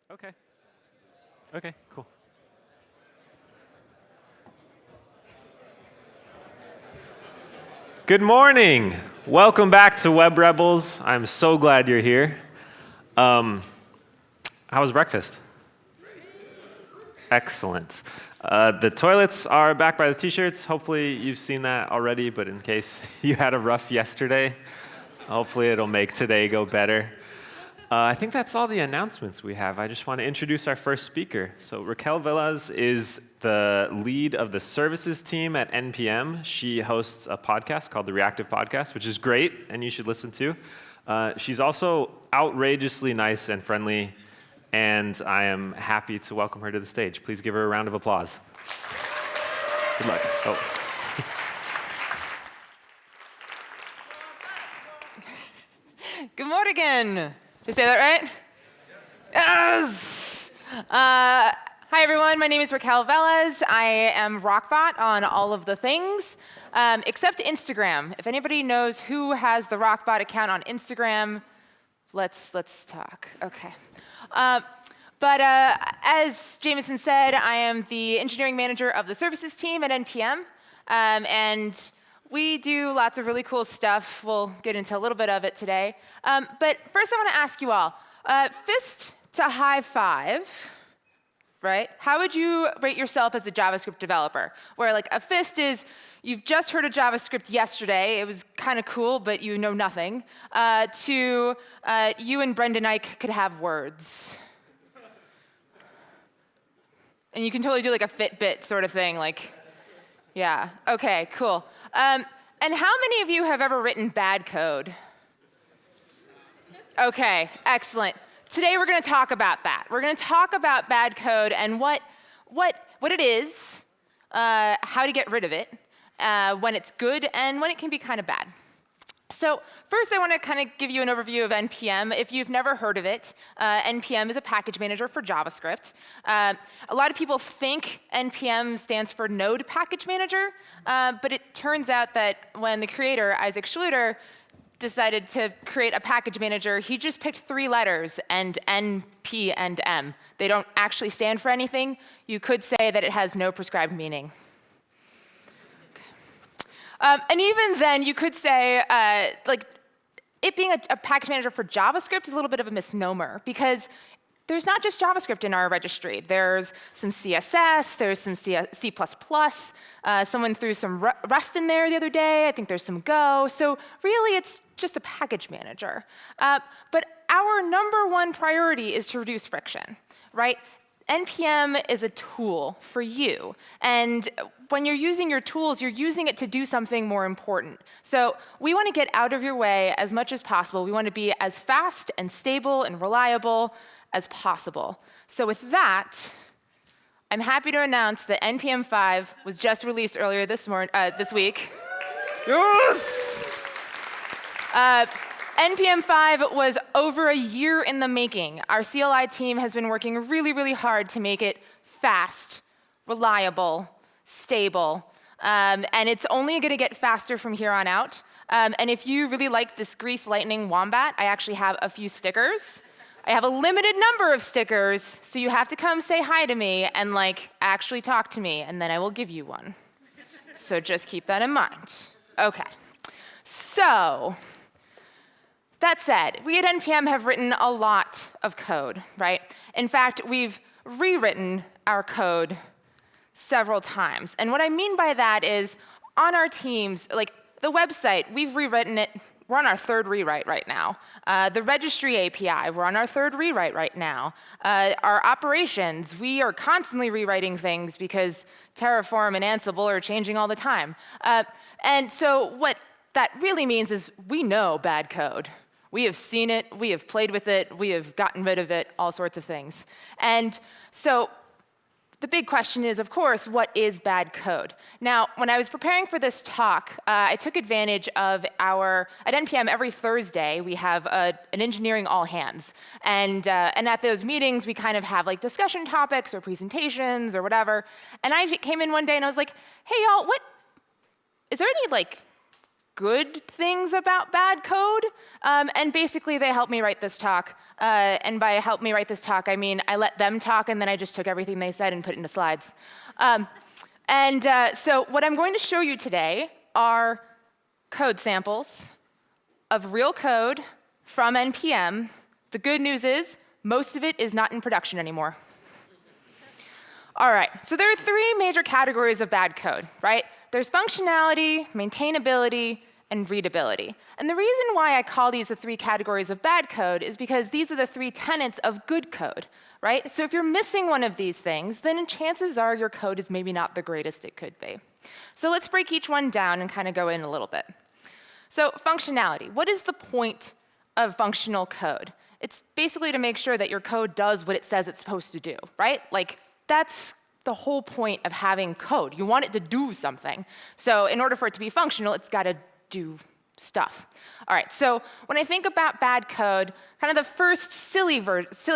Okay. Okay, cool. Good morning. Welcome back to Web Rebels. I'm so glad you're here. How was breakfast? Excellent. The toilets are back by the t-shirts. Hopefully you've seen that already, but in case you had a rough yesterday, hopefully it'll make today go better. I think that's all the announcements we have. I just want to introduce our first speaker. So Raquel Velez is the lead of the services team at NPM. She hosts a podcast called the Reactive Podcast, which is great, and you should listen to. She's also outrageously nice and friendly, and I am happy to welcome her to the stage. Please give her a round of applause. Good luck. Oh. Good morning. Did you say that right? Yes! Hi, everyone. My name is Raquel Velez. I am Rockbot on all of the things, except Instagram. If anybody knows who has the Rockbot account on Instagram, let's talk. Okay. But as Jameson said, I am the engineering manager of the services team at NPM, and we do lots of really cool stuff. We'll get into a little bit of it today. But first I want to ask you all, fist to high five, right? How would you rate yourself as a JavaScript developer? Where like a fist is, you've just heard of JavaScript yesterday, it was kind of cool, but you know nothing, to you and Brendan Eich could have words. And you can totally do like a Fitbit sort of thing, like, yeah, okay, cool. And how many of you have ever written bad code? Okay, excellent. Today we're going to talk about that. We're going to talk about bad code and what it is, how to get rid of it, when it's good and when it can be kind of bad. So first I want to kind of give you an overview of NPM. If you've never heard of it, NPM is a package manager for JavaScript. A lot of people think NPM stands for Node Package Manager, but it turns out that when the creator, Isaac Schluter, decided to create a package manager, he just picked 3 letters, and N, P, and M. They don't actually stand for anything. You could say that it has no prescribed meaning. And even then, you could say, like, it being a package manager for JavaScript is a little bit of a misnomer, because there's not just JavaScript in our registry. There's some CSS, there's some C++. Someone threw some Rust in there the other day. I think there's some Go. So really, it's just a package manager. But our number one priority is to reduce friction, right? NPM is a tool for you. And when you're using your tools, you're using it to do something more important. So we want to get out of your way as much as possible. We want to be as fast and stable and reliable as possible. So with that, I'm happy to announce that NPM 5 was just released earlier this week. Yes! NPM 5 was over a year in the making. Our CLI team has been working really, really hard to make it fast, reliable, stable, and it's only going to get faster from here on out. And if you really like this Grease Lightning Wombat, I actually have a few stickers. I have a limited number of stickers, so you have to come say hi to me and like actually talk to me, and then I will give you one. So just keep that in mind. Okay. So that said, we at NPM have written a lot of code, right? In fact, we've rewritten our code several times. And what I mean by that is on our teams, like the website, we've rewritten it. We're on our 3rd rewrite right now. The registry API, we're on our 3rd rewrite right now. Our operations, we are constantly rewriting things because Terraform and Ansible are changing all the time. And so what that really means is we know bad code. We have seen it, we have played with it, we have gotten rid of it, all sorts of things. And so the big question is, of course, what is bad code? Now, when I was preparing for this talk, I took advantage of at NPM every Thursday, we have an engineering all hands. And at those meetings, we kind of have like discussion topics or presentations or whatever. And I came in one day and I was like, hey, y'all, is there any like good things about bad code. And basically, they helped me write this talk. And by help me write this talk, I mean I let them talk, and then I just took everything they said and put it into slides. So what I'm going to show you today are code samples of real code from NPM. The good news is most of it is not in production anymore. All right, so there are three major categories of bad code, right? There's functionality, maintainability, and readability. And the reason why I call these the three categories of bad code is because these are the three tenets of good code, right? So if you're missing one of these things, then chances are your code is maybe not the greatest it could be. So let's break each one down and kind of go in a little bit. So functionality. What is the point of functional code? It's basically to make sure that your code does what it says it's supposed to do, right? Like, that's the whole point of having code. You want it to do something. So in order for it to be functional, it's got to do stuff. All right, so when I think about bad code, kind of the first silly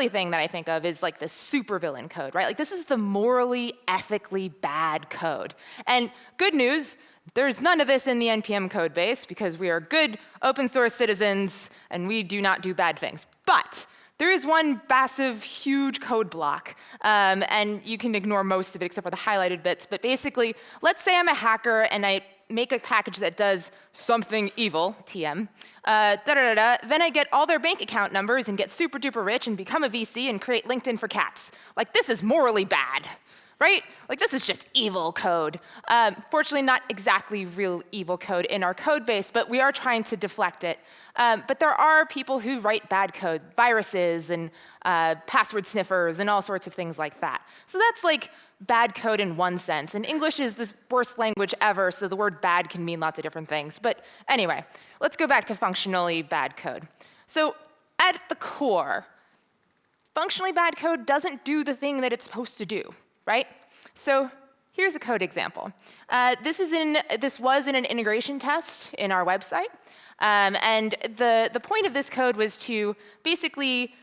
thing that I think of is like the supervillain code, right? Like, this is the morally, ethically bad code. And good news, there's none of this in the NPM code base because we are good open source citizens and we do not do bad things. But there is one massive, huge code block, and you can ignore most of it except for the highlighted bits. But basically, let's say I'm a hacker and I make a package that does something evil, TM, then I get all their bank account numbers and get super duper rich and become a VC and create LinkedIn for cats. Like, this is morally bad, right? Like, this is just evil code. Fortunately, not exactly real evil code in our code base, but we are trying to deflect it. But there are people who write bad code, viruses and password sniffers and all sorts of things like that. So that's like bad code in one sense. And English is the worst language ever, so the word bad can mean lots of different things. But anyway, let's go back to functionally bad code. So at the core, functionally bad code doesn't do the thing that it's supposed to do, right? So here's a code example. This was in an integration test in our website. And the point of this code was to basically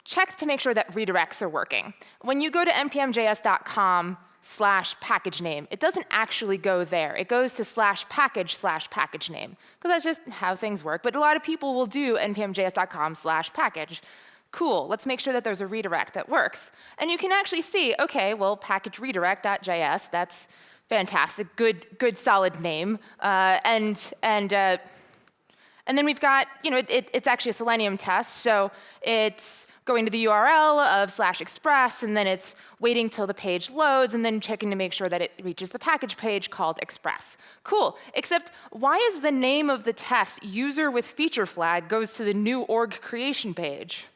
check to make sure that redirects are working. When you go to npmjs.com/package name, it doesn't actually go there. It goes to /package/package name, because that's just how things work. But a lot of people will do npmjs.com/package. Cool, let's make sure that there's a redirect that works. And you can actually see, okay, well, package redirect.js, that's fantastic, good solid name. And then we've got, it's actually a Selenium test, so it's going to the URL of /express, and then it's waiting till the page loads, and then checking to make sure that it reaches the package page called express. Cool, except why is the name of the test user with feature flag goes to the new org creation page?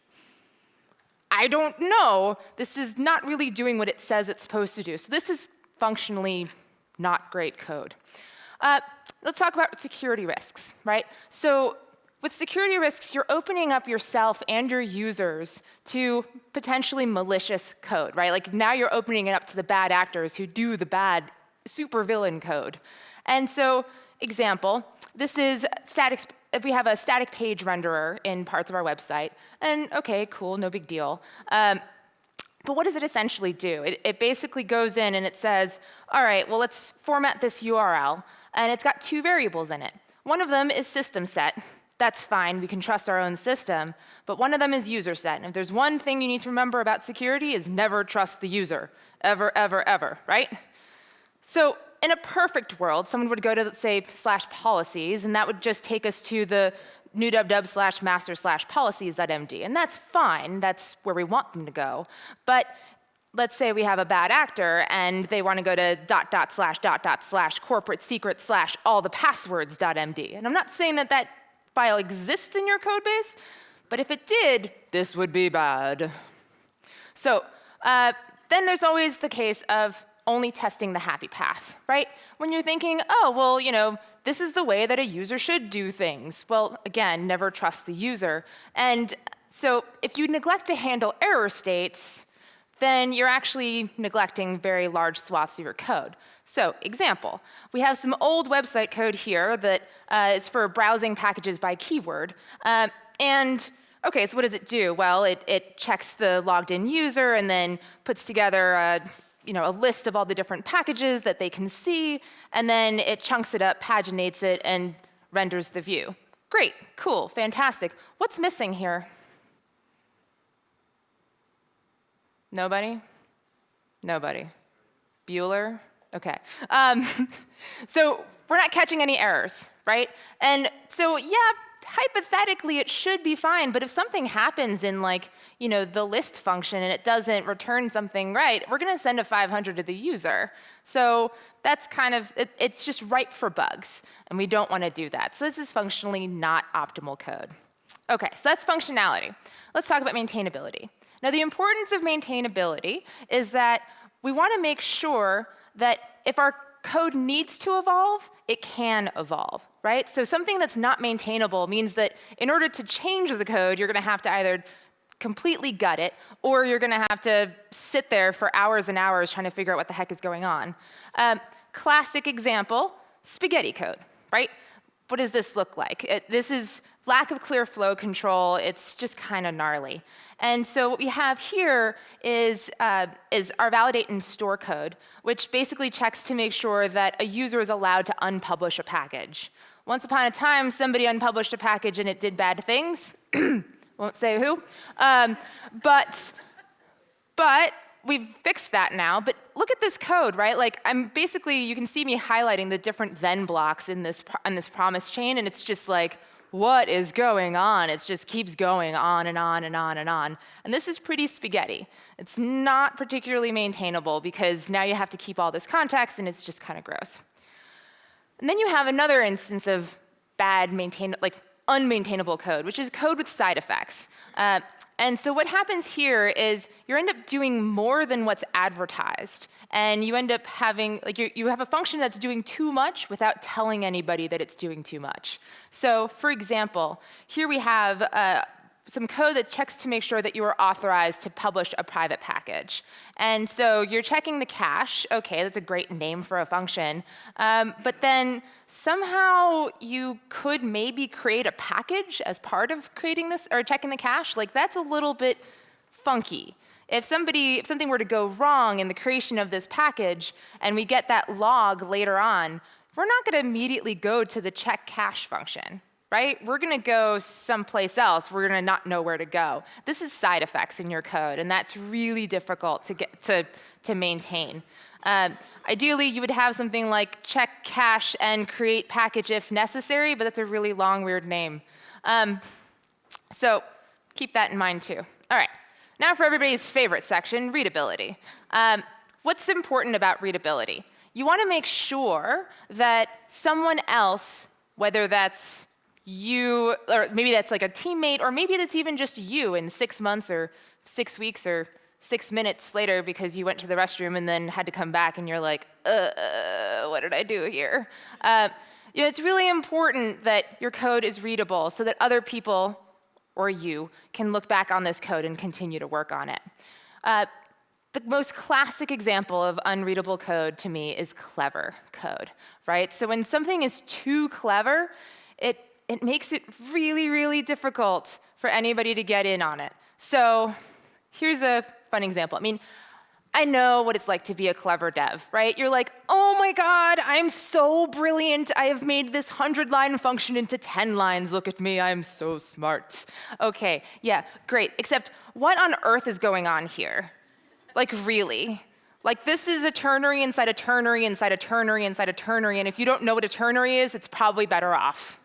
I don't know. This is not really doing what it says it's supposed to do. So this is functionally not great code. Let's talk about security risks, right? So with security risks, you're opening up yourself and your users to potentially malicious code, right? Like, now you're opening it up to the bad actors who do the bad supervillain code. And so, example, this is if we have a static page renderer in parts of our website, and okay, cool, no big deal. But what does it essentially do? It basically goes in and it says, all right, well, let's format this URL. And it's got two variables in it. One of them is system set. That's fine, we can trust our own system. But one of them is user set. And if there's one thing you need to remember about security is never trust the user. Ever, ever, ever, right? So in a perfect world, someone would go to, say, /policies, and that would just take us to the new /master/policies.md. And that's fine, that's where we want them to go. But let's say we have a bad actor and they want to go to /corporate secret /all the passwords.md. And I'm not saying that that file exists in your code base, but if it did, this would be bad. So then there's always the case of only testing the happy path, right? When you're thinking, oh, well, this is the way that a user should do things. Well, again, never trust the user. And so if you neglect to handle error states, then you're actually neglecting very large swaths of your code. So, example, we have some old website code here that is for browsing packages by keyword. And okay, so what does it do? Well, it checks the logged in user and then puts together a list of all the different packages that they can see, and then it chunks it up, paginates it, and renders the view. Great, cool, fantastic. What's missing here? Nobody? Nobody. Bueller? OK. So we're not catching any errors, right? And so, yeah, hypothetically, it should be fine. But if something happens in the list function and it doesn't return something right, we're going to send a 500 to the user. So that's it's just ripe for bugs. And we don't want to do that. So this is functionally not optimal code. OK, so that's functionality. Let's talk about maintainability. Now, the importance of maintainability is that we want to make sure that if our code needs to evolve, it can evolve, right? So something that's not maintainable means that in order to change the code, you're going to have to either completely gut it, or you're going to have to sit there for hours and hours trying to figure out what the heck is going on. Classic example, spaghetti code, right? What does this look like? This is lack of clear flow control. It's just kind of gnarly. And so what we have here is our validate and store code, which basically checks to make sure that a user is allowed to unpublish a package. Once upon a time, somebody unpublished a package and it did bad things. Won't say who. But we've fixed that now. But look at this code, right? You can see me highlighting the different then blocks in this promise chain, and it's just like, what is going on? It just keeps going on and on and on and on. And this is pretty spaghetti. It's not particularly maintainable because now you have to keep all this context, and it's just kind of gross. And then you have another instance of bad unmaintainable code, which is code with side effects. And so what happens here is you end up doing more than what's advertised. And you end up having, you have a function that's doing too much without telling anybody that it's doing too much. So for example, here we have some code that checks to make sure that you are authorized to publish a private package. And so you're checking the cache. OK, that's a great name for a function. But then somehow you could maybe create a package as part of creating this or checking the cache. That's a little bit funky. If something were to go wrong in the creation of this package and we get that log later on, we're not going to immediately go to the check cache function, right? We're going to go someplace else. We're going to not know where to go. This is side effects in your code, and that's really difficult to maintain. Ideally, you would have something like check cache and create package if necessary, but that's a really long, weird name. So keep that in mind, too. All right. Now for everybody's favorite section, readability. What's important about readability? You want to make sure that someone else, whether that's you, or maybe that's like a teammate, or maybe that's even just you in 6 months or 6 weeks or 6 minutes later because you went to the restroom and then had to come back and you're like, what did I do here? It's really important that your code is readable so that other people or you can look back on this code and continue to work on it. The most classic example of unreadable code to me is clever code, right? So when something is too clever, it makes it really, really difficult for anybody to get in on it. So here's a fun example. I know what it's like to be a clever dev, right? You're like, oh my God, I'm so brilliant. I have made this 100-line function into 10 lines. Look at me, I'm so smart. OK, yeah, great. Except what on earth is going on here? Really? This is a ternary inside a ternary inside a ternary inside a ternary. And if you don't know what a ternary is, it's probably better off,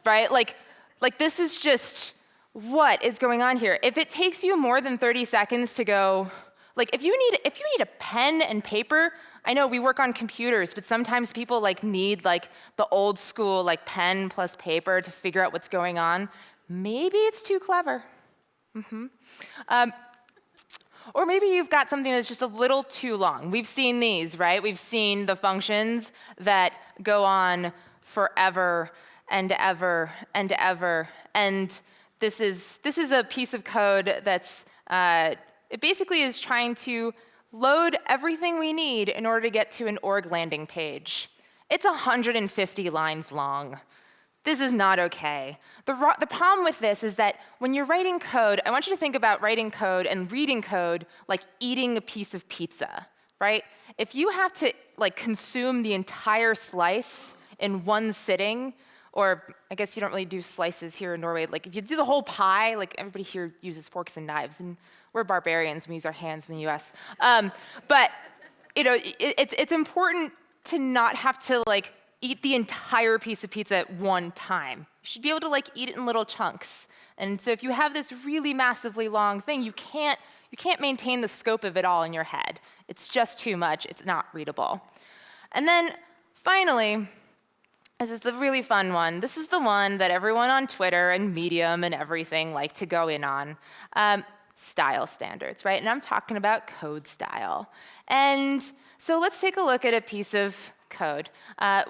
right? This is just, what is going on here? If it takes you more than 30 seconds to go, if you need a pen and paper, I know we work on computers, but sometimes people need the old school pen plus paper to figure out what's going on. Maybe it's too clever. Or maybe you've got something that's just a little too long. We've seen these, right? We've seen the functions that go on forever and ever and ever. And this is a piece of code that's it basically is trying to load everything we need in order to get to an org landing page. It's 150 lines long. This is not OK. The problem with this is that when you're writing code, I want you to think about writing code and reading code like eating a piece of pizza, right? If you have to consume the entire slice in one sitting, Or I guess you don't really do slices here in Norway. Like if you do the whole pie, like everybody here uses forks and knives, and we're barbarians, we use our hands in the US. But it's important to not have to like eat the entire piece of pizza at one time. You should be able to like eat it in little chunks. And so if you have this really massively long thing, you can't maintain the scope of it all in your head. It's just too much, it's not readable. And then finally, this is the really fun one. This is the one that everyone on Twitter and Medium and everything like to go in on. Style standards, right? And I'm talking about code style. And so let's take a look at a piece of code.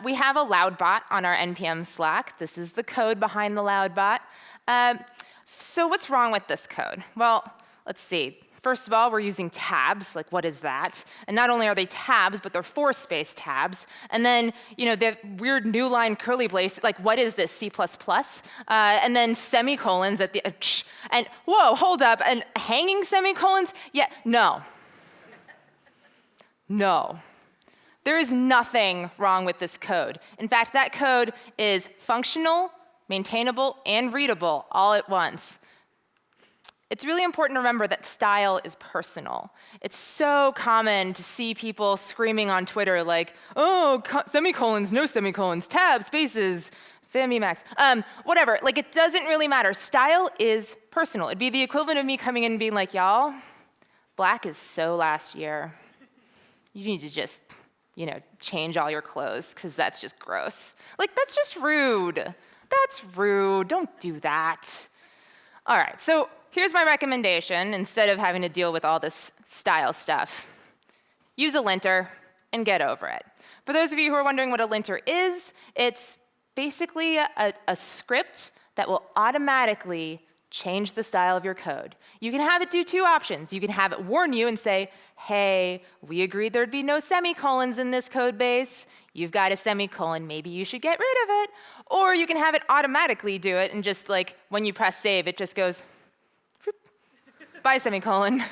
We have a loudbot on our NPM Slack. This is the code behind the loudbot. So what's wrong with this code? Well, let's see. First of all, we're using tabs. Like, what is that? And not only are they tabs, but they're four-space tabs. And then, the weird new line curly brace. Like, what is this? C++? And then semicolons at the and whoa, hold up. And hanging semicolons? Yeah, no. No. There is nothing wrong with this code. In fact, that code is functional, maintainable, and readable all at once. It's really important to remember that style is personal. It's so common to see people screaming on Twitter like, oh, semicolons, no semicolons, tabs, spaces, Famimax, whatever. Like, it doesn't really matter. Style is personal. It'd be the equivalent of me coming in and being like, y'all, black is so last year. You need to just, change all your clothes, because that's just gross. Like, that's just rude. That's rude. Don't do that. All right, so here's my recommendation, instead of having to deal with all this style stuff. Use a linter and get over it. For those of you who are wondering what a linter is, it's basically a script that will automatically change the style of your code. You can have it do two options. You can have it warn you and say, hey, we agreed there'd be no semicolons in this code base. You've got a semicolon, maybe you should get rid of it. Or you can have it automatically do it, and just like when you press save, it just goes, by semicolon.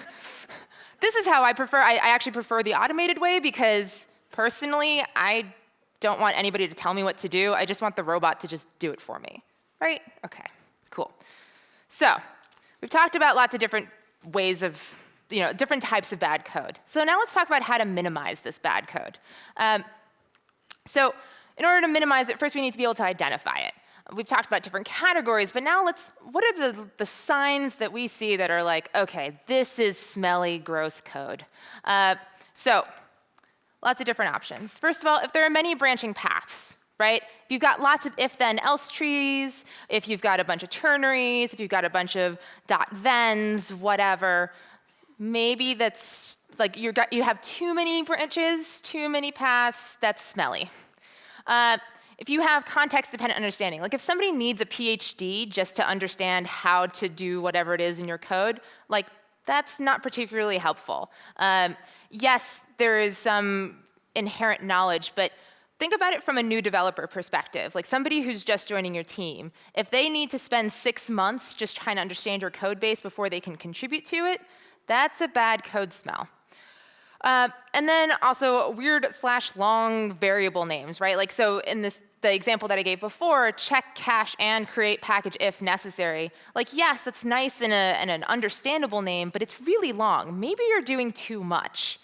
This is how I prefer. I actually prefer the automated way, because personally, I don't want anybody to tell me what to do. I just want the robot to just do it for me, right? Okay, cool. So we've talked about lots of different ways of, different types of bad code. So now let's talk about how to minimize this bad code. So in order to minimize it, first we need to be able to identify it. We've talked about different categories, but now what are the signs that we see that are like, okay, this is smelly, gross code? So lots of different options. First of all, if there are many branching paths, right? If you've got lots of if-then-else trees, if you've got a bunch of ternaries, if you've got a bunch of .thens, whatever, maybe that's like you have too many branches, too many paths, that's smelly. If you have context-dependent understanding, like if somebody needs a PhD just to understand how to do whatever it is in your code, like that's not particularly helpful. Yes, there is some inherent knowledge, but think about it from a new developer perspective, like somebody who's just joining your team. If they need to spend 6 months just trying to understand your code base before they can contribute to it, that's a bad code smell. And then also weird/long variable names, right? Like so in the example that I gave before, check cache and create package if necessary. Like yes, that's nice in an understandable name, but it's really long. Maybe you're doing too much.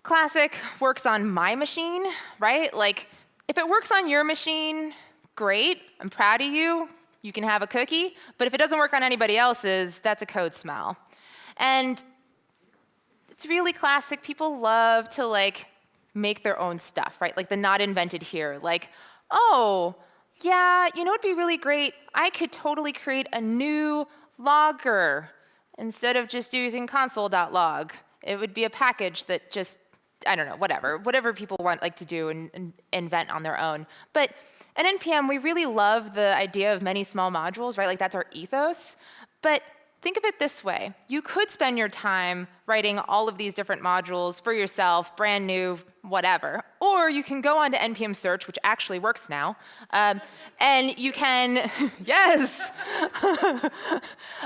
Classic works on my machine, right? Like if it works on your machine, great, I'm proud of you. You can have a cookie. But if it doesn't work on anybody else's, that's a code smell. And it's really classic. People love to like make their own stuff, right? Like the not invented here. Like, oh, yeah, it'd be really great. I could totally create a new logger instead of just using console.log. It would be a package that just, I don't know, whatever people want like to do and invent on their own. But at NPM, we really love the idea of many small modules, right? Like that's our ethos. But think of it this way. You could spend your time writing all of these different modules for yourself, brand new, whatever. Or you can go on to NPM search, which actually works now, and you can, yes!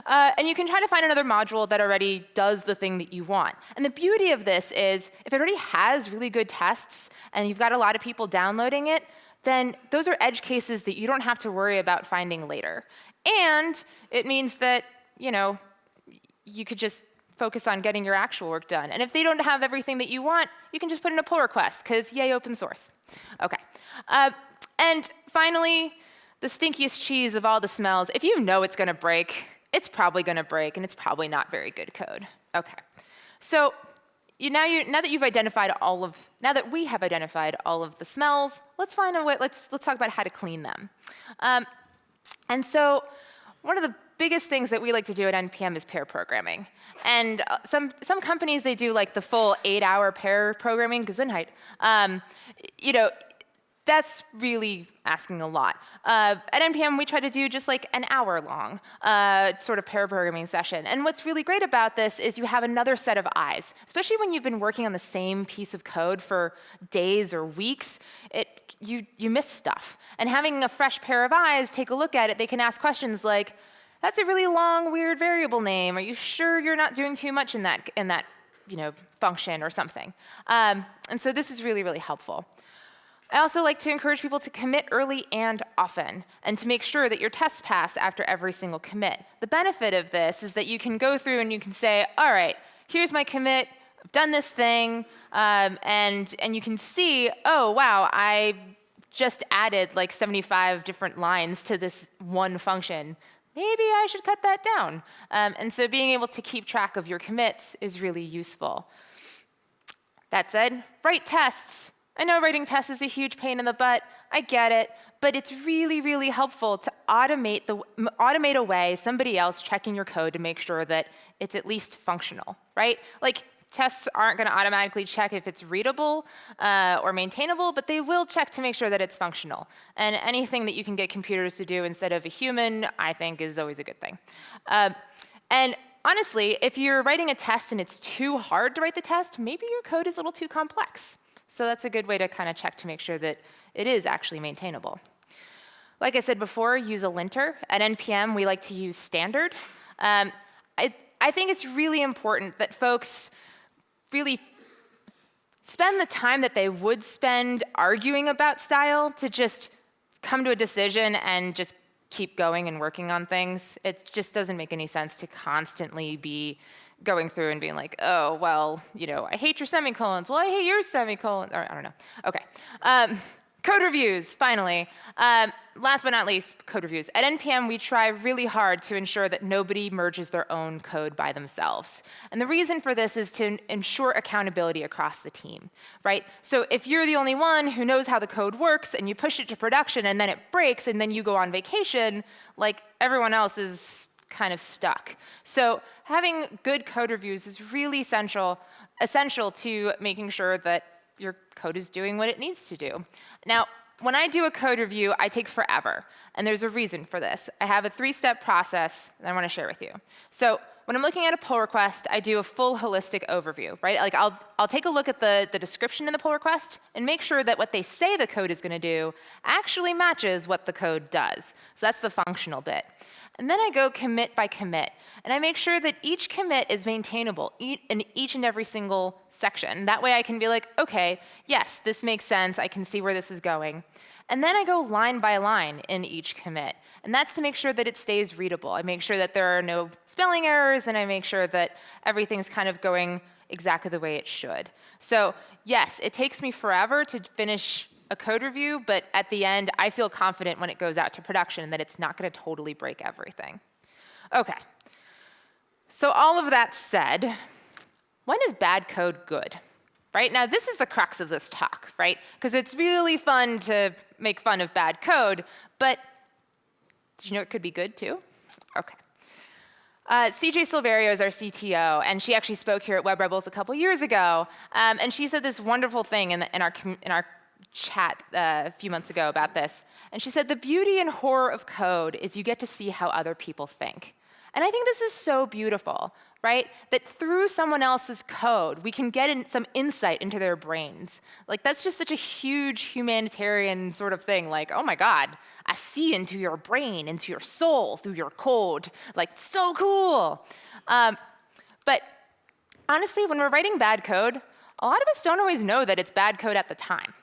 And you can try to find another module that already does the thing that you want. And the beauty of this is, if it already has really good tests, and you've got a lot of people downloading it, then those are edge cases that you don't have to worry about finding later. And it means that, you could just focus on getting your actual work done. And if they don't have everything that you want, you can just put in a pull request, because yay, open source. OK. And finally, the stinkiest cheese of all the smells. If you know it's going to break, it's probably going to break, and it's probably not very good code. OK. So now that we have identified all of the smells, let's find a way. Let's talk about how to clean them. And so one of the biggest things that we like to do at NPM is pair programming. And some companies, they do like the full 8-hour pair programming, Gesundheit. That's really asking a lot. At NPM, we try to do just like an hour-long sort of pair programming session. And what's really great about this is you have another set of eyes, especially when you've been working on the same piece of code for days or weeks. You miss stuff. And having a fresh pair of eyes take a look at it, they can ask questions like, that's a really long, weird variable name. Are you sure you're not doing too much in that function or something? And so this is really, really helpful. I also like to encourage people to commit early and often, and to make sure that your tests pass after every single commit. The benefit of this is that you can go through and you can say, all right, here's my commit, I've done this thing, and you can see, oh, wow, I just added like 75 different lines to this one function. Maybe I should cut that down. And so being able to keep track of your commits is really useful. That said, write tests. I know writing tests is a huge pain in the butt. I get it. But it's really, really helpful to automate away somebody else checking your code to make sure that it's at least functional, right? Like, tests aren't going to automatically check if it's readable or maintainable, but they will check to make sure that it's functional. And anything that you can get computers to do instead of a human, I think, is always a good thing. And honestly, if you're writing a test and it's too hard to write the test, maybe your code is a little too complex. So that's a good way to kind of check to make sure that it is actually maintainable. Like I said before, use a linter. At NPM, we like to use standard. I think it's really important that folks really spend the time that they would spend arguing about style to just come to a decision and just keep going and working on things. It just doesn't make any sense to constantly be going through and being like, oh, well, I hate your semicolons. Well, I hate your semicolon. Or I don't know. OK. Code reviews, finally. Last but not least, code reviews. At NPM, we try really hard to ensure that nobody merges their own code by themselves. And the reason for this is to ensure accountability across the team, right? So if you're the only one who knows how the code works and you push it to production and then it breaks and then you go on vacation, like everyone else is kind of stuck. So having good code reviews is really essential to making sure that your code is doing what it needs to do. Now, when I do a code review, I take forever. And there's a reason for this. I have a 3-step process that I want to share with you. So when I'm looking at a pull request, I do a full holistic overview, right? Like I'll take a look at the description in the pull request and make sure that what they say the code is going to do actually matches what the code does. So that's the functional bit. And then I go commit by commit. And I make sure that each commit is maintainable in each and every single section. That way I can be like, OK, yes, this makes sense. I can see where this is going. And then I go line by line in each commit. And that's to make sure that it stays readable. I make sure that there are no spelling errors, and I make sure that everything's kind of going exactly the way it should. So yes, it takes me forever to finish a code review, but at the end, I feel confident when it goes out to production that it's not going to totally break everything. OK. So all of that said, when is bad code good? Right? Now, this is the crux of this talk, right? Because it's really fun to make fun of bad code, but did you know it could be good too? OK. CJ Silverio is our CTO, and she actually spoke here at Web Rebels a couple years ago, and she said this wonderful thing in our chat a few months ago about this. And she said, the beauty and horror of code is you get to see how other people think. And I think this is so beautiful, right? That through someone else's code, we can get some insight into their brains. Like, that's just such a huge humanitarian sort of thing. Like, oh my God, I see into your brain, into your soul through your code. Like, so cool. But honestly, when we're writing bad code, a lot of us don't always know that it's bad code at the time,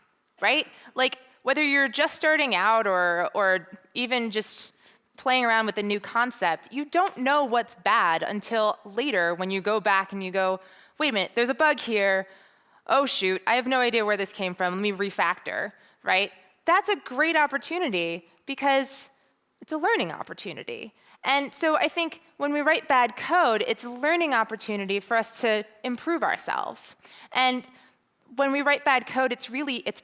right? Like, whether you're just starting out or even just playing around with a new concept, you don't know what's bad until later when you go back and you go, wait a minute, there's a bug here. Oh shoot, I have no idea where this came from. Let me refactor, right? That's a great opportunity because it's a learning opportunity. And so I think when we write bad code, it's a learning opportunity for us to improve ourselves. And when we write bad code, it's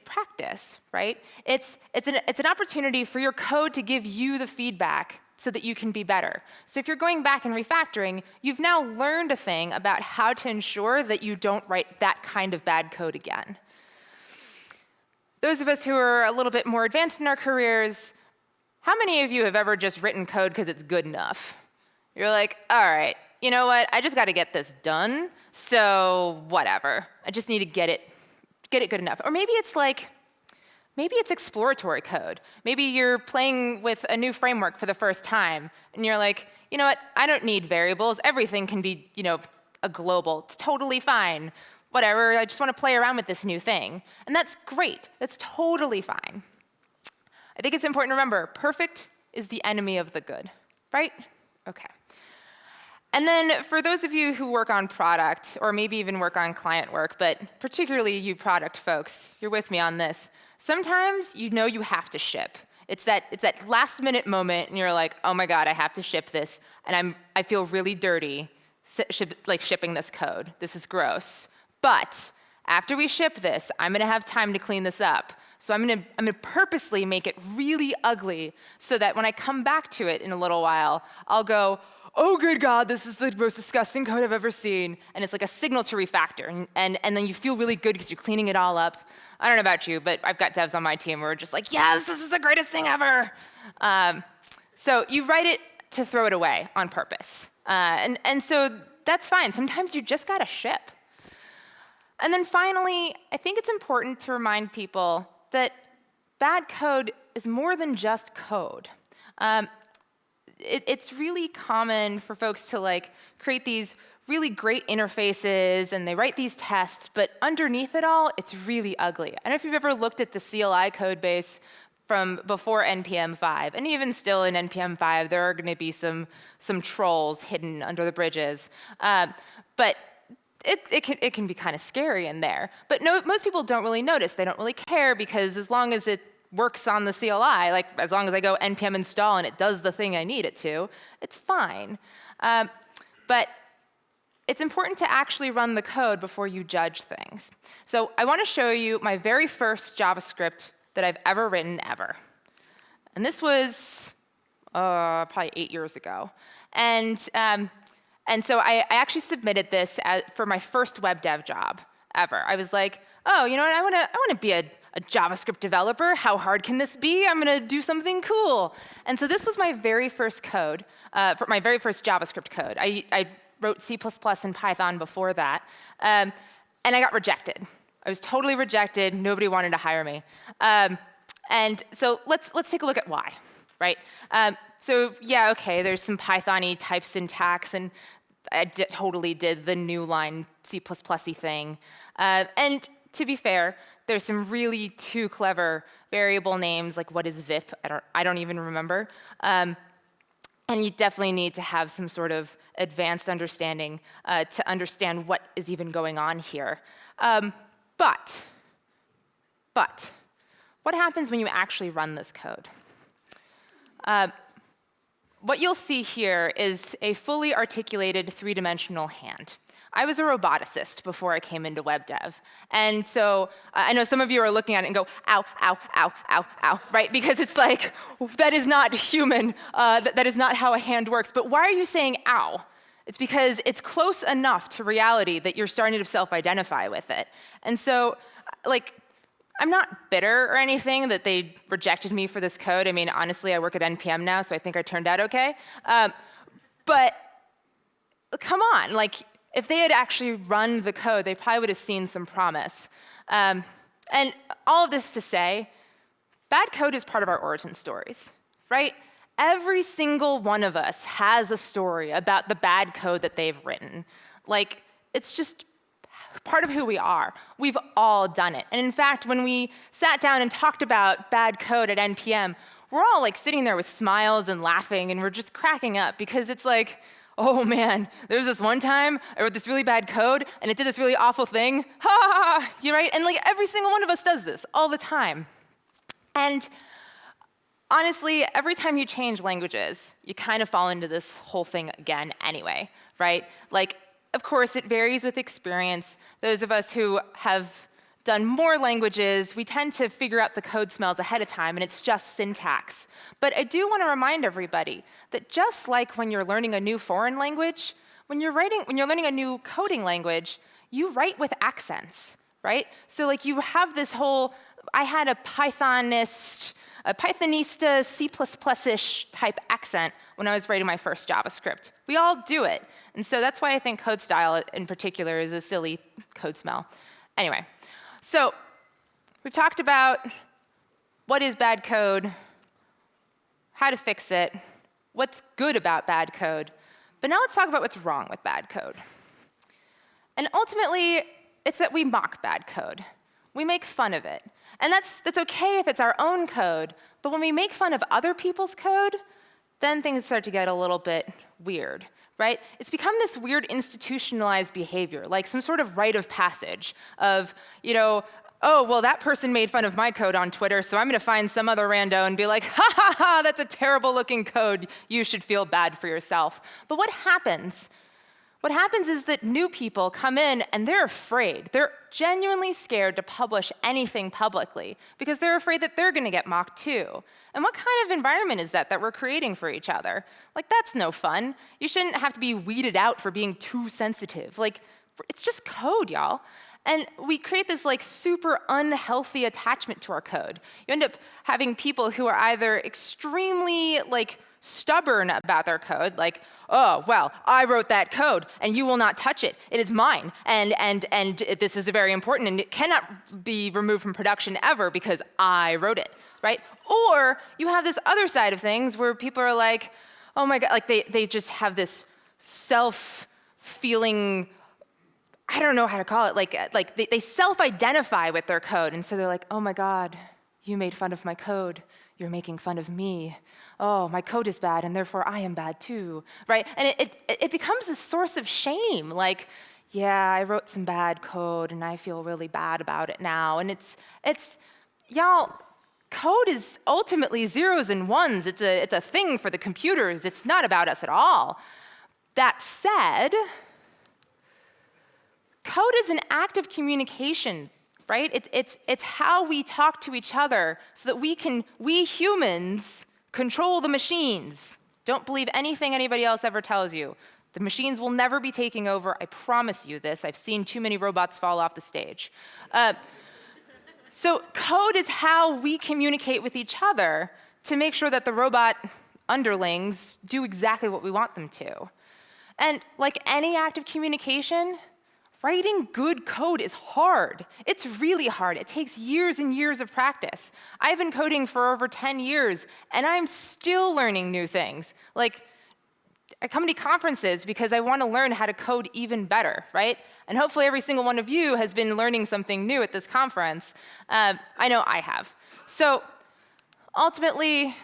practice, right? It's an opportunity for your code to give you the feedback so that you can be better. So if you're going back and refactoring, you've now learned a thing about how to ensure that you don't write that kind of bad code again. Those of us who are a little bit more advanced in our careers, how many of you have ever just written code because it's good enough? You're like, all right, you know what? I just got to get this done, so whatever. I just need to get it good enough. Or maybe it's exploratory code. Maybe you're playing with a new framework for the first time, and you're like, you know what? I don't need variables. Everything can be, a global. It's totally fine. Whatever. I just want to play around with this new thing. And that's great. That's totally fine. I think it's important to remember, perfect is the enemy of the good, right? Okay. And then for those of you who work on product, or maybe even work on client work, but particularly you product folks, you're with me on this. Sometimes you know you have to ship. It's that last minute moment, and you're like, oh my God, I have to ship this, and I feel really dirty shipping this code. This is gross. But after we ship this, I'm gonna have time to clean this up. So I'm gonna purposely make it really ugly so that when I come back to it in a little while, I'll go, oh good God, this is the most disgusting code I've ever seen. And it's like a signal to refactor. And then you feel really good because you're cleaning it all up. I don't know about you, but I've got devs on my team who are just like, yes, this is the greatest thing ever. So you write it to throw it away on purpose. And so that's fine. Sometimes you just gotta ship. And then finally, I think it's important to remind people that bad code is more than just code. It's really common for folks to create these really great interfaces and they write these tests, but underneath it all, it's really ugly. I don't know if you've ever looked at the CLI code base from before NPM 5, and even still in NPM 5, there are going to be some trolls hidden under the bridges. But it can be kind of scary in there. But no, most people don't really notice. They don't really care because as long as it works on the CLI, as long as I go npm install and it does the thing I need it to, it's fine. But it's important to actually run the code before you judge things. So I want to show you my very first JavaScript that I've ever written ever. And this was probably 8 years ago. And so I actually submitted this for my first web dev job ever. I was like, oh, you know what? I want to be a JavaScript developer. How hard can this be? I'm going to do something cool. And so this was my very first code, for my very first JavaScript code. I wrote C++ and Python before that, and I got rejected. I was totally rejected. Nobody wanted to hire me. And so let's take a look at why, right? So yeah, okay, there's some Python-y type syntax, and I totally did the new line C++-y thing. And to be fair, there's some really too clever variable names, like what is VIP? I don't even remember. And you definitely need to have some sort of advanced understanding to understand what is even going on here. But what happens when you actually run this code? What you'll see here is a fully articulated three-dimensional hand. I was a roboticist before I came into web dev. And so I know some of you are looking at it and go, ow, ow, ow, ow, ow, right? Because it's like, that is not human. That is not how a hand works. But why are you saying ow? It's because it's close enough to reality that you're starting to self-identify with it. And so, I'm not bitter or anything that they rejected me for this code. I mean, honestly, I work at NPM now, so I think I turned out okay. But come on, if they had actually run the code, they probably would have seen some promise. And all of this to say, bad code is part of our origin stories, right? Every single one of us has a story about the bad code that they've written. It's just part of who we are. We've all done it. And in fact, when we sat down and talked about bad code at NPM, we're all like sitting there with smiles and laughing, and we're just cracking up because it's like, oh man, there was this one time I wrote this really bad code and it did this really awful thing. Ha ha ha, you right? And like every single one of us does this all the time. And honestly, every time you change languages, you kind of fall into this whole thing again anyway, right? Like, of course, it varies with experience. Those of us who have done more languages, we tend to figure out the code smells ahead of time, and it's just syntax. But I do want to remind everybody that just like when you're learning a new foreign language, when you're learning a new coding language, you write with accents, right? So like you have this whole, I had a Pythonista, C++-ish type accent when I was writing my first JavaScript. We all do it. And so that's why I think code style in particular is a silly code smell. Anyway, so we've talked about what is bad code, how to fix it, what's good about bad code. But now let's talk about what's wrong with bad code. And ultimately, it's that we mock bad code. We make fun of it. And that's okay if it's our own code, but when we make fun of other people's code, then things start to get a little bit weird, right? It's become this weird institutionalized behavior, like some sort of rite of passage of, oh, well, that person made fun of my code on Twitter, so I'm going to find some other rando and be like, ha, ha, ha, that's a terrible looking code. You should feel bad for yourself. But what happens? What happens is that new people come in and they're afraid. They're genuinely scared to publish anything publicly because they're afraid that they're going to get mocked too. And what kind of environment is that we're creating for each other? Like, that's no fun. You shouldn't have to be weeded out for being too sensitive. Like, it's just code, y'all. And we create this like super unhealthy attachment to our code. You end up having people who are either extremely like stubborn about their code, like, oh, well, I wrote that code and you will not touch it. It is mine. And this is very important and it cannot be removed from production ever because I wrote it, right? Or you have this other side of things where people are like, oh my God, like they just have this self-feeling, I don't know how to call it, like they self-identify with their code. And so they're like, oh my God, you made fun of my code. You're making fun of me. Oh, my code is bad, and therefore I am bad too, right? And it becomes this source of shame, like, yeah, I wrote some bad code, and I feel really bad about it now. And it's y'all, code is ultimately zeros and ones. It's a thing for the computers. It's not about us at all. That said, code is an act of communication, right? It's how we talk to each other so that we humans control the machines. Don't believe anything anybody else ever tells you. The machines will never be taking over. I promise you this. I've seen too many robots fall off the stage. So code is how we communicate with each other to make sure that the robot underlings do exactly what we want them to. And like any act of communication, writing good code is hard. It's really hard. It takes years and years of practice. I've been coding for over 10 years, and I'm still learning new things. Like, I come to conferences because I want to learn how to code even better, right? And hopefully every single one of you has been learning something new at this conference. I know I have. So ultimately,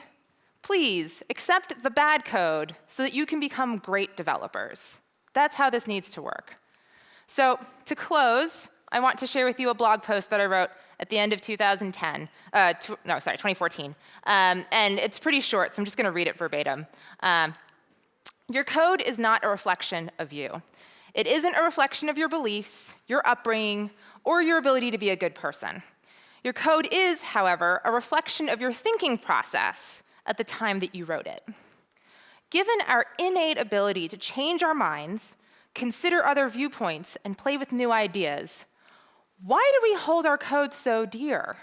please accept the bad code so that you can become great developers. That's how this needs to work. So to close, I want to share with you a blog post that I wrote at the end of 2014. And it's pretty short, so I'm just going to read it verbatim. Your code is not a reflection of you. It isn't a reflection of your beliefs, your upbringing, or your ability to be a good person. Your code is, however, a reflection of your thinking process at the time that you wrote it. Given our innate ability to change our minds, consider other viewpoints, and play with new ideas, why do we hold our code so dear?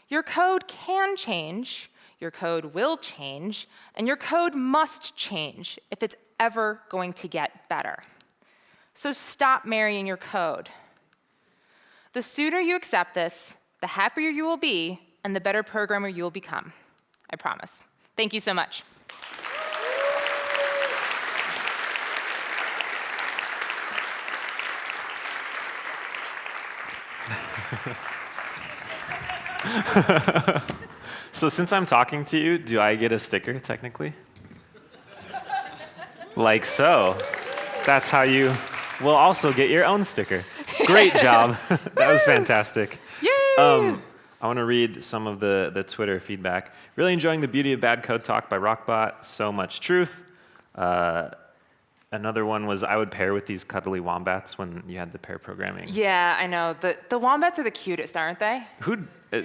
Your code can change, your code will change, and your code must change if it's ever going to get better. So stop marrying your code. The sooner you accept this, the happier you will be, and the better programmer you will become. I promise. Thank you so much. So since I'm talking to you, do I get a sticker technically? Like so. That's how you will also get your own sticker. Great job. That was fantastic. Yay! I want to read some of the Twitter feedback. Really enjoying the Beauty of Bad Code talk by Rockbot. So much truth. Another one was, I would pair with these cuddly wombats when you had the pair programming. Yeah, I know. The wombats are the cutest, aren't they?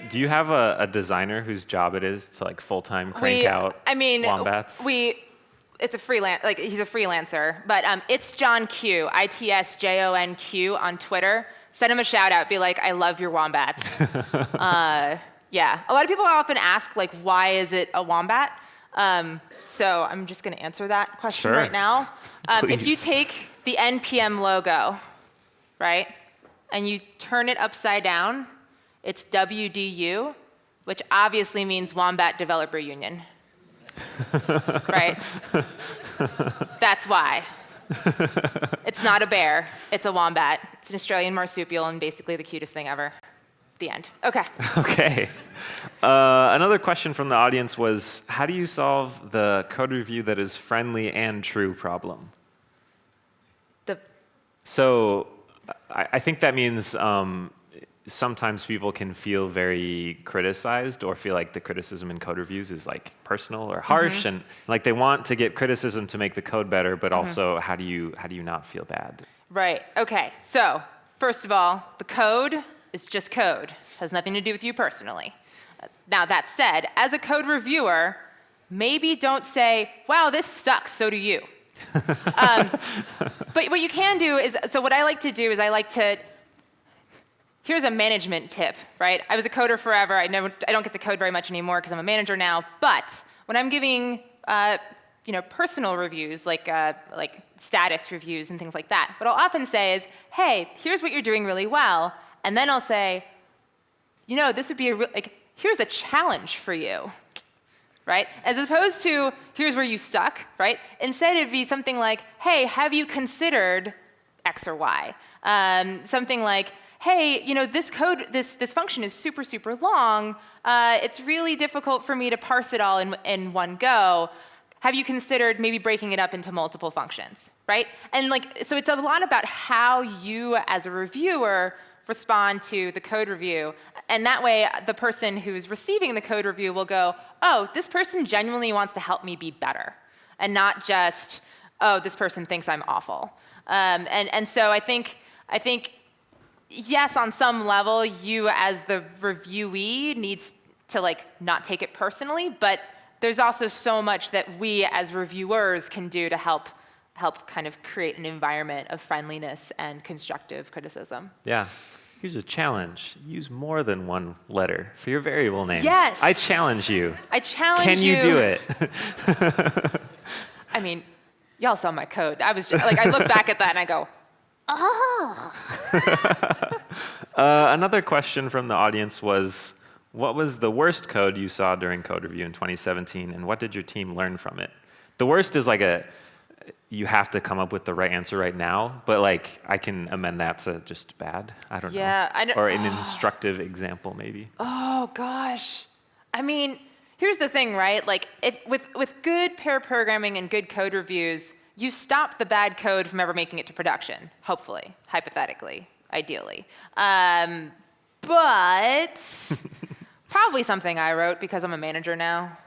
Do you have a designer whose job it is to like full-time crank out wombats? It's a freelance, like he's a freelancer, but it's John Q, ITSJONQ on Twitter. Send him a shout out, be like, I love your wombats. Yeah, a lot of people often ask like, why is it a wombat? So I'm just gonna answer that question right now. If you take the NPM logo, right, and you turn it upside down, it's WDU, which obviously means Wombat Developer Union. Right? That's why. It's not a bear, it's a wombat. It's an Australian marsupial and basically the cutest thing ever. The end. Okay. Okay. Another question from the audience was, how do you solve the code review that is friendly and true problem? So I think that means sometimes people can feel very criticized or feel like the criticism in code reviews is like personal or harsh, and like they want to get criticism to make the code better, but also how do you not feel bad? Right. Okay. So first of all, the code is just code. It has nothing to do with you personally. Now that said, as a code reviewer, maybe don't say, wow, this sucks, so do you. But what you can do is, so what I like to do is here's a management tip, right? I was a coder forever. I don't get to code very much anymore because I'm a manager now. But when I'm giving personal reviews, like status reviews and things like that, what I'll often say is, hey, here's what you're doing really well. And then I'll say, this would be here's a challenge for you, right? As opposed to, here's where you suck, right? Instead, it'd be something like, hey, have you considered X or Y? Something like, hey, this code, this function is super, super long. It's really difficult for me to parse it all in one go. Have you considered maybe breaking it up into multiple functions, right? And so it's a lot about how you as a reviewer respond to the code review. And that way, the person who's receiving the code review will go, oh, this person genuinely wants to help me be better. And not just, oh, this person thinks I'm awful. And so I think, yes, on some level, you as the reviewee needs to not take it personally, but there's also so much that we as reviewers can do to help kind of create an environment of friendliness and constructive criticism. Yeah. Here's a challenge. Use more than one letter for your variable names. Yes. I challenge you. I challenge you. Can you do it? I mean, y'all saw my code. I was just, I look back at that and I go, oh. Another question from the audience was, what was the worst code you saw during code review in 2017, and what did your team learn from it? The worst is you have to come up with the right answer right now, but I can amend that to just bad. I don't know. Or an instructive example, maybe. Oh gosh. I mean, here's the thing, right? With good pair programming and good code reviews, you stop the bad code from ever making it to production, hopefully, hypothetically, ideally. But probably something I wrote because I'm a manager now.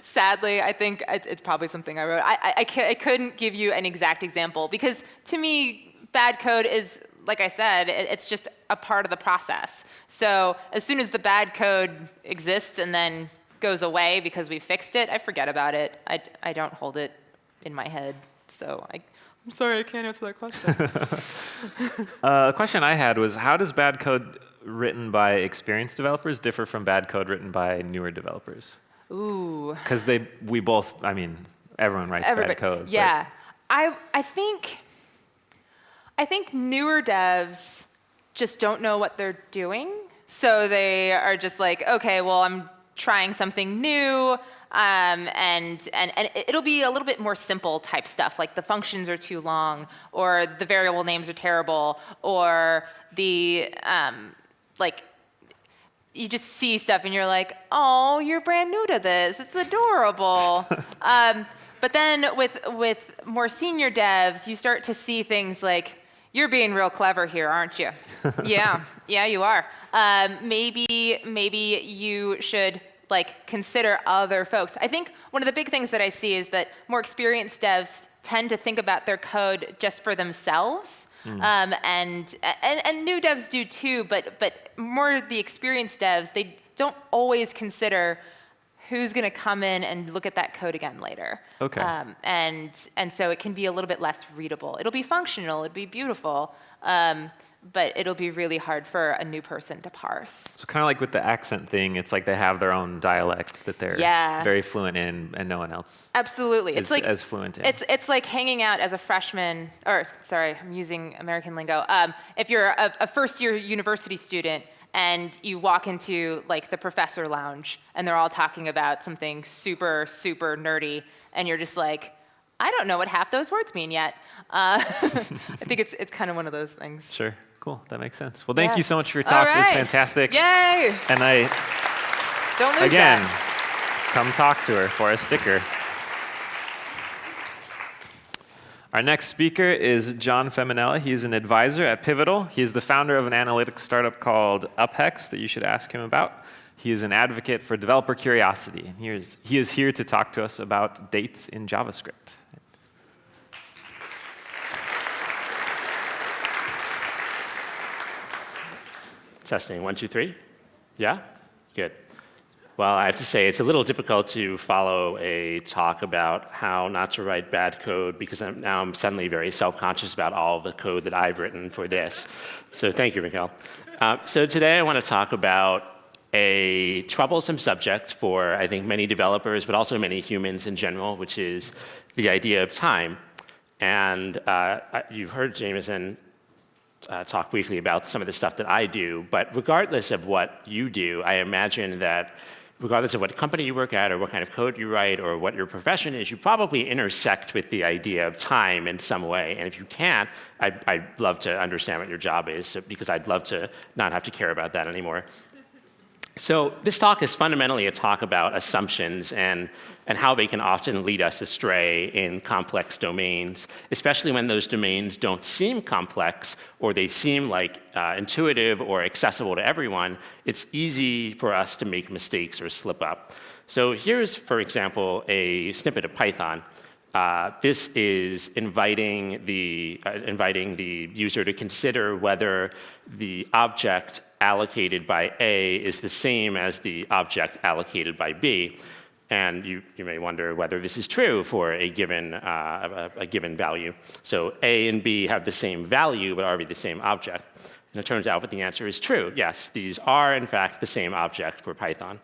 Sadly, I think it's probably something I wrote. I couldn't give you an exact example because to me, bad code is, like I said, it's just a part of the process. So as soon as the bad code exists and then goes away because we fixed it, I forget about it. I don't hold it in my head. So I'm sorry, I can't answer that question. The question I had was, how does bad code written by experienced developers differ from bad code written by newer developers? Ooh. Because everyone writes bad code. Yeah. I think newer devs just don't know what they're doing. So they are just like, okay, well, I'm trying something new. and it'll be a little bit more simple type stuff, like the functions are too long, or the variable names are terrible, or the like you just see stuff and you're like, oh, you're brand new to this. It's adorable. But then with more senior devs, you start to see things like, you're being real clever here, aren't you? Yeah, you are. Maybe you should consider other folks. I think one of the big things that I see is that more experienced devs tend to think about their code just for themselves. And new devs do too, but more the experienced devs, they don't always consider who's going to come in and look at that code again later. Okay. And so it can be a little bit less readable. It'll be functional, it'll be beautiful, but it'll be really hard for a new person to parse. So kind of like with the accent thing, it's like they have their own dialect that they're very fluent in, and no one else Absolutely. is as fluent in. It's like hanging out as a freshman, or sorry, I'm using American lingo. If you're a first-year university student and you walk into the professor lounge and they're all talking about something super, super nerdy, and you're just like, I don't know what half those words mean yet. I think it's kind of one of those things. Sure. Cool. That makes sense. Well, thank you so much for your talk. All right. It was fantastic. Yay! And Don't lose again, that. come talk to her for a sticker. Our next speaker is John Feminella. He's an advisor at Pivotal. He is the founder of an analytics startup called UpHex that you should ask him about. He is an advocate for developer curiosity. And he is here to talk to us about dates in JavaScript. Testing, 1, 2, 3. Yeah? Good. Well, I have to say, it's a little difficult to follow a talk about how not to write bad code, because now I'm suddenly very self-conscious about all the code that I've written for this. So thank you, Mikhail. So today I want to talk about a troublesome subject for, I think, many developers, but also many humans in general, which is the idea of time. And you've heard Jameson talk briefly about some of the stuff that I do, but regardless of what you do, I imagine that regardless of what company you work at or what kind of code you write or what your profession is, you probably intersect with the idea of time in some way. And if you can't, I'd love to understand what your job is, because I'd love to not have to care about that anymore. So this talk is fundamentally a talk about assumptions and how they can often lead us astray in complex domains, especially when those domains don't seem complex or they seem like intuitive or accessible to everyone. It's easy for us to make mistakes or slip up. So here's, for example, a snippet of Python. This is inviting the user to consider whether the object allocated by A is the same as the object allocated by B. And you may wonder whether this is true for a given value. So A and B have the same value, but are they the same object? And it turns out that the answer is true. Yes, these are, in fact, the same object for Python.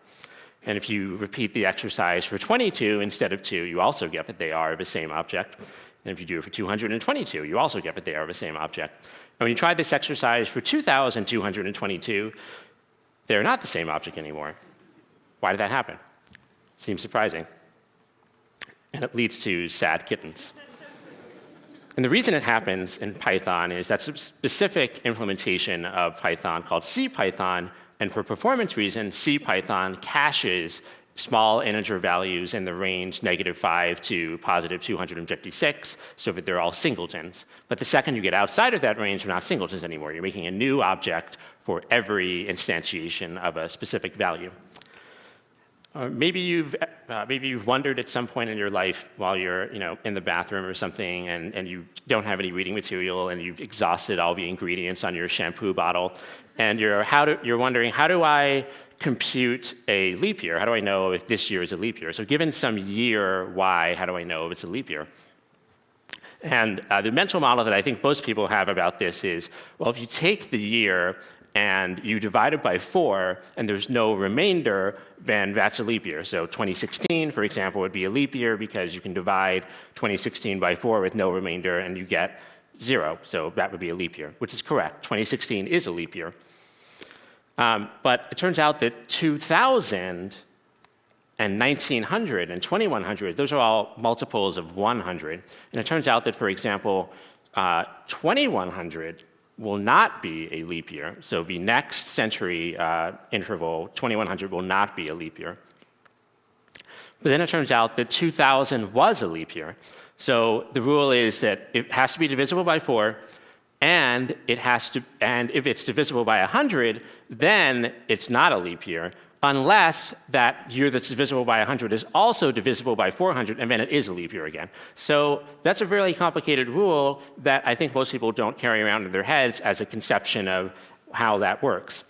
And if you repeat the exercise for 22 instead of 2, you also get that they are the same object. And if you do it for 222, you also get that they are the same object. And when you try this exercise for 2,222, they're not the same object anymore. Why did that happen? Seems surprising. And it leads to sad kittens. And the reason it happens in Python is that's a specific implementation of Python called CPython. And for performance reasons, CPython caches small integer values in the range -5 to +256, so that they're all singletons. But the second you get outside of that range, they're not singletons anymore. You're making a new object for every instantiation of a specific value. Maybe you've wondered at some point in your life while you're in the bathroom or something, and you don't have any reading material, and you've exhausted all the ingredients on your shampoo bottle, and you're wondering, how do I compute a leap year? How do I know if this year is a leap year? So given some year Y, how do I know if it's a leap year? And the mental model that I think most people have about this is, well, if you take the year and you divide it by 4, and there's no remainder, then that's a leap year. So 2016, for example, would be a leap year because you can divide 2016 by 4 with no remainder, and you get 0. So that would be a leap year, which is correct. 2016 is a leap year. But it turns out that 2000 and 1900 and 2100, those are all multiples of 100. And it turns out that, for example, 2100 will not be a leap year. So the next century interval, 2100, will not be a leap year. But then it turns out that 2000 was a leap year. So the rule is that it has to be divisible by 4, and if it's divisible by 100, then it's not a leap year, unless that year that's divisible by 100 is also divisible by 400, and then it is a leap year again. So that's a really complicated rule that I think most people don't carry around in their heads as a conception of how that works.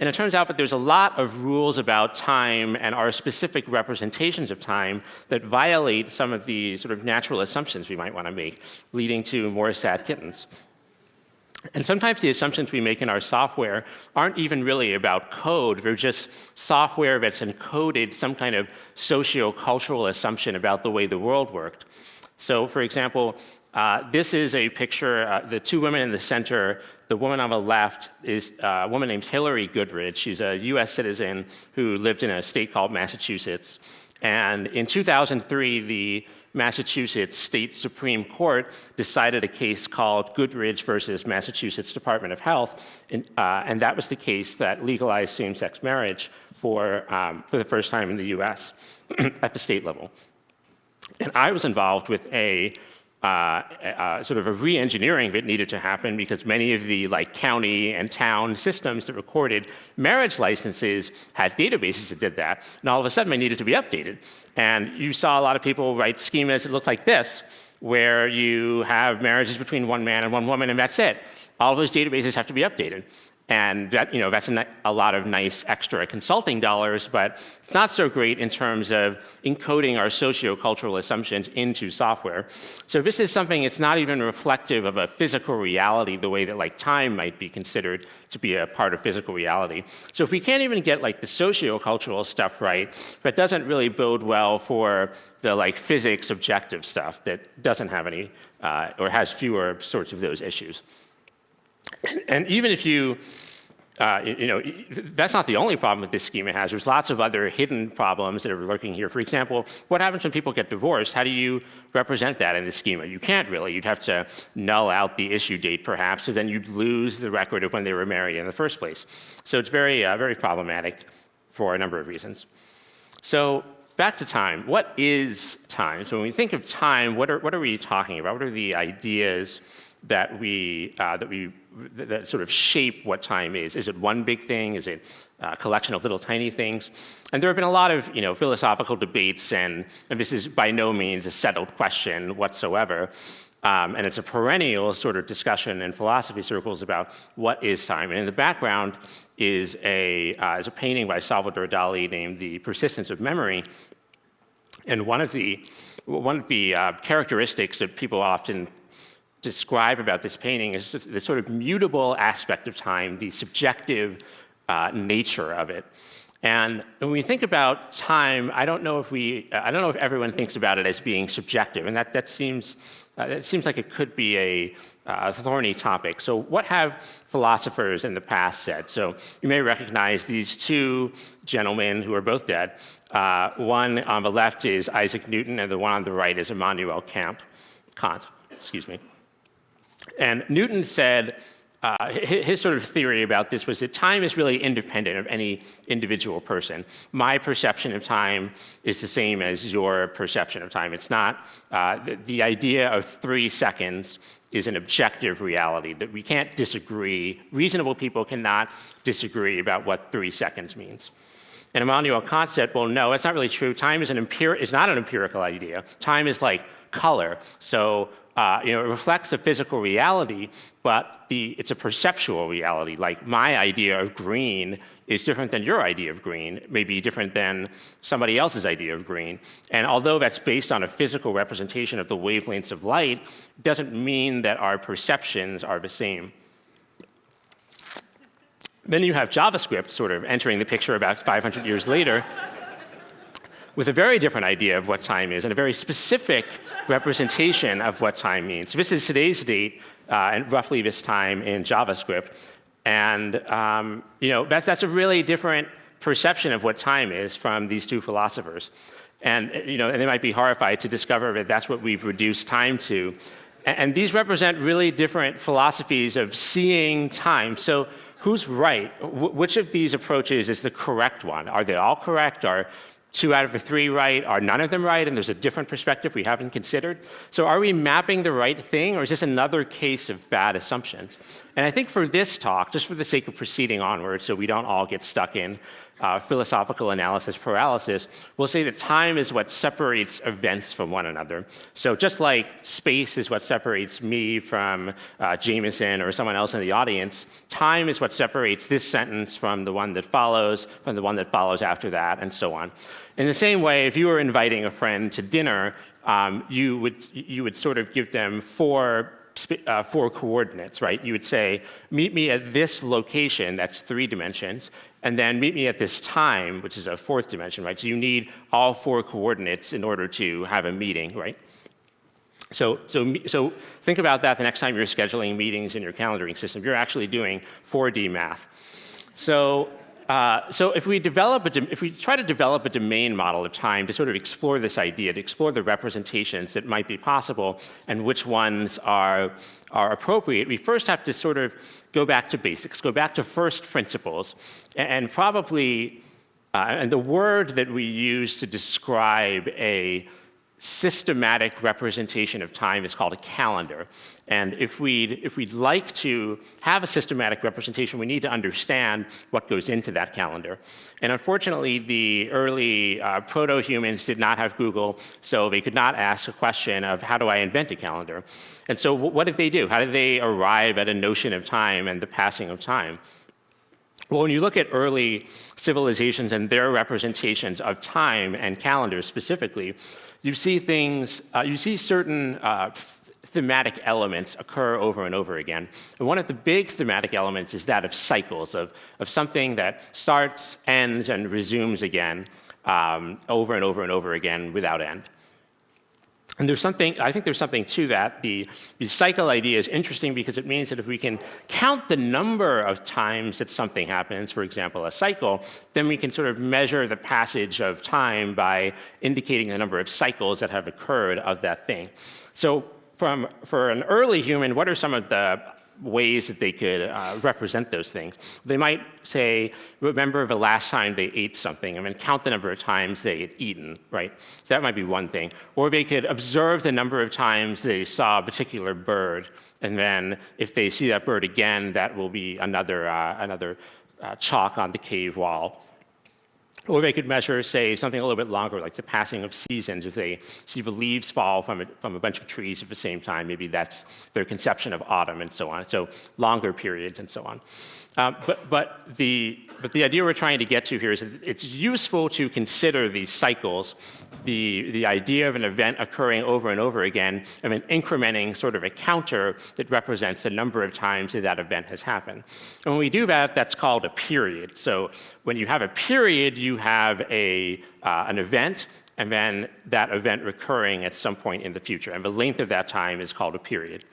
And it turns out that there's a lot of rules about time and our specific representations of time that violate some of the sort of natural assumptions we might want to make, leading to more sad kittens. And sometimes the assumptions we make in our software aren't even really about code. They're just software that's encoded some kind of socio-cultural assumption about the way the world worked. So, for example, this is a picture, the two women in the center. The woman on the left is a woman named Hillary Goodridge. She's a US citizen who lived in a state called Massachusetts. And in 2003, the Massachusetts State Supreme Court decided a case called Goodridge versus Massachusetts Department of Health, and that was the case that legalized same-sex marriage for the first time in the US at the state level. And I was involved with a sort of a re-engineering that needed to happen because many of the county and town systems that recorded marriage licenses had databases that did that, and all of a sudden they needed to be updated. And you saw a lot of people write schemas that look like this, where you have marriages between one man and one woman, and that's it. All of those databases have to be updated. And that, that's a lot of nice extra consulting dollars, but it's not so great in terms of encoding our socio-cultural assumptions into software. So this is something that's not even reflective of a physical reality the way that time might be considered to be a part of physical reality. So if we can't even get the socio-cultural stuff right, that doesn't really bode well for the physics objective stuff that doesn't have any or has fewer sorts of those issues. And even if that's not the only problem that this schema has. There's lots of other hidden problems that are lurking here. For example, what happens when people get divorced? How do you represent that in the schema? You can't really. You'd have to null out the issue date, perhaps, so then you'd lose the record of when they were married in the first place. So it's very, very problematic for a number of reasons. So back to time. What is time? So when we think of time, what are we talking about? What are the ideas that sort of shape what time is? Is it one big thing? Is it a collection of little tiny things? And there have been a lot of philosophical debates, and this is by no means a settled question whatsoever. And it's a perennial sort of discussion in philosophy circles about what is time. And in the background is a painting by Salvador Dali named "The Persistence of Memory." And one of the characteristics that people often describe about this painting is the sort of mutable aspect of time, the subjective nature of it. And when we think about time, I don't know if everyone thinks about it as being subjective, and that seems like it could be a thorny topic. So what have philosophers in the past said? So you may recognize these two gentlemen who are both dead. One on the left is Isaac Newton, and the one on the right is Immanuel Kant. And Newton said, his sort of theory about this was that time is really independent of any individual person. My perception of time is the same as your perception of time. It's not, the idea of 3 seconds is an objective reality that we can't disagree. Reasonable people cannot disagree about what 3 seconds means. And Immanuel Kant said, well, no, that's not really true. Time is not an empirical idea. Time is like color. So it reflects a physical reality, but it's a perceptual reality. Like my idea of green is different than your idea of green, maybe different than somebody else's idea of green. And although that's based on a physical representation of the wavelengths of light, it doesn't mean that our perceptions are the same. Then you have JavaScript sort of entering the picture about 500 years later with a very different idea of what time is and a very specific representation of what time means. So this is today's date and roughly this time in JavaScript. And that's a really different perception of what time is from these two philosophers. And, and they might be horrified to discover that that's what we've reduced time to. And these represent really different philosophies of seeing time. So who's right? Which of these approaches is the correct one? Are they all correct? Are 2 out of the 3 right? Are none of them right? And there's a different perspective we haven't considered. So are we mapping the right thing, or is this another case of bad assumptions? And I think for this talk, just for the sake of proceeding onward, so we don't all get stuck in philosophical analysis paralysis, we'll say that time is what separates events from one another. So just like space is what separates me from Jameson or someone else in the audience, time is what separates this sentence from the one that follows after that, and so on. In the same way, if you were inviting a friend to dinner, you would sort of give them four coordinates, right? You would say, meet me at this location, that's 3 dimensions, and then meet me at this time, which is a 4th dimension, right? So you need all 4 coordinates in order to have a meeting, right? So think about that the next time you're scheduling meetings in your calendaring system. You're actually doing 4D math. So if we try to develop a domain model of time to sort of explore this idea, to explore the representations that might be possible and which ones are appropriate, we first have to sort of go back to basics, go back to first principles, and probably, and the word that we use to describe a systematic representation of time is called a calendar. And if we'd like to have a systematic representation, we need to understand what goes into that calendar. And unfortunately, the early proto-humans did not have Google, so they could not ask a question of how do I invent a calendar? And so what did they do? How did they arrive at a notion of time and the passing of time? Well, when you look at early civilizations and their representations of time and calendars specifically, you see certain thematic elements occur over and over again. And one of the big thematic elements is that of cycles, of something that starts, ends, and resumes again over and over and over again without end. And I think there's something to that. The cycle idea is interesting because it means that if we can count the number of times that something happens, for example, a cycle, then we can sort of measure the passage of time by indicating the number of cycles that have occurred of that thing. So for an early human, what are some of the ways that they could represent those things? They might say, remember the last time they ate something, and then count the number of times they had eaten, right? So that might be one thing. Or they could observe the number of times they saw a particular bird, and then if they see that bird again, that will be another chalk on the cave wall. Or they could measure, say, something a little bit longer, like the passing of seasons. If they see the leaves fall from a bunch of trees at the same time, maybe that's their conception of autumn and so on. So longer periods and so on. But the idea we're trying to get to here is that it's useful to consider these cycles, the idea of an event occurring over and over again, and then incrementing sort of a counter that represents the number of times that event has happened. And when we do that, that's called a period. So when you have a period, you have an event, and then that event recurring at some point in the future. And the length of that time is called a period.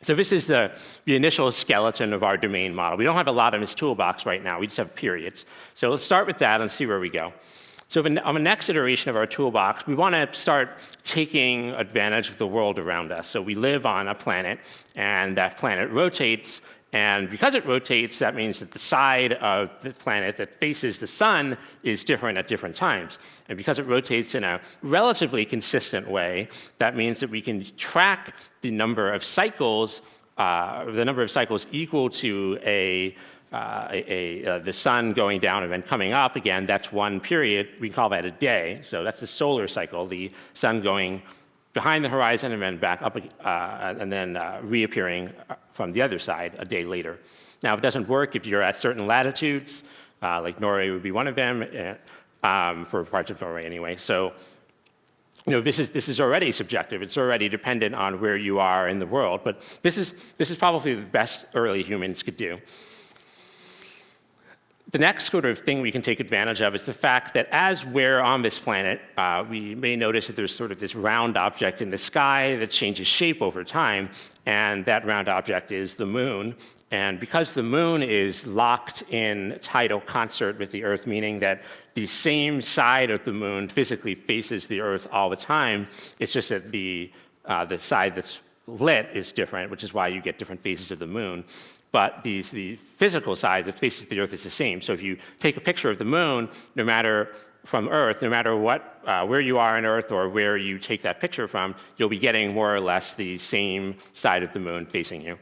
So this is the initial skeleton of our domain model. We don't have a lot in this toolbox right now. We just have periods. So let's start with that and see where we go. So on the next iteration of our toolbox, we want to start taking advantage of the world around us. So we live on a planet, and that planet rotates. And because it rotates, that means that the side of the planet that faces the sun is different at different times. And because it rotates in a relatively consistent way, that means that we can track the number of cycles equal to the sun going down and then coming up again. That's one period. We call that a day. So that's the solar cycle, the sun going behind the horizon and then back up, and then reappearing from the other side a day later. Now, it doesn't work if you're at certain latitudes, like Norway would be one of them, for parts of Norway anyway. So, this is already subjective. It's already dependent on where you are in the world. But this is probably the best early humans could do. The next sort of thing we can take advantage of is the fact that as we're on this planet, we may notice that there's sort of this round object in the sky that changes shape over time, and that round object is the moon. And because the moon is locked in tidal concert with the Earth, meaning that the same side of the moon physically faces the Earth all the time, it's just that the side that's lit is different, which is why you get different phases of the moon. But the physical side that faces the Earth is the same. So if you take a picture of the moon, no matter from Earth, no matter what, where you are on Earth or where you take that picture from, you'll be getting more or less the same side of the moon facing you.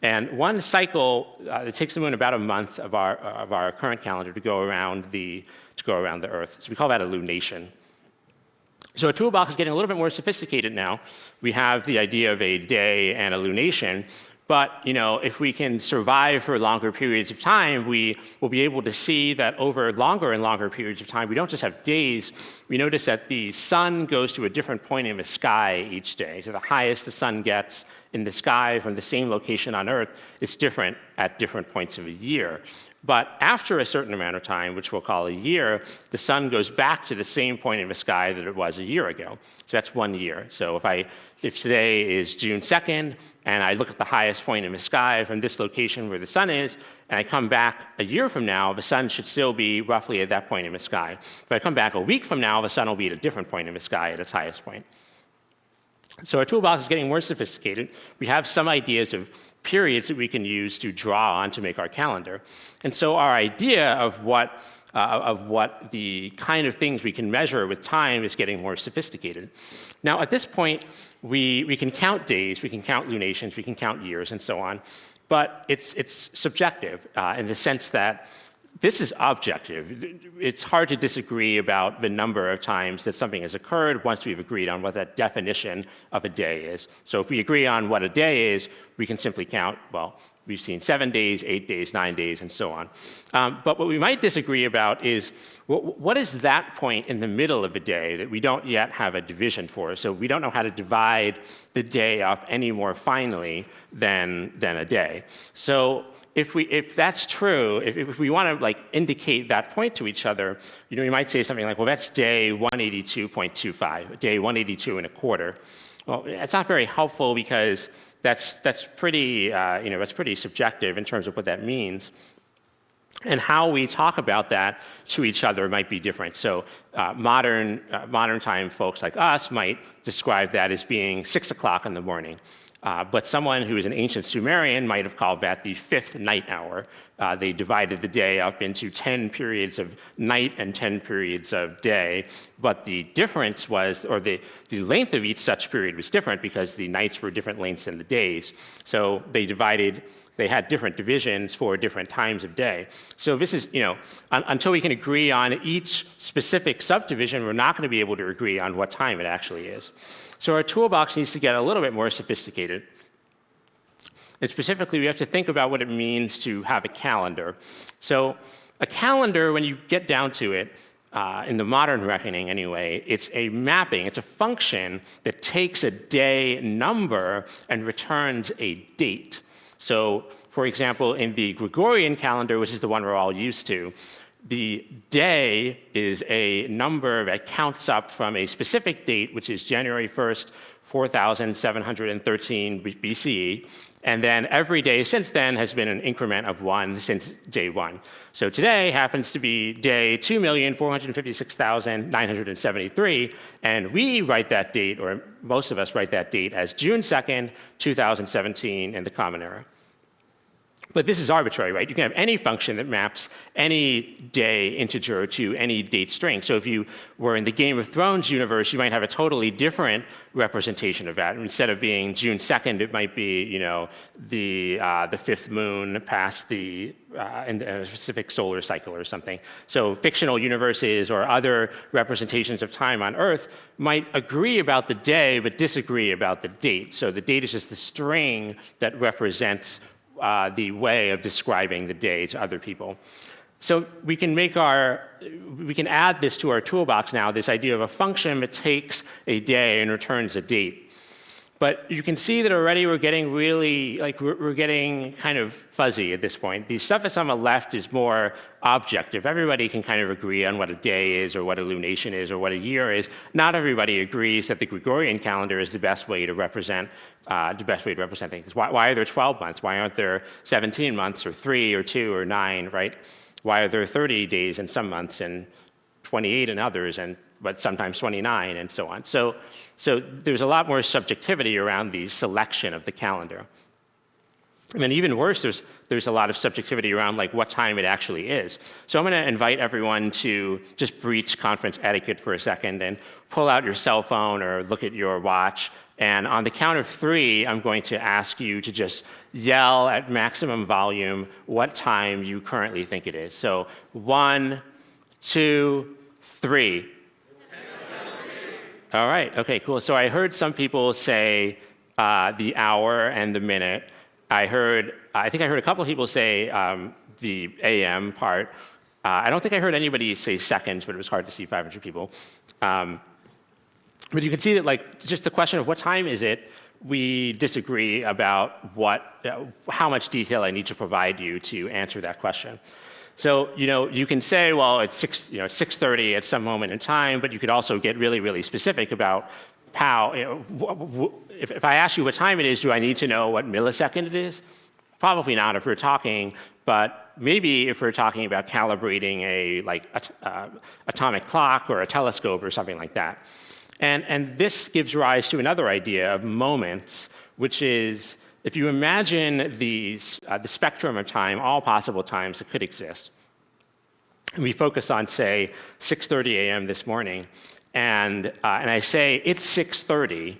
And one cycle, it takes the moon about a month of our current calendar to go around the Earth. So we call that a lunation. So our toolbox is getting a little bit more sophisticated now. We have the idea of a day and a lunation. But if we can survive for longer periods of time, we will be able to see that over longer and longer periods of time, we don't just have days. We notice that the sun goes to a different point in the sky each day. So the highest the sun gets in the sky from the same location on Earth is different at different points of a year. But after a certain amount of time, which we'll call a year, the sun goes back to the same point in the sky that it was a year ago. So that's 1 year. So if today is June 2nd, and I look at the highest point in the sky from this location where the sun is, and I come back a year from now, the sun should still be roughly at that point in the sky. If I come back a week from now, the sun will be at a different point in the sky at its highest point. So our toolbox is getting more sophisticated. We have some ideas of periods that we can use to draw on to make our calendar. And so our idea of what the kind of things we can measure with time is getting more sophisticated. Now, at this point, we can count days, we can count lunations, we can count years, and so on. But it's subjective in the sense that this is objective. It's hard to disagree about the number of times that something has occurred once we've agreed on what that definition of a day is. So if we agree on what a day is, we can simply count, well, we've seen 7 days, 8 days, 9 days, and so on. But what we might disagree about is what is that point in the middle of a day that we don't yet have a division for? So we don't know how to divide the day up any more finely than a day. So if that's true, if we want to indicate that point to each other, we might say something like, well, that's day 182.25, day 182 and a quarter. Well, it's not very helpful because that's pretty subjective in terms of what that means. And how we talk about that to each other might be different. So modern time folks like us might describe that as being 6 o'clock in the morning. But someone who is an ancient Sumerian might have called that the 5th night hour. They divided the day up into 10 periods of night and 10 periods of day. But the difference was, or the length of each such period was different because the nights were different lengths than the days. So they had different divisions for different times of day. So this is, until we can agree on each specific subdivision, we're not going to be able to agree on what time it actually is. So our toolbox needs to get a little bit more sophisticated. And specifically, we have to think about what it means to have a calendar. So a calendar, when you get down to it, in the modern reckoning anyway, it's a mapping, it's a function that takes a day number and returns a date. So, for example, in the Gregorian calendar, which is the one we're all used to, the day is a number that counts up from a specific date, which is January 1st, 4713 BCE. And then every day since then has been an increment of 1 since day 1. So today happens to be day 2,456,973, and we write that date, or most of us write that date, as June 2nd, 2017 in the Common Era. But this is arbitrary, right? You can have any function that maps any day integer to any date string. So if you were in the Game of Thrones universe, you might have a totally different representation of that. Instead of being June 2nd, it might be, the fifth moon past in a specific solar cycle or something. So fictional universes or other representations of time on Earth might agree about the day but disagree about the date. So the date is just the string that represents the way of describing the day to other people. So we can add this to our toolbox now, this idea of a function that takes a day and returns a date. But you can see that already we're getting really, like, we're getting kind of fuzzy at this point. The stuff that's on the left is more objective. Everybody can kind of agree on what a day is or what a lunation is or what a year is. Not everybody agrees that the Gregorian calendar is the best way to represent things. Why are there 12 months? Why aren't there 17 months or 3 or 2 or 9, right? Why are there 30 days in some months and 28 in others, but sometimes 29 and so on? So there's a lot more subjectivity around the selection of the calendar. I mean, even worse, there's a lot of subjectivity around like what time it actually is. So I'm going to invite everyone to just breach conference etiquette for a second and pull out your cell phone or look at your watch. And on the count of 3, I'm going to ask you to just yell at maximum volume what time you currently think it is. So 1, 2, 3. All right, okay, cool. So I heard some people say the hour and the minute. I think I heard a couple of people say the AM part. I don't think I heard anybody say seconds, but it was hard to see 500 people. But you can see that, like, just the question of what time is it, we disagree about how much detail I need to provide you to answer that question. So, you can say, well, it's 6:30 at some moment in time, but you could also get really, really specific about how, if I ask you what time it is, do I need to know what millisecond it is? Probably not if we're talking, but maybe if we're talking about calibrating a atomic clock or a telescope or something like that. And this gives rise to another idea of moments, which is, if you imagine the spectrum of time, all possible times that could exist, and we focus on, say, 6:30 a.m. this morning, and I say, it's 6:30,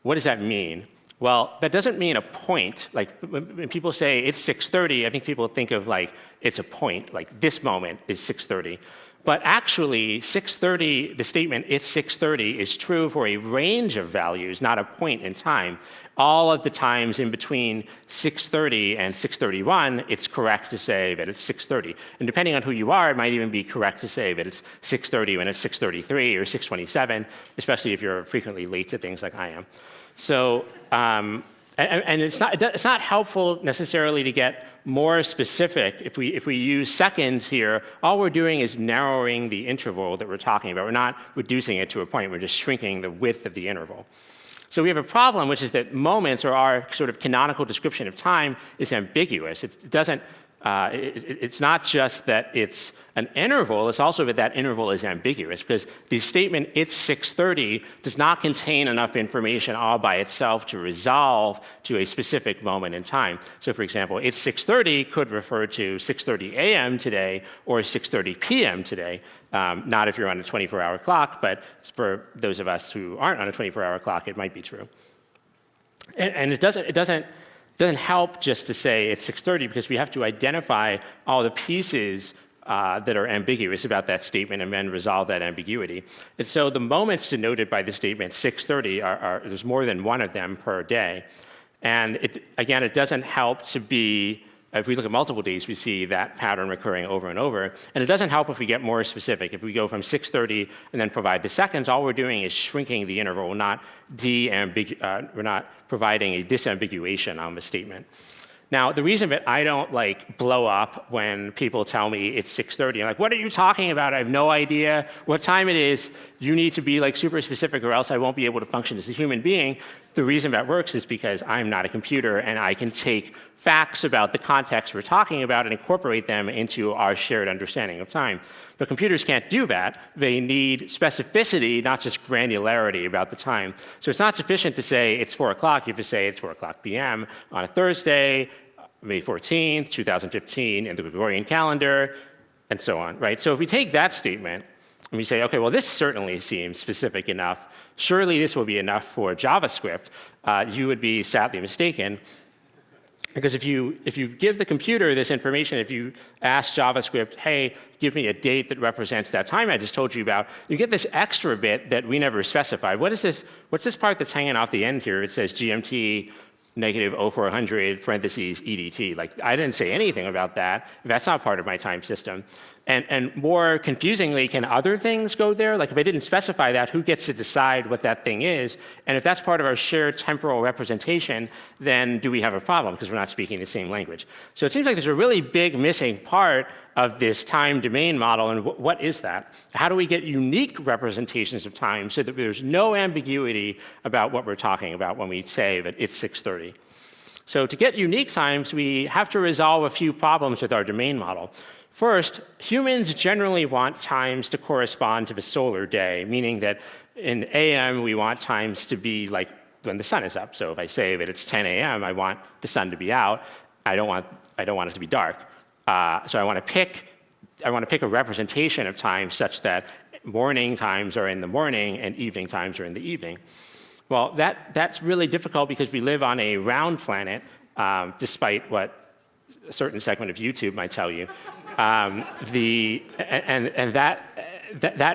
what does that mean? Well, that doesn't mean a point. Like, when people say it's 6:30, I think people think of, like, it's a point, like this moment is 6:30. But actually, 6:30, the statement, it's 6:30, is true for a range of values, not a point in time. All of the times in between 6:30 and 6:31, it's correct to say that it's 6:30. And depending on who you are, it might even be correct to say that it's 6:30 when it's 6:33 or 6:27, especially if you're frequently late to things like I am. So, and it's not helpful necessarily to get more specific. If we use seconds here, all we're doing is narrowing the interval that we're talking about. We're not reducing it to a point. We're just shrinking the width of the interval. So we have a problem, which is that moments, or our sort of canonical description of time, is ambiguous. It's not just that it's an interval, it's also that that interval is ambiguous, because the statement, it's 6:30, does not contain enough information all by itself to resolve to a specific moment in time. So for example, it's 6:30 could refer to 6:30 a.m. today or 6:30 p.m. today. Not if you're on a 24-hour clock, but for those of us who aren't on a 24-hour clock, it might be true. And it doesn't help just to say it's 6:30, because we have to identify all the pieces that are ambiguous about that statement and then resolve that ambiguity. And so the moments denoted by the statement 6:30 there's more than one of them per day. And it doesn't help to be, if we look at multiple days, we see that pattern recurring over and over. And it doesn't help if we get more specific. If we go from 6:30 and then provide the seconds, all we're doing is shrinking the interval. We're not providing a disambiguation on the statement. Now, the reason that I don't blow up when people tell me it's 6:30, I'm like, what are you talking about? I have no idea what time it is. You need to be super specific, or else I won't be able to function as a human being. The reason that works is because I'm not a computer, and I can take facts about the context we're talking about and incorporate them into our shared understanding of time. But computers can't do that. They need specificity, not just granularity about the time. So it's not sufficient to say it's 4 o'clock. You have to say it's 4 o'clock p.m. on a Thursday, May 14th, 2015, in the Gregorian calendar, and so on, right? So if we take that statement and we say, okay, well, this certainly seems specific enough. Surely this will be enough for JavaScript. You would be sadly mistaken. Because if you give the computer this information, if you ask JavaScript, hey, give me a date that represents that time I just told you about, you get this extra bit that we never specified. What's this part that's hanging off the end here? It says GMT -0400 parentheses EDT. Like, I didn't say anything about that. That's not part of my time system. And more confusingly, can other things go there? Like, if I didn't specify that, who gets to decide what that thing is? And if that's part of our shared temporal representation, then do we have a problem because we're not speaking the same language? So it seems like there's a really big missing part of this time domain model, and what is that? How do we get unique representations of time so that there's no ambiguity about what we're talking about when we say that it's 6:30? So to get unique times, we have to resolve a few problems with our domain model. First, humans generally want times to correspond to the solar day, meaning that in AM, we want times to be like when the sun is up. So if I say that it's 10 a.m., I want the sun to be out. I don't want it to be dark. So I want to pick a representation of time such that morning times are in the morning and evening times are in the evening. Well, that's really difficult because we live on a round planet, despite what a certain segment of YouTube might tell you. That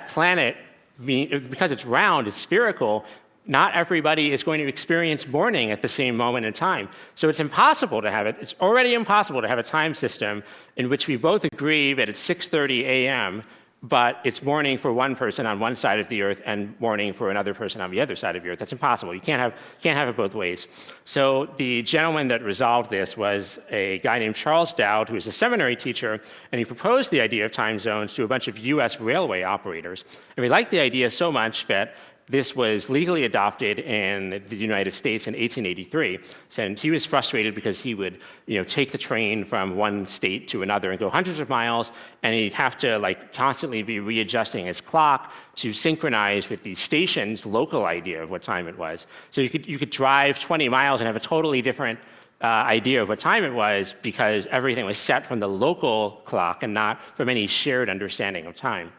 planet, because it's round, it's spherical, not everybody is going to experience morning at the same moment in time. So it's impossible to have it. It's already impossible to have a time system in which we both agree that it's 6:30 a.m., but it's morning for one person on one side of the Earth and morning for another person on the other side of the Earth. That's impossible. You can't have it both ways. So the gentleman that resolved this was a guy named Charles Dowd, who was a seminary teacher, and he proposed the idea of time zones to a bunch of US railway operators. And we liked the idea so much that this was legally adopted in the United States in 1883. And he was frustrated because he would, take the train from one state to another and go hundreds of miles, and he'd have to constantly be readjusting his clock to synchronize with the station's local idea of what time it was. So you could drive 20 miles and have a totally different idea of what time it was because everything was set from the local clock and not from any shared understanding of time.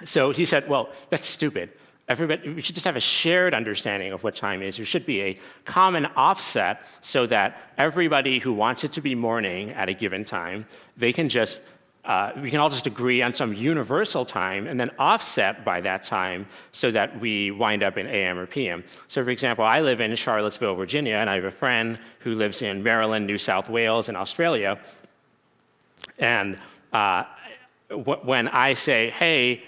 So he said, well, that's stupid. We should just have a shared understanding of what time is. There should be a common offset so that everybody who wants it to be morning at a given time, we can all just agree on some universal time and then offset by that time so that we wind up in AM or PM. So for example, I live in Charlottesville, Virginia, and I have a friend who lives in Maryland, New South Wales, and Australia. And when I say, hey,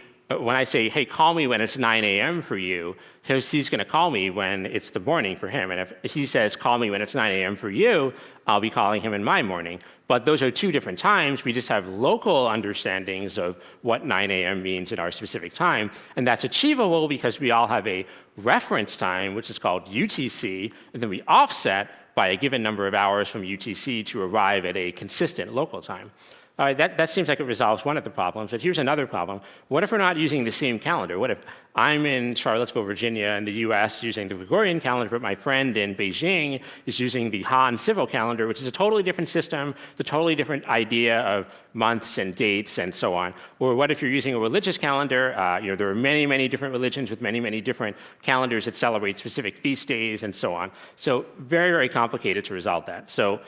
call me when it's 9 a.m. for you, he's going to call me when it's the morning for him. And if he says, call me when it's 9 a.m. for you, I'll be calling him in my morning. But those are two different times. We just have local understandings of what 9 a.m. means in our specific time. And that's achievable because we all have a reference time, which is called UTC, and then we offset by a given number of hours from UTC to arrive at a consistent local time. All right, that seems like it resolves one of the problems, but here's another problem. What if we're not using the same calendar? What if I'm in Charlottesville, Virginia, in the US using the Gregorian calendar, but my friend in Beijing is using the Han civil calendar, which is a totally different system, a totally different idea of months and dates and so on. Or what if you're using a religious calendar? There are many, many different religions with many, many different calendars that celebrate specific feast days and so on. So very, very complicated to resolve that. So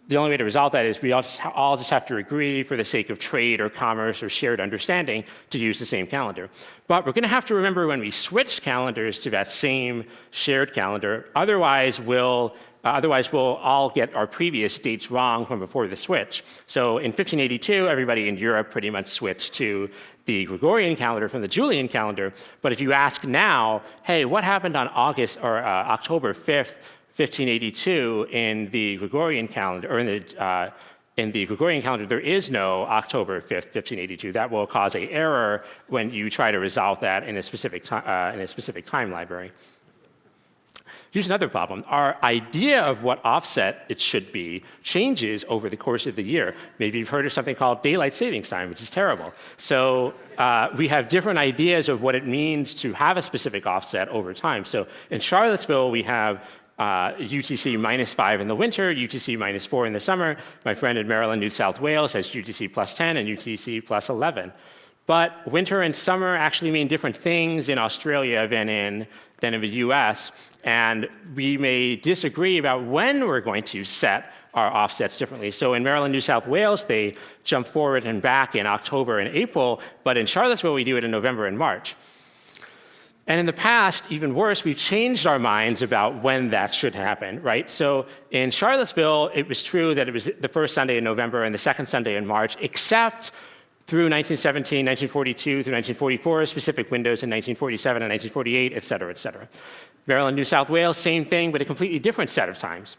the only way to resolve that is we all just have to agree for the sake of trade or commerce or shared understanding to use the same calendar. But we're going to have to remember when we switch calendars to that same shared calendar. Otherwise, we'll all get our previous dates wrong from before the switch. So in 1582, everybody in Europe pretty much switched to the Gregorian calendar from the Julian calendar. But if you ask now, hey, what happened on October 5th, 1582 in the Gregorian calendar, or in the Gregorian calendar, there is no October 5th, 1582. That will cause an error when you try to resolve that in a specific time library. Here's another problem. Our idea of what offset it should be changes over the course of the year. Maybe you've heard of something called daylight savings time, which is terrible. So we have different ideas of what it means to have a specific offset over time. So in Charlottesville, we have UTC -5 in the winter, UTC -4 in the summer. My friend in Maryland, New South Wales has UTC +10 and UTC +11. But winter and summer actually mean different things in Australia than in the US. And we may disagree about when we're going to set our offsets differently. So in Maryland, New South Wales, they jump forward and back in October and April. But in Charlottesville, we do it in November and March. And in the past, even worse, we've changed our minds about when that should happen, right? So in Charlottesville, it was true that it was the first Sunday in November and the second Sunday in March, except through 1917, 1942, through 1944, specific windows in 1947 and 1948, et cetera, et cetera. Maryland, New South Wales, same thing, but a completely different set of times.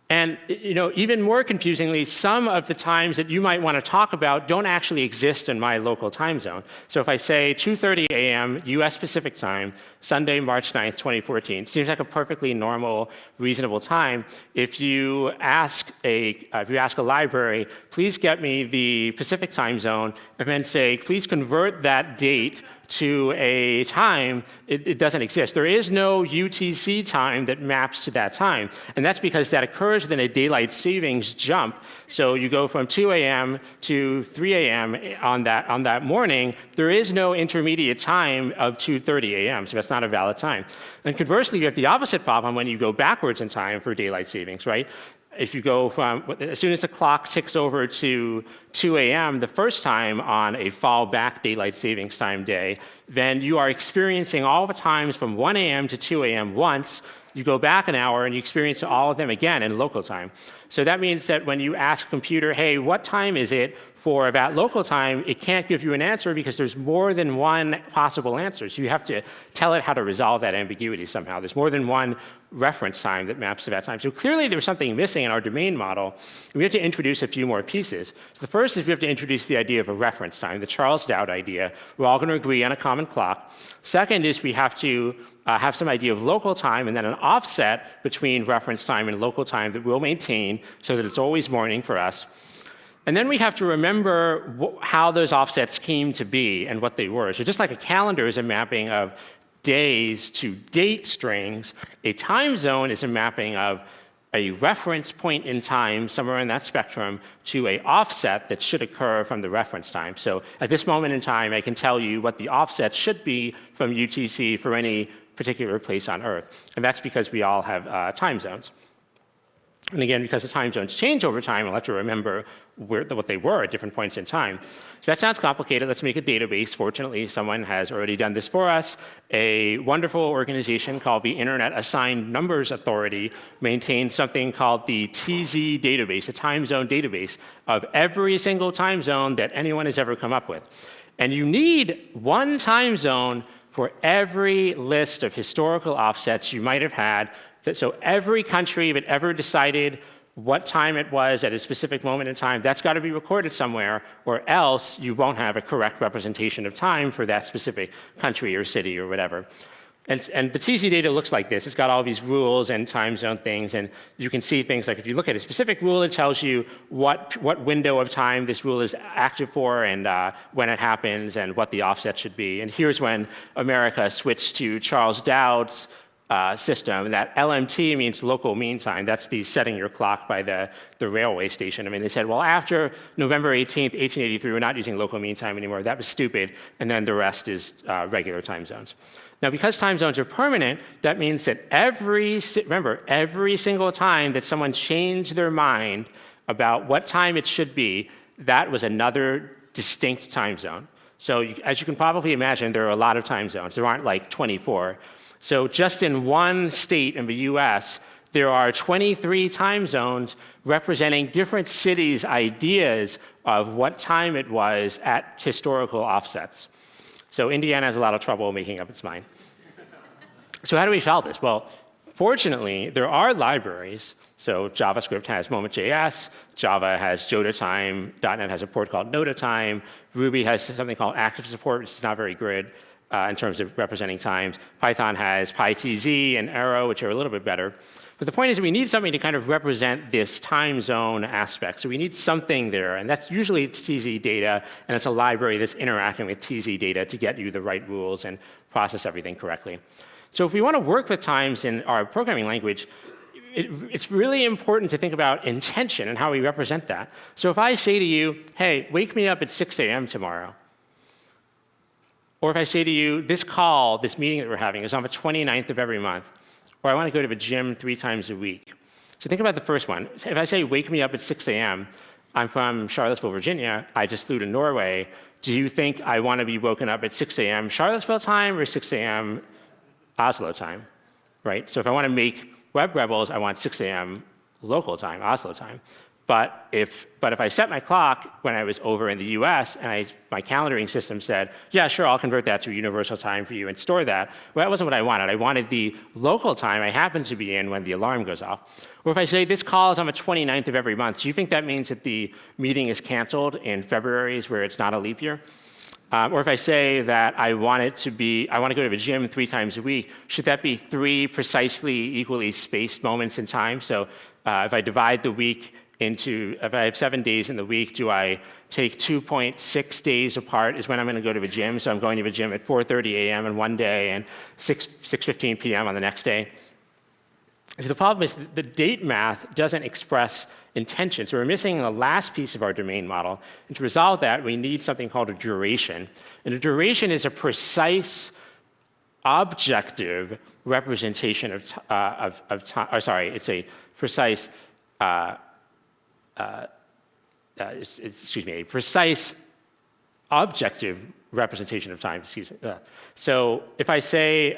And even more confusingly, some of the times that you might want to talk about don't actually exist in my local time zone. So if I say 2:30 a.m. U.S. Pacific time, Sunday, March 9th, 2014, seems like a perfectly normal, reasonable time. If you ask a library, please get me the Pacific time zone, and then say, please convert that date to a time, it doesn't exist. There is no UTC time that maps to that time. And that's because that occurs within a daylight savings jump. So you go from 2 a.m. to 3 a.m. on that morning. There is no intermediate time of 2:30 a.m., so that's not a valid time. And conversely, you have the opposite problem when you go backwards in time for daylight savings, right? If you go as soon as the clock ticks over to 2 a.m. the first time on a fallback daylight savings time day, then you are experiencing all the times from 1 a.m. to 2 a.m. once. You go back an hour and you experience all of them again in local time. So that means that when you ask a computer, hey, what time is it for that local time, it can't give you an answer because there's more than one possible answer. So you have to tell it how to resolve that ambiguity somehow. There's more than one reference time that maps to that time. So clearly there's something missing in our domain model. We have to introduce a few more pieces. So the first is we have to introduce the idea of a reference time, the Charles Dowd idea. We're all going to agree on a common clock. Second is we have to have some idea of local time and then an offset between reference time and local time that we'll maintain so that it's always morning for us. And then we have to remember how those offsets came to be and what they were. So just like a calendar is a mapping of days to date strings, a time zone is a mapping of a reference point in time somewhere in that spectrum to an offset that should occur from the reference time. So at this moment in time, I can tell you what the offset should be from UTC for any particular place on Earth. And that's because we all have time zones. And again, because the time zones change over time, we'll have to remember what they were at different points in time. So that sounds complicated. Let's make a database. Fortunately, someone has already done this for us. A wonderful organization called the Internet Assigned Numbers Authority maintains something called the TZ database, a time zone database of every single time zone that anyone has ever come up with. And you need one time zone for every list of historical offsets you might have had. So every country that ever decided what time it was at a specific moment in time, that's got to be recorded somewhere, or else you won't have a correct representation of time for that specific country or city or whatever. And the TZ data looks like this. It's got all these rules and time zone things, and you can see things like if you look at a specific rule, it tells you what window of time this rule is active for and when it happens and what the offset should be. And here's when America switched to Charles Dowd's system. That LMT means local mean time. That's the setting your clock by the railway station. I mean, they said, well, after November 18th, 1883, we're not using local mean time anymore. That was stupid. And then the rest is regular time zones. Now, because time zones are permanent, that means that every single time that someone changed their mind about what time it should be, that was another distinct time zone. So as you can probably imagine, there are a lot of time zones. There aren't like 24. So just in one state in the US, there are 23 time zones representing different cities' ideas of what time it was at historical offsets. So Indiana has a lot of trouble making up its mind. So how do we solve this? Well, fortunately, there are libraries. So JavaScript has Moment.js, Java has JodaTime, .NET has a port called NodaTime, Ruby has something called Active Support, which is not very good in terms of representing times. Python has PyTZ and Arrow, which are a little bit better. But the point is that we need something to kind of represent this time zone aspect. So we need something there, and that's usually it's TZ data, and it's a library that's interacting with TZ data to get you the right rules and process everything correctly. So if we want to work with times in our programming language, it's really important to think about intention and how we represent that. So if I say to you, hey, wake me up at 6 a.m. tomorrow, or if I say to you, this meeting that we're having is on the 29th of every month, or I want to go to the gym 3 times a week. So think about the first one. If I say, wake me up at 6 a.m., I'm from Charlottesville, Virginia. I just flew to Norway. Do you think I want to be woken up at 6 a.m. Charlottesville time or 6 a.m. Oslo time, right? So if I want to make Web Rebels, I want 6 a.m. local time, Oslo time. But if I set my clock when I was over in the US and my calendaring system said, yeah, sure, I'll convert that to universal time for you and store that, well, that wasn't what I wanted. I wanted the local time I happen to be in when the alarm goes off. Or if I say this call is on the 29th of every month, do you think that means that the meeting is canceled in Februaries where it's not a leap year? Or if I say that I want to go to the gym 3 times a week, should that be 3 precisely equally spaced moments in time? So if I divide the week if I have 7 days in the week, do I take 2.6 days apart is when I'm going to go to the gym? So I'm going to the gym at 4:30 a.m. on one day and 6:15 p.m. on the next day. So the problem is the date math doesn't express intention. So we're missing the last piece of our domain model. And to resolve that, we need something called a duration. And a duration is a precise, objective representation of time. It's a precise, a precise objective representation of time. So if I say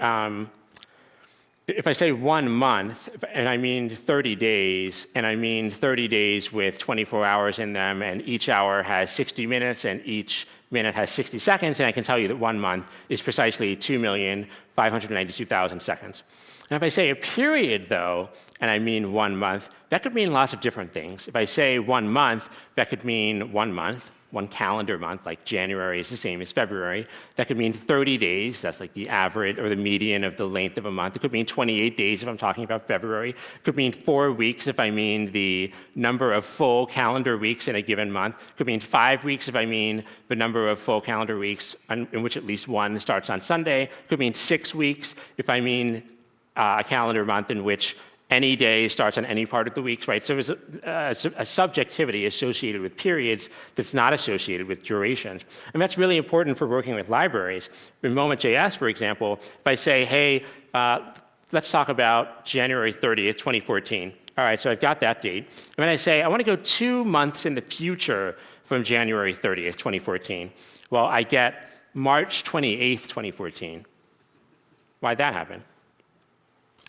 1 month, and I mean 30 days, and I mean 30 days with 24 hours in them, and each hour has 60 minutes, and each minute has 60 seconds, and I can tell you that 1 month is precisely 2,592,000 seconds. And if I say a period, though, and I mean 1 month, that could mean lots of different things. If I say 1 month, that could mean 1 month, 1 calendar month, like January is the same as February. That could mean 30 days. That's like the average or the median of the length of a month. It could mean 28 days if I'm talking about February. It could mean 4 weeks if I mean the number of full calendar weeks in a given month. It could mean 5 weeks if I mean the number of full calendar weeks in which at least one starts on Sunday. It could mean 6 weeks if I mean a calendar month in which any day starts on any part of the week, right? So there's a subjectivity associated with periods that's not associated with durations. And that's really important for working with libraries. In Moment.js, for example, if I say, hey, let's talk about January 30th, 2014. All right, so I've got that date. And then I say, I want to go 2 months in the future from January 30th, 2014. Well, I get March 28th, 2014. Why'd that happen?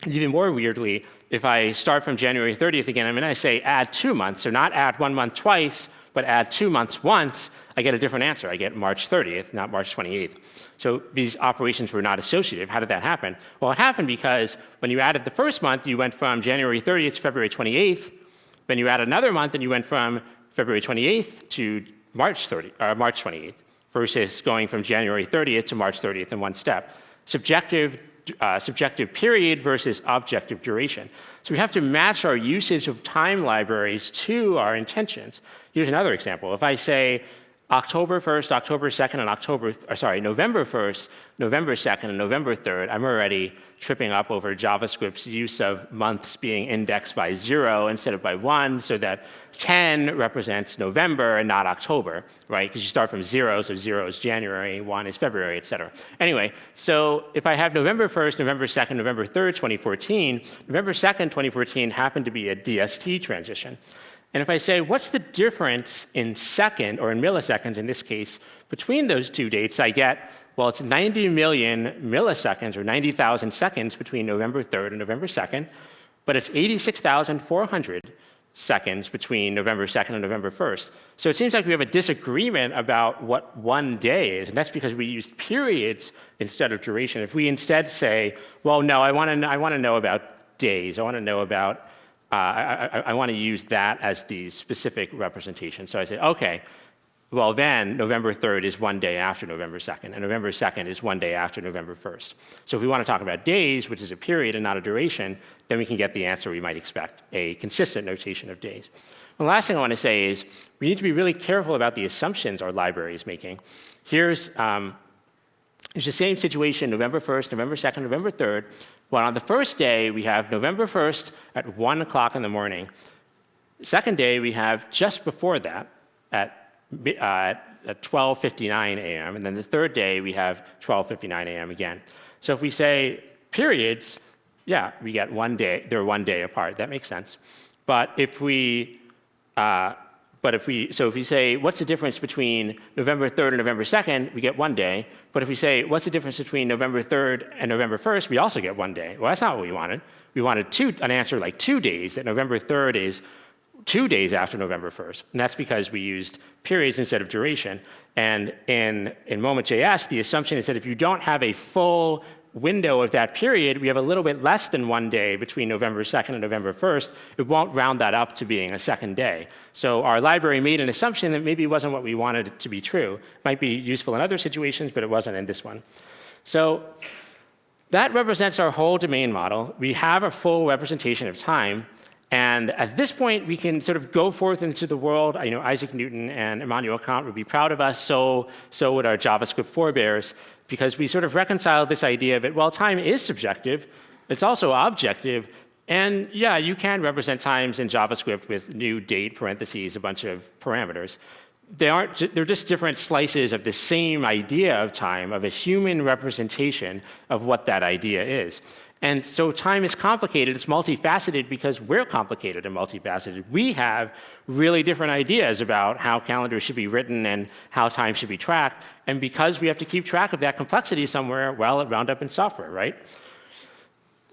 Even more weirdly, if I start from January 30th again, and I say add 2 months, so not add 1 month twice, but add 2 months once, I get a different answer. I get March 30th, not March 28th. So these operations were not associative. How did that happen? Well, it happened because when you added the first month, you went from January 30th to February 28th. Then you add another month, and you went from February 28th to March 28th, versus going from January 30th to March 30th in one step. Subjective period versus objective duration. So we have to match our usage of time libraries to our intentions. Here's another example. If I say October 1st, October 2nd, and November 1st, November 2nd, and November 3rd, I'm already tripping up over JavaScript's use of months being indexed by 0 instead of by 1, so that 10 represents November and not October, right? Because you start from 0, so 0 is January, 1 is February, et cetera. Anyway, so if I have November 1st, November 2nd, November 3rd, 2014, November 2nd, 2014 happened to be a DST transition. And if I say, what's the difference in second, or in milliseconds in this case, between those two dates, I get, well, it's 90 million milliseconds, or 90,000 seconds between November 3rd and November 2nd, but it's 86,400 seconds between November 2nd and November 1st. So it seems like we have a disagreement about what 1 day is, and that's because we used periods instead of duration. If we instead say, well, no, I want to know about days. I want to know about I want to use that as the specific representation. So I say, okay, well then November 3rd is 1 day after November 2nd, and November 2nd is 1 day after November 1st. So if we want to talk about days, which is a period and not a duration, then we can get the answer we might expect, a consistent notation of days. The last thing I want to say is we need to be really careful about the assumptions our library is making. Here's the same situation, November 1st, November 2nd, November 3rd. Well, on the first day, we have November 1st at 1 o'clock in the morning. The second day, we have just before that at 12:59 a.m. And then the third day, we have 12:59 a.m. again. So if we say periods, yeah, we get 1 day. They're 1 day apart. That makes sense. But if we But if we say, what's the difference between November 3rd and November 2nd, we get 1 day. But if we say, what's the difference between November 3rd and November 1st, we also get 1 day. Well, that's not what we wanted. We wanted an answer like 2 days, that November 3rd is 2 days after November 1st. And that's because we used periods instead of duration. And in Moment.js, the assumption is that if you don't have a full window of that period, we have a little bit less than 1 day between November 2nd and November 1st. It won't round that up to being a second day. So our library made an assumption that maybe wasn't what we wanted it to be true. It might be useful in other situations, but it wasn't in this one. So that represents our whole domain model. We have a full representation of time. And at this point, we can sort of go forth into the world. Isaac Newton and Immanuel Kant would be proud of us. So would our JavaScript forebears, because we sort of reconciled this idea of it. Well, time is subjective. It's also objective. And yeah, you can represent times in JavaScript with new date parentheses, a bunch of parameters. They're just different slices of the same idea of time, of a human representation of what that idea is. And so time is complicated. It's multifaceted because we're complicated and multifaceted. We have really different ideas about how calendars should be written and how time should be tracked. And because we have to keep track of that complexity somewhere, well, it wound up in software, right?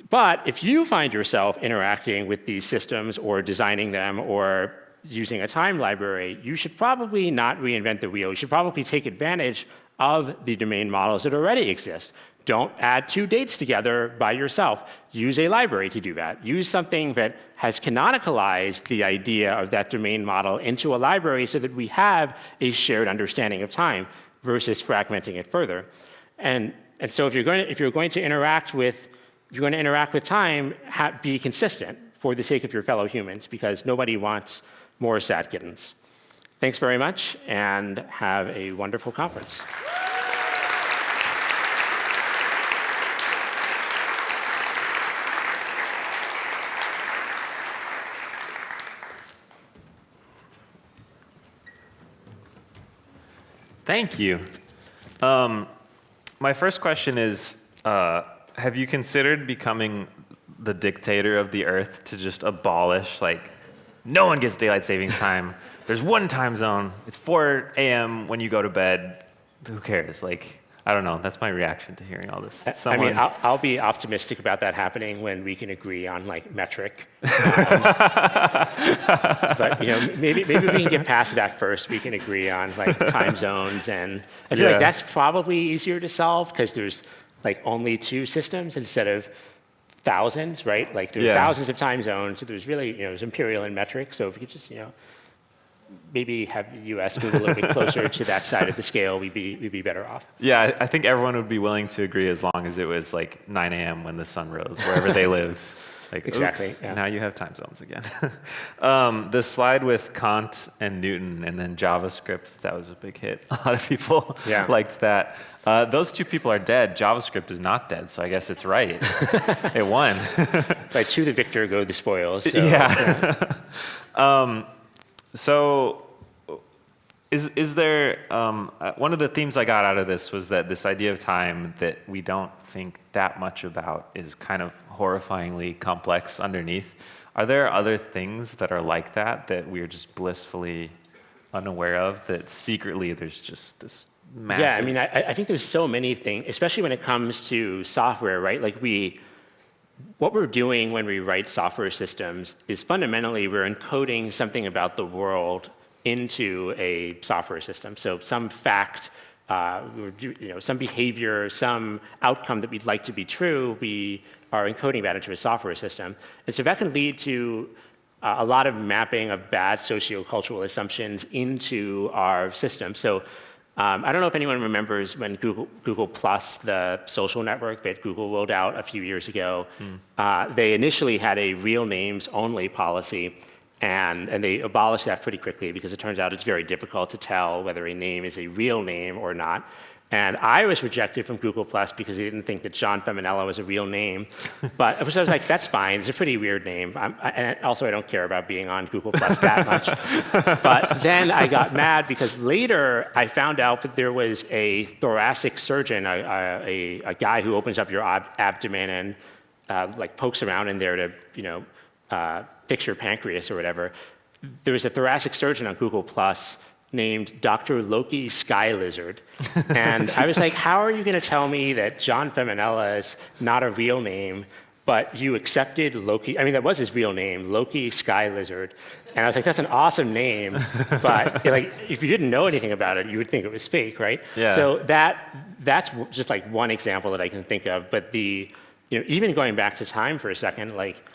But if you find yourself interacting with these systems or designing them or using a time library, you should probably not reinvent the wheel. You should probably take advantage of the domain models that already exist. Don't add 2 dates together by yourself. Use a library to do that. Use something that has canonicalized the idea of that domain model into a library so that we have a shared understanding of time versus fragmenting it further. And so if you're going to interact with time, be consistent for the sake of your fellow humans, because nobody wants more sad kittens. Thanks very much, and have a wonderful conference. Thank you. My first question is, have you considered becoming the dictator of the Earth to just abolish, no one gets daylight savings time. There's one time zone. It's 4 a.m. when you go to bed. Who cares? I don't know. That's my reaction to hearing all this. I'll be optimistic about that happening when we can agree on metric. But maybe we can get past that first. We can agree on time zones, and I feel like that's probably easier to solve because there's only 2 systems instead of thousands, right? There's thousands of time zones. So there's really there's imperial and metric. So if we could just maybe have the U.S. move a little bit closer to that side of the scale, we'd be better off. Yeah, I think everyone would be willing to agree as long as it was 9 a.m. when the sun rose, wherever they lived. Exactly. Oops, now you have time zones again. The slide with Kant and Newton and then JavaScript, that was a big hit. A lot of people liked that. Those 2 people are dead. JavaScript is not dead, so I guess it's right. It won. Right, to the victor go the spoils. So, So is there, one of the themes I got out of this was that this idea of time that we don't think that much about is kind of horrifyingly complex underneath. Are there other things that are like that we're just blissfully unaware of, that secretly there's just this massive... Yeah, I think there's so many things, especially when it comes to software, right? What we're doing when we write software systems is fundamentally we're encoding something about the world into a software system. So some fact, some behavior, some outcome that we'd like to be true, we are encoding that into a software system. And so that can lead to a lot of mapping of bad sociocultural assumptions into our system. So I don't know if anyone remembers when Google Plus, the social network that Google rolled out a few years ago, they initially had a real names only policy, and they abolished that pretty quickly because it turns out it's very difficult to tell whether a name is a real name or not. And I was rejected from Google Plus because they didn't think that John Feminella was a real name. But I was like, that's fine. It's a pretty weird name. And also, I don't care about being on Google Plus that much. But then I got mad because later I found out that there was a thoracic surgeon, a guy who opens up your abdomen and pokes around in there to fix your pancreas or whatever. there was a thoracic surgeon on Google Plus named Dr. Loki Sky Lizard. And I was like, how are you going to tell me that John Feminella is not a real name, but you accepted Loki? I mean, that was his real name, Loki Sky Lizard. And I was like, that's an awesome name, but like, if you didn't know anything about it, you would think it was fake, right? Yeah. So that's just like one example that I can think of. But even going back to time for a second, like,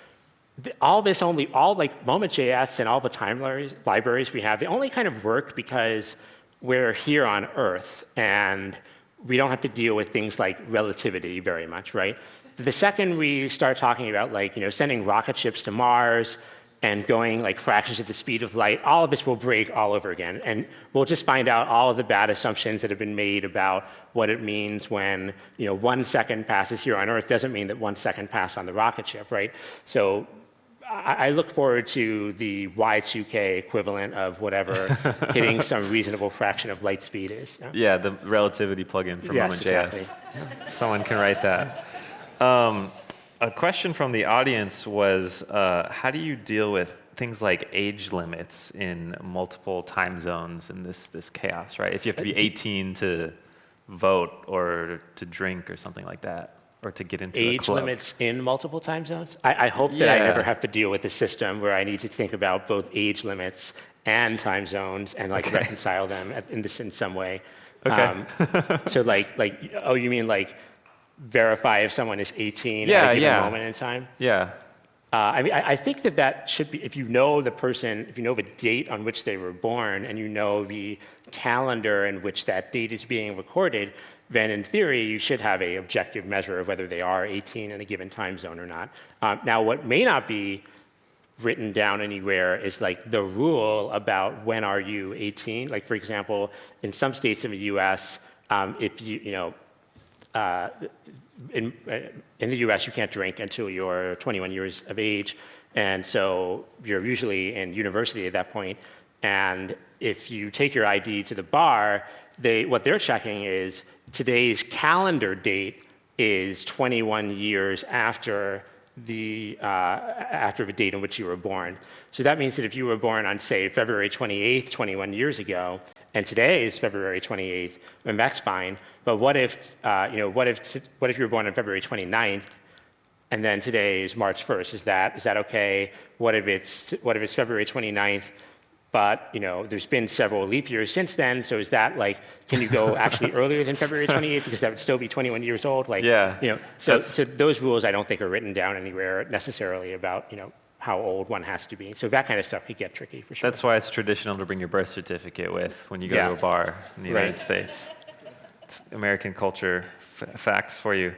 all like Moment.js and all the time libraries we have, they only kind of work because we're here on Earth and we don't have to deal with things like relativity very much, right? The second we start talking about sending rocket ships to Mars and going like fractions of the speed of light, all of this will break all over again. And we'll just find out all of the bad assumptions that have been made about what it means when 1 second passes here on Earth doesn't mean that 1 second passed on the rocket ship, right? So I look forward to the Y2K equivalent of whatever hitting some reasonable fraction of light speed is. Yeah, the relativity plugin for Yes, Moment.js. exactly. Someone can write that. A question from the audience was, how do you deal with things like age limits in multiple time zones in this chaos, right? If you have to be 18 to vote or to drink or something like that, or to get into a Age club. limits in multiple time zones? I hope that I never have to deal with a system where I need to think about both age limits and time zones and reconcile them in some way. Okay. So you mean like verify if someone is 18 at a given moment in time? Yeah. I think that should be, if you know the person, if you know the date on which they were born, and you know the calendar in which that date is being recorded, then in theory, you should have an objective measure of whether they are 18 in a given time zone or not. Now, what may not be written down anywhere is like the rule about when are you 18. Like, for example, in some states in the US, if in the US, you can't drink until you're 21 years of age. And so you're usually in university at that point. And if you take your ID to the bar, what they're checking is today's calendar date is 21 years after the date in which you were born. So that means that if you were born on, say, February 28th, 21 years ago, and today is February 28th, then that's fine. But what if you were born on February 29th, and then today is March 1st? Is that okay? What if it's February 29th? But there's been several leap years since then. So is that like, can you go actually earlier than February 28th because that would still be 21 years old? Like, so those rules I don't think are written down anywhere necessarily about how old one has to be. So that kind of stuff could get tricky for sure. That's why it's traditional to bring your birth certificate with when you go to a bar in the United States. It's American culture facts for you.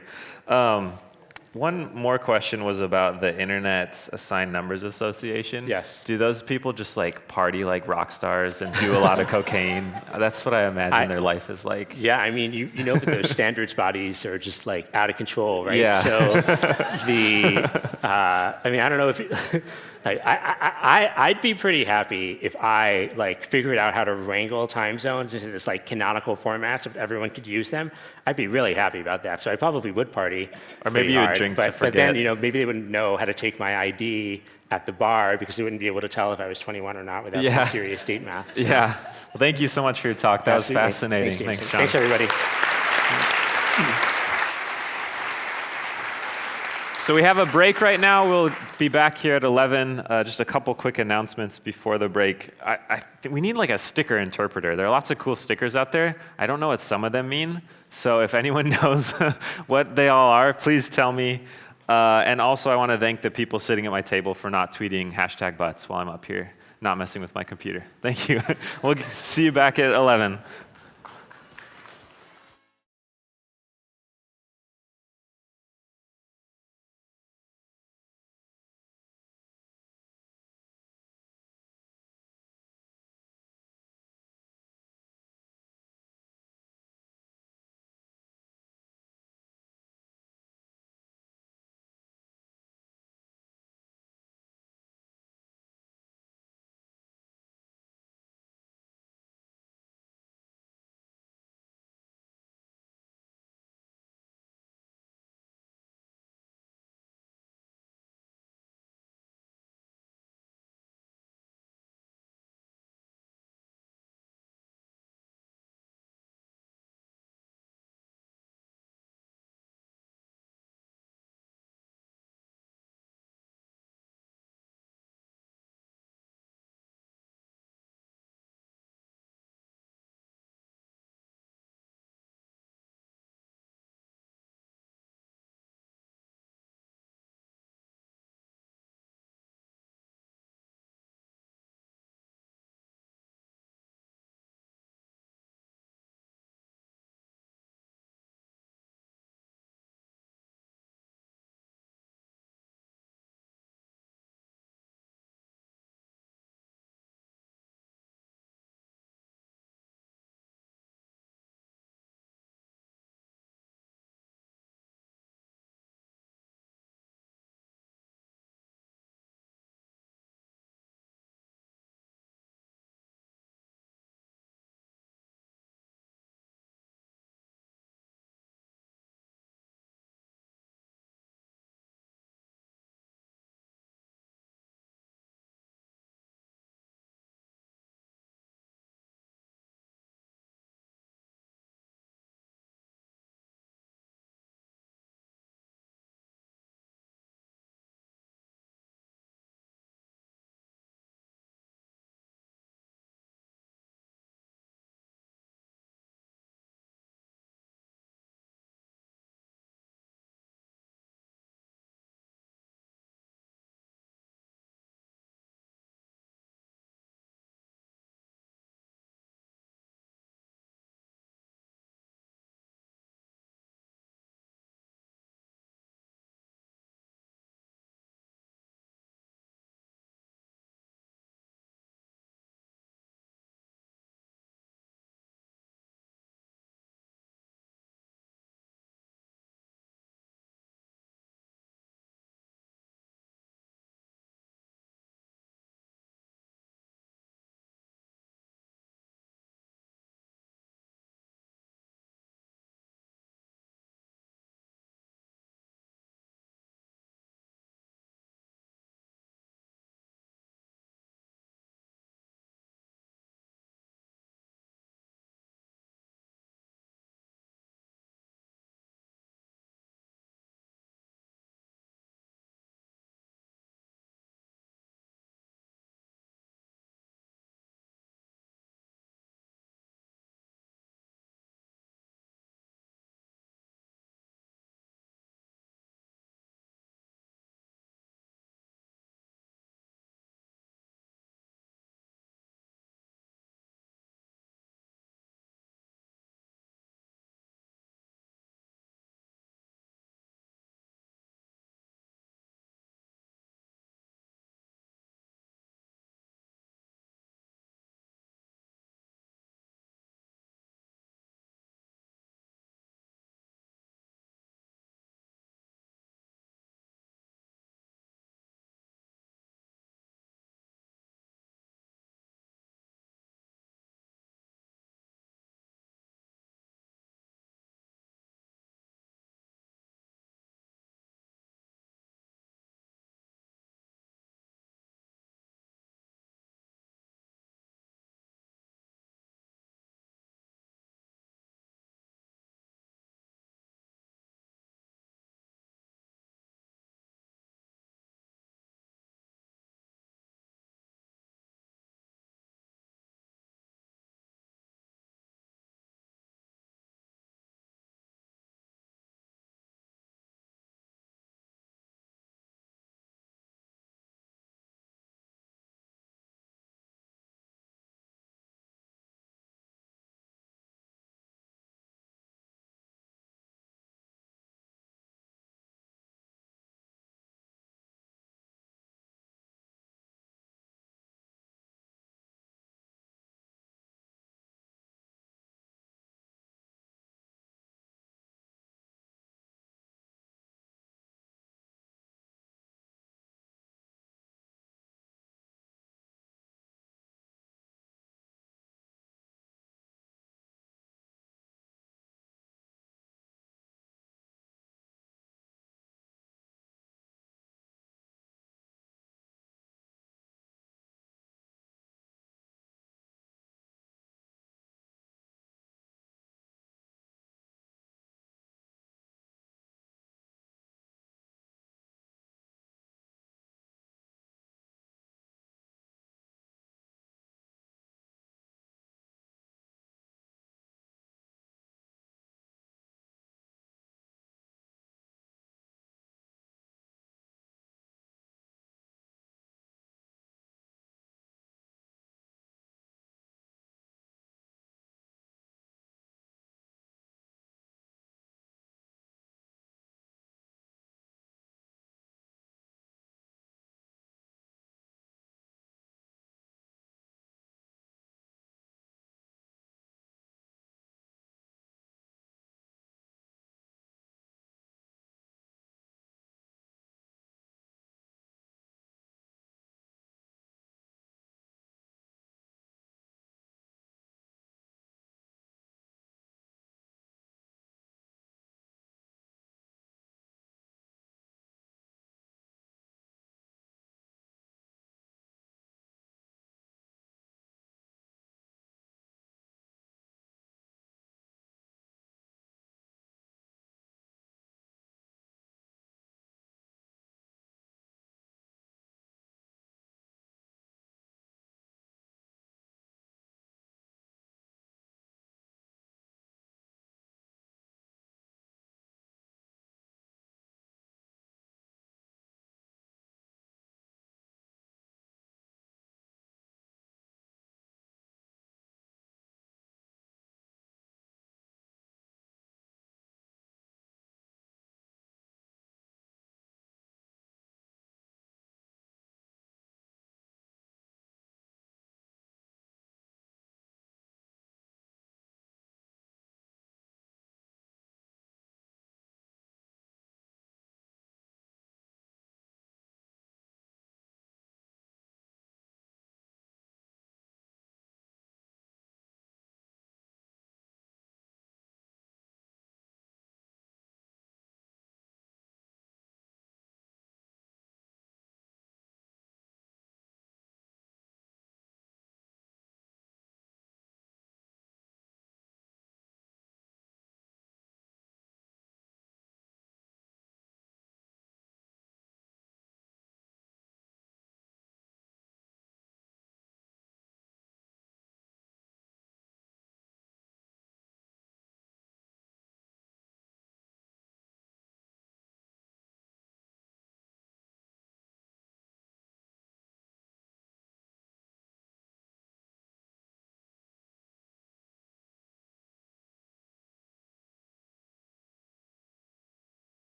One more question was about the Internet's Assigned Numbers Association. Yes. Do those people just like party like rock stars and do a lot of cocaine? That's what I imagine their life is like. Yeah, I mean, you know that those standards bodies are just like out of control, right? Yeah. So I mean, I don't know if I'd be pretty happy if I figured out how to wrangle time zones into this canonical format so that everyone could use them. I'd be really happy about that. So I probably would party. Or maybe you would drink to forget. But then maybe they wouldn't know how to take my ID at the bar because they wouldn't be able to tell if I was 21 or not without some serious date math. So. Yeah. Well, thank you so much for your talk. That was fascinating. Thanks, John. Thanks, everybody. So we have a break right now. We'll be back here at 11. Just a couple quick announcements before the break. I think we need a sticker interpreter. There are lots of cool stickers out there. I don't know what some of them mean. So if anyone knows what they all are, please tell me. And also I want to thank the people sitting at my table for not tweeting #butts while I'm up here, not messing with my computer. Thank you. We'll see you back at 11.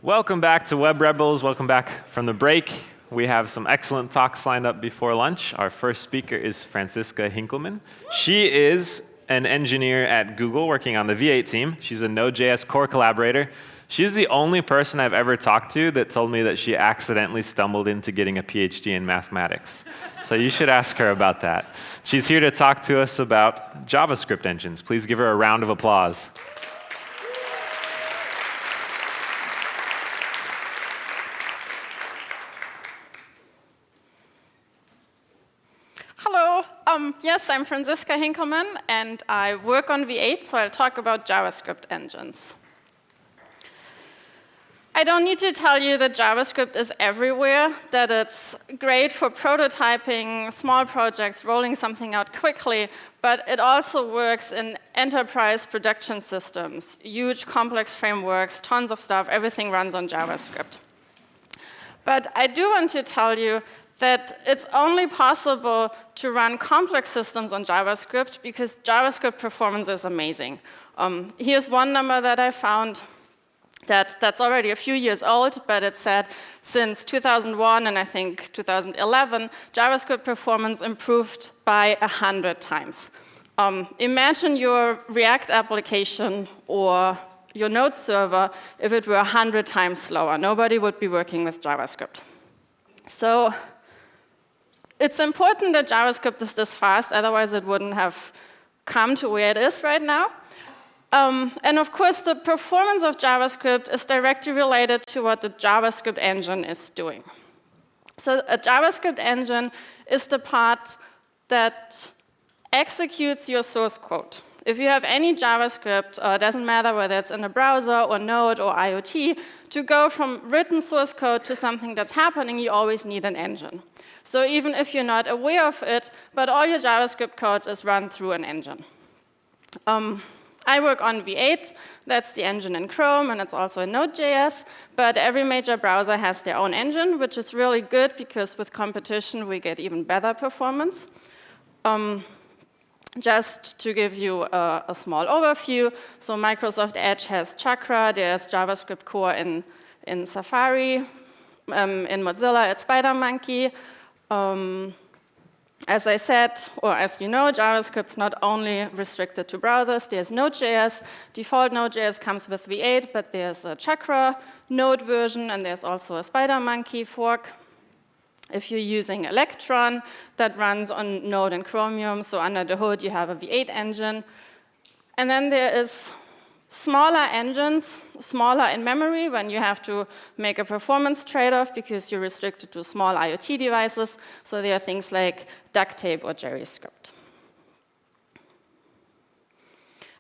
Welcome back to Web Rebels. Welcome back from the break. We have some excellent talks lined up before lunch. Our first speaker is Franziska Hinkelmann. She is an engineer at Google working on the V8 team. She's a Node.js core collaborator. She's the only person I've ever talked to that told me that she accidentally stumbled into getting a PhD in mathematics. So you should ask her about that. She's here to talk to us about JavaScript engines. Please give her a round of applause. Hello. Yes, I'm Franziska Hinkelmann, and I work on V8, so I'll talk about JavaScript engines. I don't need to tell you that JavaScript is everywhere, that it's great for prototyping, small projects, rolling something out quickly, but it also works in enterprise production systems, huge complex frameworks, tons of stuff, everything runs on JavaScript. But I do want to tell you that it's only possible to run complex systems on JavaScript because JavaScript performance is amazing. Here's one number that I found that's already a few years old, but it said since 2001 and I think 2011, JavaScript performance improved by 100 times. Imagine your React application or your Node server if it were 100 times slower. Nobody would be working with JavaScript. So it's important that JavaScript is this fast, otherwise it wouldn't have come to where it is right now. And of course, the performance of JavaScript is directly related to what the JavaScript engine is doing. So a JavaScript engine is the part that executes your source code. If you have any JavaScript, it doesn't matter whether it's in a browser or Node or IoT, to go from written source code to something that's happening, you always need an engine. So even if you're not aware of it, but all your JavaScript code is run through an engine. I work on V8, that's the engine in Chrome, and it's also in Node.js, but every major browser has their own engine, which is really good because with competition we get even better performance. Just to give you a small overview, so Microsoft Edge has Chakra, there's JavaScript core in Safari, in Mozilla it's SpiderMonkey. As I said, or as you know, JavaScript's not only restricted to browsers. There's Node.js. Default Node.js comes with V8, but there's a Chakra Node version, and there's also a SpiderMonkey fork. If you're using Electron, that runs on Node and Chromium, so under the hood you have a V8 engine. And then there is smaller engines, smaller in memory when you have to make a performance trade-off because you're restricted to small IoT devices. So there are things like Ducktape or JerryScript.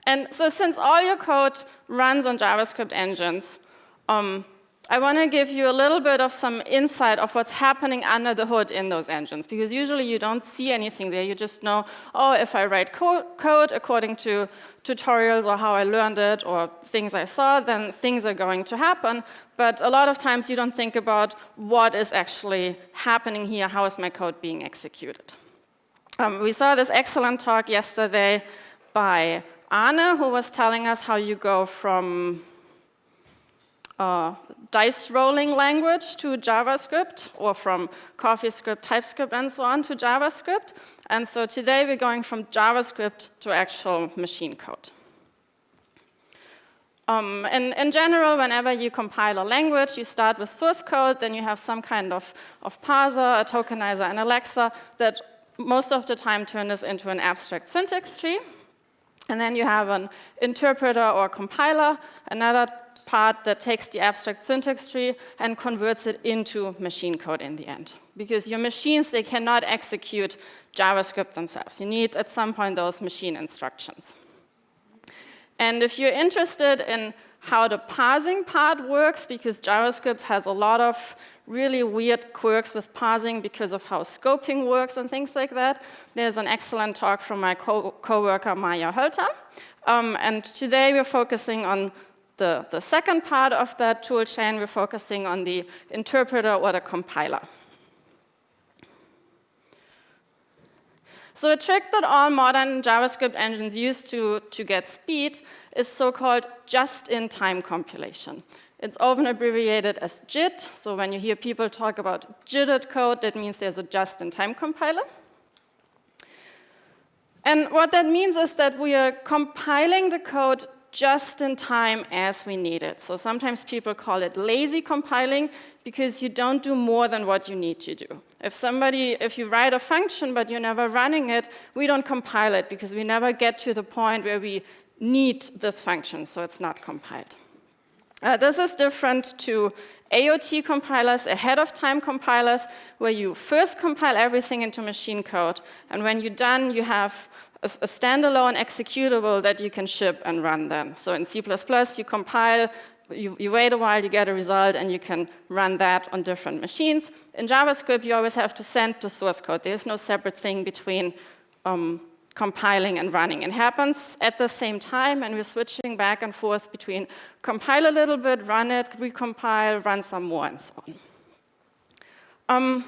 And so since all your code runs on JavaScript engines, I want to give you a little bit of some insight of what's happening under the hood in those engines, because usually you don't see anything there. You just know, oh, if I write code according to tutorials or how I learned it or things I saw, then things are going to happen. But a lot of times you don't think about what is actually happening here, how is my code being executed. We saw this excellent talk yesterday by Arne, who was telling us how you go from dice rolling language to JavaScript, or from CoffeeScript, TypeScript, and so on to JavaScript. And so today we're going from JavaScript to actual machine code. In general, whenever you compile a language, you start with source code, then you have some kind of parser, a tokenizer, and Alexa that most of the time turn this into an abstract syntax tree. And then you have an interpreter or compiler, another part that takes the abstract syntax tree and converts it into machine code in the end. Because your machines, they cannot execute JavaScript themselves. You need, at some point, those machine instructions. And if you're interested in how the parsing part works, because JavaScript has a lot of really weird quirks with parsing because of how scoping works and things like that, there's an excellent talk from my coworker, Maja Holter. And today we're focusing on the second part of that tool chain. We're focusing on the interpreter or the compiler. So a trick that all modern JavaScript engines use to get speed is so-called just-in-time compilation. It's often abbreviated as JIT. So when you hear people talk about JITted code, that means there's a just-in-time compiler. And what that means is that we are compiling the code just in time as we need it. So sometimes people call it lazy compiling because you don't do more than what you need to do. If you write a function but you're never running it, we don't compile it because we never get to the point where we need this function, so it's not compiled. This is different to AOT compilers, ahead-of-time compilers, where you first compile everything into machine code, and when you're done, you have a standalone executable that you can ship and run then. So in C++, you compile, you wait a while, you get a result, and you can run that on different machines. In JavaScript, you always have to send the source code. There's no separate thing between compiling and running. It happens at the same time, and we're switching back and forth between compile a little bit, run it, recompile, run some more, and so on.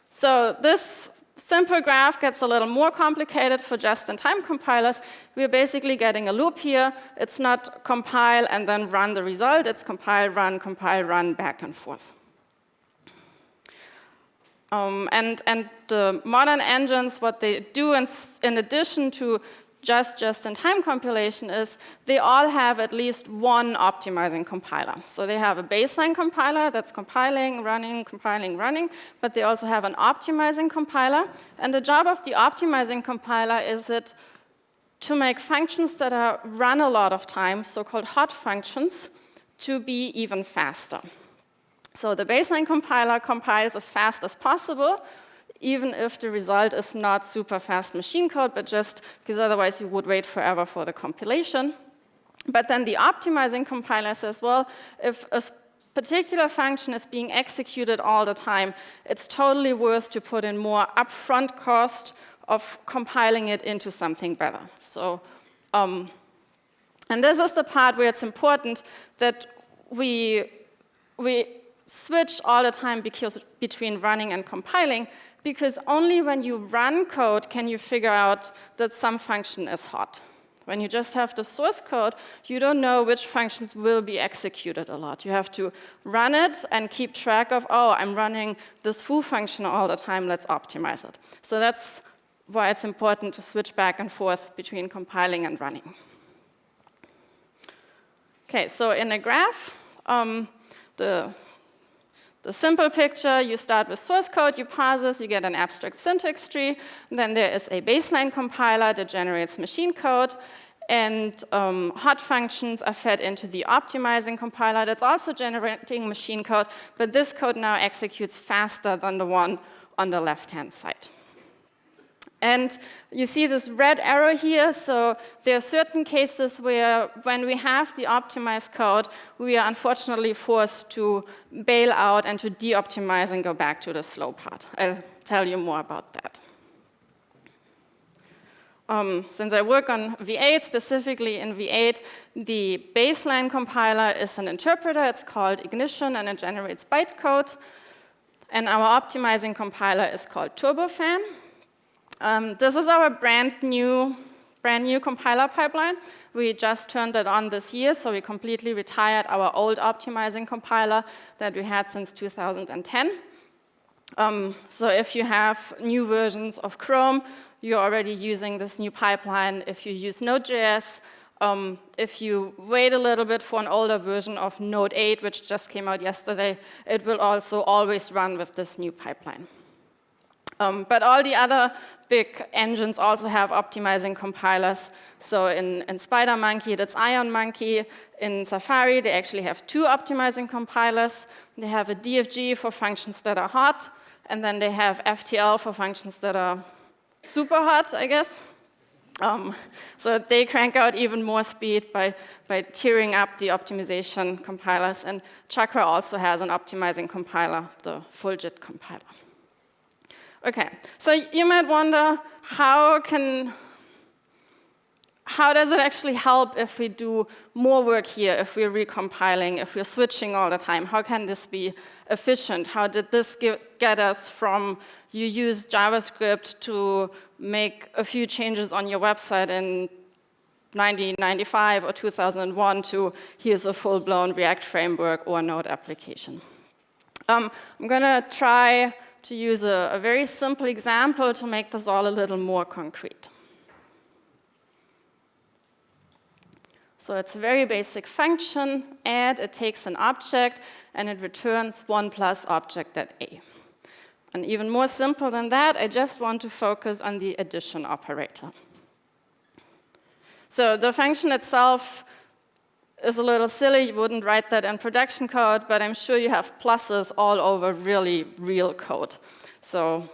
So this simple graph gets a little more complicated for just-in-time compilers. We're basically getting a loop here. It's not compile and then run the result. It's compile, run, back and forth. And the modern engines, what they do in addition to just-in-time compilation is they all have at least one optimizing compiler. So they have a baseline compiler that's compiling, running, but they also have an optimizing compiler. And the job of the optimizing compiler is to make functions that are run a lot of times, so-called hot functions, to be even faster. So the baseline compiler compiles as fast as possible, even if the result is not super fast machine code, but just because otherwise you would wait forever for the compilation. But then the optimizing compiler says, well, if a particular function is being executed all the time, it's totally worth to put in more upfront cost of compiling it into something better. So, and this is the part where it's important that we switch all the time between running and compiling, because only when you run code can you figure out that some function is hot. When you just have the source code, you don't know which functions will be executed a lot. You have to run it and keep track of, oh, I'm running this foo function all the time, let's optimize it. So that's why it's important to switch back and forth between compiling and running. Okay, so in a graph, the simple picture, you start with source code, you parse this, you get an abstract syntax tree. Then there is a baseline compiler that generates machine code. And hot functions are fed into the optimizing compiler that's also generating machine code. But this code now executes faster than the one on the left-hand side. And you see this red arrow here, so there are certain cases where when we have the optimized code, we are unfortunately forced to bail out and to de-optimize and go back to the slow part. I'll tell you more about that. Since I work on V8, specifically in V8, the baseline compiler is an interpreter. It's called Ignition, and it generates bytecode. And our optimizing compiler is called Turbofan. This is our brand new compiler pipeline. We just turned it on this year, so we completely retired our old optimizing compiler that we had since 2010. So if you have new versions of Chrome, you're already using this new pipeline. If you use Node.js, if you wait a little bit for an older version of Node 8, which just came out yesterday, it will also always run with this new pipeline. But all the other big engines also have optimizing compilers. So in SpiderMonkey, that's IonMonkey. In Safari, they actually have two optimizing compilers. They have a DFG for functions that are hot, and then they have FTL for functions that are super hot, I guess. So they crank out even more speed by tiering up the optimization compilers. And Chakra also has an optimizing compiler, the full JIT compiler. Okay, so you might wonder, how does it actually help if we do more work here, if we're recompiling, if we're switching all the time? How can this be efficient? How did this get us from you use JavaScript to make a few changes on your website in 1995 or 2001 to here's a full-blown React framework or Node application. I'm going to try to use a very simple example to make this all a little more concrete. So it's a very basic function, add, it takes an object, and it returns 1 plus object at A. And even more simple than that, I just want to focus on the addition operator. So the function itself is a little silly. You wouldn't write that in production code, but I'm sure you have pluses all over really real code. So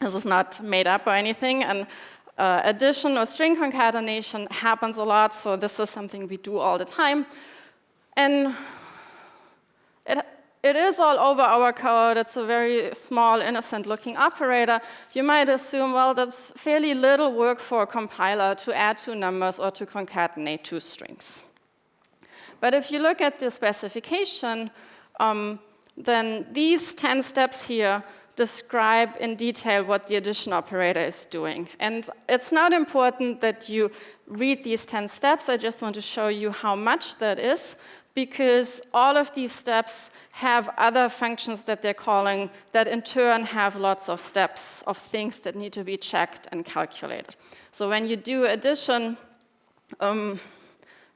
this is not made up or anything. And addition or string concatenation happens a lot, so this is something we do all the time. And it is all over our code. It's a very small, innocent-looking operator. You might assume, well, that's fairly little work for a compiler to add 2 numbers or to concatenate 2 strings. But if you look at the specification, then these 10 steps here describe in detail what the addition operator is doing. And it's not important that you read these 10 steps. I just want to show you how much that is, because all of these steps have other functions that they're calling that in turn have lots of steps of things that need to be checked and calculated. So when you do addition,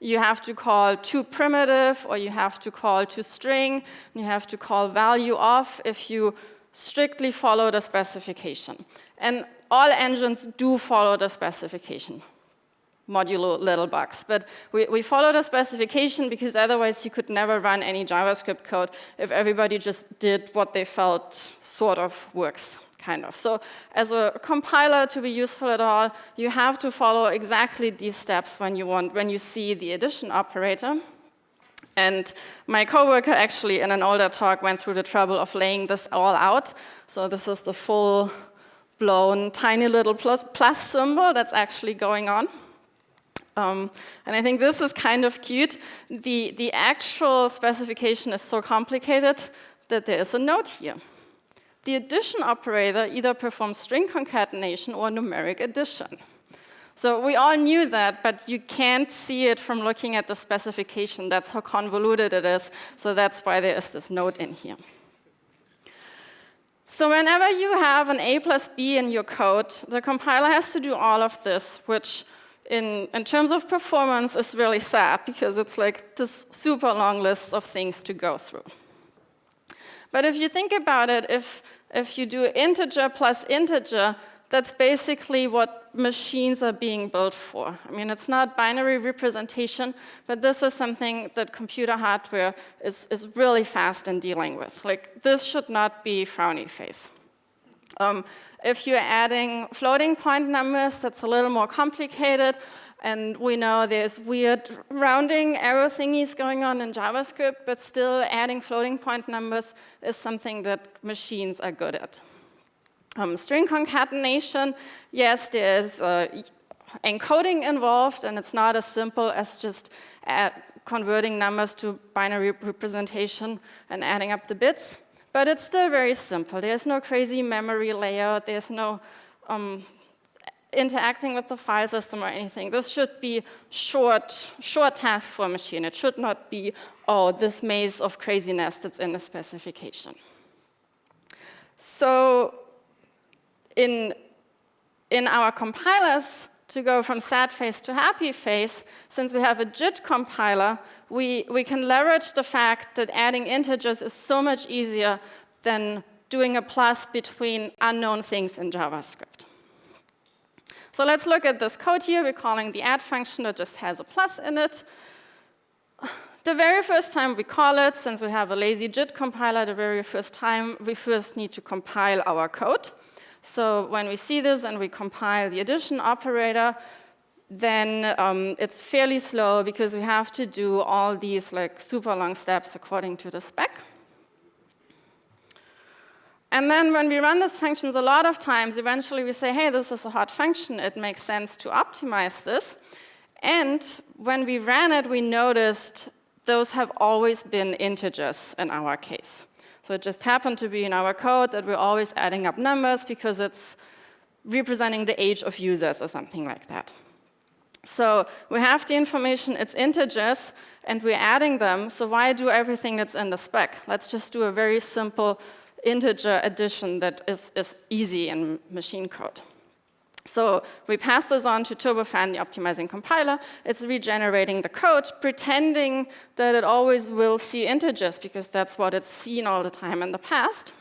you have to call toPrimitive, or you have to call toString, and you have to call value of if you strictly follow the specification. And all engines do follow the specification, modulo little bugs. But we follow the specification because otherwise you could never run any JavaScript code if everybody just did what they felt sort of works, kind of. So as a compiler to be useful at all, you have to follow exactly these steps when you see the addition operator. And my coworker actually, in an older talk, went through the trouble of laying this all out. So this is the full-blown tiny little plus symbol that's actually going on. And I think this is kind of cute. The actual specification is so complicated that there is a note here. The addition operator either performs string concatenation or numeric addition. So we all knew that, but you can't see it from looking at the specification. That's how convoluted it is. So that's why there is this note in here. So whenever you have an A plus B in your code, the compiler has to do all of this, which in terms of performance is really sad, because it's like this super long list of things to go through. But if you think about it, if you do integer plus integer, that's basically what machines are being built for. I mean, it's not binary representation, but this is something that computer hardware is really fast in dealing with. Like, this should not be frowny face. If you're adding floating point numbers, that's a little more complicated. And we know there's weird rounding arrow thingies going on in JavaScript, but still adding floating point numbers is something that machines are good at. String concatenation, yes, there's encoding involved, and it's not as simple as just converting numbers to binary representation and adding up the bits. But it's still very simple. There's no crazy memory layout. There's no interacting with the file system or anything. This should be short tasks for a machine. It should not be, oh, this maze of craziness that's in the specification. So in our compilers, to go from sad face to happy face, since we have a JIT compiler, we can leverage the fact that adding integers is so much easier than doing a plus between unknown things in JavaScript. So let's look at this code here. We're calling the add function that just has a plus in it. The very first time we call it, since we have a lazy JIT compiler, the very first time, we first need to compile our code. So when we see this and we compile the addition operator, then it's fairly slow because we have to do all these like super long steps according to the spec. And then when we run these functions a lot of times, eventually we say, hey, this is a hot function. It makes sense to optimize this. And when we ran it, we noticed those have always been integers in our case. So it just happened to be in our code that we're always adding up numbers because it's representing the age of users or something like that. So we have the information, it's integers, and we're adding them. So why do everything that's in the spec? Let's just do a very simple integer addition that is easy in machine code. So we pass this on to turbofan, the optimizing compiler. It's regenerating the code, pretending that it always will see integers, because that's what it's seen all the time in the past.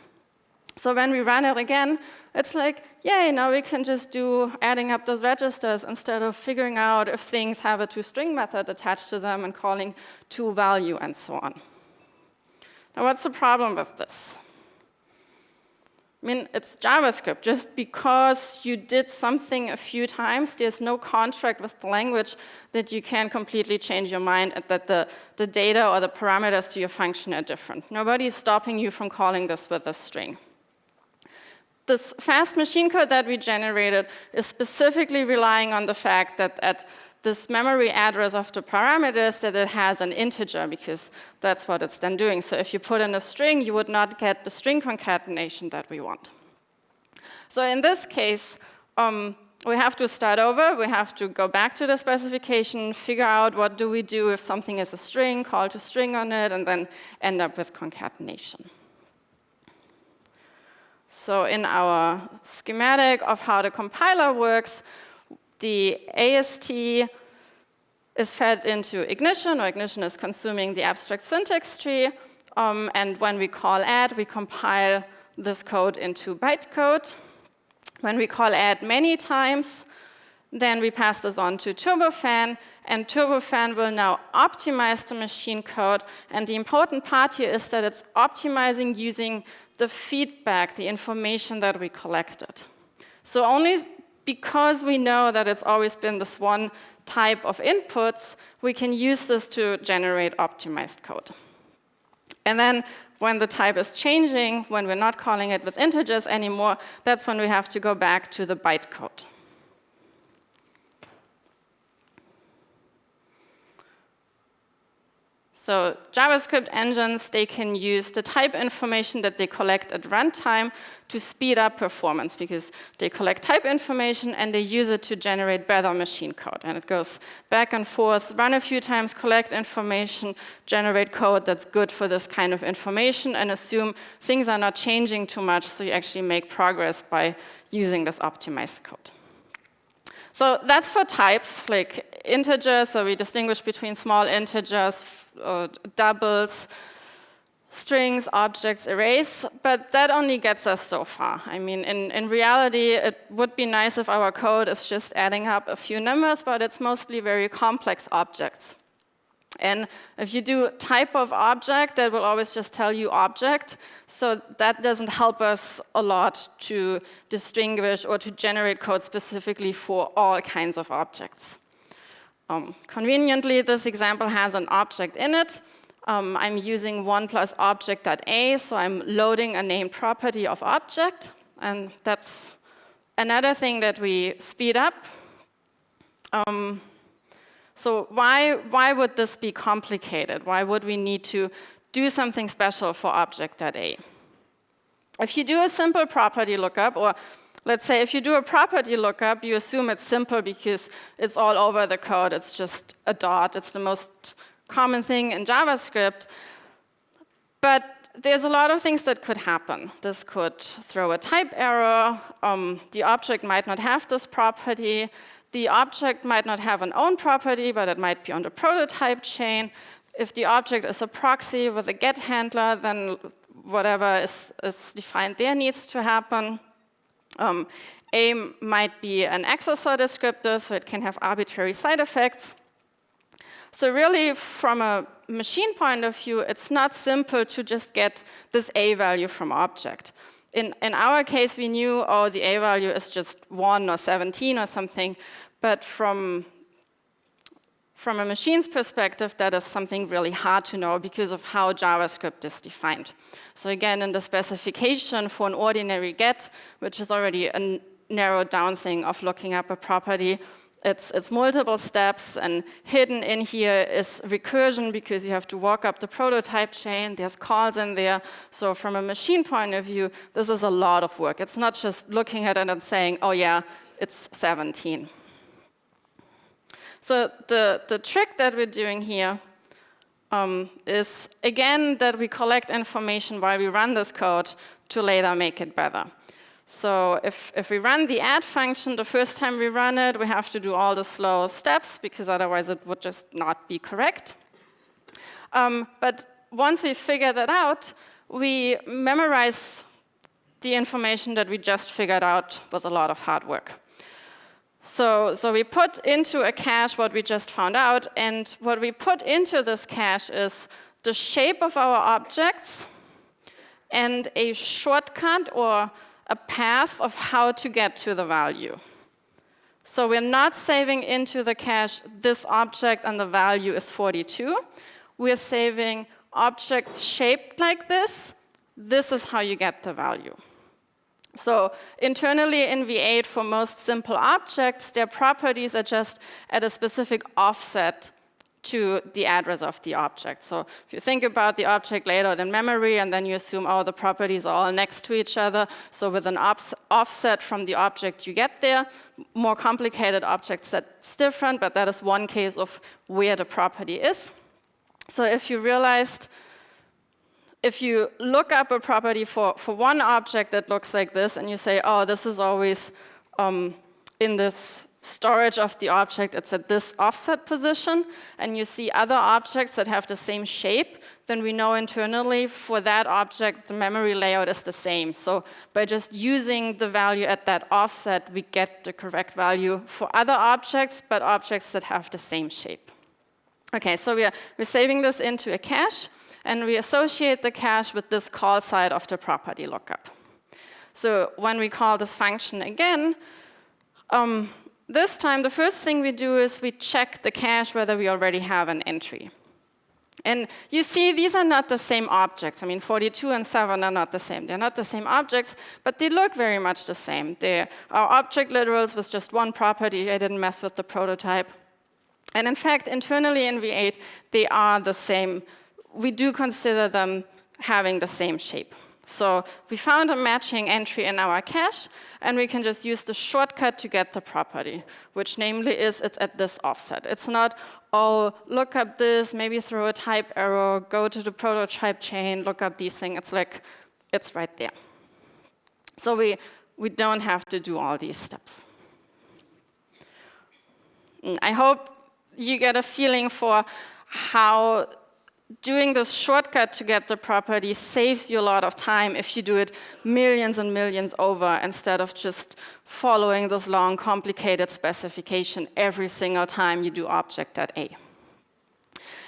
So when we run it again, it's like, yay, now we can just do adding up those registers instead of figuring out if things have a toString method attached to them and calling toValue and so on. Now, what's the problem with this? I mean, it's JavaScript. Just because you did something a few times, there's no contract with the language that you can completely change your mind and that the data or the parameters to your function are different. Nobody's stopping you from calling this with a string. This fast machine code that we generated is specifically relying on the fact that at this memory address of the parameters that it has an integer, because that's what it's then doing. So if you put in a string, you would not get the string concatenation that we want. So in this case, we have to start over. We have to go back to the specification, figure out what do we do if something is a string, call to string on it, and then end up with concatenation. So in our schematic of how the compiler works, the AST is fed into ignition, or ignition is consuming the abstract syntax tree. And when we call add, we compile this code into bytecode. When we call add many times, then we pass this on to turbofan, and turbofan will now optimize the machine code. And the important part here is that it's optimizing using the feedback, the information that we collected. So only because we know that it's always been this one type of inputs, we can use this to generate optimized code. And then when the type is changing, when we're not calling it with integers anymore, that's when we have to go back to the bytecode. So JavaScript engines, they can use the type information that they collect at runtime to speed up performance, because they collect type information and they use it to generate better machine code. And it goes back and forth, run a few times, collect information, generate code that's good for this kind of information, and assume things are not changing too much, so you actually make progress by using this optimized code. So that's for types, like integers, so we distinguish between small integers, doubles, strings, objects, arrays, but that only gets us so far. I mean, in reality, it would be nice if our code is just adding up a few numbers, but it's mostly very complex objects. And if you do type of object, that will always just tell you object. So that doesn't help us a lot to distinguish or to generate code specifically for all kinds of objects. Conveniently, this example has an object in it. I'm using 1 plus object.a, so I'm loading a named property of object. And that's another thing that we speed up. So why would this be complicated? Why would we need to do something special for object.a? If you do a simple property lookup, or let's say if you do a property lookup, you assume it's simple because it's all over the code. It's just a dot. It's the most common thing in JavaScript. But there's a lot of things that could happen. This could throw a type error. The object might not have this property. The object might not have an own property, but it might be on the prototype chain. If the object is a proxy with a get handler, then whatever is defined there needs to happen. A might be an accessor descriptor, so it can have arbitrary side effects. So really, from a machine point of view, it's not simple to just get this A value from object. In our case, we knew, oh, the A value is just 1 or 17 or something, but from a machine's perspective, that is something really hard to know because of how JavaScript is defined. So again, in the specification for an ordinary get, which is already a narrowed down thing of looking up a property, it's multiple steps, and hidden in here is recursion because you have to walk up the prototype chain. There's calls in there. So from a machine point of view, this is a lot of work. It's not just looking at it and saying, oh yeah, it's 17. So the trick that we're doing here is, again, that we collect information while we run this code to later make it better. So if we run the add function, the first time we run it, we have to do all the slow steps, because otherwise it would just not be correct. But once we figure that out, we memorize the information that we just figured out with a lot of hard work. So we put into a cache what we just found out, and what we put into this cache is the shape of our objects and a shortcut or a path of how to get to the value. So we're not saving into the cache this object and the value is 42. We're saving objects shaped like this. This is how you get the value. So internally in V8, for most simple objects, their properties are just at a specific offset to the address of the object. So if you think about the object laid out in memory, and then you assume, oh, the properties are all next to each other, so with an offset from the object you get there. More complicated objects, that's different, but that is one case of where the property is. So if you look up a property for one object that looks like this, and you say, oh, this is always in this storage of the object, it's at this offset position, and you see other objects that have the same shape, then we know internally for that object, the memory layout is the same. So by just using the value at that offset, we get the correct value for other objects, but objects that have the same shape. Okay, so we're saving this into a cache, and we associate the cache with this call side of the property lookup. So when we call this function again, this time the first thing we do is we check the cache whether we already have an entry. And you see these are not the same objects. I mean, 42 and 7 are not the same. They're not the same objects, but they look very much the same. They are object literals with just one property. I didn't mess with the prototype. And in fact, internally in V8, they are the same. We do consider them having the same shape. So we found a matching entry in our cache, and we can just use the shortcut to get the property, which namely is it's at this offset. It's not, oh, look up this, maybe throw a type error, go to the prototype chain, look up these things. It's like, it's right there. So we don't have to do all these steps. I hope you get a feeling for how doing this shortcut to get the property saves you a lot of time if you do it millions and millions over instead of just following this long, complicated specification every single time you do object.a.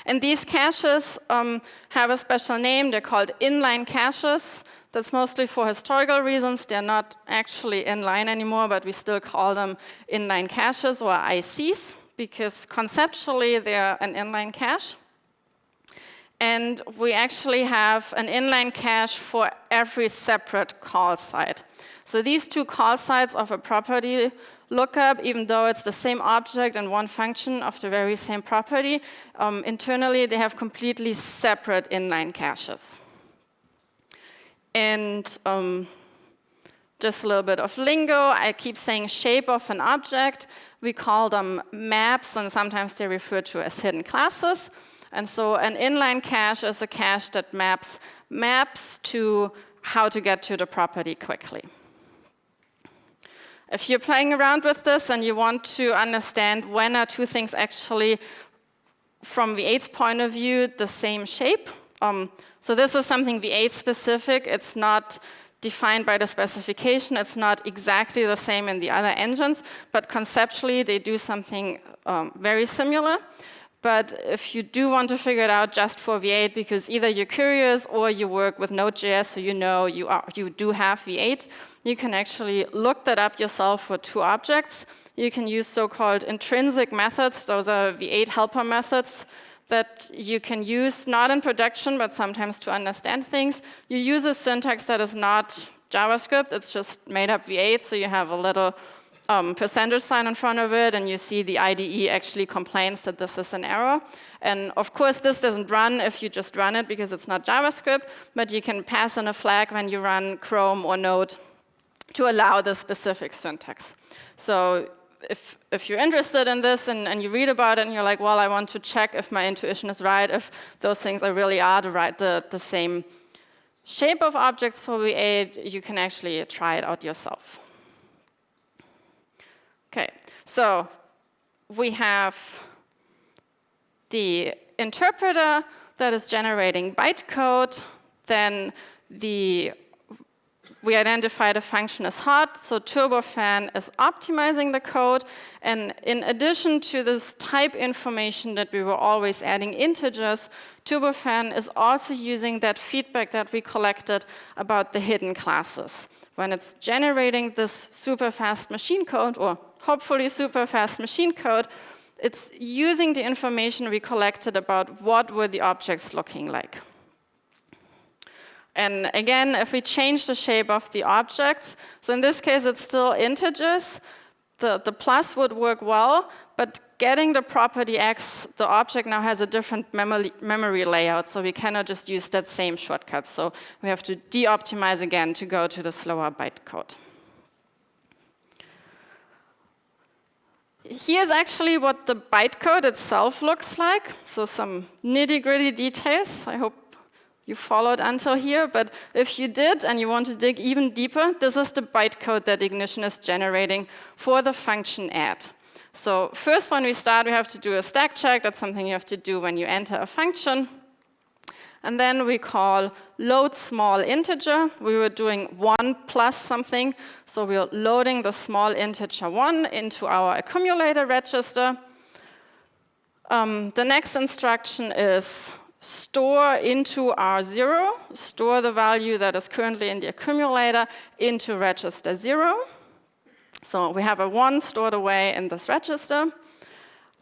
And these caches have a special name. They're called inline caches. That's mostly for historical reasons. They're not actually inline anymore, but we still call them inline caches or ICs, because conceptually they're an inline cache. And we actually have an inline cache for every separate call side. So these two call sides of a property lookup, even though it's the same object and one function of the very same property, internally they have completely separate inline caches. And just a little bit of lingo, I keep saying shape of an object. We call them maps, and sometimes they're referred to as hidden classes. And so an inline cache is a cache that maps to how to get to the property quickly. If you're playing around with this and you want to understand when are two things actually, from V8's point of view, the same shape. So this is something V8 specific. It's not defined by the specification. It's not exactly the same in the other engines, but conceptually they do something very similar. But if you do want to figure it out just for V8, because either you're curious or you work with Node.js, so you know you do have V8, you can actually look that up yourself for two objects. You can use so-called intrinsic methods. Those are V8 helper methods that you can use, not in production, but sometimes to understand things. You use a syntax that is not JavaScript. It's just made up V8, so you have a little percentage sign in front of it, and you see the IDE actually complains that this is an error. And of course, this doesn't run if you just run it because it's not JavaScript, but you can pass in a flag when you run Chrome or Node to allow the specific syntax. So if you're interested in this and you read about it and you're like, well, I want to check if my intuition is right, if those things really are the same shape of objects for V8, you can actually try it out yourself. Okay, so we have the interpreter that is generating bytecode, then we identify the function as hot, so turbofan is optimizing the code, and in addition to this type information that we were always adding integers, turbofan is also using that feedback that we collected about the hidden classes. When it's generating this super fast machine code, or hopefully super fast machine code, it's using the information we collected about what were the objects looking like. And again, if we change the shape of the objects, so in this case it's still integers, the plus would work well, but getting the property x, the object now has a different memory layout, so we cannot just use that same shortcut. So we have to de-optimize again to go to the slower bytecode. Here's actually what the bytecode itself looks like, so some nitty-gritty details. I hope you followed until here, but if you did and you want to dig even deeper, this is the bytecode that Ignition is generating for the function add. So first when we start, we have to do a stack check. That's something you have to do when you enter a function. And then we call load small integer. We were doing 1 plus something, so we're loading the small integer 1 into our accumulator register. The next instruction is store into R0, store the value that is currently in the accumulator into register 0. So we have a 1 stored away in this register.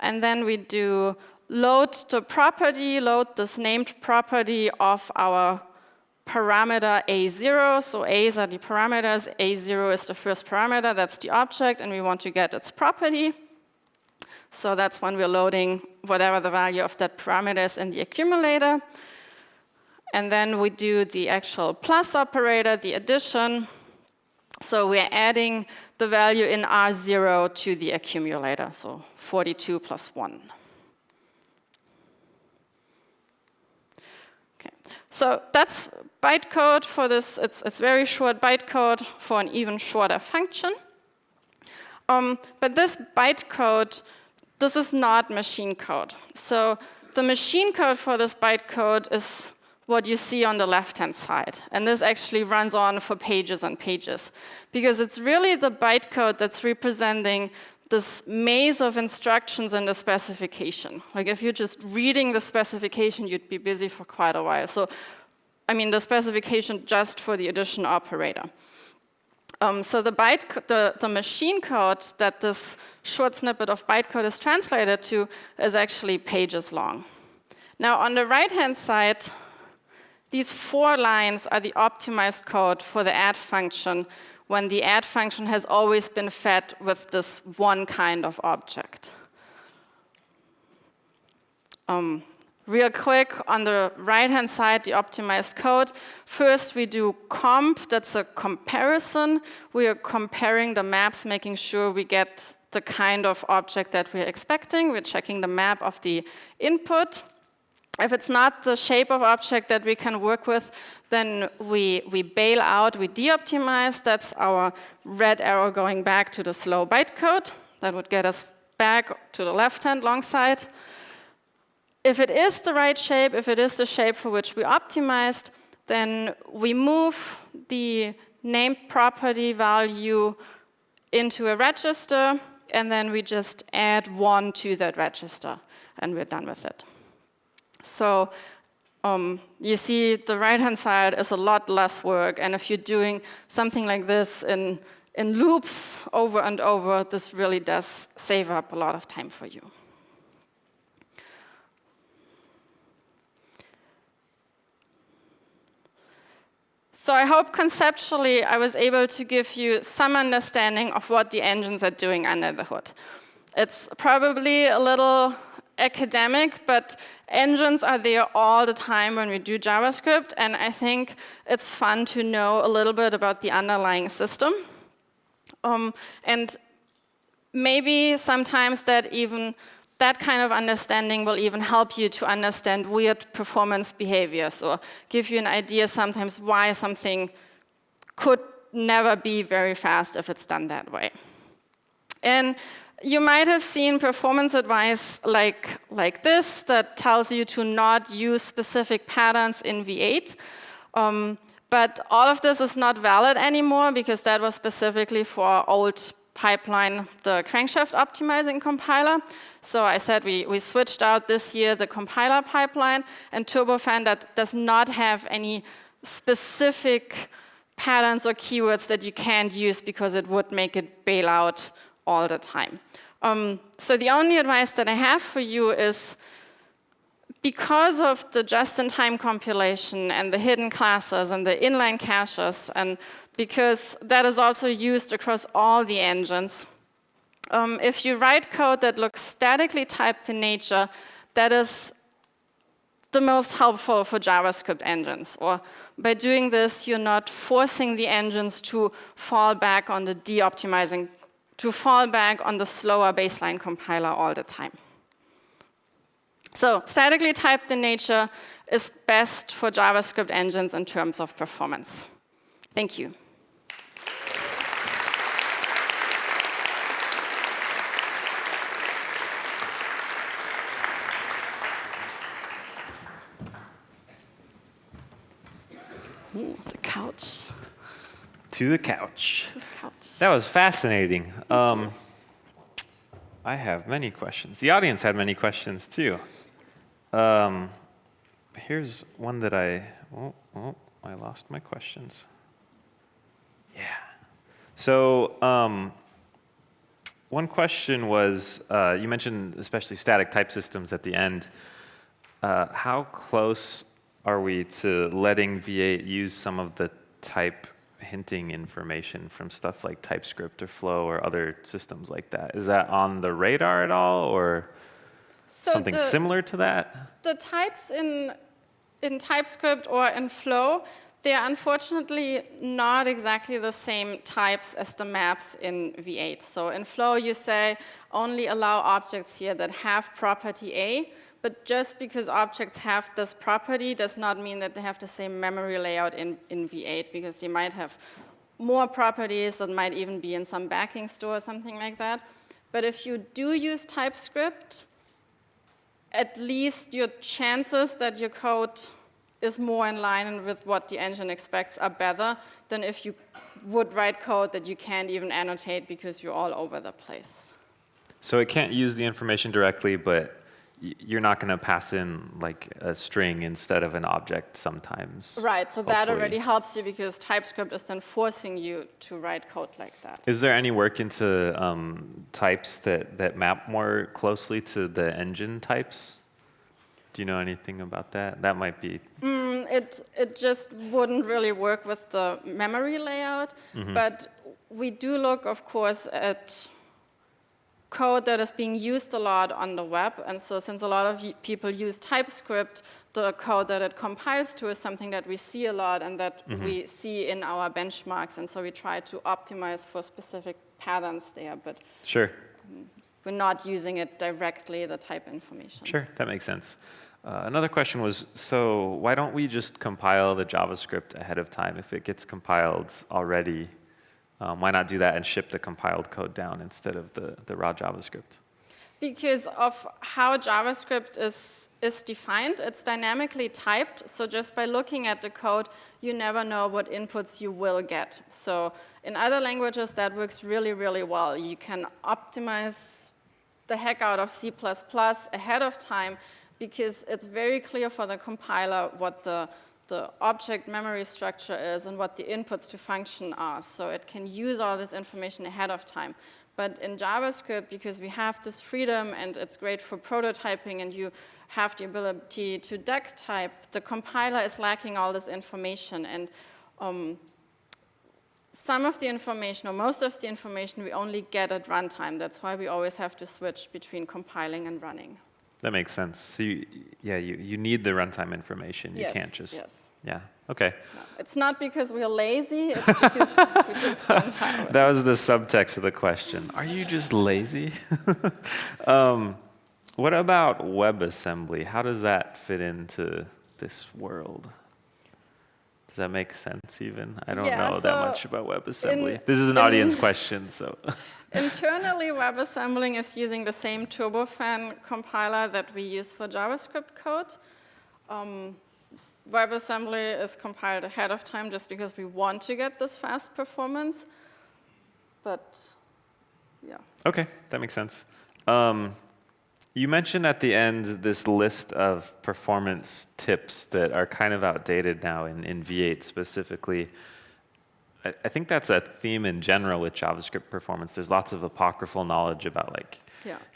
And then we do load the property, load this named property of our parameter A0. So A's are the parameters, A0 is the first parameter, that's the object, and we want to get its property. So that's when we're loading whatever the value of that parameter is in the accumulator. And then we do the actual plus operator, the addition. So we're adding the value in R0 to the accumulator, so 42 plus 1. Okay, so that's bytecode for this. It's very short bytecode for an even shorter function. But this bytecode, this is not machine code. So the machine code for this bytecode is what you see on the left-hand side. And this actually runs on for pages and pages, because it's really the bytecode that's representing this maze of instructions in the specification. Like if you're just reading the specification, you'd be busy for quite a while. So, I mean, the specification just for the addition operator. So the machine code that this short snippet of bytecode is translated to is actually pages long. Now, on the right-hand side, these 4 lines are the optimized code for the add function when the add function has always been fed with this one kind of object. Real quick, on the right-hand side, the optimized code. First, we do comp. That's a comparison. We are comparing the maps, making sure we get the kind of object that we're expecting. We're checking the map of the input. If it's not the shape of object that we can work with, then we bail out, we de-optimize. That's our red arrow going back to the slow bytecode. That would get us back to the left-hand long side. If it is the right shape, if it is the shape for which we optimized, then we move the named property value into a register, and then we just add 1 to that register, and we're done with it. So you see the right-hand side is a lot less work, and if you're doing something like this in loops over and over, this really does save up a lot of time for you. So I hope conceptually I was able to give you some understanding of what the engines are doing under the hood. It's probably a little academic, but engines are there all the time when we do JavaScript, and I think it's fun to know a little bit about the underlying system. And maybe sometimes that kind of understanding will even help you to understand weird performance behaviors or give you an idea sometimes why something could never be very fast if it's done that way. And you might have seen performance advice like this that tells you to not use specific patterns in V8. But all of this is not valid anymore because that was specifically for our old pipeline, the crankshaft optimizing compiler. So I said we switched out this year the compiler pipeline, and Turbofan that does not have any specific patterns or keywords that you can't use because it would make it bail out all the time. So the only advice that I have for you is, because of the just-in-time compilation and the hidden classes and the inline caches, and because that is also used across all the engines, if you write code that looks statically typed in nature, that is the most helpful for JavaScript engines. Or by doing this, you're not forcing the engines to fall back on the de-optimizing, to fall back on the slower baseline compiler all the time. So statically typed in nature is best for JavaScript engines in terms of performance. Thank you. Ooh, the couch. To the couch. To the couch. That was fascinating. I have many questions. The audience had many questions too. Here's one that I lost my questions. Yeah. So one question was, you mentioned especially static type systems at the end. How close are we to letting V8 use some of the type hinting information from stuff like TypeScript or Flow or other systems like that? Is that on the radar at all, or something similar to that? The types in TypeScript or in Flow, they are unfortunately not exactly the same types as the maps in V8. So in Flow, you say only allow objects here that have property A. But just because objects have this property does not mean that they have the same memory layout in V8, because they might have more properties that might even be in some backing store or something like that. But if you do use TypeScript, at least your chances that your code is more in line with what the engine expects are better than if you would write code that you can't even annotate because you're all over the place. So it can't use the information directly, but you're not going to pass in like a string instead of an object sometimes. Right, so that already helps you because TypeScript is then forcing you to write code like that. Is there any work into types that map more closely to the engine types? Do you know anything about that? That might be... It just wouldn't really work with the memory layout, but we do look, of course, at code that is being used a lot on the web. And so since a lot of people use TypeScript, the code that it compiles to is something that we see a lot and that we see in our benchmarks. And so we try to optimize for specific patterns there. But sure, we're not using it directly, the type information. Sure, that makes sense. Another question was, so why don't we just compile the JavaScript ahead of time? If it gets compiled already, why not do that and ship the compiled code down instead of the raw JavaScript? Because of how JavaScript is defined, it's dynamically typed. So just by looking at the code, you never know what inputs you will get. So in other languages, that works really, really well. You can optimize the heck out of C++ ahead of time because it's very clear for the compiler what the object memory structure is and what the inputs to function are. So it can use all this information ahead of time. But in JavaScript, because we have this freedom and it's great for prototyping and you have the ability to duck type, the compiler is lacking all this information. And some of the information, or most of the information, we only get at runtime. That's why we always have to switch between compiling and running. That makes sense. So you need the runtime information. You can't just... Yes. Yeah, Okay. It's not because we're lazy, it's because we just don't have it. That was the subtext of the question. Are you just lazy? What about WebAssembly? How does that fit into this world? Does that make sense even? I don't know that much about WebAssembly. This is an audience question, so. Internally, WebAssembling is using the same turbofan compiler that we use for JavaScript code. WebAssembly is compiled ahead of time just because we want to get this fast performance. But, yeah. Okay, that makes sense. You mentioned at the end this list of performance tips that are kind of outdated now in V8 specifically. I think that's a theme in general with JavaScript performance. There's lots of apocryphal knowledge about like,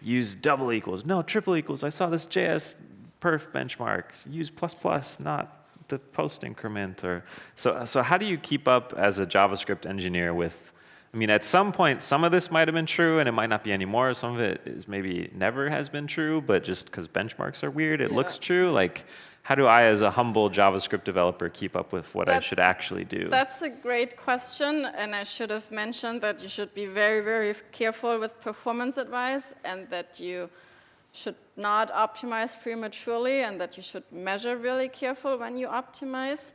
use double equals, no, triple equals. I saw this JS perf benchmark. Use plus plus, not the post increment. Or so how do you keep up as a JavaScript engineer with, I mean, at some point, some of this might have been true, and it might not be anymore. Some of it is maybe never has been true, but just because benchmarks are weird, it looks true. Like, how do I, as a humble JavaScript developer, keep up with what I should actually do? That's a great question, and I should have mentioned that you should be very, very careful with performance advice, and that you should not optimize prematurely, and that you should measure really careful when you optimize.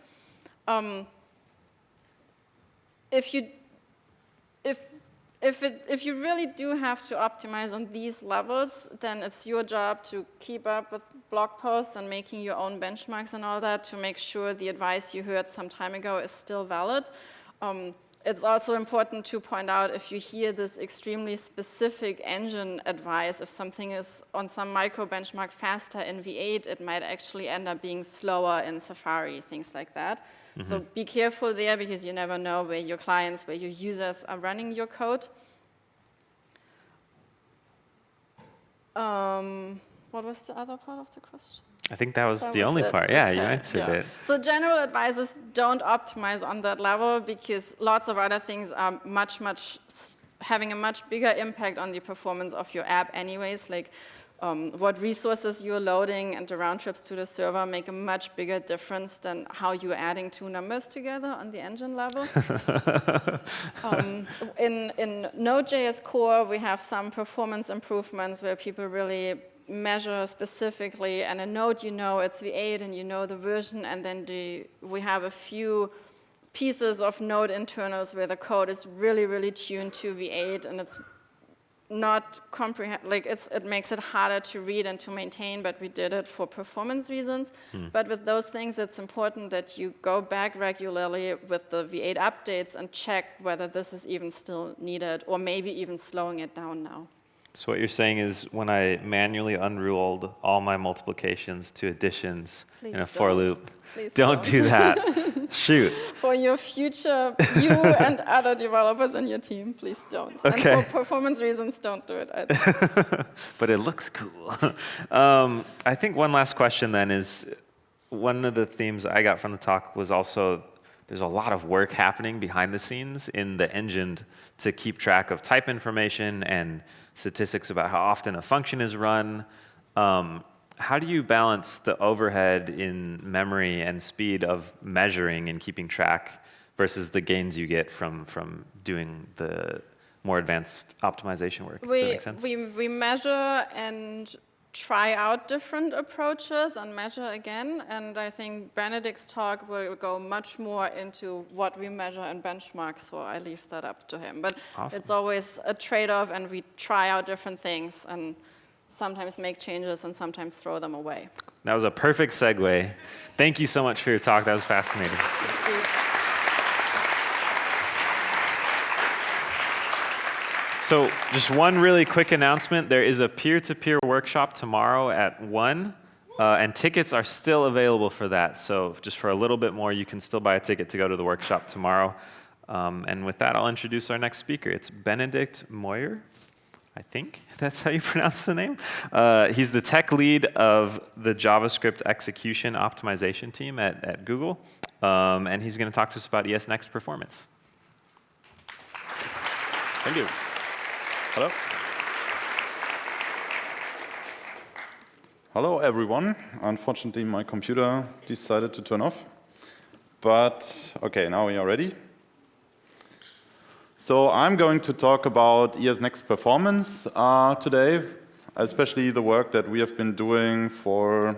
If you really do have to optimize on these levels, then it's your job to keep up with blog posts and making your own benchmarks and all that to make sure the advice you heard some time ago is still valid. It's also important to point out if you hear this extremely specific engine advice, if something is on some micro benchmark faster in V8, it might actually end up being slower in Safari, things like that. So be careful there because you never know where your clients, where your users are running your code. What was the other part of the question? I think that was the only part. Yeah, you answered it. So general advice is don't optimize on that level because lots of other things are having a much bigger impact on the performance of your app anyways, like what resources you're loading and the round trips to the server make a much bigger difference than how you're adding two numbers together on the engine level. In Node.js Core, we have some performance improvements where people really measure specifically, and in Node you know it's V8 and you know the version, and then we have a few pieces of Node internals where the code is really, really tuned to V8, and it's not it makes it harder to read and to maintain, but we did it for performance reasons. But with those things, it's important that you go back regularly with the V8 updates and check whether this is even still needed, or maybe even slowing it down now. So what you're saying is when I manually unrolled all my multiplications to additions in a for loop, don't do that. Shoot. For your future, you and other developers in your team, please don't. Okay. And for performance reasons, don't do it either. But it looks cool. I think one last question then is, one of the themes I got from the talk was also there's a lot of work happening behind the scenes in the engine to keep track of type information and statistics about how often a function is run. How do you balance the overhead in memory and speed of measuring and keeping track versus the gains you get from doing the more advanced optimization work? Does that make sense? We measure and try out different approaches and measure again. And I think Benedict's talk will go much more into what we measure and benchmark, so I leave that up to him. But awesome. It's always a trade-off, and we try out different things and sometimes make changes and sometimes throw them away. That was a perfect segue. Thank you so much for your talk. That was fascinating. So just one really quick announcement. There is a peer-to-peer workshop tomorrow at 1, and tickets are still available for that. So just for a little bit more, you can still buy a ticket to go to the workshop tomorrow. And with that, I'll introduce our next speaker. It's Benedict Moyer. I think that's how you pronounce the name. He's the tech lead of the JavaScript execution optimization team at Google. And he's going to talk to us about ES Next performance. Thank you. Hello. Hello, everyone. Unfortunately, my computer decided to turn off. But okay, now we are ready. So I'm going to talk about ESNext performance today, especially the work that we have been doing for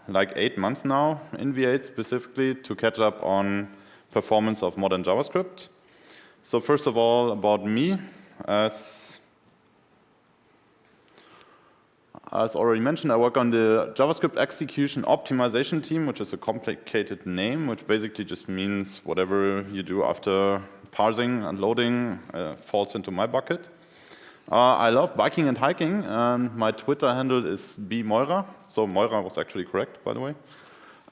like 8 months now in V8 specifically to catch up on performance of modern JavaScript. So first of all, about me, as already mentioned, I work on the JavaScript execution optimization team, which is a complicated name, which basically just means whatever you do after parsing and loading falls into my bucket. I love biking and hiking, and my Twitter handle is bmoira, so Moira was actually correct, by the way.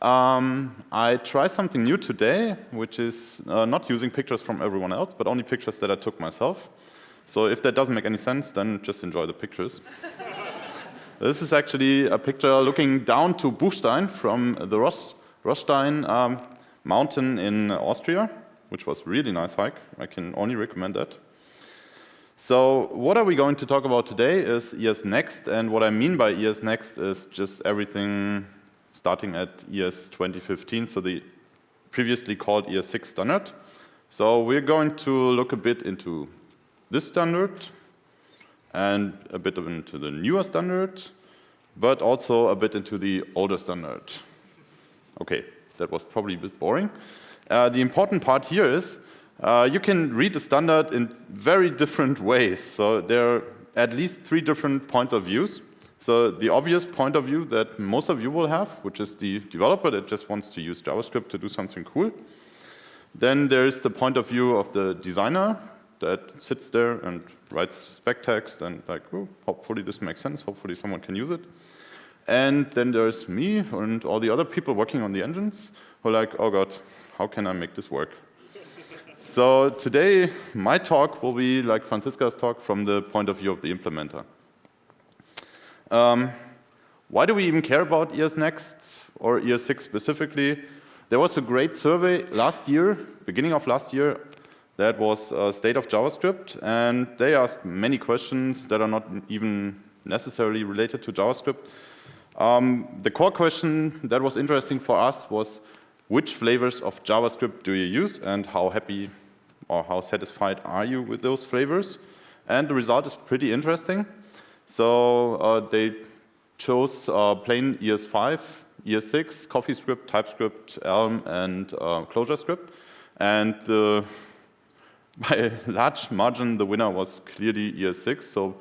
I try something new today, which is not using pictures from everyone else, but only pictures that I took myself. So if that doesn't make any sense, then just enjoy the pictures. This is actually a picture looking down to Buchstein from the Rosstein mountain in Austria, which was a really nice hike. I can only recommend that. So what are we going to talk about today is ESNext, and what I mean by ESNext is just everything starting at ES 2015, so the previously called ES6 standard. So we're going to look a bit into this standard and a bit into the newer standard, but also a bit into the older standard. Okay, that was probably a bit boring. The important part here is you can read the standard in very different ways. So there are at least 3 different points of views. So the obvious point of view that most of you will have, which is the developer that just wants to use JavaScript to do something cool. Then there's the point of view of the designer that sits there and writes spec text and like, oh, hopefully this makes sense, hopefully someone can use it. And then there's me and all the other people working on the engines who are like, oh God, how can I make this work? So today, my talk will be like Franziska's talk from the point of view of the implementer. Why do we even care about ESNext or ES6 specifically? There was a great survey last year, beginning of last year, that was State of JavaScript, and they asked many questions that are not even necessarily related to JavaScript. The core question that was interesting for us was, which flavors of JavaScript do you use and how happy or how satisfied are you with those flavors? And the result is pretty interesting. So they chose plain ES5, ES6, CoffeeScript, TypeScript, Elm, and ClojureScript. And by a large margin, the winner was clearly ES6. So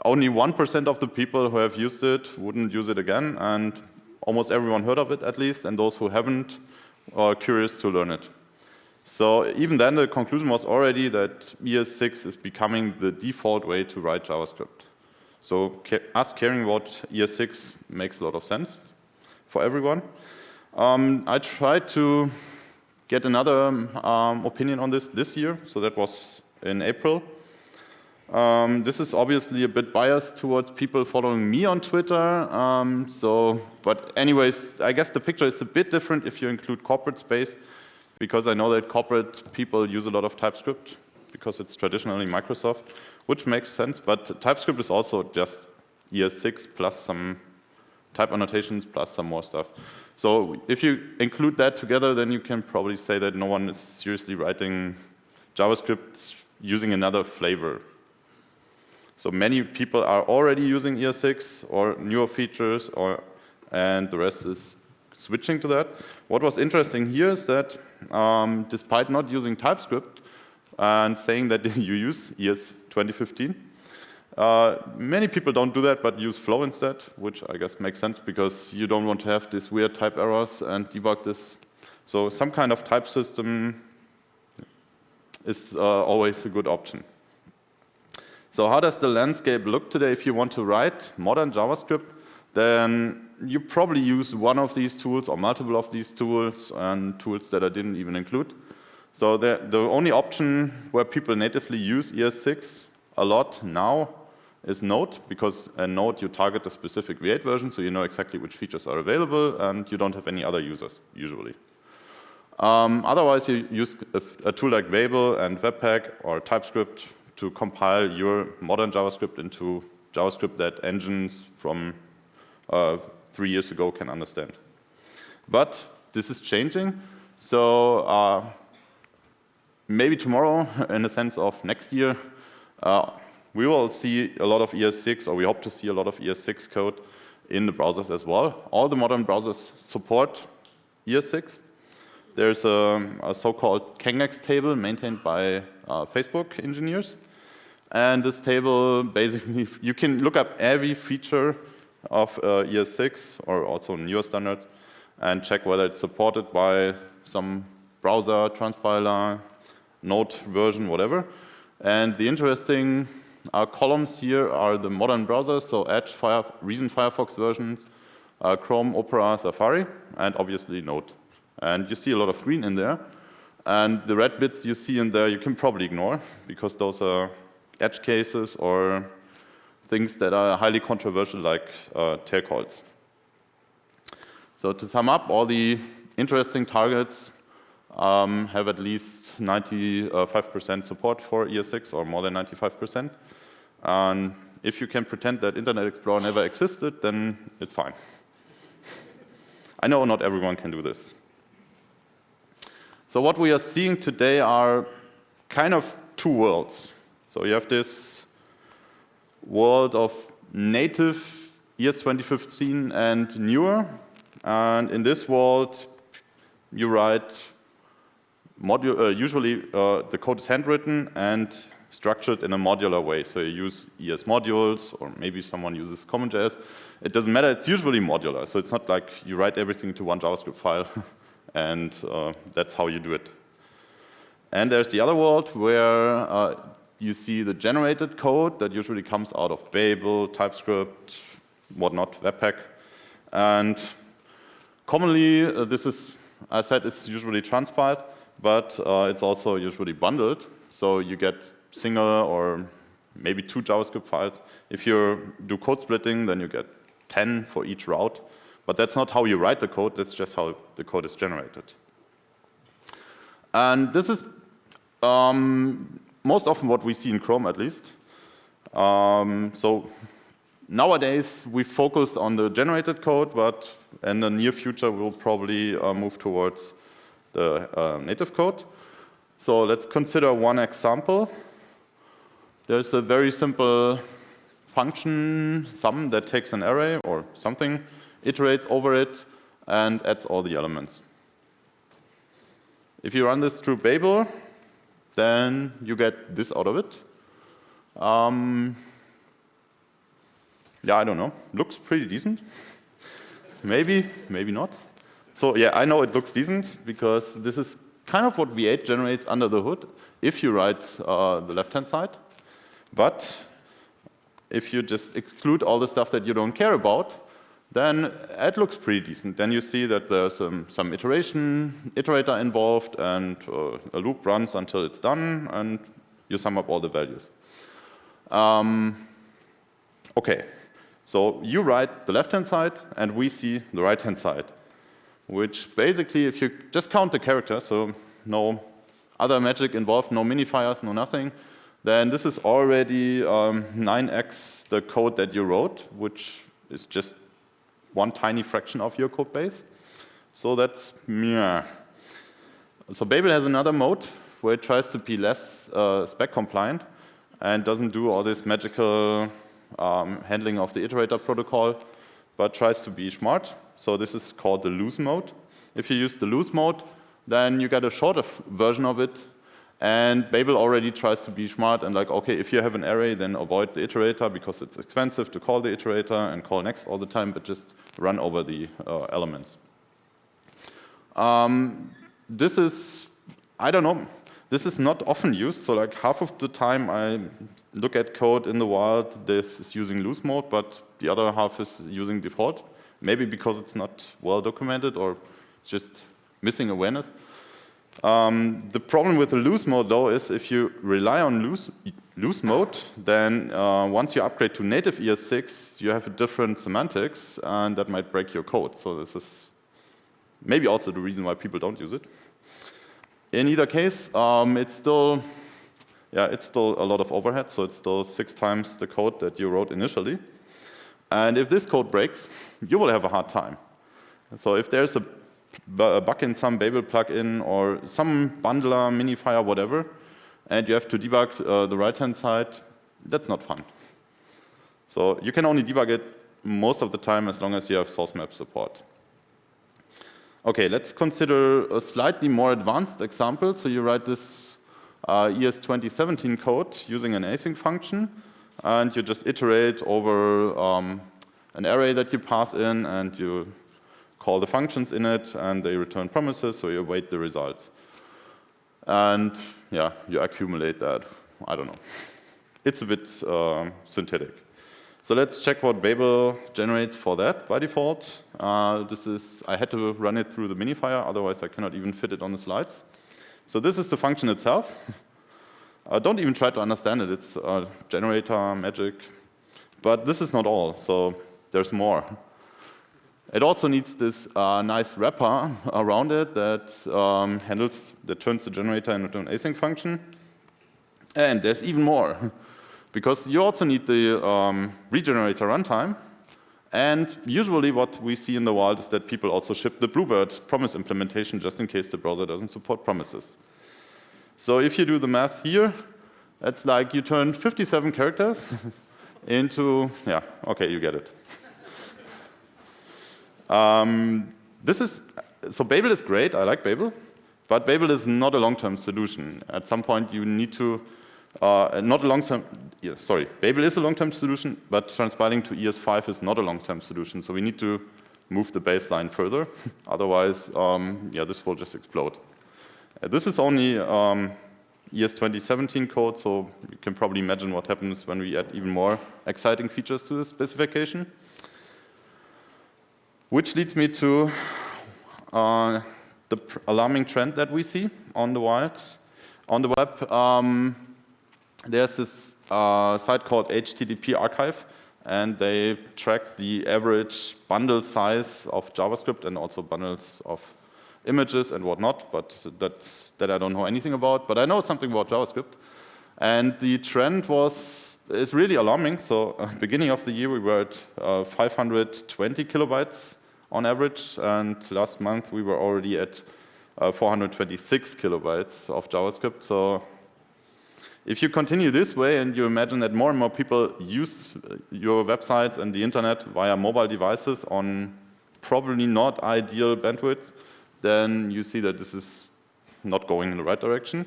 only 1% of the people who have used it wouldn't use it again, and almost everyone heard of it at least, and those who haven't are curious to learn it. So even then, the conclusion was already that ES6 is becoming the default way to write JavaScript. So us caring about ES6 makes a lot of sense for everyone. I tried to get another opinion on this year, so that was in April. This is obviously a bit biased towards people following me on Twitter. But anyways, I guess the picture is a bit different if you include corporate space, because I know that corporate people use a lot of TypeScript because it's traditionally Microsoft, which makes sense. But TypeScript is also just ES6 plus some type annotations plus some more stuff. So if you include that together, then you can probably say that no one is seriously writing JavaScript using another flavor. So many people are already using ES6 or newer features, and the rest is switching to that. What was interesting here is that despite not using TypeScript and saying that you use ES 2015, many people don't do that but use Flow instead, which I guess makes sense because you don't want to have these weird type errors and debug this. So some kind of type system is always a good option. So how does the landscape look today? If you want to write modern JavaScript, then you probably use one of these tools or multiple of these tools and tools that I didn't even include. So the only option where people natively use ES6 a lot now is Node, because in Node you target a specific V8 version, so you know exactly which features are available, and you don't have any other users, usually. Otherwise, you use a tool like Babel and Webpack or TypeScript to compile your modern JavaScript into JavaScript that engines from 3 years ago can understand. But this is changing. So maybe tomorrow, in the sense of next year, we will see a lot of ES6, or we hope to see a lot of ES6 code in the browsers as well. All the modern browsers support ES6. There's a so-called Kengex table maintained by Facebook engineers. And this table, basically, you can look up every feature of ES6, or also newer standards, and check whether it's supported by some browser, transpiler, Node version, whatever. And the interesting columns here are the modern browsers, so Edge, recent Firefox versions, Chrome, Opera, Safari, and obviously Node. And you see a lot of green in there. And the red bits you see in there, you can probably ignore, because those are edge cases or things that are highly controversial, like tail calls. So to sum up, all the interesting targets have at least 95% support for ES6, or more than 95%. And if you can pretend that Internet Explorer never existed, then it's fine. I know not everyone can do this. So what we are seeing today are kind of two worlds. So you have this world of native ES 2015 and newer. And in this world, you write usually the code is handwritten and structured in a modular way. So you use ES modules, or maybe someone uses CommonJS. It doesn't matter, it's usually modular. So it's not like you write everything to one JavaScript file and that's how you do it. And there's the other world where you see the generated code that usually comes out of Babel, TypeScript, whatnot, Webpack. And commonly, this is, as I said, it's usually transpiled, but it's also usually bundled. So you get single or maybe 2 JavaScript files. If you do code splitting, then you get 10 for each route. But that's not how you write the code, that's just how the code is generated. And this is most often what we see in Chrome, at least. So nowadays, we focused on the generated code, but in the near future, we'll probably move towards the native code. So let's consider one example. There's a very simple function sum that takes an array or something, iterates over it, and adds all the elements. If you run this through Babel, then you get this out of it. Yeah, I don't know. Looks pretty decent. Maybe, maybe not. So yeah, I know it looks decent because this is kind of what V8 generates under the hood if you write the left-hand side. But if you just exclude all the stuff that you don't care about, then it looks pretty decent. Then you see that there's some iterator involved, and a loop runs until it's done, and you sum up all the values. Okay, so you write the left-hand side, and we see the right-hand side, which basically, if you just count the characters, so no other magic involved, no minifiers, no nothing, then this is already 9x the code that you wrote, which is just one tiny fraction of your code base. So that's meh. So Babel has another mode where it tries to be less spec compliant and doesn't do all this magical handling of the iterator protocol, but tries to be smart. So this is called the loose mode. If you use the loose mode, then you get a shorter version of it. And Babel already tries to be smart and like, okay, if you have an array, then avoid the iterator because it's expensive to call the iterator and call next all the time, but just run over the elements. This is, I don't know, this is not often used. So like half of the time I look at code in the wild, this is using loose mode, but the other half is using default. Maybe because it's not well documented or it's just missing awareness. The problem with the loose mode, though, is if you rely on loose mode, then once you upgrade to native ES6, you have a different semantics, and that might break your code. So this is maybe also the reason why people don't use it. In either case, it's still a lot of overhead, so it's still 6 times the code that you wrote initially. And if this code breaks, you will have a hard time. So if there's a bug in some Babel plugin or some bundler, minifier, whatever, and you have to debug the right-hand side, that's not fun. So you can only debug it most of the time as long as you have source map support. Okay, let's consider a slightly more advanced example. So you write this ES 2017 code using an async function, and you just iterate over an array that you pass in, and you call the functions in it, and they return promises, so you await the results. And yeah, you accumulate that. I don't know. It's a bit synthetic. So let's check what Babel generates for that by default. I had to run it through the minifier, otherwise I cannot even fit it on the slides. So this is the function itself. Don't even try to understand it. It's generator, magic. But this is not all, so there's more. It also needs this nice wrapper around it that turns the generator into an async function. And there's even more, because you also need the regenerator runtime. And usually what we see in the wild is that people also ship the Bluebird promise implementation just in case the browser doesn't support promises. So if you do the math here, that's like you turn 57 characters into, yeah, okay, you get it. So Babel is great, I like Babel, but Babel is not a long-term solution. At some point you need to, Babel is a long-term solution, but transpiling to ES5 is not a long-term solution, so we need to move the baseline further, otherwise, this will just explode. This is only ES 2017 code, so you can probably imagine what happens when we add even more exciting features to the specification. Which leads me to the alarming trend that we see on the wild. On the web, there's this site called HTTP Archive, and they track the average bundle size of JavaScript and also bundles of images and whatnot, but that I don't know anything about. But I know something about JavaScript. And the trend is really alarming. So beginning of the year, we were at 520 kilobytes on average. And last month, we were already at 426 kilobytes of JavaScript. So if you continue this way and you imagine that more and more people use your websites and the internet via mobile devices on probably not ideal bandwidth, then you see that this is not going in the right direction.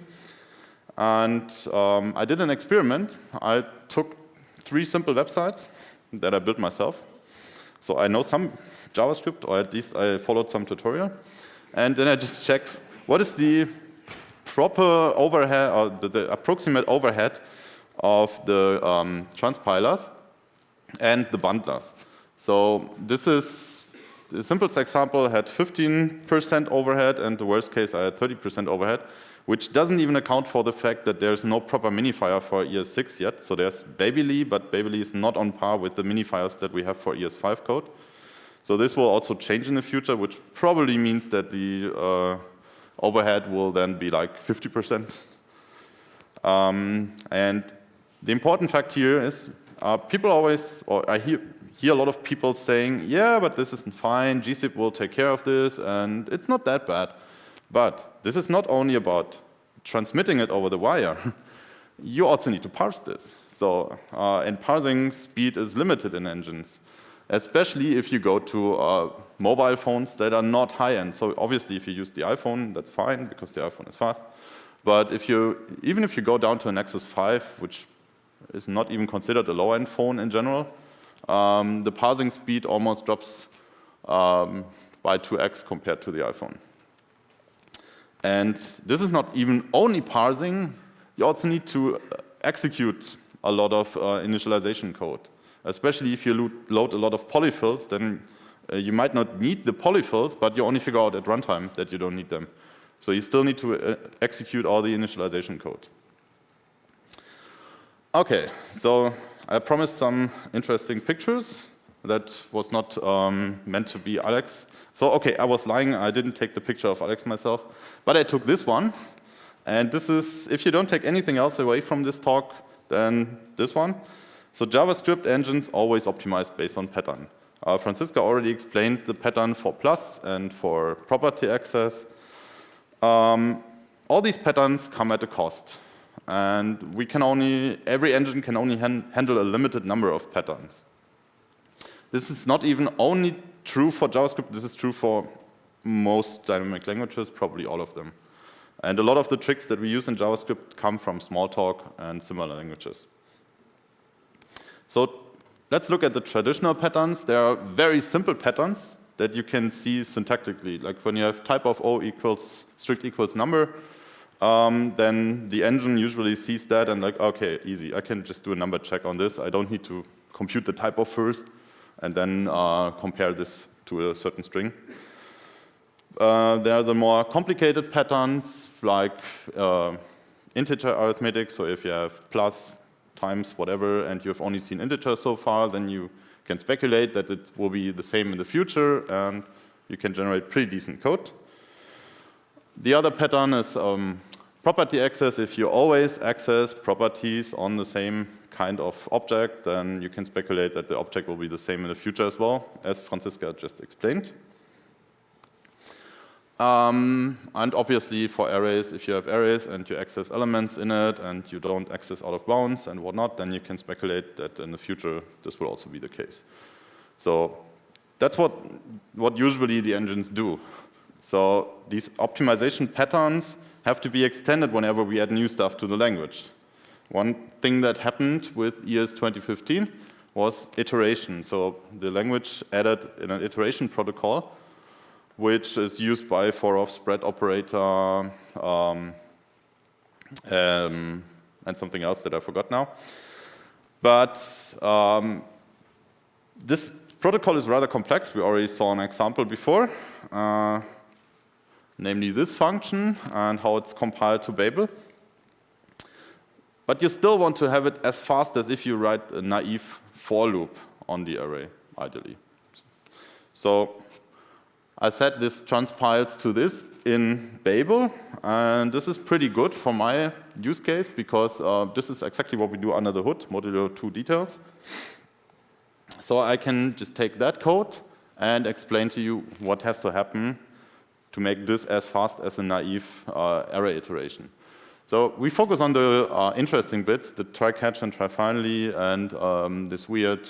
And I did an experiment. I took 3 simple websites that I built myself. So I know some JavaScript, or at least I followed some tutorial. And then I just checked what is the proper overhead, or the approximate overhead of the transpilers and the bundlers. So this is, the simplest example had 15% overhead, and the worst case I had 30% overhead, which doesn't even account for the fact that there's no proper minifier for ES6 yet. So there's Babely, but Babely is not on par with the minifiers that we have for ES5 code. So this will also change in the future, which probably means that the overhead will then be like 50%. And the important fact here is people always, or I hear a lot of people saying, yeah, but this isn't fine, gzip will take care of this, and it's not that bad. But this is not only about transmitting it over the wire. You also need to parse this. So, and parsing speed is limited in engines, especially if you go to mobile phones that are not high-end. So obviously, if you use the iPhone, that's fine, because the iPhone is fast. But even if you go down to a Nexus 5, which is not even considered a low-end phone in general, the parsing speed almost drops by 2x compared to the iPhone. And this is not even only parsing. You also need to execute a lot of initialization code. Especially if you load a lot of polyfills, then you might not need the polyfills, but you only figure out at runtime that you don't need them. So you still need to execute all the initialization code. Okay, so I promised some interesting pictures. That was not meant to be Alex. So, okay, I was lying. I didn't take the picture of Alex myself. But I took this one. And this is, if you don't take anything else away from this talk, then this one. So JavaScript engines always optimize based on pattern. Franziska already explained the pattern for plus and for property access. All these patterns come at a cost. And every engine can only handle a limited number of patterns. This is not even only true for JavaScript, this is true for most dynamic languages, probably all of them. And a lot of the tricks that we use in JavaScript come from Smalltalk and similar languages. So let's look at the traditional patterns. There are very simple patterns that you can see syntactically. Like when you have type of O equals strict equals number, then the engine usually sees that and like, okay, easy. I can just do a number check on this. I don't need to compute the type of first and then compare this to a certain string. There are the more complicated patterns like integer arithmetic. So if you have plus times whatever and you've only seen integers so far, then you can speculate that it will be the same in the future and you can generate pretty decent code. The other pattern is property access. If you always access properties on the same kind of object, then you can speculate that the object will be the same in the future as well, as Franziska just explained. And obviously for arrays, if you have arrays and you access elements in it and you don't access out of bounds and whatnot, then you can speculate that in the future this will also be the case. So that's what usually the engines do. So these optimization patterns have to be extended whenever we add new stuff to the language. One thing that happened with ES 2015 was iteration. So the language added in an iteration protocol, which is used by for-of spread operator and something else that I forgot now. But this protocol is rather complex. We already saw an example before. Namely this function and how it's compiled to Babel. But you still want to have it as fast as if you write a naive for loop on the array, ideally. So I said this transpiles to this in Babel, and this is pretty good for my use case because this is exactly what we do under the hood, modulo 2 details. So I can just take that code and explain to you what has to happen to make this as fast as a naive array iteration. So we focus on the interesting bits, the try catch and try finally, and this weird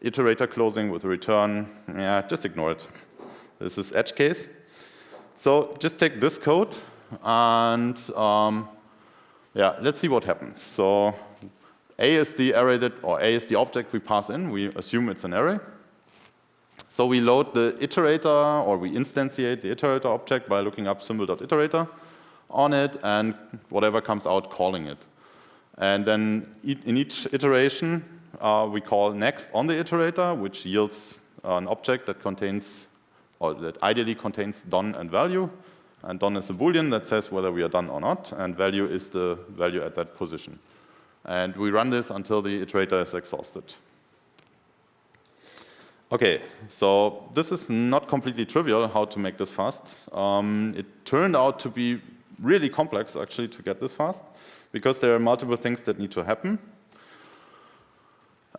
iterator closing with a return. Yeah, just ignore it. This is edge case. So just take this code and yeah, let's see what happens. So A is the array A is the object we pass in. We assume it's an array. So we load the iterator, or we instantiate the iterator object by looking up symbol.iterator on it, and whatever comes out, calling it. And then in each iteration, we call next on the iterator, which yields an object that contains, or that ideally contains done and value. And done is a Boolean that says whether we are done or not, and value is the value at that position. And we run this until the iterator is exhausted. Okay, so this is not completely trivial how to make this fast. It turned out to be really complex, actually, to get this fast, because there are multiple things that need to happen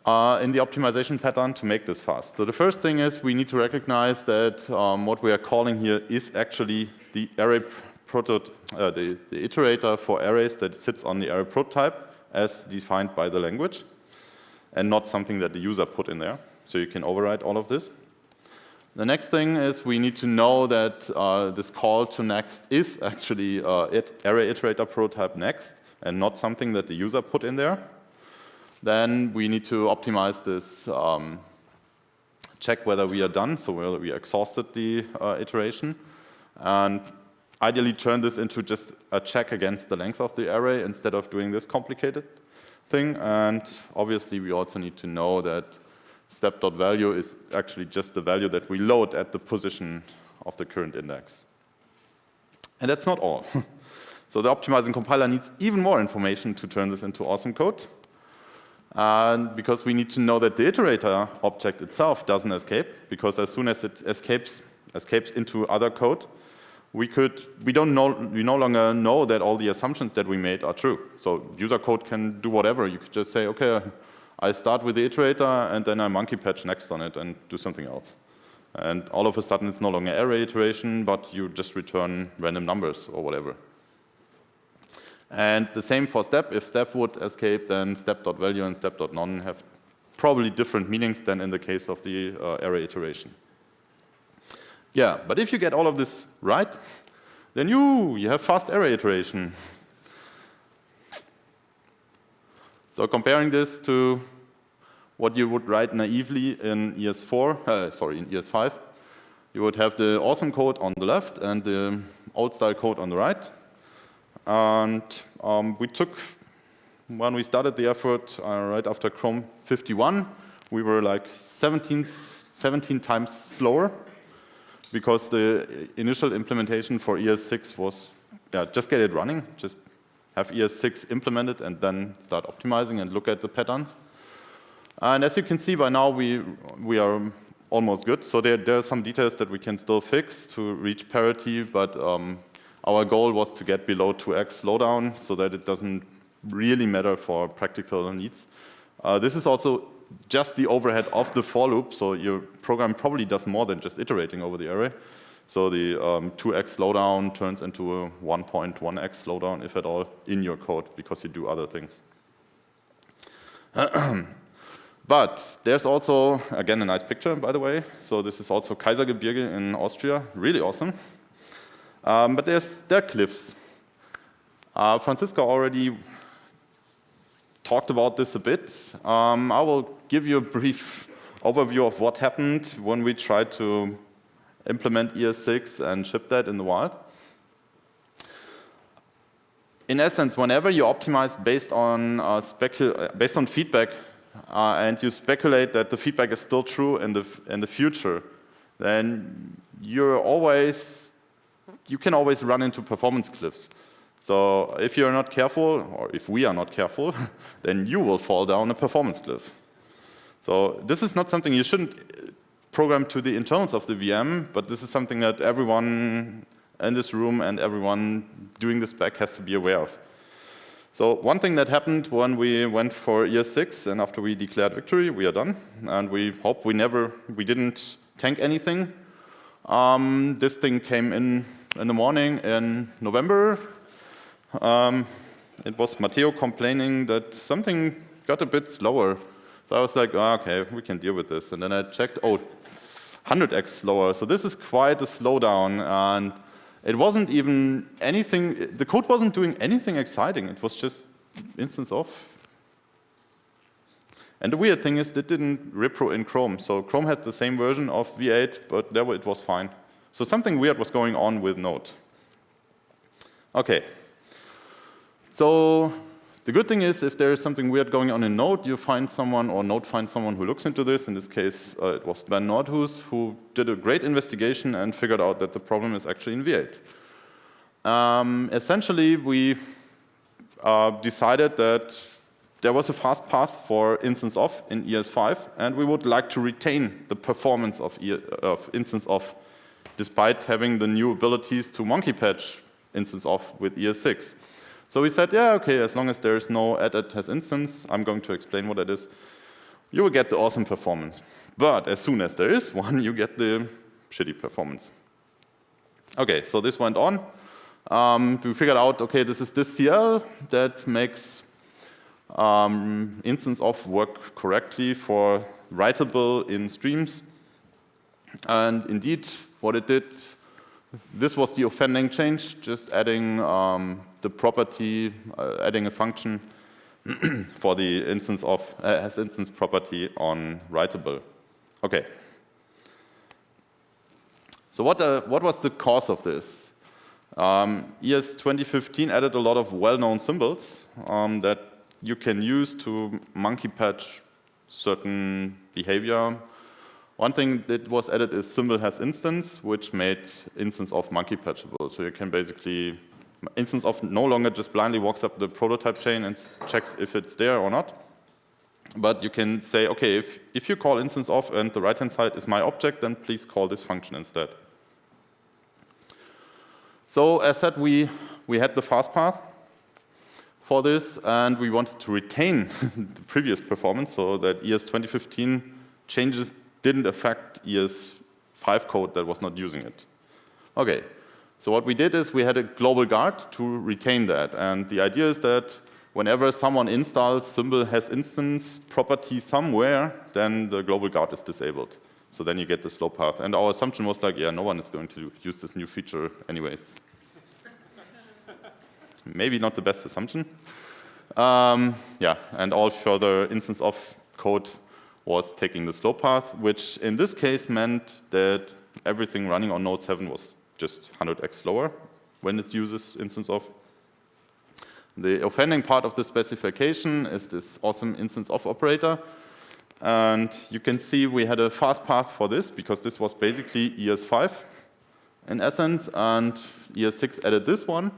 in the optimization pattern to make this fast. So the first thing is we need to recognize that what we are calling here is actually the array the iterator for arrays that sits on the array prototype as defined by the language, and not something that the user put in there. So you can override all of this. The next thing is we need to know that this call to next is actually array iterator prototype next, and not something that the user put in there. Then we need to optimize this, check whether we are done, so whether we exhausted the iteration, and ideally turn this into just a check against the length of the array instead of doing this complicated thing. And obviously we also need to know that step.value is actually just the value that we load at the position of the current index. And that's not all. So the optimizing compiler needs even more information to turn this into awesome code. And because we need to know that the iterator object itself doesn't escape, because as soon as it escapes into other code, we no longer know that all the assumptions that we made are true. So user code can do whatever. You could just say, okay, I start with the iterator, and then I monkey patch next on it and do something else. And all of a sudden, it's no longer array iteration, but you just return random numbers or whatever. And the same for step. If step would escape, then step.value and step.none have probably different meanings than in the case of the array iteration. Yeah, but if you get all of this right, then you have fast array iteration. So comparing this to what you would write naively in ES5, you would have the awesome code on the left and the old style code on the right. And we took, when we started the effort right after Chrome 51, we were like 17 times slower because the initial implementation for ES6 was, just get it running, just have ES6 implemented and then start optimizing and look at the patterns. And as you can see by now, we are almost good. So there are some details that we can still fix to reach parity, but our goal was to get below 2x slowdown so that it doesn't really matter for practical needs. This is also just the overhead of the for loop, so your program probably does more than just iterating over the array. So the 2x slowdown turns into a 1.1x slowdown, if at all, in your code, because you do other things. But there's also, again, a nice picture, by the way. So this is also Kaisergebirge in Austria, really awesome. But there are cliffs. Francisco already talked about this a bit. I will give you a brief overview of what happened when we tried to implement ES6 and ship that in the wild. In essence, whenever you optimize based on feedback, and you speculate that the feedback is still true in the future, then you can always run into performance cliffs. So if you're not careful, or if we are not careful, then you will fall down a performance cliff. So this is not something you shouldn't program to the internals of the VM, but this is something that everyone in this room and everyone doing the spec has to be aware of. So one thing that happened when we went for ES6 and after we declared victory, we are done, and we hope we didn't tank anything. This thing came in the morning in November. It was Matteo complaining that something got a bit slower. So I was like, okay, we can deal with this. And then I checked, 100x slower. So this is quite a slowdown. And it wasn't even anything, the code wasn't doing anything exciting. It was just instance off. And the weird thing is, it didn't repro in Chrome. So Chrome had the same version of V8, but there it was fine. So something weird was going on with Node. Okay. So the good thing is, if there is something weird going on in Node, you find someone, or Node finds someone who looks into this. In this case, it was Ben Nordhus, who did a great investigation and figured out that the problem is actually in V8. Essentially, we decided that there was a fast path for instance of in ES5, and we would like to retain the performance of instance of, despite having the new abilities to monkey patch instance of with ES6. So we said, yeah, okay, as long as there is no added has instance, I'm going to explain what that is, you will get the awesome performance. But as soon as there is one, you get the shitty performance. Okay, so this went on. We figured out, okay, this is this CL that makes instance of work correctly for writable in streams. And indeed, what it did, this was the offending change, just adding the property, adding a function for the instance of has instance property on writable. Okay. So what was the cause of this? ES 2015 added a lot of well-known symbols that you can use to monkey patch certain behavior. One thing that was added is symbol has instance, which made instance of monkey patchable. So you can basically, instance of no longer just blindly walks up the prototype chain and checks if it's there or not. But you can say, okay, if you call instance of and the right-hand side is my object, then please call this function instead. So as said, we had the fast path for this, and we wanted to retain the previous performance so that ES 2015 changes didn't affect ES 5 code that was not using it. Okay, so what we did is we had a global guard to retain that, and the idea is that whenever someone installs symbol has instance property somewhere, then the global guard is disabled. So then you get the slow path. And our assumption was like, yeah, no one is going to use this new feature anyways. Maybe not the best assumption. Yeah, and all further instance of code was taking the slow path, which in this case meant that everything running on node 7 was just 100x slower when it uses instance of. The offending part of the specification is this awesome instance of operator. And you can see we had a fast path for this because this was basically ES5 in essence, and ES6 added this one,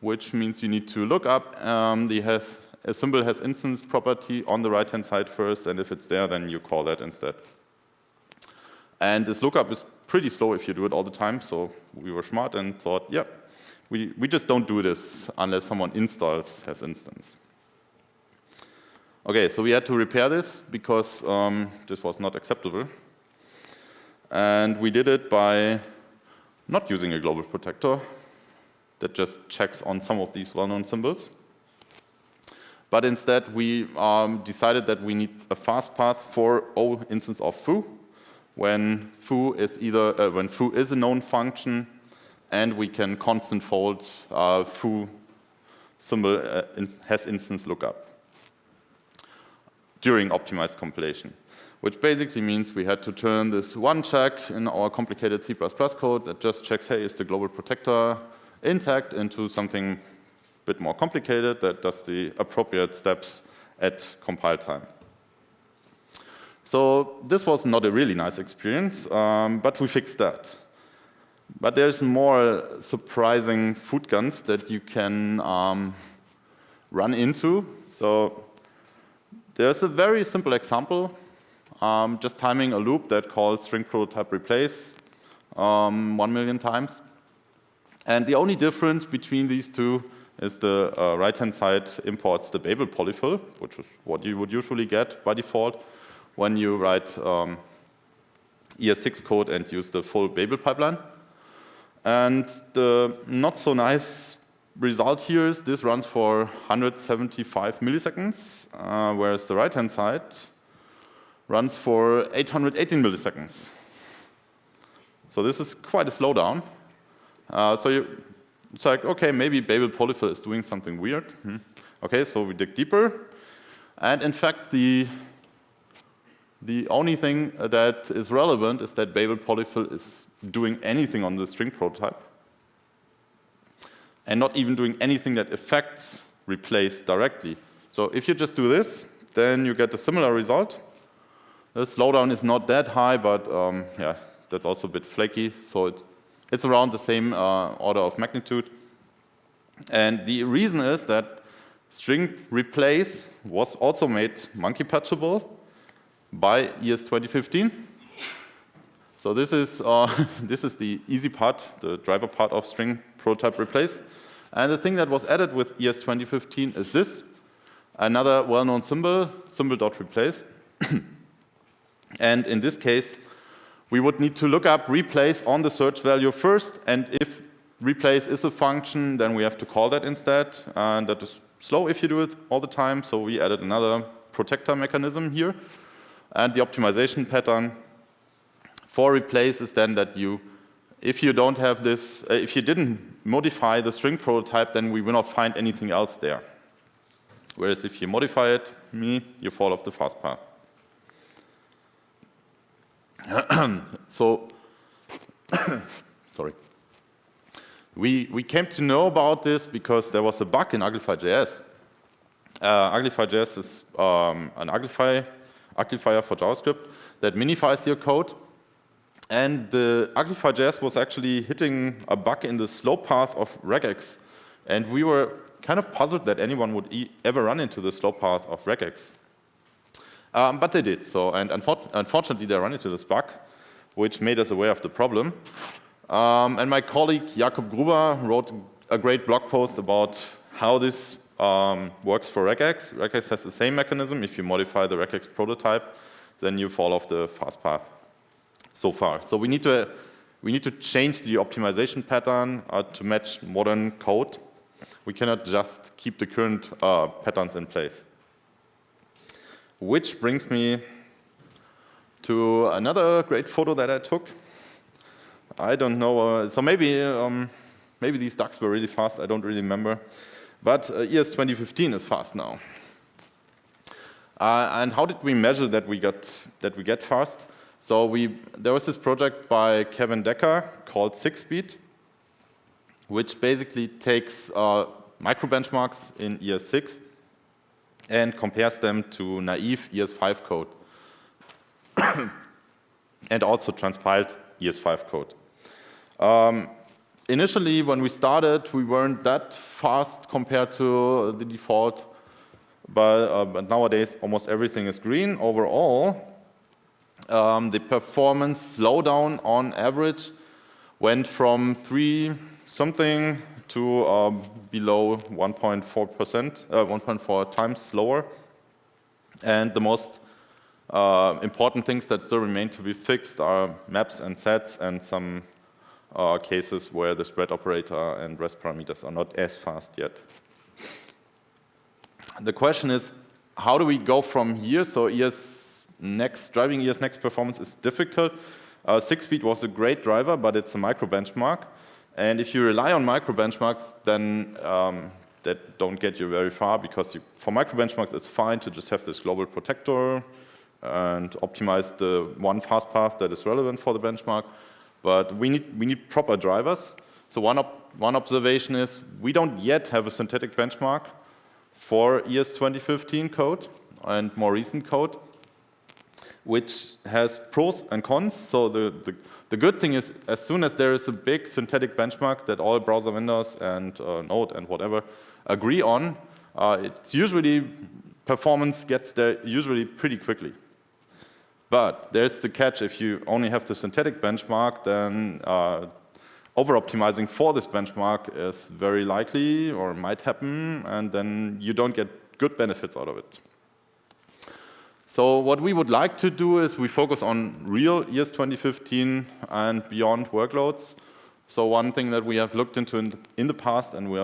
which means you need to look up a symbol has instance property on the right-hand side first, and if it's there, then you call that instead. And this lookup is pretty slow if you do it all the time, so we were smart and thought, yeah, we just don't do this unless someone installs has instance. Okay, so we had to repair this because this was not acceptable. And we did it by not using a global protector that just checks on some of these well-known symbols. But instead, we decided that we need a fast path for O instance of foo, when foo is when foo is a known function, and we can constant fold foo symbol has instance lookup during optimized compilation, which basically means we had to turn this one check in our complicated C++ code that just checks, hey, is the global protector intact, into something a bit more complicated that does the appropriate steps at compile time. So this was not a really nice experience, but we fixed that. But there's more surprising food guns that you can run into. So there's a very simple example, just timing a loop that calls string prototype replace 1 million times. And the only difference between these two is the right-hand side imports the Babel polyfill, which is what you would usually get by default when you write ES6 code and use the full Babel pipeline. And the not so nice result here is this runs for 175 milliseconds, whereas the right-hand side runs for 818 milliseconds. So this is quite a slowdown. It's like, okay, maybe Babel polyfill is doing something weird. Okay, so we dig deeper. And in fact, the only thing that is relevant is that Babel polyfill is doing anything on the string prototype and not even doing anything that affects replace directly. So if you just do this, then you get a similar result. The slowdown is not that high, but yeah, that's also a bit flaky. So it's around the same order of magnitude. And the reason is that string replace was also made monkey patchable by ES 2015. So this is the easy part, the driver part of string prototype replace. And the thing that was added with ES 2015 is this, another well-known symbol, symbol.replace. And in this case, we would need to look up replace on the search value first, and if replace is a function, then we have to call that instead, and that is slow if you do it all the time, so we added another protector mechanism here. And the optimization pattern for replace is then that if you don't have this, if you didn't modify the string prototype, then we will not find anything else there. Whereas if you modify it, you fall off the fast path. So, sorry. We came to know about this because there was a bug in Uglify.js. Uglify.js is an uglifier for JavaScript that minifies your code. And the Uglify.js was actually hitting a bug in the slow path of regex. And we were kind of puzzled that anyone would ever run into the slow path of regex. But they did. So, and unfortunately, they ran into this bug, which made us aware of the problem. And my colleague Jakob Gruber wrote a great blog post about how this works for regex. Regex has the same mechanism. If you modify the regex prototype, then you fall off the fast path so far. So we need to change the optimization pattern to match modern code. We cannot just keep the current patterns in place. Which brings me to another great photo that I took. I don't know, so maybe these ducks were really fast, I don't really remember. But ES 2015 is fast now. And how did we measure that we get fast? So there was this project by Kevin Decker called 6-Speed, which basically takes micro benchmarks in ES6 and compares them to naive ES5 code and also transpiled ES5 code. Initially, when we started, we weren't that fast compared to the default, but nowadays almost everything is green. Overall, the performance slowdown on average went from 3-something to below 1.4%, 1.4 times slower. And the most important things that still remain to be fixed are maps and sets and some cases where the spread operator and rest parameters are not as fast yet. The question is, how do we go from here? So driving ES Next performance is difficult. 6-Speed was a great driver, but it's a micro benchmark. And if you rely on micro benchmarks, then that don't get you very far, because for micro benchmarks, it's fine to just have this global protector and optimize the one fast path that is relevant for the benchmark. But we need proper drivers. So one observation is we don't yet have a synthetic benchmark for ES 2015 code and more recent code, which has pros and cons. So the good thing is, as soon as there is a big synthetic benchmark that all browser vendors and Node and whatever agree on, it's usually performance gets there usually pretty quickly. But there's the catch: if you only have the synthetic benchmark, then over-optimizing for this benchmark is very likely or might happen, and then you don't get good benefits out of it. So what we would like to do is we focus on real ES 2015 and beyond workloads. So one thing that we have looked into in the past, and we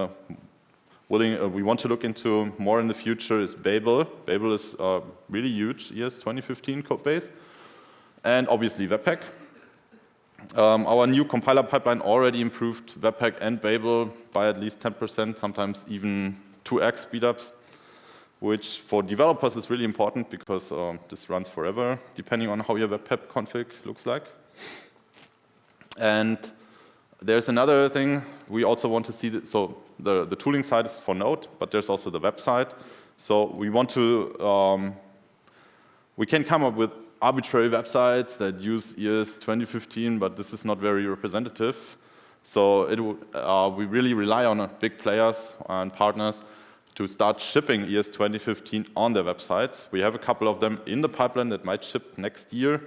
want to look into more in the future, is Babel. Babel is a really huge ES 2015 code base, and obviously Webpack. Our new compiler pipeline already improved Webpack and Babel by at least 10%, sometimes even 2x speedups, which for developers is really important because this runs forever, depending on how your Webpack config looks like. And there's another thing we also want to see. So the tooling side is for Node, but there's also the website. So we want to, we can come up with arbitrary websites that use ES 2015, but this is not very representative. So we really rely on big players and partners to start shipping ES 2015 on their websites. We have a couple of them in the pipeline that might ship next year,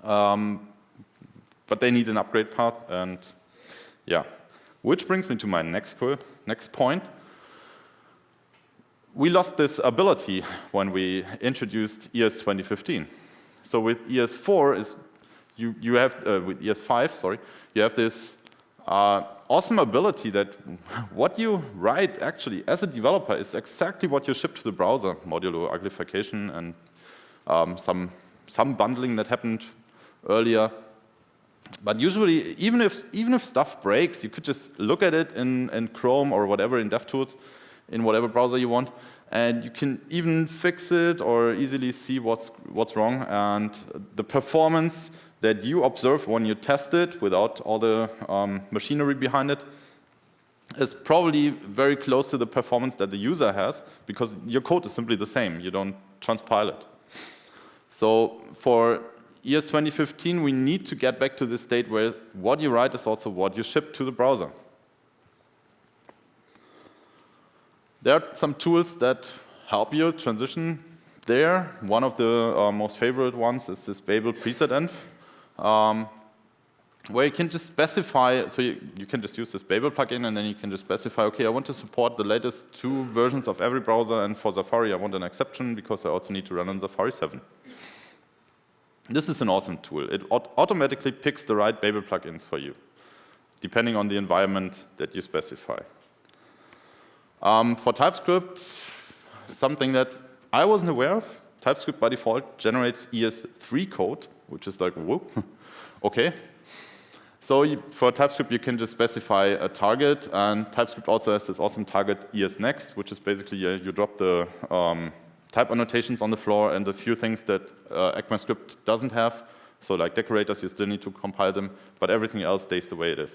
but they need an upgrade path, and yeah. Which brings me to my next point. We lost this ability when we introduced ES 2015. So with ES4 you have with ES5, sorry, you have this awesome ability that what you write actually as a developer is exactly what you ship to the browser, modulo uglification and some bundling that happened earlier. But usually, even if stuff breaks, you could just look at it in Chrome or whatever, in DevTools, in whatever browser you want, and you can even fix it or easily see what's wrong. And the performance that you observe when you test it without all the machinery behind it is probably very close to the performance that the user has, because your code is simply the same. You don't transpile it. So for ES 2015, we need to get back to the state where what you write is also what you ship to the browser. There are some tools that help you transition there. One of the most favorite ones is this Babel preset env. where you can just specify, so you can just use this Babel plugin, and then you can just specify, okay, I want to support the latest 2 versions of every browser, and for Safari I want an exception because I also need to run on Safari 7. This is an awesome tool. It automatically picks the right Babel plugins for you, depending on the environment that you specify. For TypeScript, something that I wasn't aware of, TypeScript by default generates ES3 code, which is like, whoa, okay. So for TypeScript, you can just specify a target, and TypeScript also has this awesome target ESNext, which is basically you drop the type annotations on the floor and a few things that ECMAScript doesn't have. So like decorators, you still need to compile them, but everything else stays the way it is.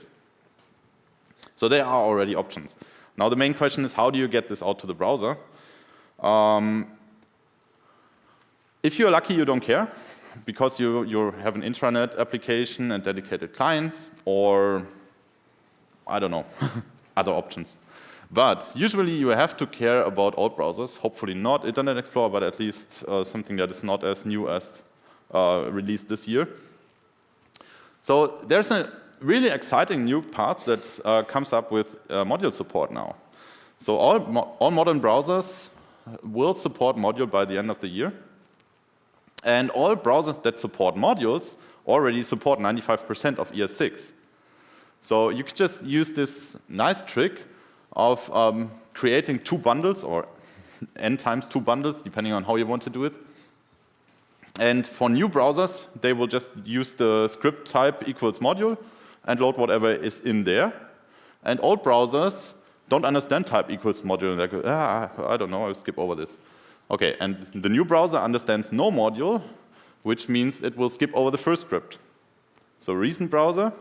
So there are already options. Now the main question is, how do you get this out to the browser? If you're lucky, you don't care, because you have an intranet application and dedicated clients, or, I don't know, other options. But usually you have to care about old browsers, hopefully not Internet Explorer, but at least something that is not as new as released this year. So there's a really exciting new part that comes up with module support now. So all modern browsers will support module by the end of the year. And all browsers that support modules already support 95% of ES6. So you could just use this nice trick of creating 2 bundles, or n times 2 bundles, depending on how you want to do it. And for new browsers, they will just use the script type equals module and load whatever is in there. And old browsers don't understand type equals module, and they go, I don't know, I'll skip over this. Okay, and the new browser understands no module, which means it will skip over the first script. So recent browser,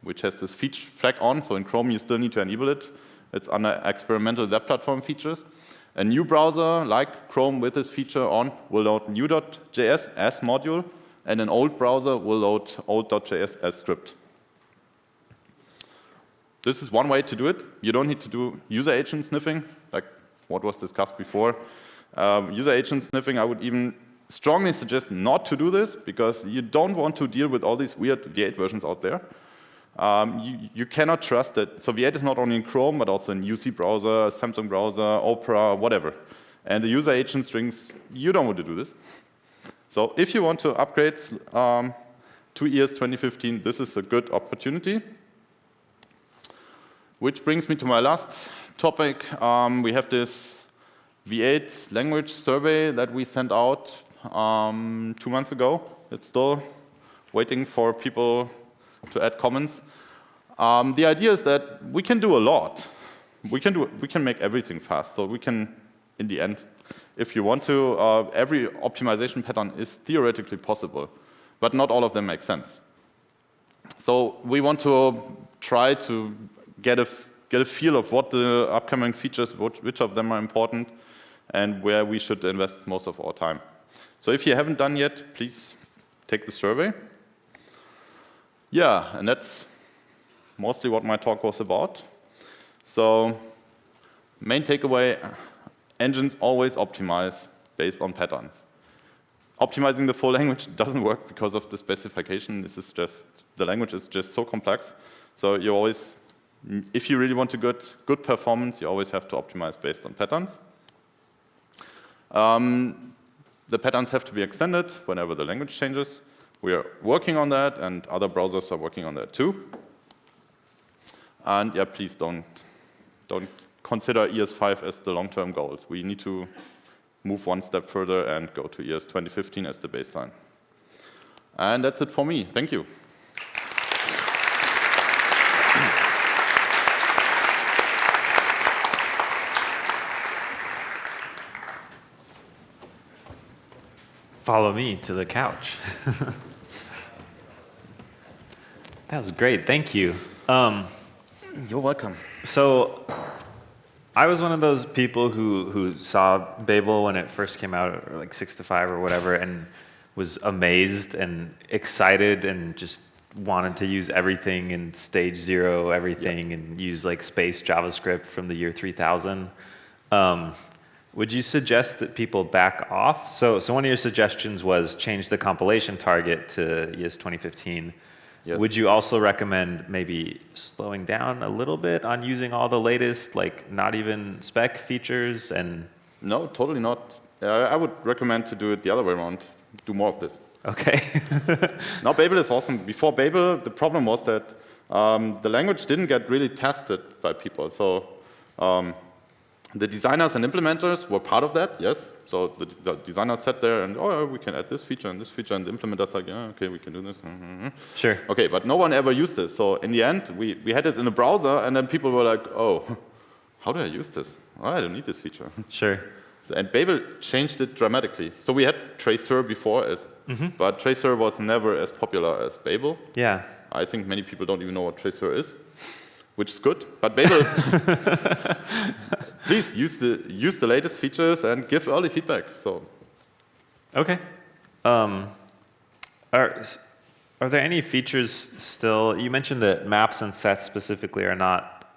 which has this feature flag on, so in Chrome you still need to enable it. It's under experimental web platform features. A new browser, like Chrome with this feature on, will load new.js as module, and an old browser will load old.js as script. This is one way to do it. You don't need to do user agent sniffing, like what was discussed before. User agent sniffing, I would even strongly suggest not to do this, because you don't want to deal with all these weird V8 versions out there. You cannot trust that. So V8 is not only in Chrome, but also in UC browser, Samsung browser, Opera, whatever. And the user agent strings, you don't want to do this. So if you want to upgrade to ES 2015, this is a good opportunity. Which brings me to my last topic. We have this V8 language survey that we sent out 2 months ago. It's still waiting for people to add comments. The idea is that we can do a lot. We can make everything fast. So we can, in the end, if you want to, every optimization pattern is theoretically possible, but not all of them make sense. So we want to try to get a feel of what the upcoming features, which of them are important, and where we should invest most of our time. So if you haven't done yet, please take the survey. Yeah, and that's mostly what my talk was about. So main takeaway, engines always optimize based on patterns. Optimizing the full language doesn't work because of the specification. This is just, the language is just so complex. So you always, if you really want to get good performance, you always have to optimize based on patterns. The patterns have to be extended whenever the language changes. We are working on that, and other browsers are working on that too. And yeah, please don't consider ES5 as the long-term goals. We need to move one step further and go to ES 2015 as the baseline. And that's it for me. Thank you. Follow me to the couch. That was great. Thank you. You're welcome. So I was one of those people who saw Babel when it first came out, or like 6 to 5 or whatever, and was amazed and excited and just wanted to use everything in stage 0, everything, and use like space JavaScript from the year 3000. Would you suggest that people back off? So one of your suggestions was change the compilation target to ES 2015. Yes. Would you also recommend maybe slowing down a little bit on using all the latest, like not even spec features and? No, totally not. I would recommend to do it the other way around. Do more of this. Okay. Now Babel is awesome. Before Babel, the problem was that the language didn't get really tested by people. So the designers and implementers were part of that, yes. So the designers sat there and, oh, we can add this feature, and the implementers like, yeah, okay, we can do this. Sure. Okay, but no one ever used this. So in the end, we had it in a browser, and then people were like, oh, how do I use this? Oh, I don't need this feature. Sure. And Babel changed it dramatically. So we had Tracer before it, but Tracer was never as popular as Babel. Yeah. I think many people don't even know what Tracer is, which is good. But Babel, please use the latest features and give early feedback. So. Okay. Are there any features still? You mentioned that maps and sets specifically are not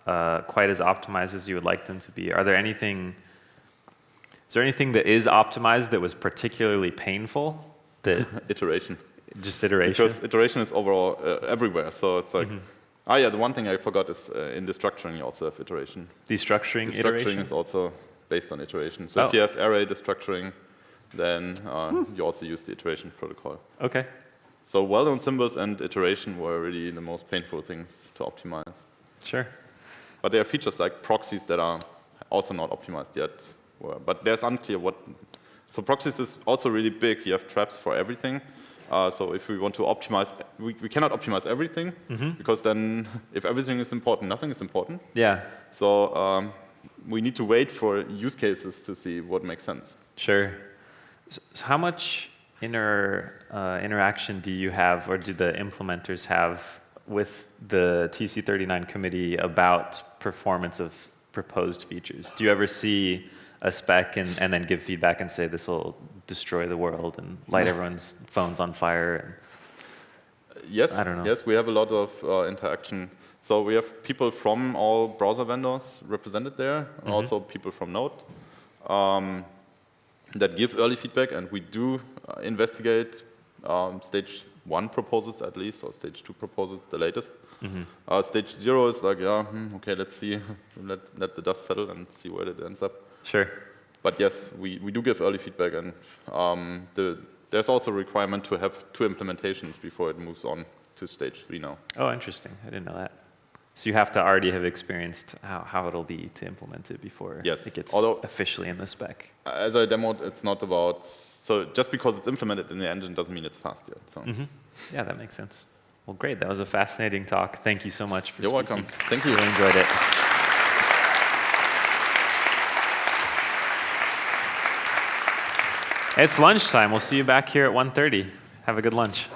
quite as optimized as you would like them to be. Is there anything that is optimized that was particularly painful? That Iteration. Just iteration? Because iteration is overall everywhere. So it's like, yeah, the one thing I forgot is in destructuring you also have iteration. Destructuring Destructuring iteration? is also based on iteration. So if you have array destructuring, then you also use the iteration protocol. Okay. So well-known symbols and iteration were really the most painful things to optimize. Sure. But there are features like proxies that are also not optimized yet. But there's unclear what. So proxies is also really big. You have traps for everything. So if we want to optimize, we cannot optimize everything, because then if everything is important, nothing is important. Yeah. So we need to wait for use cases to see what makes sense. Sure. So how much interaction do you have, or do the implementers have, with the TC39 committee about performance of proposed features? Do you ever see a spec and then give feedback and say this will destroy the world and light everyone's phones on fire? Yes, I don't know. Yes, we have a lot of interaction. So we have people from all browser vendors represented there, and also people from Node that give early feedback, and we do investigate stage 1 proposals at least, or stage 2 proposals, the latest. Stage 0 is like, yeah, okay, let's see, let the dust settle and see where it ends up. Sure. But yes, we do give early feedback, and there's also a requirement to have 2 implementations before it moves on to stage 3 now. Oh, interesting. I didn't know that. So you have to already have experienced how it'll be to implement it before it gets officially in the spec. As I demoed, it's not about, so just because it's implemented in the engine doesn't mean it's fast yet. So. Yeah, that makes sense. Well, great. That was a fascinating talk. Thank you so much for speaking. You're welcome. Thank you. Really enjoyed it. It's lunchtime. We'll see you back here at 1:30. Have a good lunch.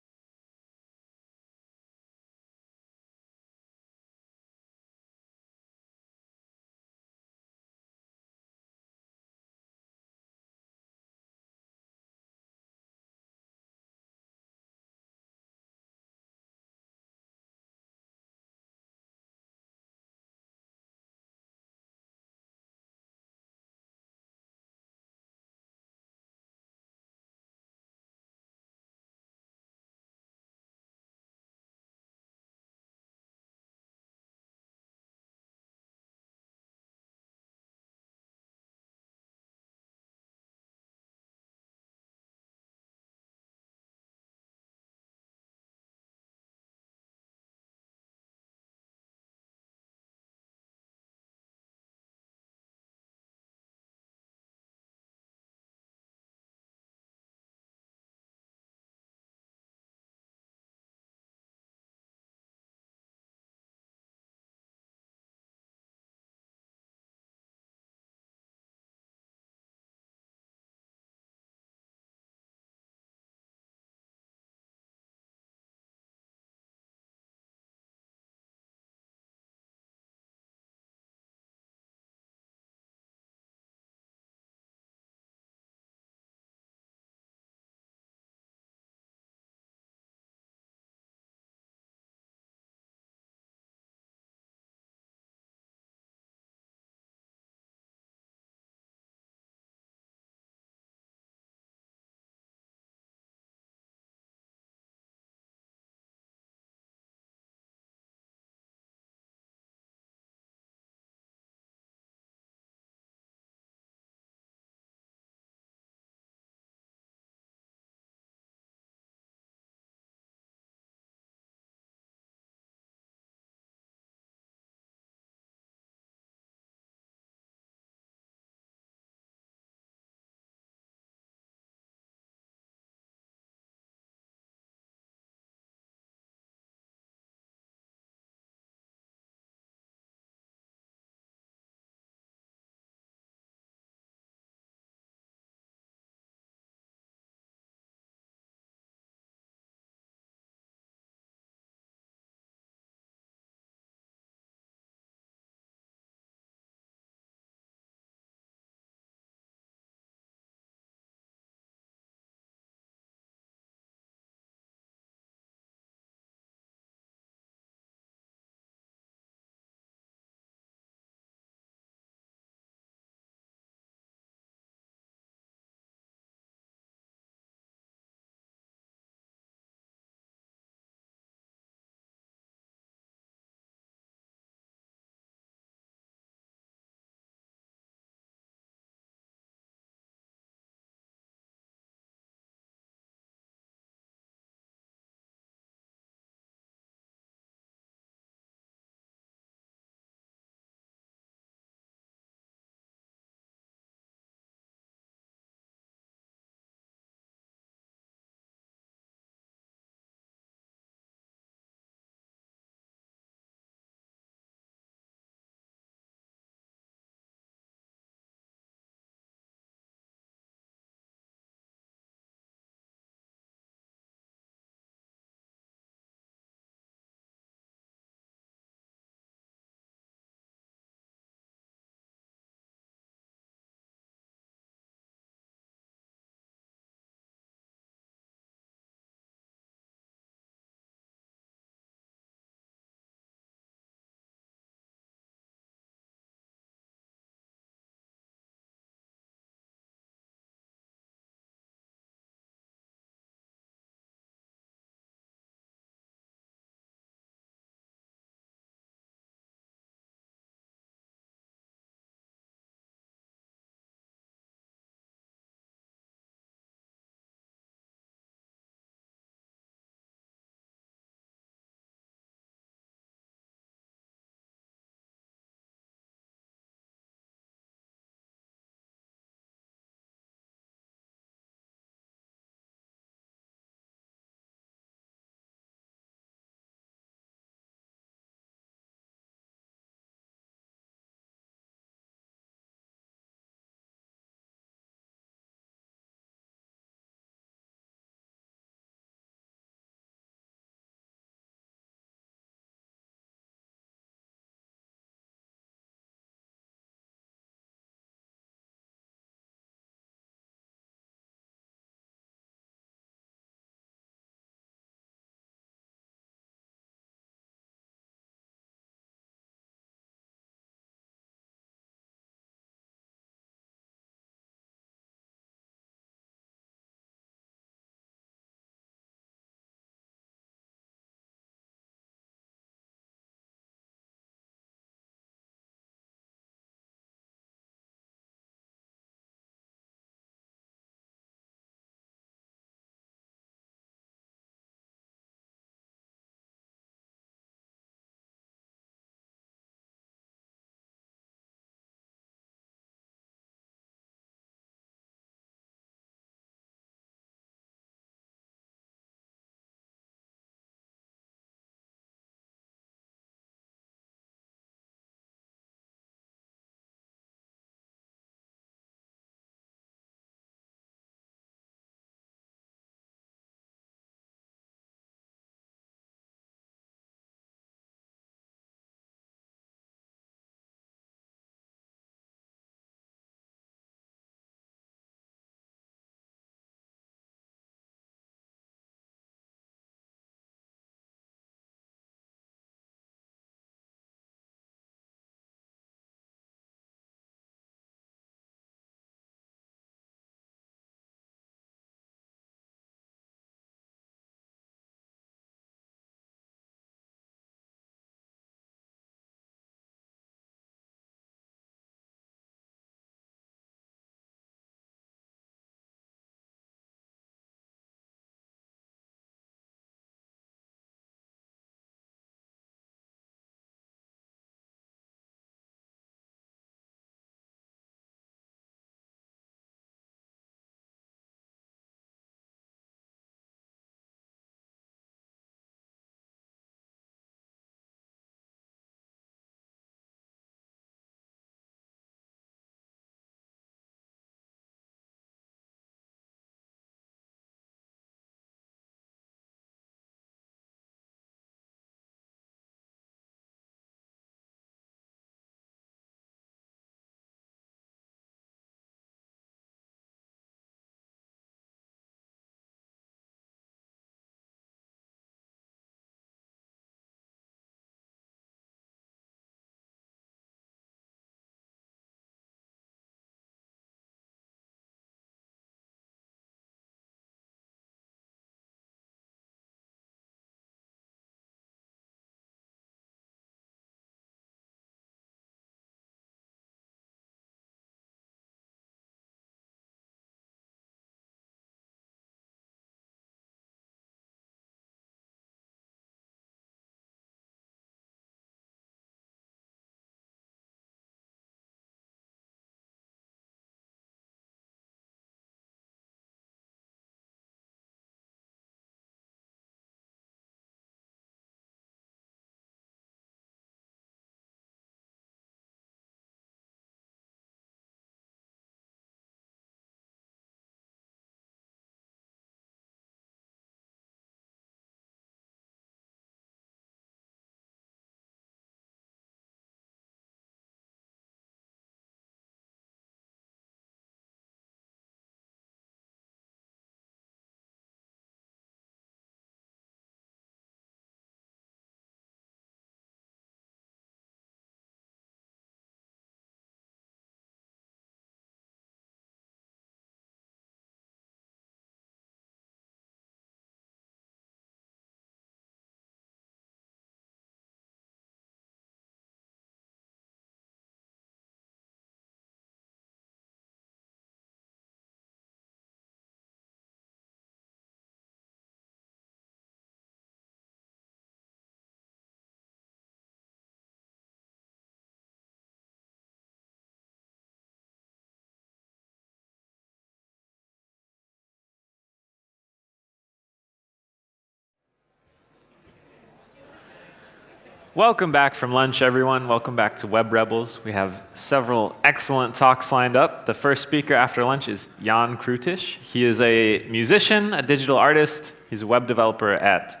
Welcome back from lunch, everyone. Welcome back to Web Rebels. We have several excellent talks lined up. The first speaker after lunch is Jan Krutisch. He is a musician, a digital artist. He's a web developer at,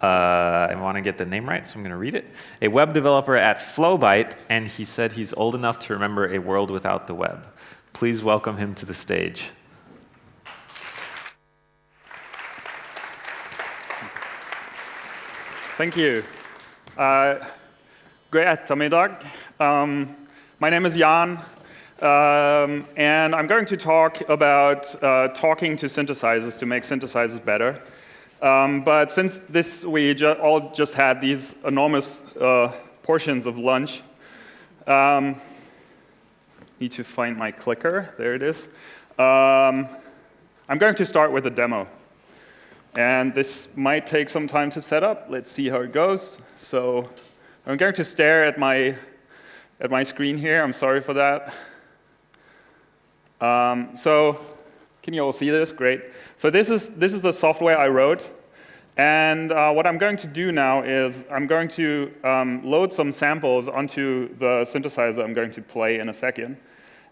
I want to get the name right, so I'm going to read it. A web developer at Flowbyte, and he said he's old enough to remember a world without the web. Please welcome him to the stage. Thank you. God eftermiddag. My name is Jan, and I'm going to talk about talking to synthesizers to make synthesizers better. But since we all just had these enormous portions of lunch, need to find my clicker. There it is. I'm going to start with a demo. And this might take some time to set up. Let's see how it goes. So I'm going to stare at my screen here. I'm sorry for that. So can you all see this? Great. So this is the software I wrote. And what I'm going to do now is I'm going to load some samples onto the synthesizer I'm going to play in a second.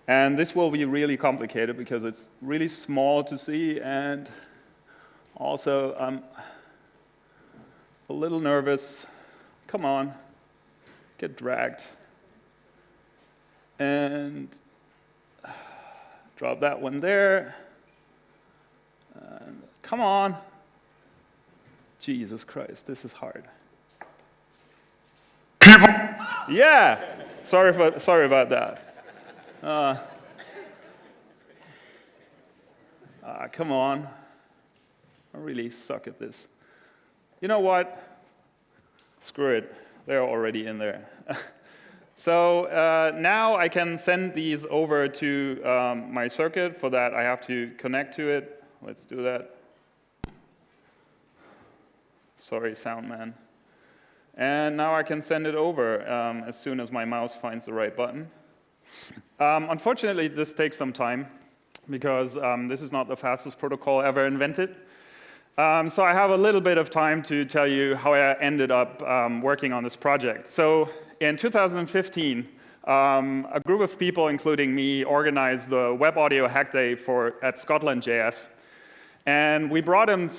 And this will be really complicated because it's really small to see, and also I'm a little nervous. Come on, get dragged. And drop that one there. And come on. Jesus Christ, this is hard. Yeah, sorry about that. Come on. I really suck at this. You know what? Screw it. They're already in there. So now I can send these over to my circuit. For that, I have to connect to it. Let's do that. Sorry, sound man. And now I can send it over as soon as my mouse finds the right button. Unfortunately, this takes some time because this is not the fastest protocol ever invented. So I have a little bit of time to tell you how I ended up working on this project. So in 2015, a group of people, including me, organized the Web Audio Hack Day at Scotland.js. And we brought in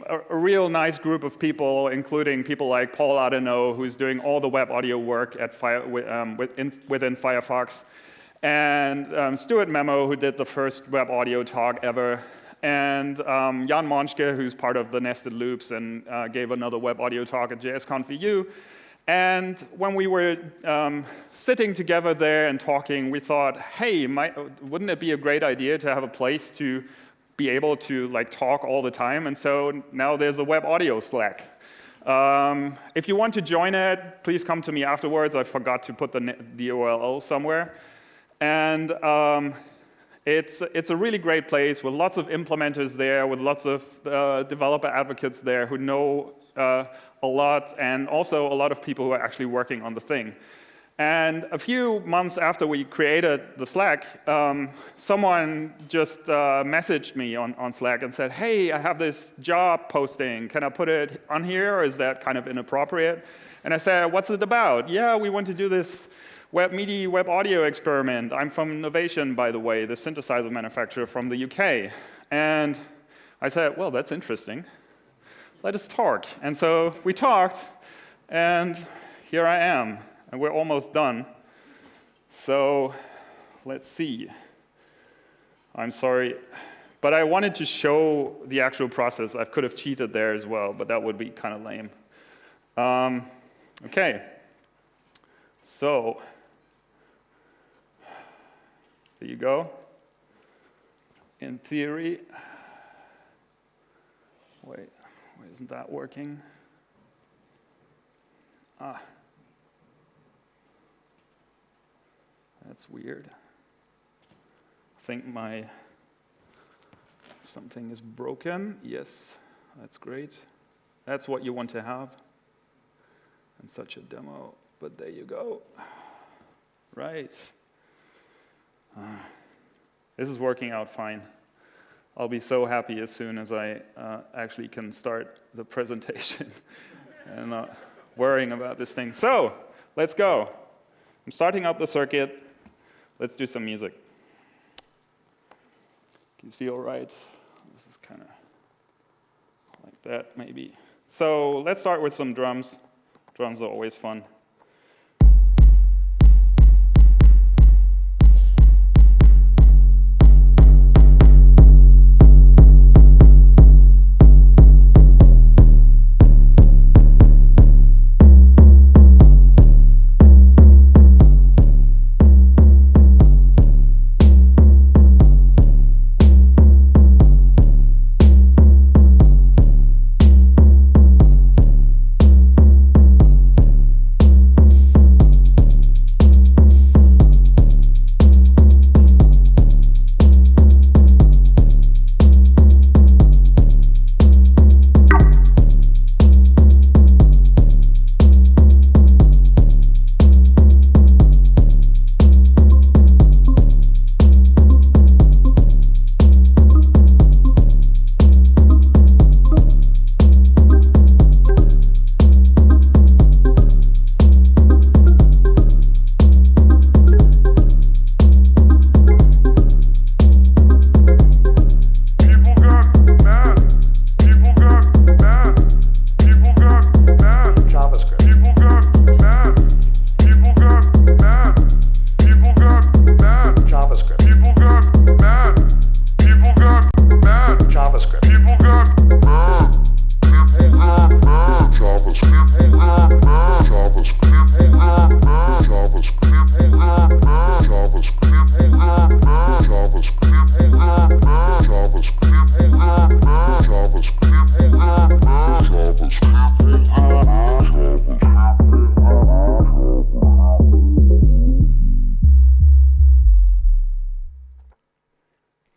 a real nice group of people, including people like Paul Adeno, who's doing all the web audio work at within Firefox, and Stuart Memo, who did the first web audio talk ever, and Jan Monschke, who's part of the Nested Loops and gave another web audio talk at JSConf.eu. And when we were sitting together there and talking, we thought, hey, wouldn't it be a great idea to have a place to be able to talk all the time? And so now there's a web audio Slack. If you want to join it, please come to me afterwards. I forgot to put the URL somewhere. And it's a really great place with lots of implementers there, with lots of developer advocates there who know a lot, and also a lot of people who are actually working on the thing. And a few months after we created the Slack, someone just messaged me on Slack and said, hey, I have this job posting. Can I put it on here, or is that kind of inappropriate? And I said, what's it about? Yeah, we want to do this MIDI web audio experiment. I'm from Novation, by the way, the synthesizer manufacturer from the UK. And I said, well, that's interesting. Let us talk. And so we talked, and here I am. And we're almost done. So let's see. I'm sorry, but I wanted to show the actual process. I could have cheated there as well, but that would be kind of lame. OK. So there you go. In theory, wait, why isn't that working? That's weird. I think something is broken. Yes, that's great. That's what you want to have in such a demo. But there you go. Right. This is working out fine. I'll be so happy as soon as I actually can start the presentation. And worrying about this thing. So let's go. I'm starting up the circuit. Let's do some music. Can you see all right? This is kind of like that, maybe. So let's start with some drums. Drums are always fun.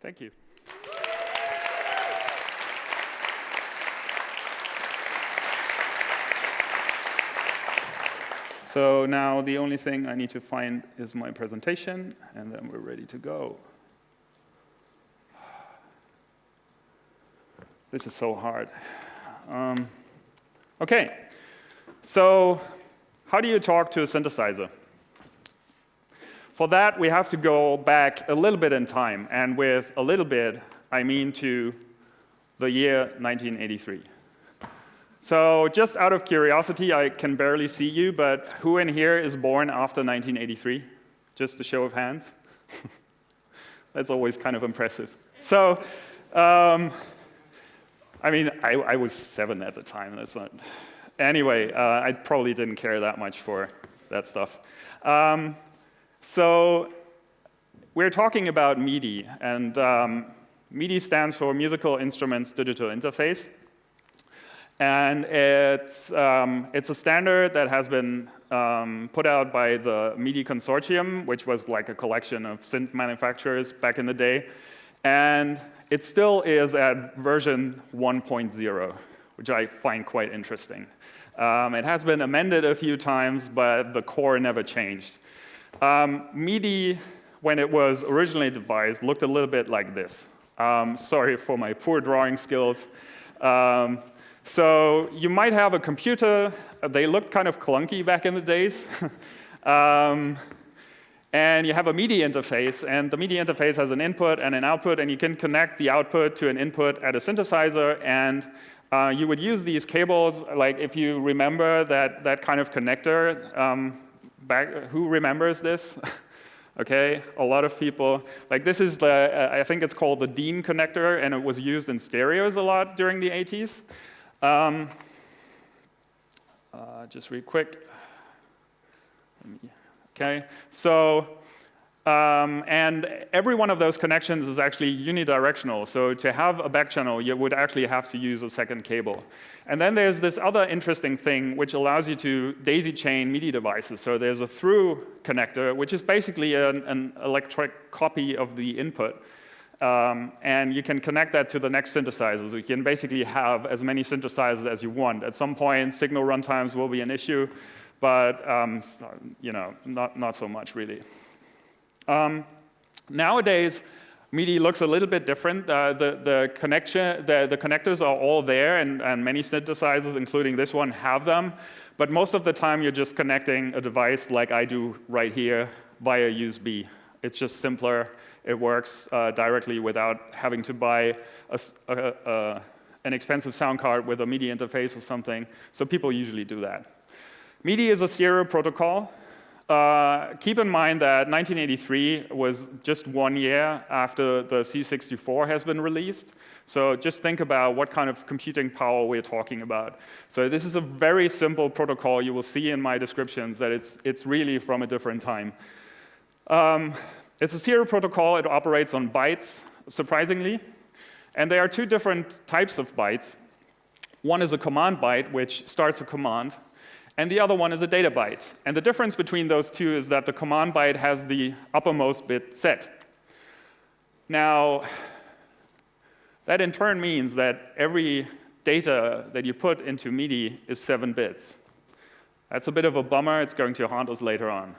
Thank you. So now the only thing I need to find is my presentation, and then we're ready to go. This is so hard. Okay, so how do you talk to a synthesizer? For that, we have to go back a little bit in time, and with a little bit, I mean to the year 1983. So just out of curiosity, I can barely see you, but who in here is born after 1983? Just a show of hands. That's always kind of impressive. So, I mean, I was 7 at the time. That's not. Anyway, I probably didn't care that much for that stuff. So we're talking about MIDI, and MIDI stands for Musical Instruments Digital Interface. And it's a standard that has been put out by the MIDI Consortium, which was like a collection of synth manufacturers back in the day. And it still is at version 1.0, which I find quite interesting. It has been amended a few times, but the core never changed. MIDI, when it was originally devised, looked a little bit like this. Sorry for my poor drawing skills. So you might have a computer. They looked kind of clunky back in the days. And you have a MIDI interface, and the MIDI interface has an input and an output, and you can connect the output to an input at a synthesizer, and you would use these cables, like if you remember that kind of connector. Who remembers this? Okay, a lot of people. Like this is I think it's called the Dean connector, and it was used in stereos a lot during the 80s. Just real quick. Okay, so, and every one of those connections is actually unidirectional. So to have a back channel, you would actually have to use a second cable. And then there's this other interesting thing which allows you to daisy chain MIDI devices. So there's a through connector, which is basically an electric copy of the input. And you can connect that to the next synthesizer. So you can basically have as many synthesizers as you want. At some point, signal runtimes will be an issue, but you know, not so much really. Nowadays, MIDI looks a little bit different. The connectors are all there, and many synthesizers, including this one, have them. But most of the time, you're just connecting a device like I do right here via USB. It's just simpler. It works directly without having to buy an expensive sound card with a MIDI interface or something. So people usually do that. MIDI is a serial protocol. Keep in mind that 1983 was just 1 year after the C64 has been released. So just think about what kind of computing power we're talking about. So this is a very simple protocol. You will see in my descriptions that it's really from a different time. It's a serial protocol. It operates on bytes, surprisingly. And there are two different types of bytes. One is a command byte, which starts a command. And the other one is a data byte. And the difference between those two is that the command byte has the uppermost bit set. Now, that in turn means that every data that you put into MIDI is 7 bits. That's a bit of a bummer. It's going to haunt us later on.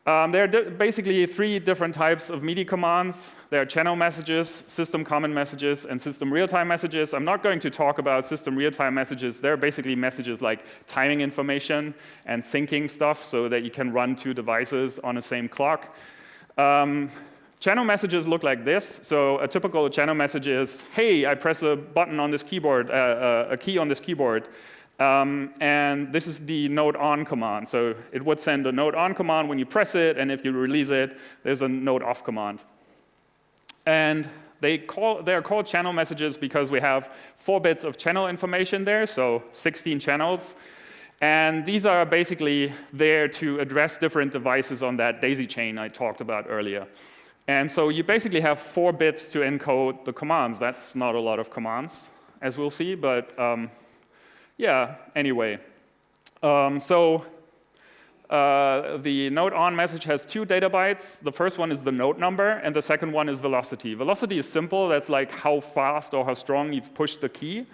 There are basically 3 different types of MIDI commands. There are channel messages, system common messages, and system real-time messages. I'm not going to talk about system real-time messages. They're basically messages like timing information and syncing stuff so that you can run 2 devices on the same clock. Channel messages look like this. So a typical channel message is, hey, I press a button on this keyboard, a key on this keyboard. And this is the node on command. So it would send a node on command when you press it, and if you release it, there's a node off command. And they are called channel messages because we have 4 bits of channel information there, so 16 channels. And these are basically there to address different devices on that daisy chain I talked about earlier. And so you basically have 4 bits to encode the commands. That's not a lot of commands, as we'll see, but yeah, anyway. The node on message has 2 data bytes. The first one is the node number, and the second one is velocity. Velocity is simple. That's like how fast or how strong you've pushed the key.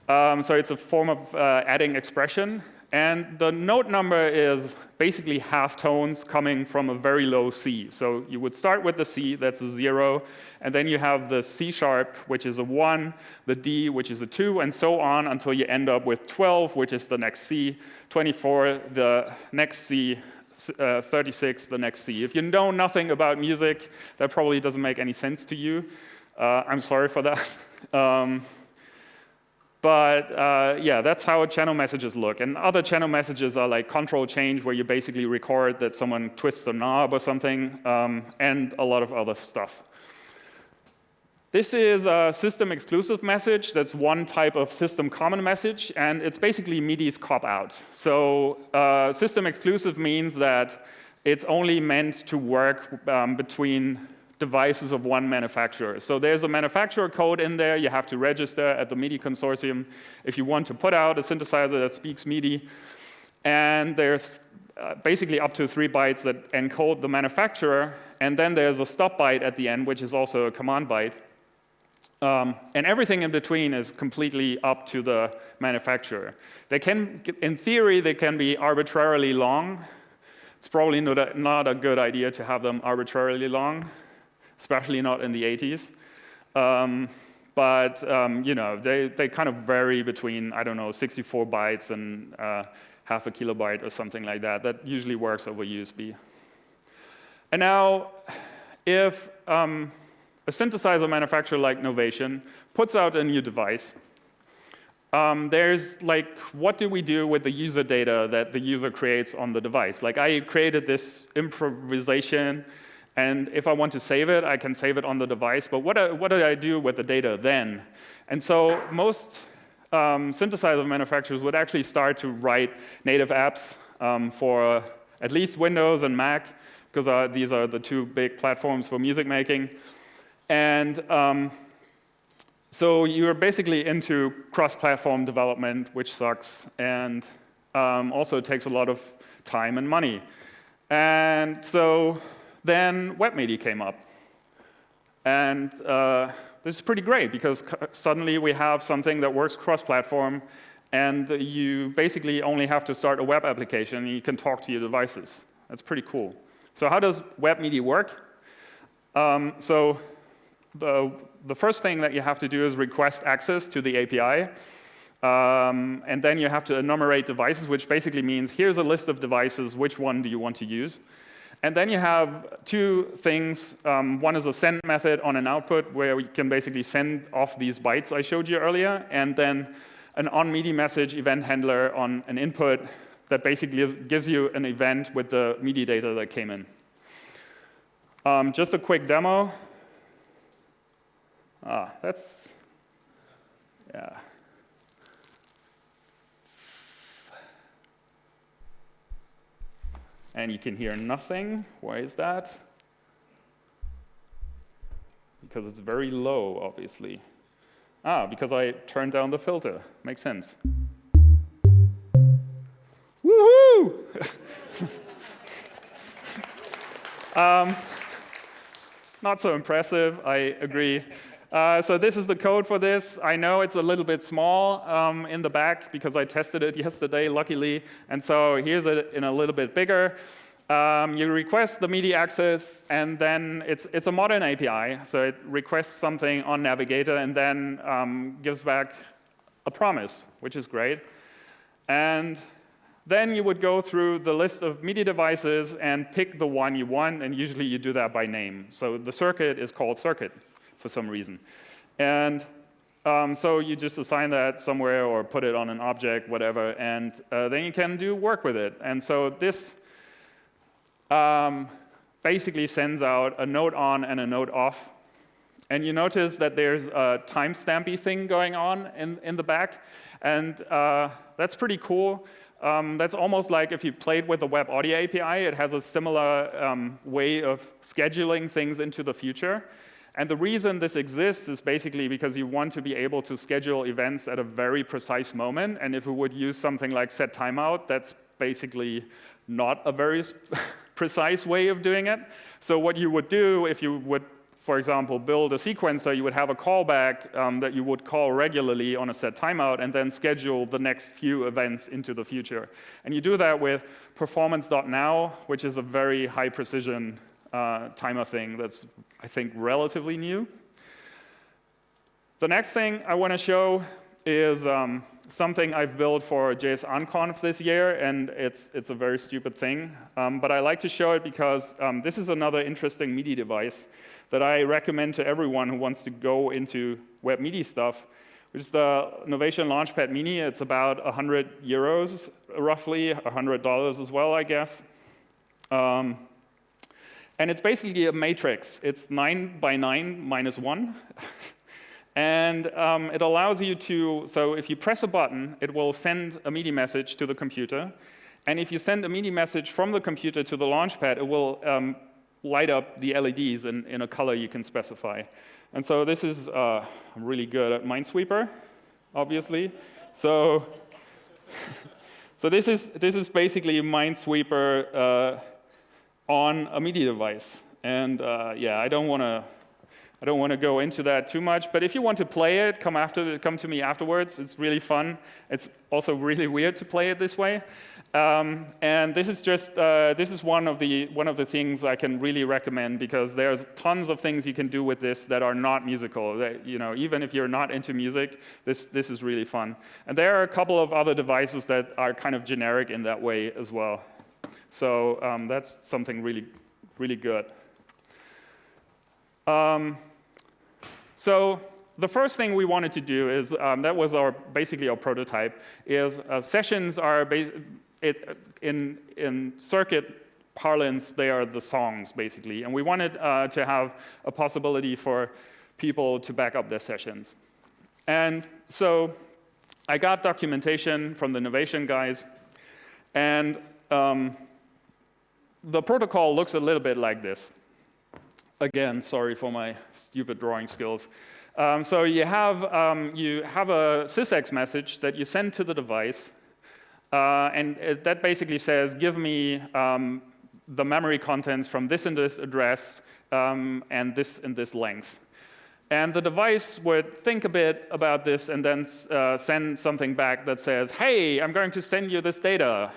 So it's a form of adding expression. And the node number is basically half tones coming from a very low C. So you would start with the C, that's a 0, and then you have the C sharp, which is a 1, the D, which is a 2, and so on until you end up with 12, which is the next C, 24, the next C, 36, the next C. If you know nothing about music, that probably doesn't make any sense to you. I'm sorry for that. But yeah, that's how channel messages look. And other channel messages are like control change, where you basically record that someone twists a knob or something, and a lot of other stuff. This is a system exclusive message. That's one type of system common message, and it's basically MIDI's cop-out. So system exclusive means that it's only meant to work between devices of one manufacturer. So there's a manufacturer code in there. You have to register at the MIDI consortium if you want to put out a synthesizer that speaks MIDI. And there's basically up to 3 bytes that encode the manufacturer. And then there's a stop byte at the end, which is also a command byte. And everything in between is completely up to the manufacturer. They can, in theory, they can be arbitrarily long. It's probably not a good idea to have them arbitrarily long, especially not in the 80s. But you know, they kind of vary between, I don't know, 64 bytes and half a kilobyte or something like that. That usually works over USB. And now, if a synthesizer manufacturer like Novation puts out a new device, there's like, what do we do with the user data that the user creates on the device? Like, I created this improvisation, and if I want to save it, I can save it on the device. But what do I do with the data then? And so most synthesizer manufacturers would actually start to write native apps for at least Windows and Mac, because these are the 2 big platforms for music making. And so you're basically into cross-platform development, which sucks, and also takes a lot of time and money. And so then WebMIDI came up. And this is pretty great, because suddenly we have something that works cross-platform, and you basically only have to start a web application, and you can talk to your devices. That's pretty cool. So how does WebMIDI work? So the first thing that you have to do is request access to the API. And then you have to enumerate devices, which basically means here's a list of devices, which one do you want to use? And then you have two things. One is a send method on an output, where we can basically send off these bytes I showed you earlier, and then an on-MIDI message event handler on an input that basically gives you an event with the MIDI data that came in. Just a quick demo. That's, yeah. And you can hear nothing. Why is that? Because it's very low, obviously. Because I turned down the filter. Makes sense. Woohoo! Not so impressive, I agree. So this is the code for this. I know it's a little bit small in the back because I tested it yesterday, luckily. And so here's it in a little bit bigger. You request the MIDI access, and then it's a modern API. So it requests something on Navigator and then gives back a promise, which is great. And then you would go through the list of MIDI devices and pick the one you want, and usually you do that by name. So the circuit is called circuit for some reason. And so you just assign that somewhere or put it on an object, whatever, and then you can do work with it. And so this basically sends out a note on and a note off. And you notice that there's a timestampy thing going on in the back, and that's pretty cool. That's almost like if you played with the Web Audio API. It has a similar way of scheduling things into the future. And the reason this exists is basically because you want to be able to schedule events at a very precise moment. And if we would use something like set timeout, that's basically not a very precise way of doing it. So what you would do if you would, for example, build a sequencer, you would have a callback that you would call regularly on a set timeout and then schedule the next few events into the future. And you do that with performance.now, which is a very high precision timer thing that's, I think, relatively new. The next thing I want to show is something I've built for JS OnConf this year, and it's a very stupid thing. But I like to show it because this is another interesting MIDI device that I recommend to everyone who wants to go into web MIDI stuff, which is the Novation Launchpad Mini. It's about 100 euros, roughly, $100 as well, I guess. And it's basically a matrix. It's 9 by 9 minus 1. And it allows you to, so if you press a button, it will send a MIDI message to the computer. And if you send a MIDI message from the computer to the Launchpad, it will light up the LEDs in a color you can specify. And so this is, I'm really good at Minesweeper, obviously. So, so this is basically Minesweeper on a MIDI device. And yeah, I don't want to go into that too much, but if you want to play it, come to me afterwards. It's really fun. It's also really weird to play it this way. And this is just this is one of the things I can really recommend, because there's tons of things you can do with this that are not musical. That, you know, even if you're not into music, this is really fun. And there are a couple of other devices that are kind of generic in that way as well. So that's something really, really good. So the first thing we wanted to do is, that was basically our prototype, is sessions are, in circuit parlance, they are the songs, basically. And we wanted to have a possibility for people to back up their sessions. And so I got documentation from the Novation guys, and the protocol looks a little bit like this. Again, sorry for my stupid drawing skills. So you have a sysx message that you send to the device, and that basically says, give me the memory contents from this and this address and this length. And the device would think a bit about this and then send something back that says, hey, I'm going to send you this data.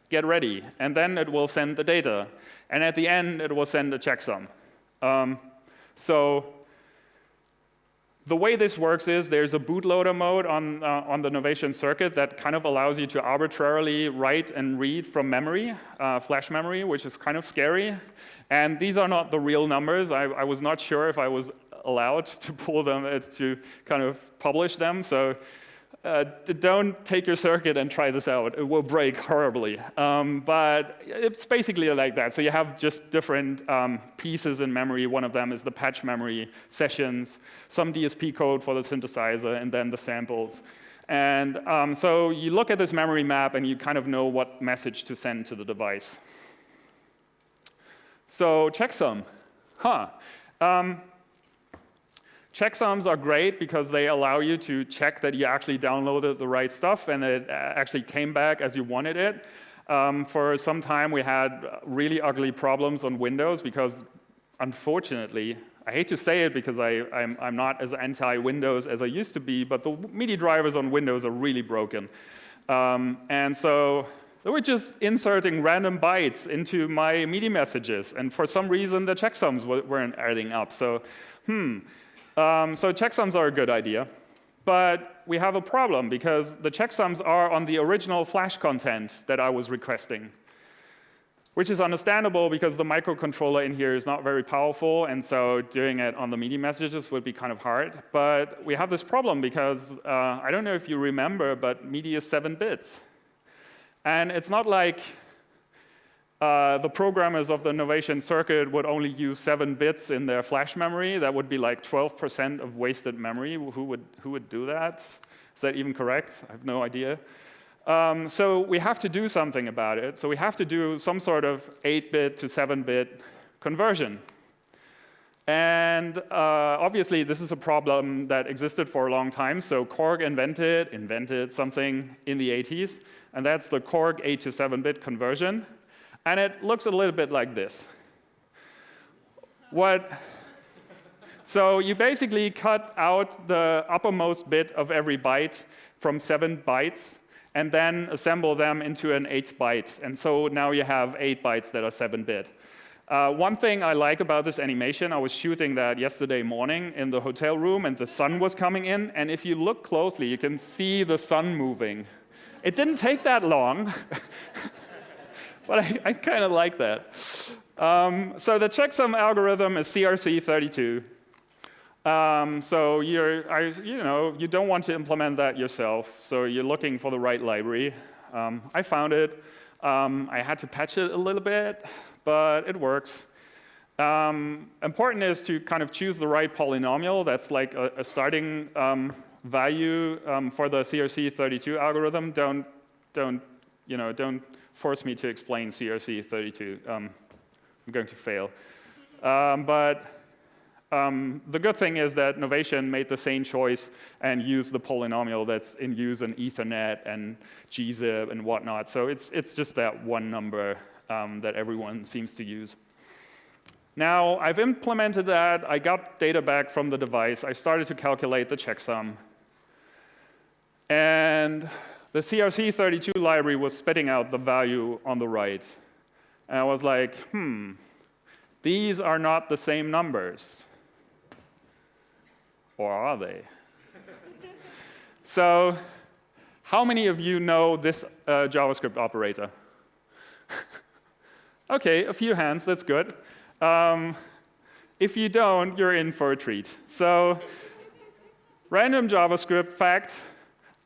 Get ready. And then it will send the data. And at the end, it will send a checksum. So the way this works is there's a bootloader mode on the Novation circuit that kind of allows you to arbitrarily write and read from memory, flash memory, which is kind of scary. And these are not the real numbers. I was not sure if I was allowed to pull them, to kind of publish them. So don't take your circuit and try this out. It will break horribly. But it's basically like that. So you have just different pieces in memory. One of them is the patch memory sessions, some DSP code for the synthesizer, and then the samples. And so you look at this memory map, and you kind of know what message to send to the device. So checksum. Checksums are great because they allow you to check that you actually downloaded the right stuff and it actually came back as you wanted it. For some time, we had really ugly problems on Windows because, unfortunately, I hate to say it because I'm not as anti-Windows as I used to be, but the MIDI drivers on Windows are really broken. And so they were just inserting random bytes into my MIDI messages, and for some reason, the checksums weren't adding up. So checksums are a good idea, but we have a problem because the checksums are on the original flash content that I was requesting, which is understandable because the microcontroller in here is not very powerful, and so doing it on the MIDI messages would be kind of hard. But we have this problem because I don't know if you remember, but MIDI is 7 bits. And it's not like the programmers of the Novation circuit would only use 7 bits in their flash memory. That would be like 12% of wasted memory. Who would do that? Is that even correct? I have no idea. So we have to do something about it. So we have to do some sort of 8-bit to 7-bit conversion. And obviously, this is a problem that existed for a long time. So Korg invented something in the 80s, and that's the Korg 8 to 7-bit conversion. And it looks a little bit like this. So you basically cut out the uppermost bit of every byte from 7 bytes, and then assemble them into an 8th byte. And so now you have 8 bytes that are 7-bit. One thing I like about this animation, I was shooting that yesterday morning in the hotel room, and the sun was coming in. And if you look closely, you can see the sun moving. It didn't take that long. But I kind of like that. So the checksum algorithm is CRC32. So you don't want to implement that yourself. So you're looking for the right library. I found it. I had to patch it a little bit, but it works. Important is to kind of choose the right polynomial. That's like a starting value for the CRC32 algorithm. Don't force me to explain CRC32. I'm going to fail. But the good thing is that Novation made the same choice and used the polynomial that's in use in Ethernet and gzip and whatnot. So it's just that one number that everyone seems to use. Now, I've implemented that. I got data back from the device. I started to calculate the checksum. And the CRC32 library was spitting out the value on the right. And I was like, these are not the same numbers. Or are they? So how many of you know this JavaScript operator? OK, a few hands, that's good. If you don't, you're in for a treat. So random JavaScript fact.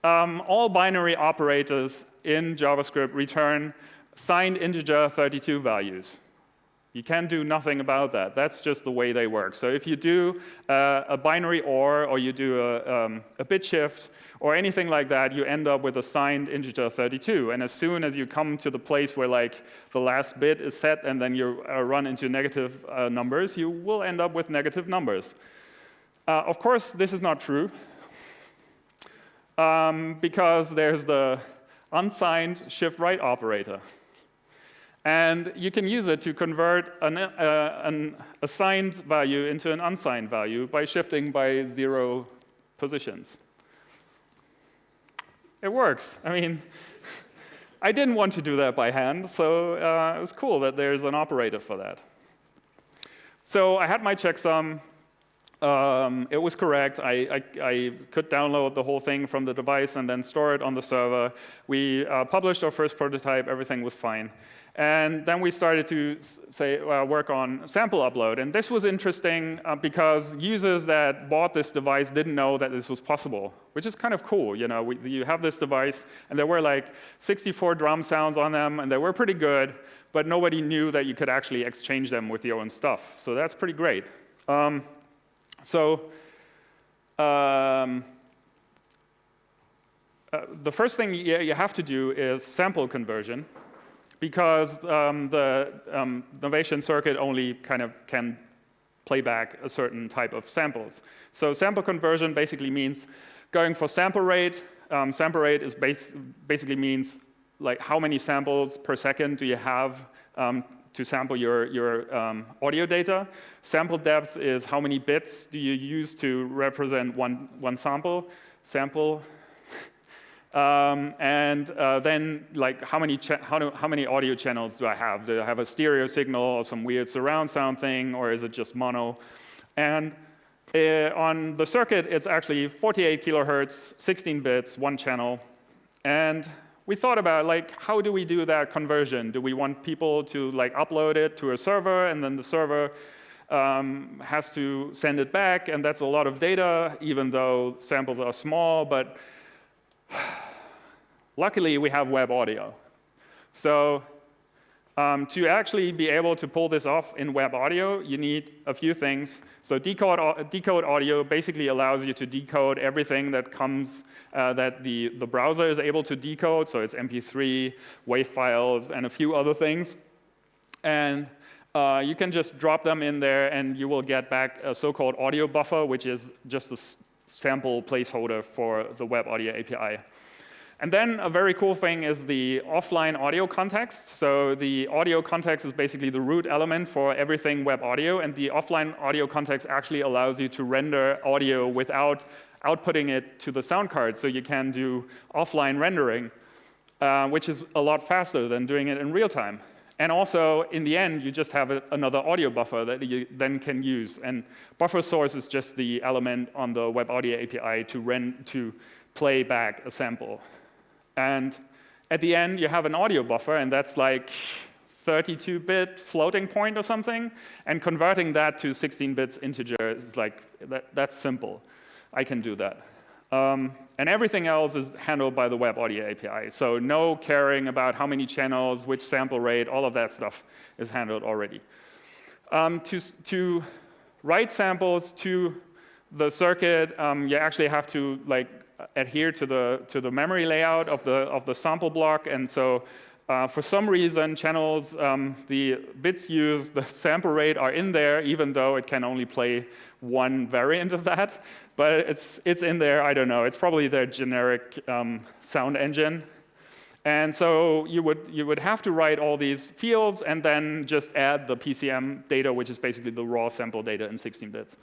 All binary operators in JavaScript return signed integer 32 values. You can't do nothing about that. That's just the way they work. So if you do a binary or you do a bit shift, or anything like that, you end up with a signed integer 32. And as soon as you come to the place where like the last bit is set and then you run into negative numbers, you will end up with negative numbers. Of course, this is not true. Because there's the unsigned shift-right operator. And you can use it to convert an assigned value into an unsigned value by shifting by 0 positions. It works. I mean, I didn't want to do that by hand, so it was cool that there's an operator for that. So I had my checksum. It was correct. I could download the whole thing from the device and then store it on the server. We published our first prototype. Everything was fine. And then we started to work on sample upload. And this was interesting because users that bought this device didn't know that this was possible, which is kind of cool. You know, you have this device, and there were like 64 drum sounds on them, and they were pretty good, but nobody knew that you could actually exchange them with your own stuff. So that's pretty great. The first thing you have to do is sample conversion, because the Novation circuit only kind of can play back a certain type of samples. So sample conversion basically means going for sample rate. Sample rate is basically means like how many samples per second do you have to sample your audio data. Sample depth is how many bits do you use to represent one sample. Then, like, how many audio channels do I have? Do I have a stereo signal or some weird surround sound thing, or is it just mono? And on the circuit, it's actually 48 kilohertz, 16 bits, one channel. And we thought about, like, how do we do that conversion? Do we want people to, like, upload it to a server, and then the server has to send it back, and that's a lot of data, even though samples are small, but luckily, we have web audio. So to actually be able to pull this off in web audio, you need a few things. So decode audio basically allows you to decode everything that comes, that the browser is able to decode. So it's MP3, WAV files, and a few other things. And you can just drop them in there, and you will get back a so-called audio buffer, which is just a sample placeholder for the web audio API. And then a very cool thing is the offline audio context. So the audio context is basically the root element for everything web audio, and the offline audio context actually allows you to render audio without outputting it to the sound card. So you can do offline rendering, which is a lot faster than doing it in real time. And also, in the end, you just have another audio buffer that you then can use. And buffer source is just the element on the web audio API to play back a sample. And at the end, you have an audio buffer, and that's like 32-bit floating point or something. And converting that to 16 bits integer is like, that's simple. I can do that. And everything else is handled by the web audio API. So no caring about how many channels, which sample rate, all of that stuff is handled already. To write samples to the circuit, you actually have to like adhere to the memory layout of the sample block. And so for some reason, channels, the bits used, the sample rate are in there, even though it can only play one variant of that. But it's in there, I don't know. It's probably their generic sound engine. And so you would have to write all these fields and then just add the PCM data, which is basically the raw sample data in 16 bits.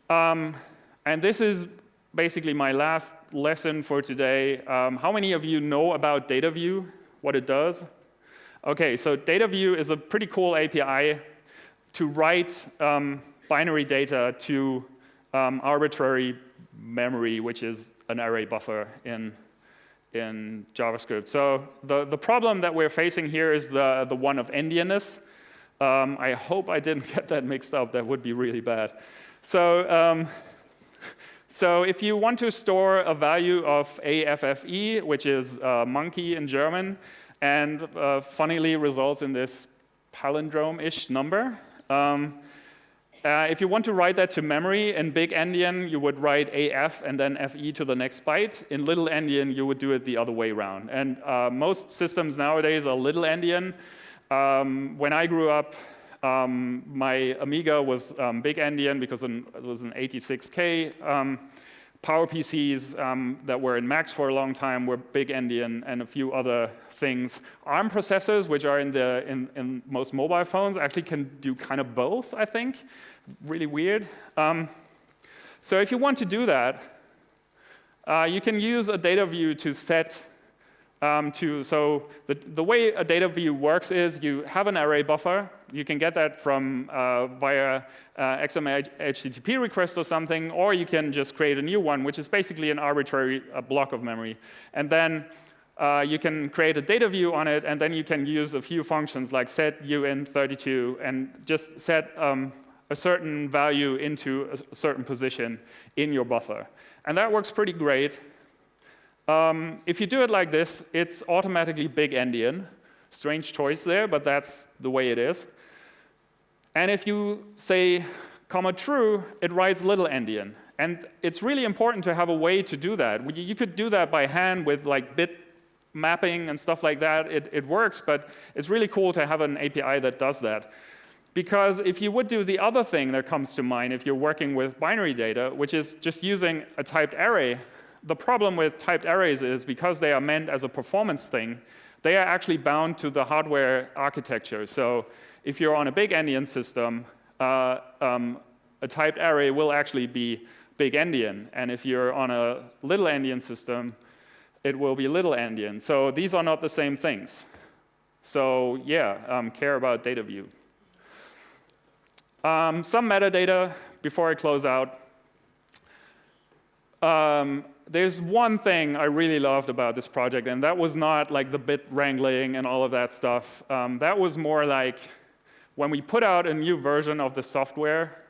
And this is basically my last lesson for today. How many of you know about data view, what it does? OK, so data view is a pretty cool API to write binary data to arbitrary memory, which is an array buffer in JavaScript. So the problem that we're facing here is the one of endianness. I hope I didn't get that mixed up. That would be really bad. So if you want to store a value of AFFE, which is monkey in German, and funnily results in this palindrome-ish number, if you want to write that to memory, in big endian, you would write AF and then FE to the next byte. In little endian, you would do it the other way around. And most systems nowadays are little endian. When I grew up, my Amiga was big endian because it was an 86K. Power PCs that were in Max for a long time were big endian, and a few other things. ARM processors, which are in most mobile phones, actually can do kind of both, I think. Really weird. So if you want to do that, you can use a data view to set So the way a data view works is you have an array buffer. You can get that from via XML HTTP request or something, or you can just create a new one, which is basically an arbitrary block of memory. And then you can create a data view on it, and then you can use a few functions like set uint32 and just set a certain value into a certain position in your buffer. And that works pretty great. If you do it like this, it's automatically big endian. Strange choice there, but that's the way it is. And if you say comma true, it writes little endian. And it's really important to have a way to do that. You could do that by hand with like bit mapping and stuff like that. It works, but it's really cool to have an API that does that. Because if you would do the other thing that comes to mind if you're working with binary data, which is just using a typed array, the problem with typed arrays is because they are meant as a performance thing, they are actually bound to the hardware architecture. So if you're on a big endian system, a typed array will actually be big endian. And if you're on a little endian system, it will be little endian. So these are not the same things. So yeah, care about data view. Some metadata before I close out. There's one thing I really loved about this project, and that was not like the bit wrangling and all of that stuff. That was more like when we put out a new version of the software,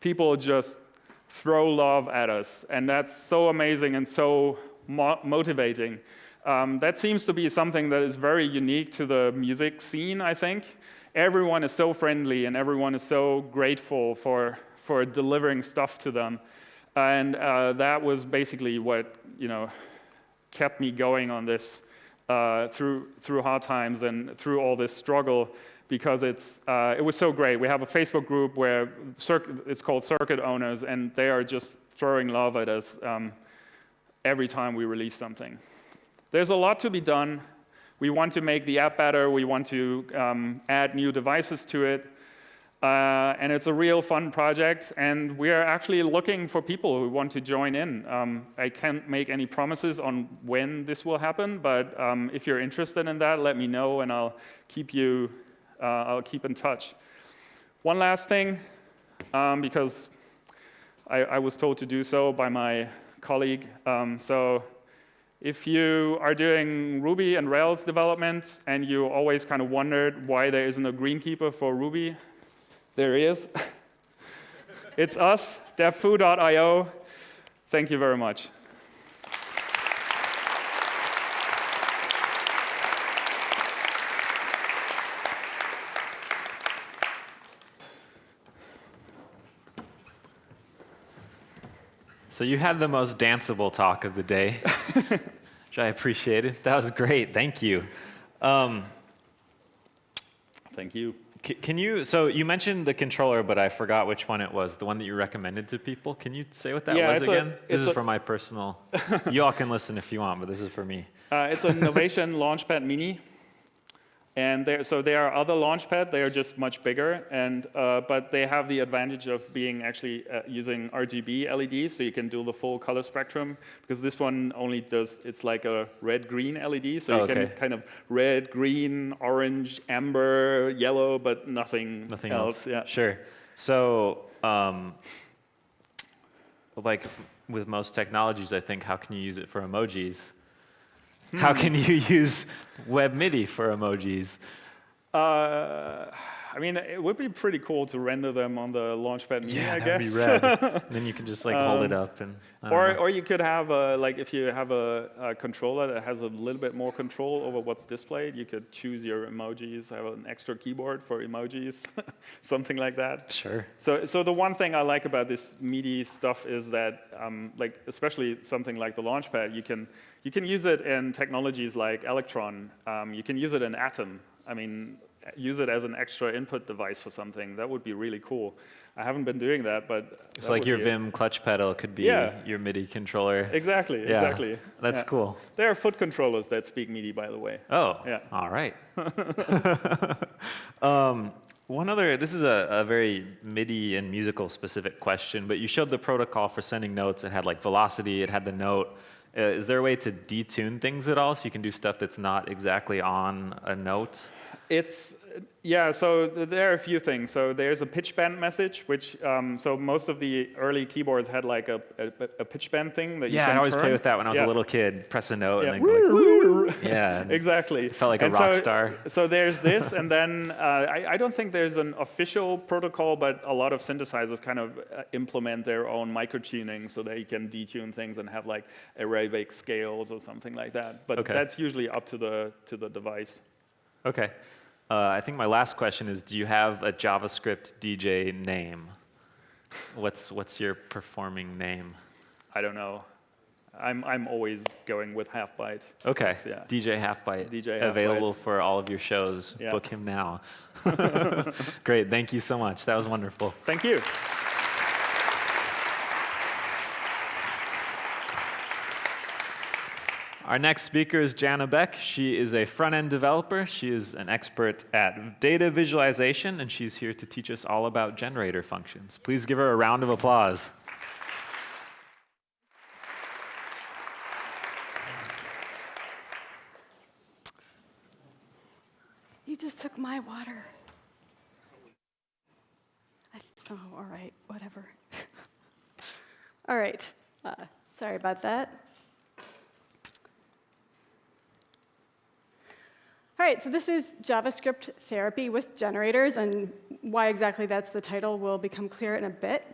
people just throw love at us, and that's so amazing and so motivating. That seems to be something that is very unique to the music scene, I think. Everyone is so friendly, and everyone is so grateful for delivering stuff to them. And that was basically what kept me going on this through hard times and through all this struggle, because it was so great. We have a Facebook group where it's called Circuit Owners, and they are just throwing love at us every time we release something. There's a lot to be done. We want to make the app better. We want to add new devices to it. And it's a real fun project, and we are actually looking for people who want to join in. I can't make any promises on when this will happen, but if you're interested in that, let me know, and I'll keep in touch. One last thing, because I was told to do so by my colleague. So if you are doing Ruby and Rails development, and you always kind of wondered why there isn't a greenkeeper for Ruby, there he is. It's us, devfoo.io. Thank you very much. So you had the most danceable talk of the day, which I appreciated. That was great. Thank you. Thank you. So you mentioned the controller, but I forgot which one it was, the one that you recommended to people. Can you say what that was again? This is for my personal, you all can listen if you want, but this is for me. It's an Innovation Launchpad Mini. And there are other Launchpad, they are just much bigger, but they have the advantage of being actually using RGB LEDs, so you can do the full color spectrum, because this one only does, it's like a red-green LED, so you can kind of red, green, orange, amber, yellow, but nothing else. Yeah. Sure. So, like with most technologies, I think, how can you use it for emojis? How can you use Web MIDI for emojis? I mean, it would be pretty cool to render them on the Launchpad Mini, I guess. Yeah, that'd be rad. Then you can just like hold it up and. Or you could have if you have a controller that has a little bit more control over what's displayed, you could choose your emojis, have an extra keyboard for emojis, something like that. Sure. So the one thing I like about this MIDI stuff is that, especially something like the Launchpad, you can use it in technologies like Electron. You can use it in Atom. I mean, use it as an extra input device for something. That would be really cool. I haven't been doing that, but it's like your Vim clutch pedal could be your MIDI controller. Exactly. That's cool. There are foot controllers that speak MIDI, by the way. Oh, yeah. All right. One other, this is a very MIDI and musical specific question, but you showed the protocol for sending notes. It had like velocity, it had the note, Is there a way to detune things at all so you can do stuff that's not exactly on a note? Yeah, so there are a few things. So there's a pitch bend message, which, so most of the early keyboards had like a pitch bend thing that you can Yeah, I always turn. play with that when I was Yeah. a little kid. Press a note Yeah. and then go like, woo! Yeah. Exactly. It felt like a And rock so, star. So there's this, and then I don't think there's an official protocol, but a lot of synthesizers kind of implement their own microtuning so that you can detune things and have like Arabic scales or something like that. But Okay. that's usually up to the device. Okay. I think my last question is, do you have a JavaScript DJ name? What's your performing name? I don't know. I'm always going with half byte. Okay. Yeah. DJ Halfbyte. DJ Halfbyte. Available for all of your shows. Yeah. Book him now. Great. Thank you so much. That was wonderful. Thank you. Our next speaker is Jana Beck. She is a front-end developer. She is an expert at data visualization, and she's here to teach us all about generator functions. Please give her a round of applause. You just took my water. Oh, all right, whatever. All right, sorry about that. All right, so this is JavaScript therapy with generators, and why exactly that's the title will become clear in a bit.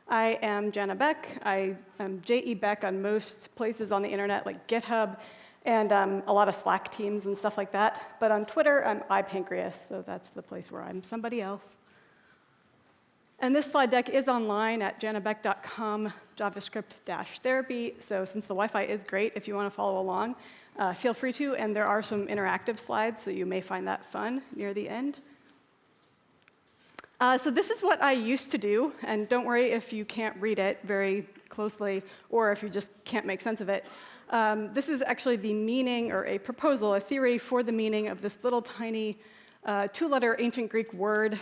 I am Jana Beck. I am J.E. Beck on most places on the internet, like GitHub, and a lot of Slack teams and stuff like that. But on Twitter, I'm iPancreas, so that's the place where I'm somebody else. And this slide deck is online at janabeck.com, JavaScript-therapy. So since the Wi-Fi is great, if you want to follow along, feel free to. And there are some interactive slides, so you may find that fun near the end. So this is what I used to do. And don't worry if you can't read it very closely, or if you just can't make sense of it. This is actually the meaning, or a proposal, a theory for the meaning of this little tiny two-letter ancient Greek word.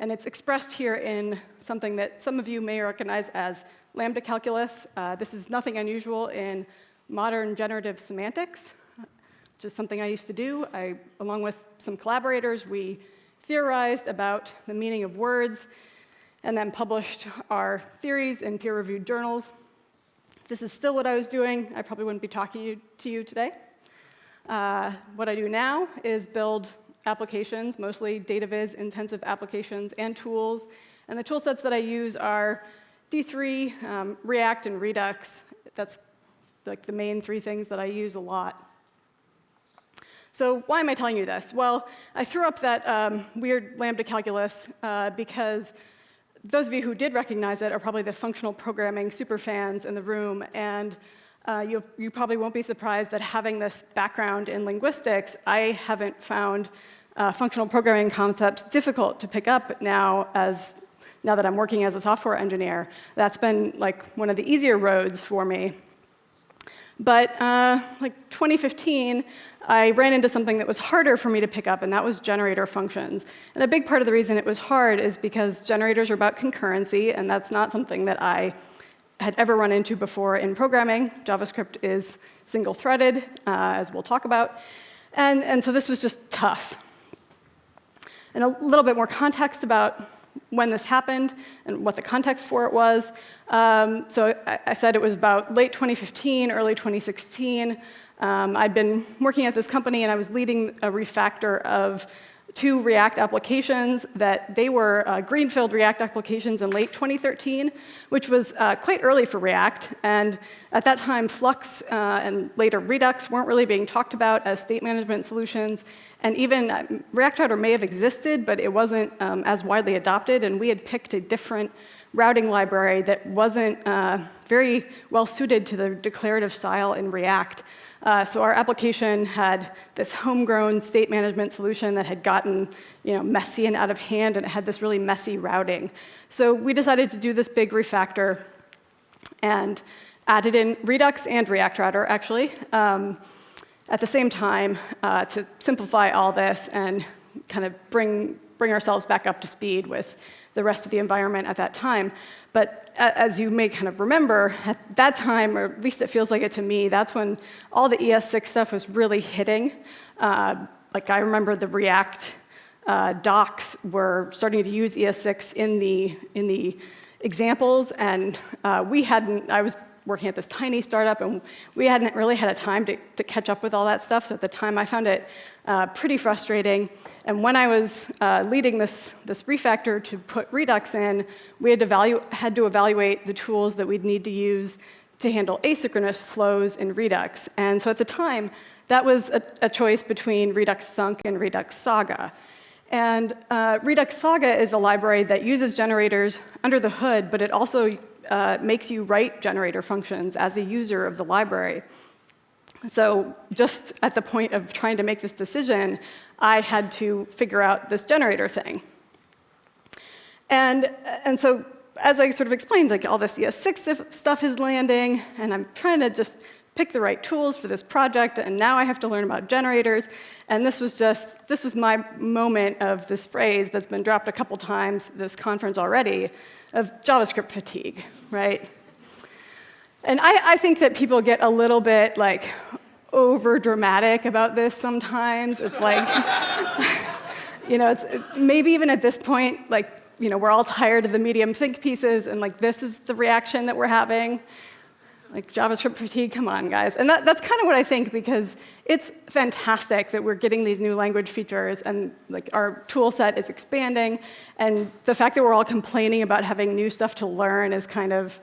And it's expressed here in something that some of you may recognize as lambda calculus. This is nothing unusual in modern generative semantics, which is something I used to do. Along with some collaborators, we theorized about the meaning of words and then published our theories in peer-reviewed journals. If this is still what I was doing, I probably wouldn't be talking to you today. What I do now is build applications, mostly data viz intensive applications and tools. And the tool sets that I use are D3, React, and Redux. That's like the main three things that I use a lot. So why am I telling you this? Well, I threw up that weird lambda calculus because those of you who did recognize it are probably the functional programming superfans in the room. And you probably won't be surprised that having this background in linguistics, I haven't found functional programming concepts difficult to pick up now that I'm working as a software engineer. That's been like one of the easier roads for me. But like 2015, I ran into something that was harder for me to pick up, and that was generator functions. And a big part of the reason it was hard is because generators are about concurrency, and that's not something that I had ever run into before in programming. JavaScript is single-threaded, as we'll talk about. And so this was just tough. And a little bit more context about when this happened and what the context for it was. So I said it was about late 2015, early 2016. I'd been working at this company, and I was leading a refactor of 2 React applications that they were greenfield React applications in late 2013, which was quite early for React. And at that time, Flux and later Redux weren't really being talked about as state management solutions. And even React Router may have existed, but it wasn't as widely adopted. And we had picked a different routing library that wasn't very well suited to the declarative style in React. So our application had this homegrown state management solution that had gotten messy and out of hand, and it had this really messy routing. So we decided to do this big refactor and added in Redux and React Router, actually, at the same time to simplify all this and kind of bring bring ourselves back up to speed with the rest of the environment at that time. But as you may kind of remember, at that time, or at least it feels like it to me, that's when all the ES6 stuff was really hitting. Like I remember the React docs were starting to use ES6 in the examples, and I was working at this tiny startup, and we hadn't really had a time to catch up with all that stuff. So at the time, I found it pretty frustrating. And when I was leading this refactor to put Redux in, we had to evaluate the tools that we'd need to use to handle asynchronous flows in Redux. And so at the time, that was a choice between Redux Thunk and Redux Saga. And Redux Saga is a library that uses generators under the hood, but it also makes you write generator functions as a user of the library. So just at the point of trying to make this decision, I had to figure out this generator thing. And so as I sort of explained, like all this ES6 stuff is landing, and I'm trying to just pick the right tools for this project, and now I have to learn about generators. And this was my moment of this phrase that's been dropped a couple times this conference already, of JavaScript fatigue, right? And I think that people get a little bit like over dramatic about this sometimes. It's like, maybe even at this point, like, we're all tired of the medium think pieces, and like this is the reaction that we're having. Like JavaScript fatigue, come on, guys. And that's kind of what I think, because it's fantastic that we're getting these new language features, and like our tool set is expanding, and the fact that we're all complaining about having new stuff to learn is kind of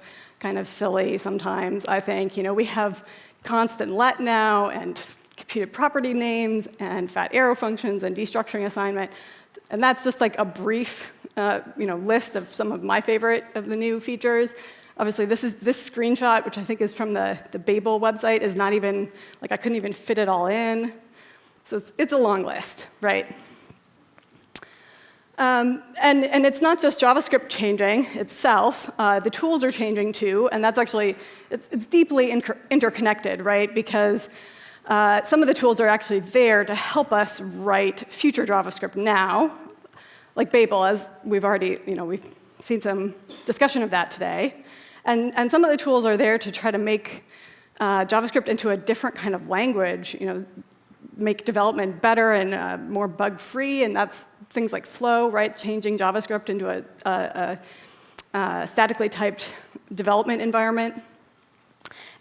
silly sometimes, I think. We have constant let now, and computed property names, and fat arrow functions, and destructuring assignment. And that's just like a brief list of some of my favorite of the new features. Obviously, this screenshot, which I think is from the Babel website, is not even, like I couldn't even fit it all in. So it's a long list, right? And it's not just JavaScript changing itself. The tools are changing too, and that's actually, it's deeply interconnected, right? Because some of the tools are actually there to help us write future JavaScript now, like Babel, as we've already, we've seen some discussion of that today. And some of the tools are there to try to make JavaScript into a different kind of language, make development better and more bug-free, and that's things like Flow, right? Changing JavaScript into a statically typed development environment.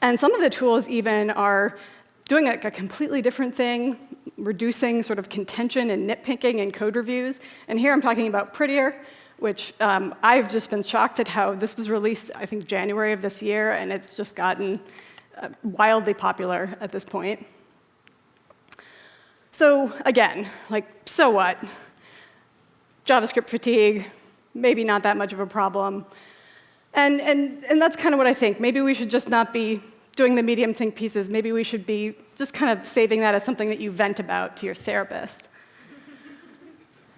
And some of the tools even are doing a completely different thing, reducing sort of contention and nitpicking in code reviews. And here I'm talking about Prettier, which I've just been shocked at how this was released, I think, January of this year, and it's just gotten wildly popular at this point. So again, like, so what? JavaScript fatigue, maybe not that much of a problem. And that's kind of what I think. Maybe we should just not be doing the medium think pieces. Maybe we should be just kind of saving that as something that you vent about to your therapist.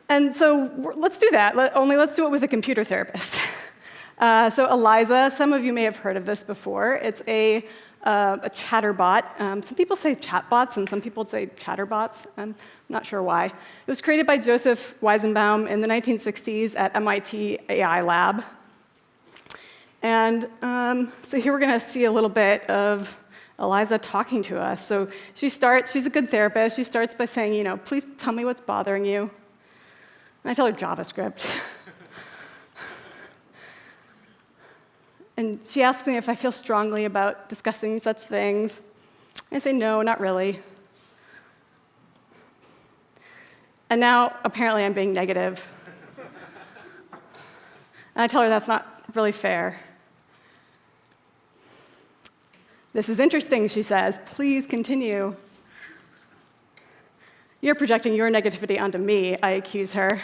And so let's do that, only let's do it with a computer therapist. So Eliza, some of you may have heard of this before. It's a chatterbot. Some people say chatbots, and some people say chatterbots. I'm not sure why. It was created by Joseph Weizenbaum in the 1960s at MIT AI Lab. And so here we're going to see a little bit of Eliza talking to us. So she's a good therapist. She starts by saying, please tell me what's bothering you. And I tell her JavaScript. And she asks me if I feel strongly about discussing such things. I say, no, not really. And now, apparently, I'm being negative. And I tell her that's not really fair. This is interesting, she says. Please continue. You're projecting your negativity onto me, I accuse her.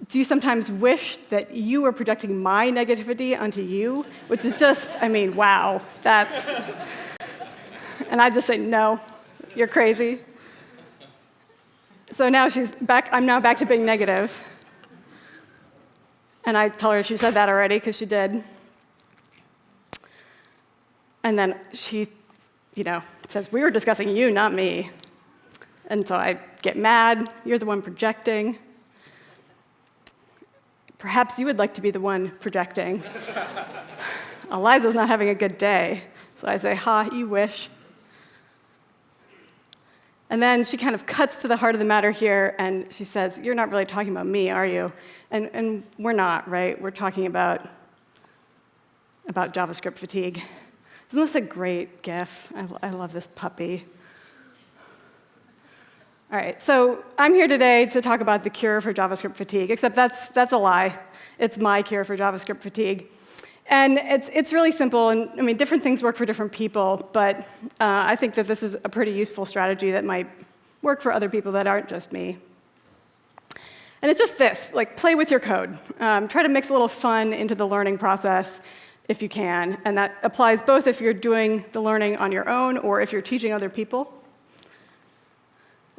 Do you sometimes wish that you were projecting my negativity onto you? Which is just, wow, that's... And I just say, no, you're crazy. So now I'm now back to being negative. And I tell her she said that already, because she did. And then she, says, we were discussing you, not me. And so I get mad. You're the one projecting. Perhaps you would like to be the one projecting. Eliza's not having a good day. So I say, ha, you wish. And then she kind of cuts to the heart of the matter here, and she says, you're not really talking about me, are you? And we're not, right? We're talking about JavaScript fatigue. Isn't this a great GIF? I love this puppy. All right, so I'm here today to talk about the cure for JavaScript fatigue, except that's a lie. It's my cure for JavaScript fatigue. And it's really simple, and I mean, different things work for different people, but I think that this is a pretty useful strategy that might work for other people that aren't just me. And it's just this, like, play with your code. Try to mix a little fun into the learning process if you can, and that applies both if you're doing the learning on your own or if you're teaching other people.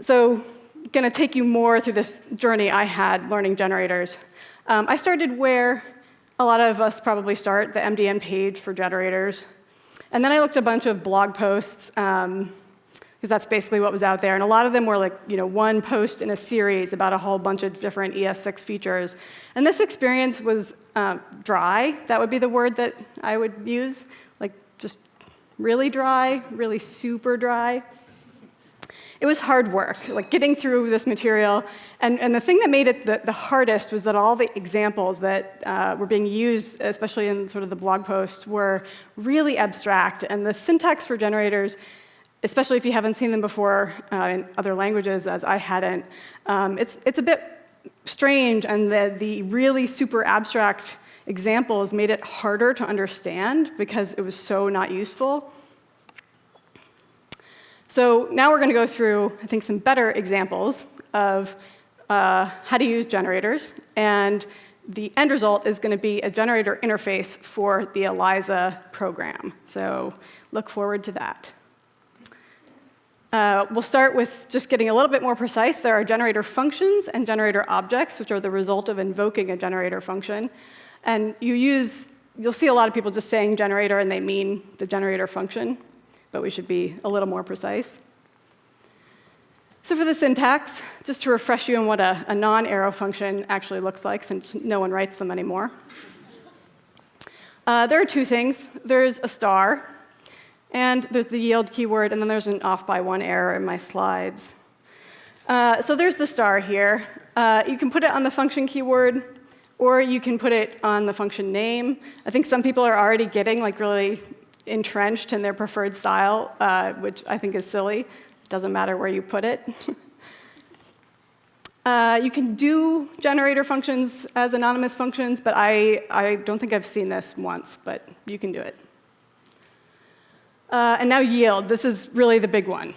So I'm going to take you more through this journey I had learning generators. I started where a lot of us probably start, the MDN page for generators. And then I looked at a bunch of blog posts, because that's basically what was out there. And a lot of them were like, one post in a series about a whole bunch of different ES6 features. And this experience was dry. That would be the word that I would use, like just really dry, really super dry. It was hard work, like getting through this material. And the thing that made it the hardest was that all the examples that were being used, especially in sort of the blog posts, were really abstract. And the syntax for generators, especially if you haven't seen them before in other languages, as I hadn't, it's a bit strange. And the really super abstract examples made it harder to understand because it was so not useful. So now we're going to go through, I think, some better examples of how to use generators. And the end result is going to be a generator interface for the Eliza program. So look forward to that. We'll start with just getting a little bit more precise. There are generator functions and generator objects, which are the result of invoking a generator function. And you'll see a lot of people just saying generator, and they mean the generator function. But we should be a little more precise. So for the syntax, just to refresh you on what a non-arrow function actually looks like, since no one writes them anymore. There are two things. There's a star, and there's the yield keyword, and then there's an off by one error in my slides. So there's the star here. You can put it on the function keyword, or you can put it on the function name. I think some people are already getting like really entrenched in their preferred style, which I think is silly. It doesn't matter where you put it. You can do generator functions as anonymous functions, but I don't think I've seen this once, but you can do it. And now yield. This is really the big one.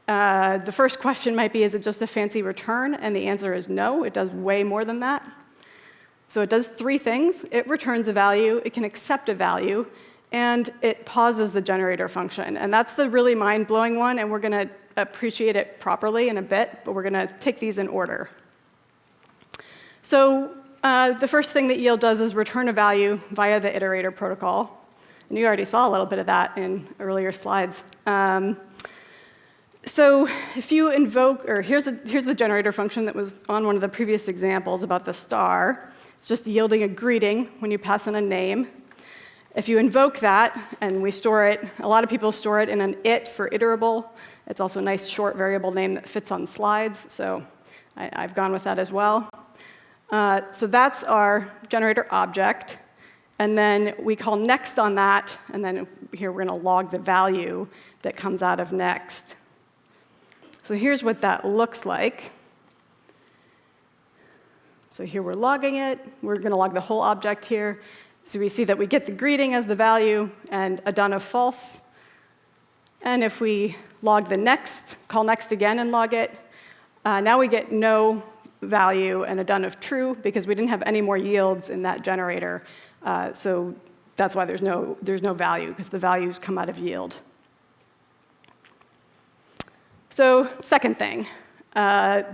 The first question might be, is it just a fancy return? And the answer is no. It does way more than that. So it does three things. It returns a value. It can accept a value. And it pauses the generator function. And that's the really mind-blowing one, and we're going to appreciate it properly in a bit, but we're going to take these in order. So the first thing that yield does is return a value via the iterator protocol. And you already saw a little bit of that in earlier slides. So if you invoke, or here's the generator function that was on one of the previous examples about the star. It's just yielding a greeting when you pass in a name. If you invoke that, and we store it, a lot of people store it in an it for iterable. It's also a nice short variable name that fits on slides, so I've gone with that as well. So that's our generator object. And then we call next on that, and then here we're going to log the value that comes out of next. So here's what that looks like. So here we're logging it. We're going to log the whole object here. So we see that we get the greeting as the value and a done of false. And if we log the next, call next again and log it, now we get no value and a done of true because we didn't have any more yields in that generator. So that's why there's no value, because the values come out of yield. So second thing,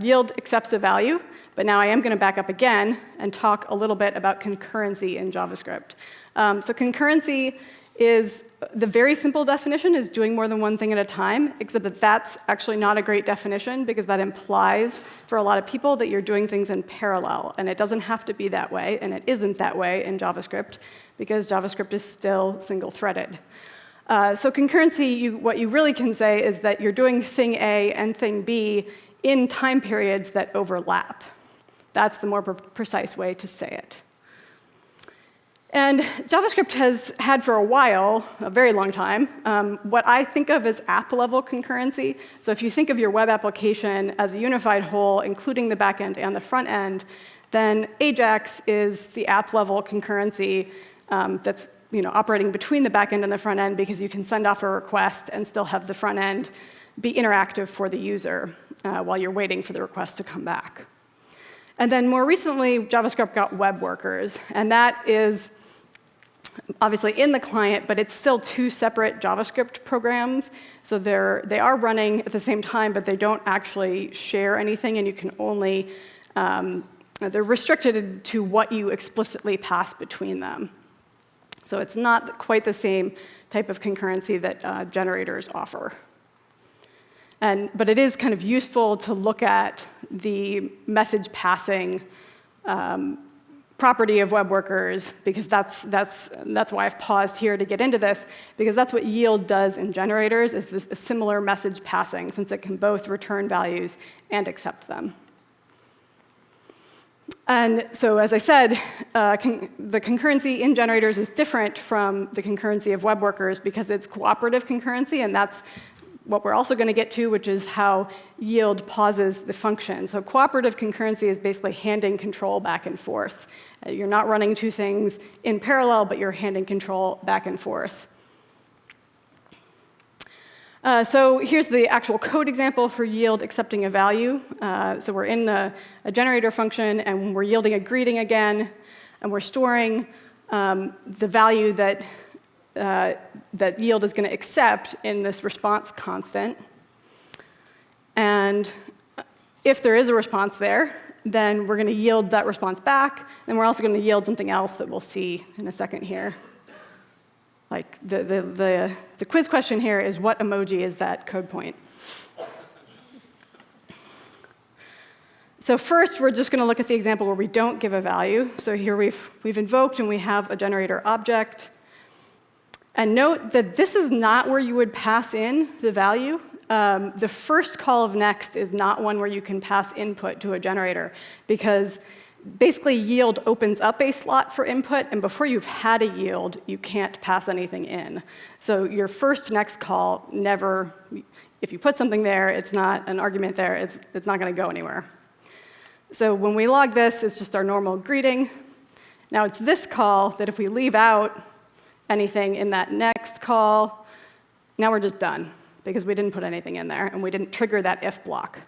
yield accepts a value. But now I am going to back up again and talk a little bit about concurrency in JavaScript. So concurrency is the very simple definition is doing more than one thing at a time, except that that's actually not a great definition because that implies for a lot of people that you're doing things in parallel. And it doesn't have to be that way, and it isn't that way in JavaScript because JavaScript is still single-threaded. So concurrency, what you really can say is that you're doing thing A and thing B in time periods that overlap. That's the more precise way to say it. And JavaScript has had for a while, a very long time, what I think of as app-level concurrency. So if you think of your web application as a unified whole, including the back end and the front end, then Ajax is the app-level concurrency that's operating between the back end and the front end because you can send off a request and still have the front end be interactive for the user while you're waiting for the request to come back. And then more recently, JavaScript got web workers, and that is obviously in the client, but it's still two separate JavaScript programs. So they are running at the same time, but they don't actually share anything, and you can only, they're restricted to what you explicitly pass between them. So it's not quite the same type of concurrency that generators offer. But it is kind of useful to look at the message passing property of web workers, because that's why I've paused here to get into this, because that's what yield does in generators, is this similar message passing, since it can both return values and accept them. And so, as I said, the concurrency in generators is different from the concurrency of web workers because it's cooperative concurrency, and that's what we're also going to get to, which is how yield pauses the function. So cooperative concurrency is basically handing control back and forth. You're not running two things in parallel, but you're handing control back and forth. So here's the actual code example for yield accepting a value. So we're in a generator function, and we're yielding a greeting again, and we're storing the value that yield is going to accept in this response constant. And if there is a response there, then we're going to yield that response back, and we're also going to yield something else that we'll see in a second here. Like the quiz question here is, what emoji is that code point? So first, we're just going to look at the example where we don't give a value. So here we've invoked, and we have a generator object. And note that this is not where you would pass in the value. The first call of next is not one where you can pass input to a generator, because basically yield opens up a slot for input, and before you've had a yield, you can't pass anything in. So your first next call never, if you put something there, it's not an argument there, it's not going to go anywhere. So when we log this, it's just our normal greeting. Now it's this call that if we leave out anything in that next call, now we're just done, because we didn't put anything in there, and we didn't trigger that if block.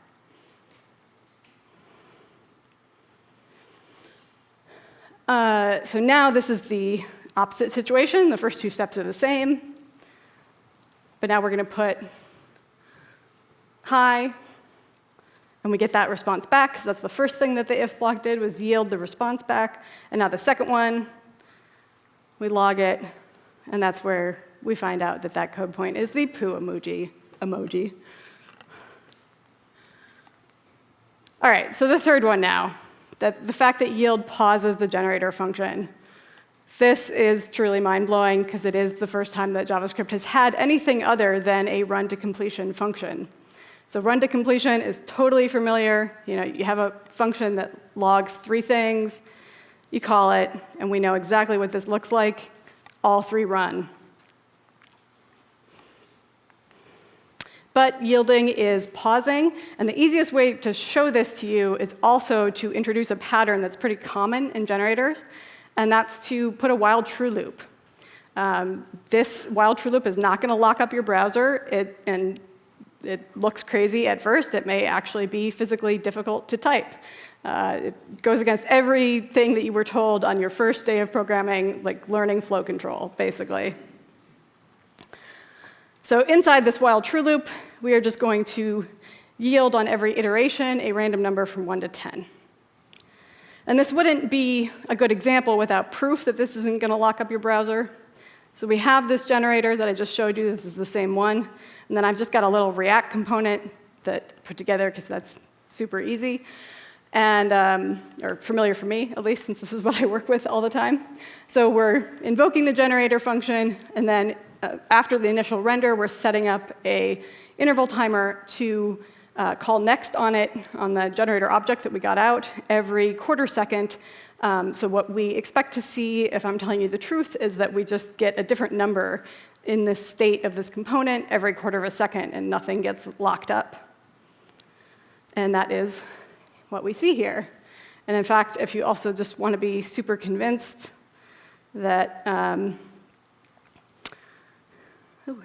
So now this is the opposite situation. The first two steps are the same. But now we're going to put hi, and we get that response back, because that's the first thing that the if block did, was yield the response back. And now the second one, we log it, and that's where we find out that that code point is the poo emoji. All right, so the third one now, that the fact that yield pauses the generator function. This is truly mind-blowing, because it is the first time that JavaScript has had anything other than a run-to-completion function. So run-to-completion is totally familiar. You have a function that logs 3 things, you call it, and we know exactly what this looks like. All 3 run. But yielding is pausing, and the easiest way to show this to you is also to introduce a pattern that's pretty common in generators, and that's to put a while true loop. This while true loop is not going to lock up your browser, and it looks crazy at first. It may actually be physically difficult to type. It goes against everything that you were told on your first day of programming, like learning flow control, basically. So inside this while true loop, we are just going to yield on every iteration a random number from 1 to 10. And this wouldn't be a good example without proof that this isn't going to lock up your browser. So we have this generator that I just showed you. This is the same one. And then I've just got a little React component that I put together because that's super easy. And, or familiar for me, at least, since this is what I work with all the time. So we're invoking the generator function, and then after the initial render, we're setting up a interval timer to call next on it, on the generator object that we got out, every quarter second. So what we expect to see, if I'm telling you the truth, is that we just get a different number in the state of this component every quarter of a second, and nothing gets locked up. And that is what we see here. And in fact, if you also just want to be super convinced that, oh,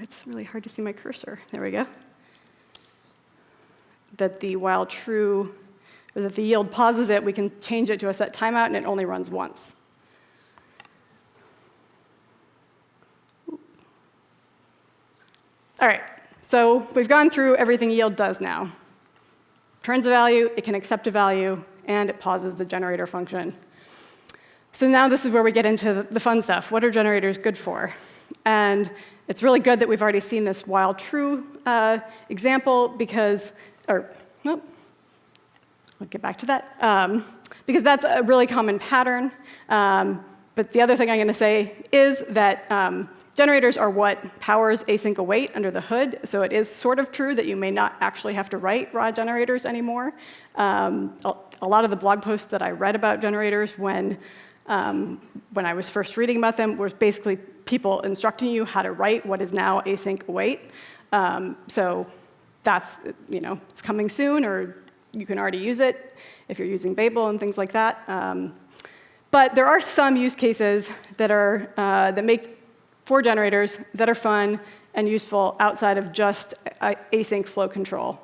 it's really hard to see my cursor. There we go. That the while true, or that the yield pauses it, we can change it to a set timeout, and it only runs once. All right, so we've gone through everything yield does now. Returns a value, it can accept a value, and it pauses the generator function. So now this is where we get into the fun stuff. What are generators good for? And it's really good that we've already seen this while true example because, nope, I'll get back to that, because that's a really common pattern. But the other thing I'm going to say is that generators are what powers async await under the hood, so it is sort of true that you may not actually have to write raw generators anymore. A lot of the blog posts that I read about generators when I was first reading about them was basically people instructing you how to write what is now async await. So that's, it's coming soon, or you can already use it if you're using Babel and things like that. But there are some use cases that are that make for generators that are fun and useful outside of just async flow control.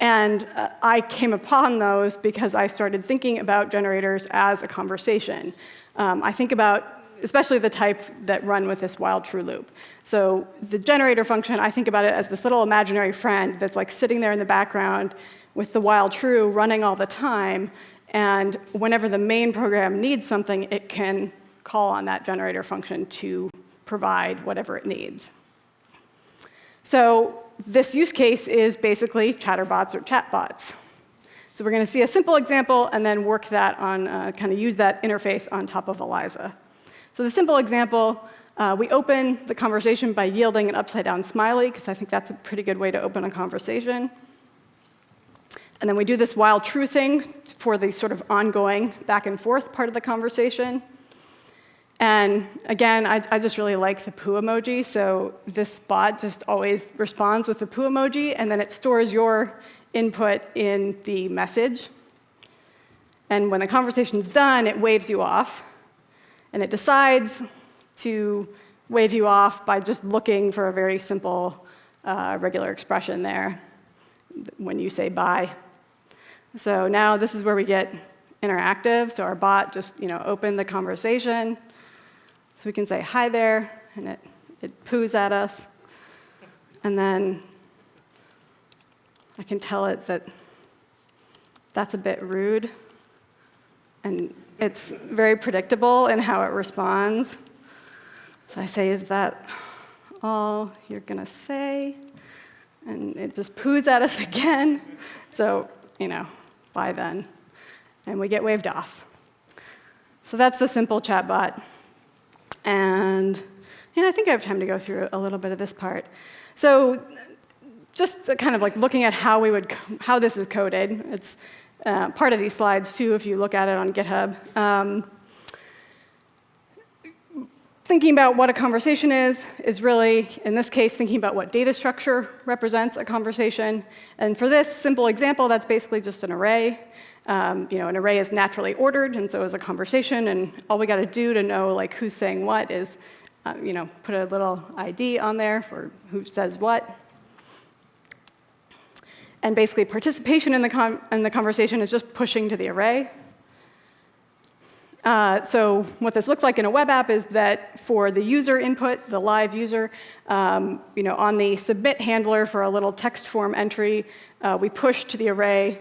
And I came upon those because I started thinking about generators as a conversation. I think about, especially the type that run with this while true loop. So the generator function, I think about it as this little imaginary friend that's like sitting there in the background with the while true running all the time. And whenever the main program needs something, it can call on that generator function to provide whatever it needs. So this use case is basically chatterbots or chatbots. So we're going to see a simple example and then work that on, kind of use that interface on top of ELIZA. So the simple example, we open the conversation by yielding an upside-down smiley, because I think that's a pretty good way to open a conversation. And then we do this while true thing for the sort of ongoing back and forth part of the conversation. And again, I just really like the poo emoji, so this bot just always responds with the poo emoji, and then it stores your input in the message. And when the conversation's done, it waves you off. And it decides to wave you off by just looking for a very simple regular expression there when you say bye. So now this is where we get interactive. So our bot just opened the conversation. So we can say hi there, and it poos at us. And then I can tell it that that's a bit rude. And it's very predictable in how it responds. So I say, is that all you're going to say? And it just poos at us again. So, bye then. And we get waved off. So that's the simple chatbot. And I think I have time to go through a little bit of this part. So just kind of like looking at how this is coded. It's part of these slides, too, if you look at it on GitHub. Thinking about what a conversation is really, in this case, thinking about what data structure represents a conversation. And for this simple example, that's basically just an array. An array is naturally ordered, and so is a conversation. And all we got to do to know who's saying what is, put a little ID on there for who says what. And basically, participation in the conversation is just pushing to the array. So what this looks like in a web app is that for the user input, the live user, on the submit handler for a little text form entry, we push to the array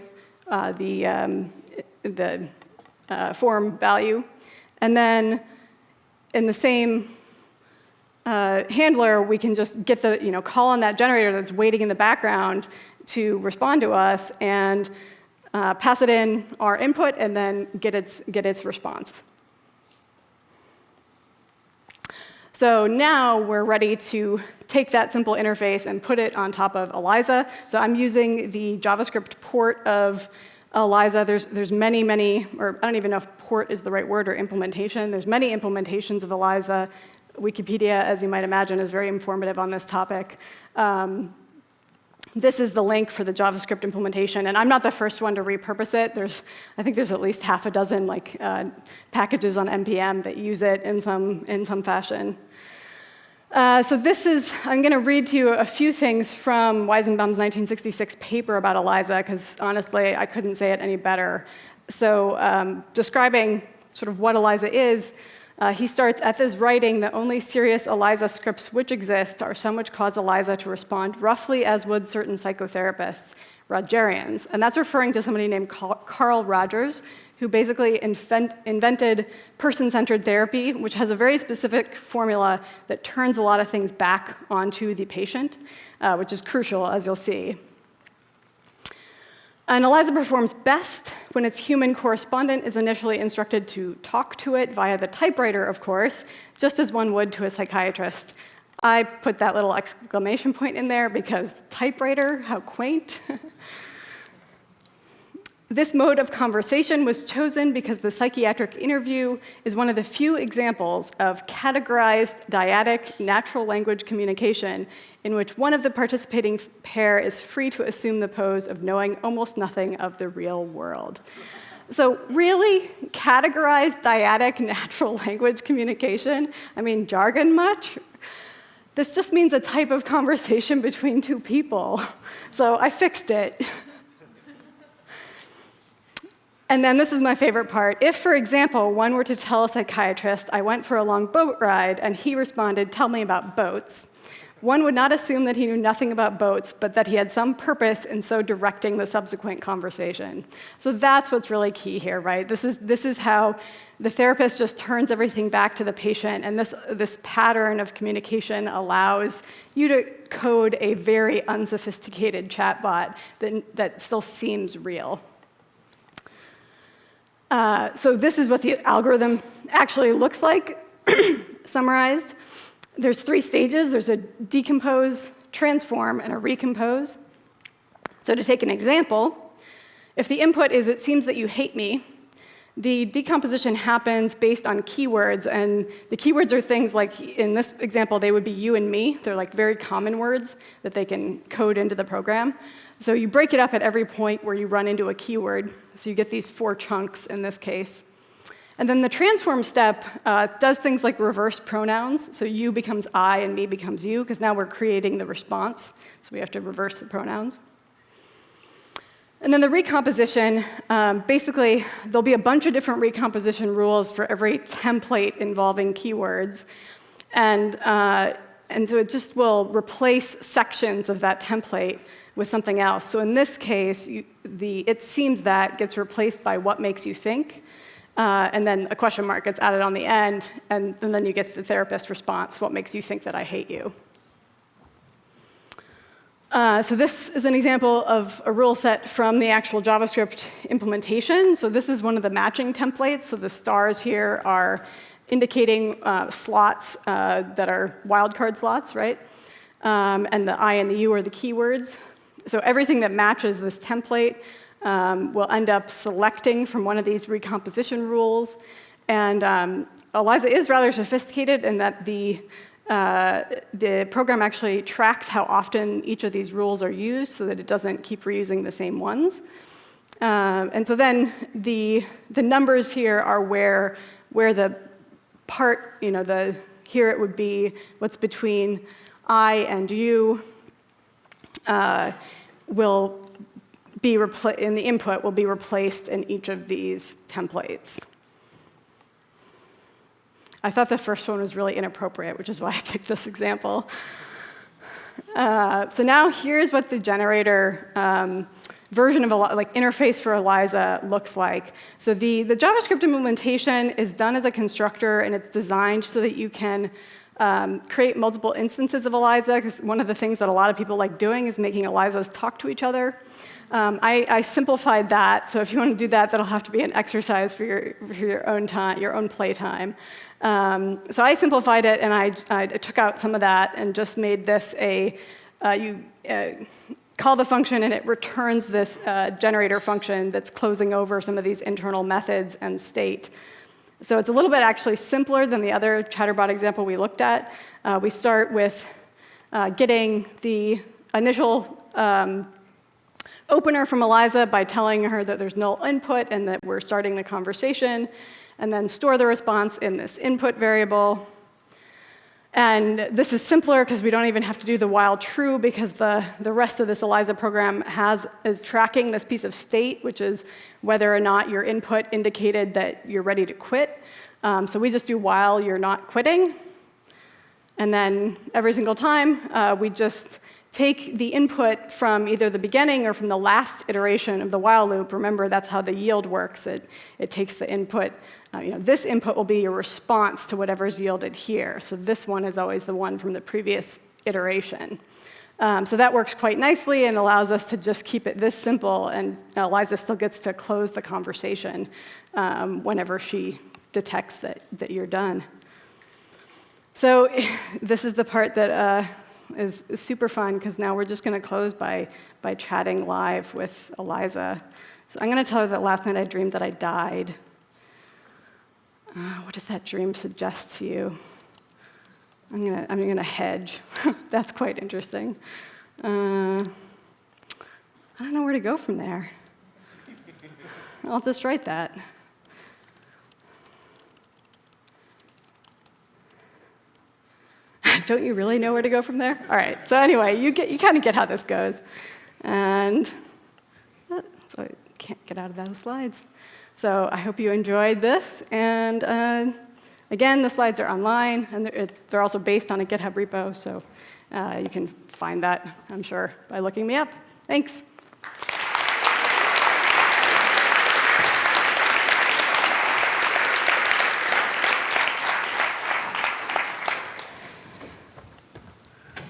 the form value. And then in the same handler, we can just get the, call on that generator that's waiting in the background to respond to us and pass it in our input and then get its response. So now we're ready to take that simple interface and put it on top of ELIZA. So I'm using the JavaScript port of ELIZA. There's many, or I don't even know if port is the right word, or implementation. There's many implementations of ELIZA. Wikipedia, as you might imagine, is very informative on this topic. This is the link for the JavaScript implementation, and I'm not the first one to repurpose it. I think there's at least half a dozen packages on NPM that use it in some fashion. So I'm going to read to you a few things from Weizenbaum's 1966 paper about ELIZA, because honestly, I couldn't say it any better. So describing sort of what ELIZA is, he starts, at this writing, the only serious ELIZA scripts which exist are some which cause ELIZA to respond roughly as would certain psychotherapists, Rogerians. And that's referring to somebody named Carl Rogers, who basically invented person-centered therapy, which has a very specific formula that turns a lot of things back onto the patient, which is crucial, as you'll see. And ELIZA performs best when its human correspondent is initially instructed to talk to it via the typewriter, of course, just as one would to a psychiatrist. I put that little exclamation point in there because typewriter, how quaint. This mode of conversation was chosen because the psychiatric interview is one of the few examples of categorized dyadic natural language communication in which one of the participating pair is free to assume the pose of knowing almost nothing of the real world. So really, categorized dyadic natural language communication? I mean, jargon much? This just means a type of conversation between two people. So I fixed it. And then this is my favorite part. If, for example, one were to tell a psychiatrist, I went for a long boat ride, and he responded, tell me about boats, one would not assume that he knew nothing about boats, but that he had some purpose in so directing the subsequent conversation. So that's what's really key here, right? This is how the therapist just turns everything back to the patient, and this pattern of communication allows you to code a very unsophisticated chatbot that still seems real. So this is what the algorithm actually looks like, summarized. There's 3 stages. There's a decompose, transform, and a recompose. So to take an example, if the input is, it seems that you hate me, the decomposition happens based on keywords. And the keywords are things like, in this example, they would be you and me. They're like very common words that they can code into the program. So you break it up at every point where you run into a keyword. So you get these 4 chunks in this case. And then the transform step does things like reverse pronouns. So you becomes I and me becomes you, because now we're creating the response. So we have to reverse the pronouns. And then the recomposition, basically, there'll be a bunch of different recomposition rules for every template involving keywords. And so it just will replace sections of that template with something else. So in this case, it seems that gets replaced by what makes you think. And then a question mark gets added on the end, and then you get the therapist response, what makes you think that I hate you? So this is an example of a rule set from the actual JavaScript implementation. So this is one of the matching templates. So the stars here are indicating slots that are wildcard slots, right? And the I and the U are the keywords. So everything that matches this template will end up selecting from one of these recomposition rules. And ELIZA is rather sophisticated in that the program actually tracks how often each of these rules are used so that it doesn't keep reusing the same ones. And so then the numbers here are where the part, here it would be what's between I and you will be in the input will be replaced in each of these templates. I thought the first one was really inappropriate, which is why I picked this example. So now here's what the generator version of interface for ELIZA looks like. So the JavaScript implementation is done as a constructor, and it's designed so that you can create multiple instances of ELIZA, because one of the things that a lot of people like doing is making ELIZAs talk to each other. I simplified that, so if you want to do that, that'll have to be an exercise for your own time, your own play time. So I simplified it, and I took out some of that and just made this you call the function, and it returns this generator function that's closing over some of these internal methods and state. So it's a little bit actually simpler than the other Chatterbot example we looked at. We start with getting the initial opener from ELIZA by telling her that there's null input and that we're starting the conversation, and then store the response in this input variable. And this is simpler because we don't even have to do the while true, because the rest of this ELIZA program is tracking this piece of state, which is whether or not your input indicated that you're ready to quit. So we just do while you're not quitting. And then every single time, we just take the input from either the beginning or from the last iteration of the while loop. Remember, that's how the yield works. It takes the input. This input will be your response to whatever's yielded here. So this one is always the one from the previous iteration. So that works quite nicely and allows us to just keep it this simple, and ELIZA still gets to close the conversation whenever she detects that you're done. So this is the part that is super fun, because now we're just going to close by chatting live with ELIZA. So I'm going to tell her that last night I dreamed that I died. What does that dream suggest to you? I'm gonna hedge. That's quite interesting. I don't know where to go from there. I'll just write that. Don't you really know where to go from there? All right. So anyway, you kind of get how this goes, and so I can't get out of those slides. So I hope you enjoyed this, and again, the slides are online, and they're also based on a GitHub repo, so you can find that, I'm sure, by looking me up. Thanks.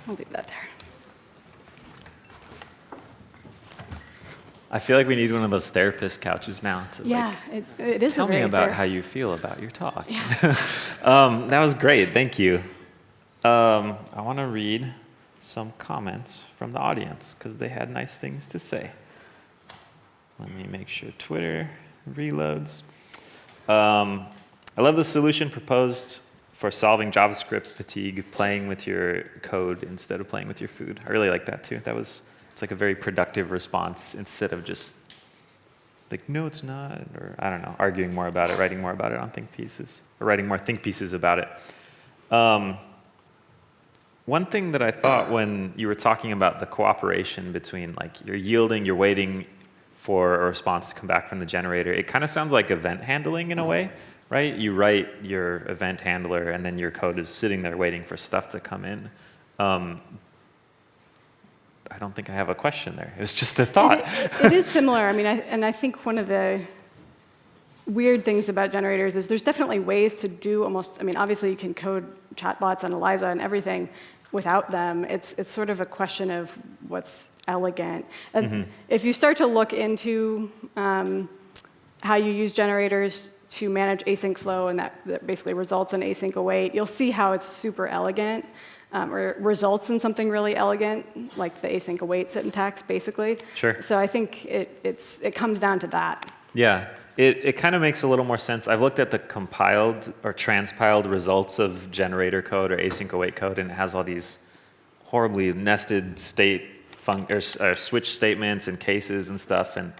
I'll leave that there. I feel like we need one of those therapist couches now. To, Yeah, it is. Tell me about how you feel about your talk. Yeah. That was great. Thank you. I want to read some comments from the audience because they had nice things to say. Let me make sure Twitter reloads. I love the solution proposed for solving JavaScript fatigue, playing with your code instead of playing with your food. I really like that too. It's like a very productive response instead of just like, no, it's not, or I don't know, arguing more about it, writing more about it on think pieces, or writing more think pieces about it. One thing that I thought when you were talking about the cooperation between like you're yielding, you're waiting for a response to come back from the generator, it kind of sounds like event handling in a way, right? You write your event handler and then your code is sitting there waiting for stuff to come in. I don't think I have a question there. It was just a thought. It is similar. I mean, I think one of the weird things about generators is there's definitely ways to do almost, I mean, obviously you can code chatbots and ELIZA and everything without them. It's sort of a question of what's elegant. And if you start to look into how you use generators to manage async flow, and that basically results in async await, you'll see how it's super elegant. Or results in something really elegant, like the async await syntax, basically. Sure. So I think it comes down to that. Yeah, it kind of makes a little more sense. I've looked at the compiled or transpiled results of generator code or async await code, and it has all these horribly nested state or switch statements and cases and stuff, and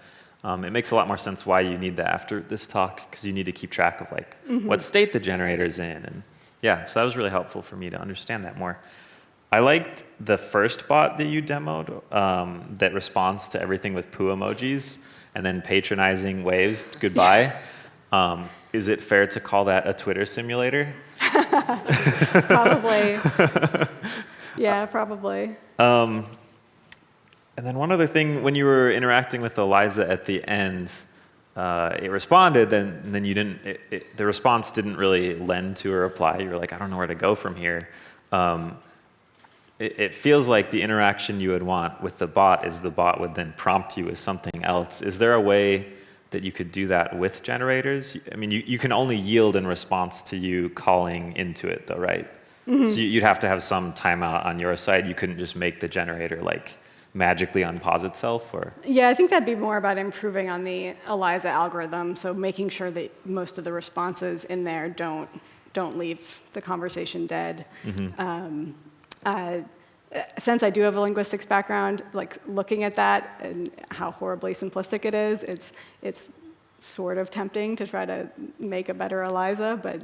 it makes a lot more sense why you need that after this talk, because you need to keep track of like what state the generator's in. And yeah, so that was really helpful for me to understand that more. I liked the first bot that you demoed that responds to everything with poo emojis and then patronizing waves goodbye. Is it fair to call that a Twitter simulator? Probably. Yeah, probably. And then one other thing, when you were interacting with ELIZA at the end, it responded, then you didn't. The response didn't really lend to a reply. You were like, I don't know where to go from here. It feels like the interaction you would want with the bot is the bot would then prompt you with something else. Is there a way that you could do that with generators? I mean, you can only yield in response to you calling into it, though, right? Mm-hmm. So you'd have to have some timeout on your side. You couldn't just make the generator like magically unpause itself, or? Yeah, I think that'd be more about improving on the ELIZA algorithm, so making sure that most of the responses in there don't leave the conversation dead. Mm-hmm. Since I do have a linguistics background, like looking at that and how horribly simplistic it is, it's sort of tempting to try to make a better ELIZA, but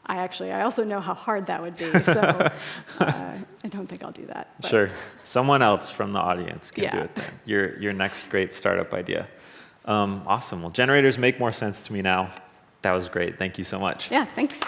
I also know how hard that would be, so I don't think I'll do that. But. Sure. Someone else from the audience can Yeah. do it then. Your next great startup idea. Awesome. Well, generators make more sense to me now. That was great. Thank you so much. Yeah, thanks.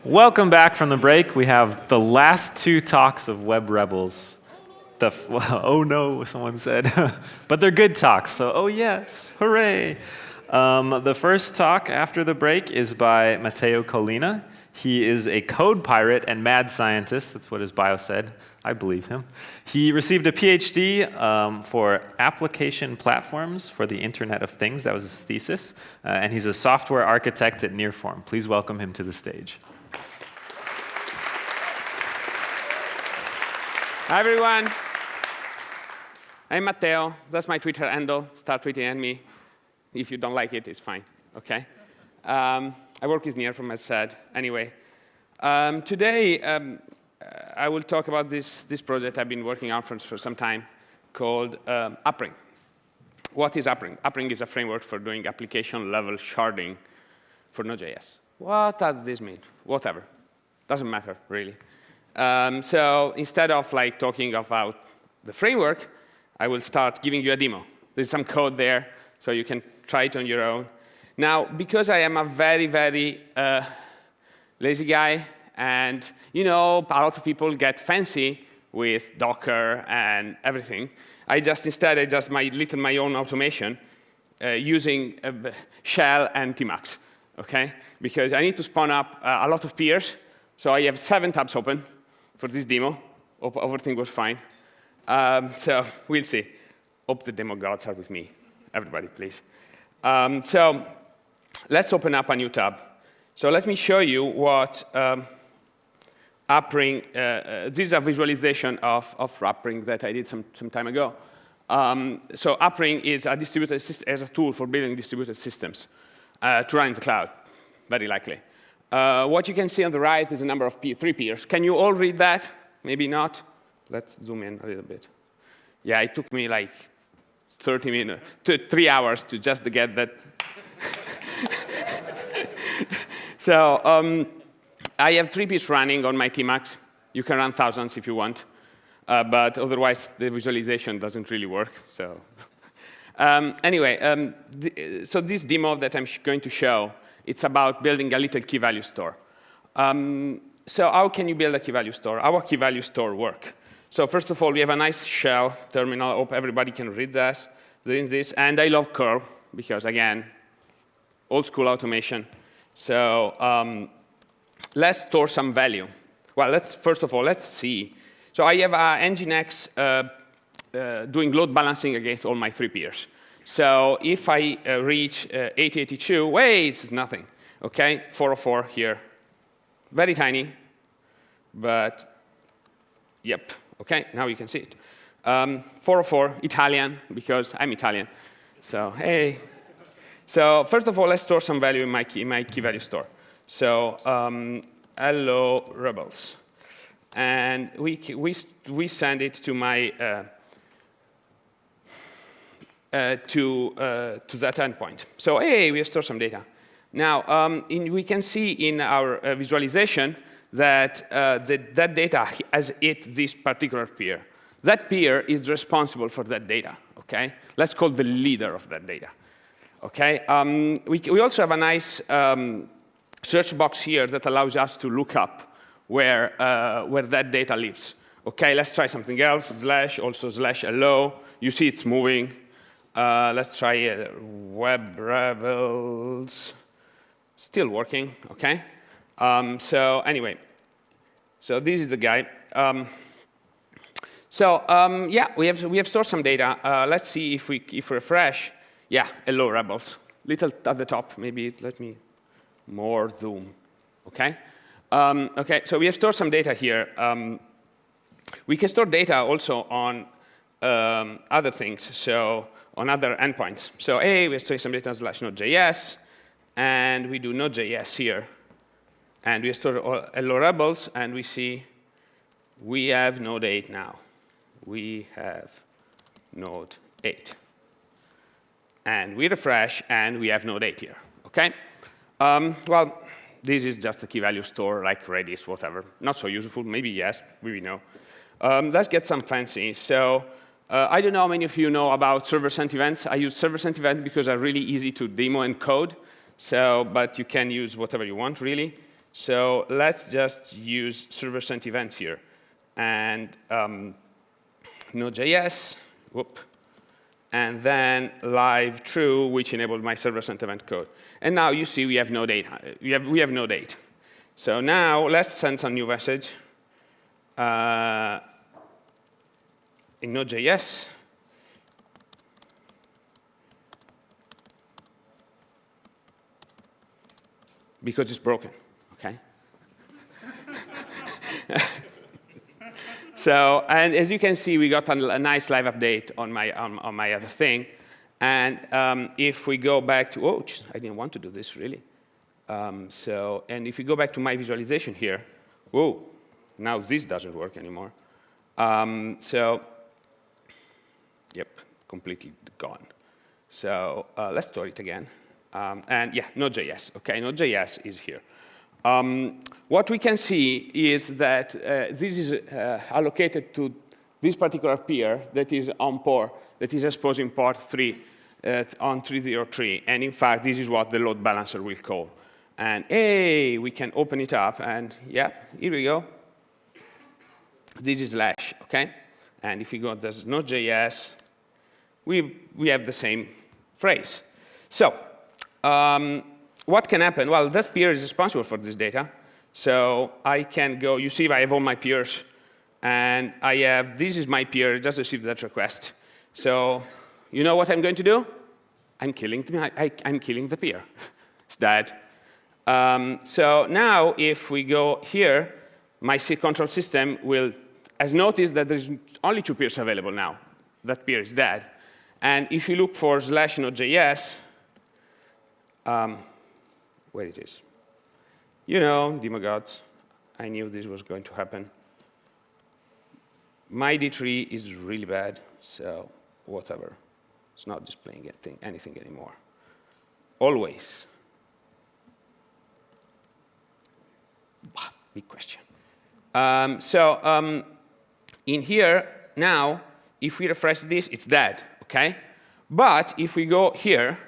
Welcome back from the break. We have the last 2 talks of Web Rebels. Oh no, someone said. But they're good talks, so oh yes, hooray. The first talk after the break is by Matteo Collina. He is a code pirate and mad scientist. That's what his bio said. I believe him. He received a PhD for application platforms for the Internet of Things. That was his thesis. And he's a software architect at Nearform. Please welcome him to the stage. Hi, everyone. I'm Matteo. That's my Twitter handle. Start tweeting at me. If you don't like it, it's fine. OK? I work with Nearform, as said. Anyway, today, I will talk about this project I've been working on for some time called Upring. What is Upring? Upring is a framework for doing application-level sharding for Node.js. What does this mean? Whatever. Doesn't matter, really. So instead of talking about the framework, I will start giving you a demo. There's some code there, so you can try it on your own. Now, because I am a very, very lazy guy, and a lot of people get fancy with Docker and everything, I just my own automation using Shell and Tmux, okay? Because I need to spawn up a lot of peers, so I have 7 tabs open for this demo. Hope everything was fine. So we'll see. Hope the demo gods are with me. Everybody, please. So let's open up a new tab. So let me show you what Upring, this is a visualization of Upring that I did some time ago. So Upring is a distributed as a tool for building distributed systems to run in the cloud, very likely. What you can see on the right is a number of 3 peers. Can you all read that? Maybe not. Let's zoom in a little bit. Yeah, it took me like 30 minutes, 3 hours to just get that. So I have 3 peers running on my Tmux. You can run thousands if you want. But otherwise, the visualization doesn't really work. So anyway, so this demo that I'm going to show, it's about building a little key-value store. So how can you build a key-value store? How a key-value store work? So first of all, we have a nice shell terminal. I hope everybody can read this. And I love curl, because, again, old-school automation. So let's store some value. Well, first of all, let's see. So I have Nginx doing load balancing against all my 3 peers. So if I reach 8082, wait, it's nothing. OK, 404 here. Very tiny, but yep. OK, now you can see it. 404, Italian, because I'm Italian. So hey. So first of all, let's store some value in my key value store. So hello, Rebels. And we send it to my to that endpoint. So hey, we have stored some data. Now we can see in our visualization that that data has hit this particular peer. That peer is responsible for that data. Okay, let's call the leader of that data. Okay, we also have a nice search box here that allows us to look up where that data lives. Okay, let's try something else. /hello. You see it's moving. Let's try Web Rebels. Still working. Okay. So anyway, so this is the guy. Yeah, we have stored some data. Let's see if we refresh. Yeah, hello Rebels. Little at the top. Maybe let me more zoom. Okay. Okay. So we have stored some data here. We can store data also on other things. So on other endpoints. So hey, we store some data /Node.js, and we do Node.js here. And we store hello Rebels, and we see we have Node 8 now. We have Node 8. And we refresh, and we have Node 8 here. Okay? Well, this is just a key value store, like Redis, whatever. Not so useful. Maybe yes, maybe no. Let's get some fancy. So I don't know how many of you know about server-sent events. I use server-sent events because they're really easy to demo and code. So, but you can use whatever you want, really. So let's just use server-sent events here. And Node.js, whoop, and then live true, which enabled my server-sent event code. And now you see we have no data. We have no date. So now let's send some new message in Node.js. Because it's broken, OK? So, and as you can see, we got a nice live update on my other thing. And if we go back to, oh, I didn't want to do this, really. And if we go back to my visualization here, whoa, now this doesn't work anymore. Yep, completely gone. So let's store it again. And yeah, Node.js. OK, Node.js is here. What we can see is that this is allocated to this particular peer that is on port, that is exposing port 3 on 303. And in fact, this is what the load balancer will call. And hey, we can open it up. And yeah, here we go. This is slash, OK? And if we go to Node.js, we have the same phrase. So what can happen? Well, this peer is responsible for this data. So I can go, you see I have all my peers. And I have, this is my peer, it just received that request. So you know what I'm going to do? I'm killing the peer. It's dead. So now if we go here, my control system has noticed that there's only 2 peers available now. That peer is dead. And if you look for /Node.js, where it is? You know, demagogues, I knew this was going to happen. My D3 is really bad, so whatever. It's not displaying anything anymore. Always. Big question. In here, now, if we refresh this, it's dead, OK? But if we go here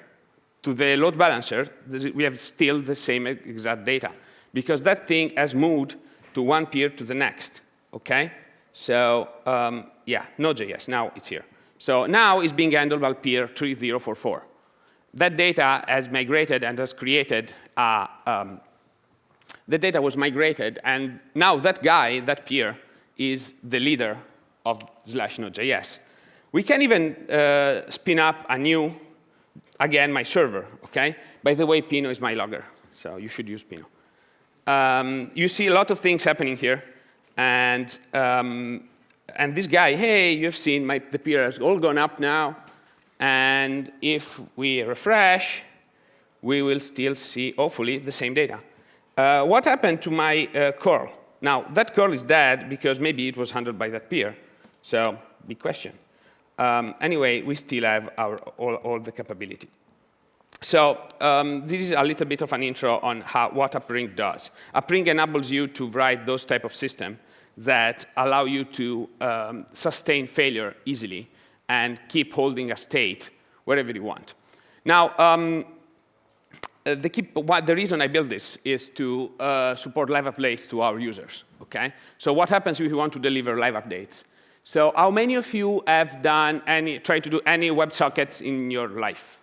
to the load balancer, we have still the same exact data, because that thing has moved to one peer to the next, OK? So yeah, Node.js, now it's here. So now it's being handled by peer 3044. That data has migrated and has created the data was migrated, and now that guy, that peer, is the leader of /Node.js. We can even spin up a new, again, my server, OK? By the way, Pino is my logger, so you should use Pino. You see a lot of things happening here. And this guy, hey, you've seen the peer has all gone up now. And if we refresh, we will still see, hopefully, the same data. What happened to my curl? Now, that curl is dead because maybe it was handled by that peer. So big question. Anyway, we still have all the capability. So this is a little bit of an intro on what Upring does. Upring enables you to write those type of systems that allow you to sustain failure easily and keep holding a state wherever you want. Now, the reason I built this is to support live updates to our users. Okay? So what happens if you want to deliver live updates? So how many of you have tried to do any WebSockets in your life?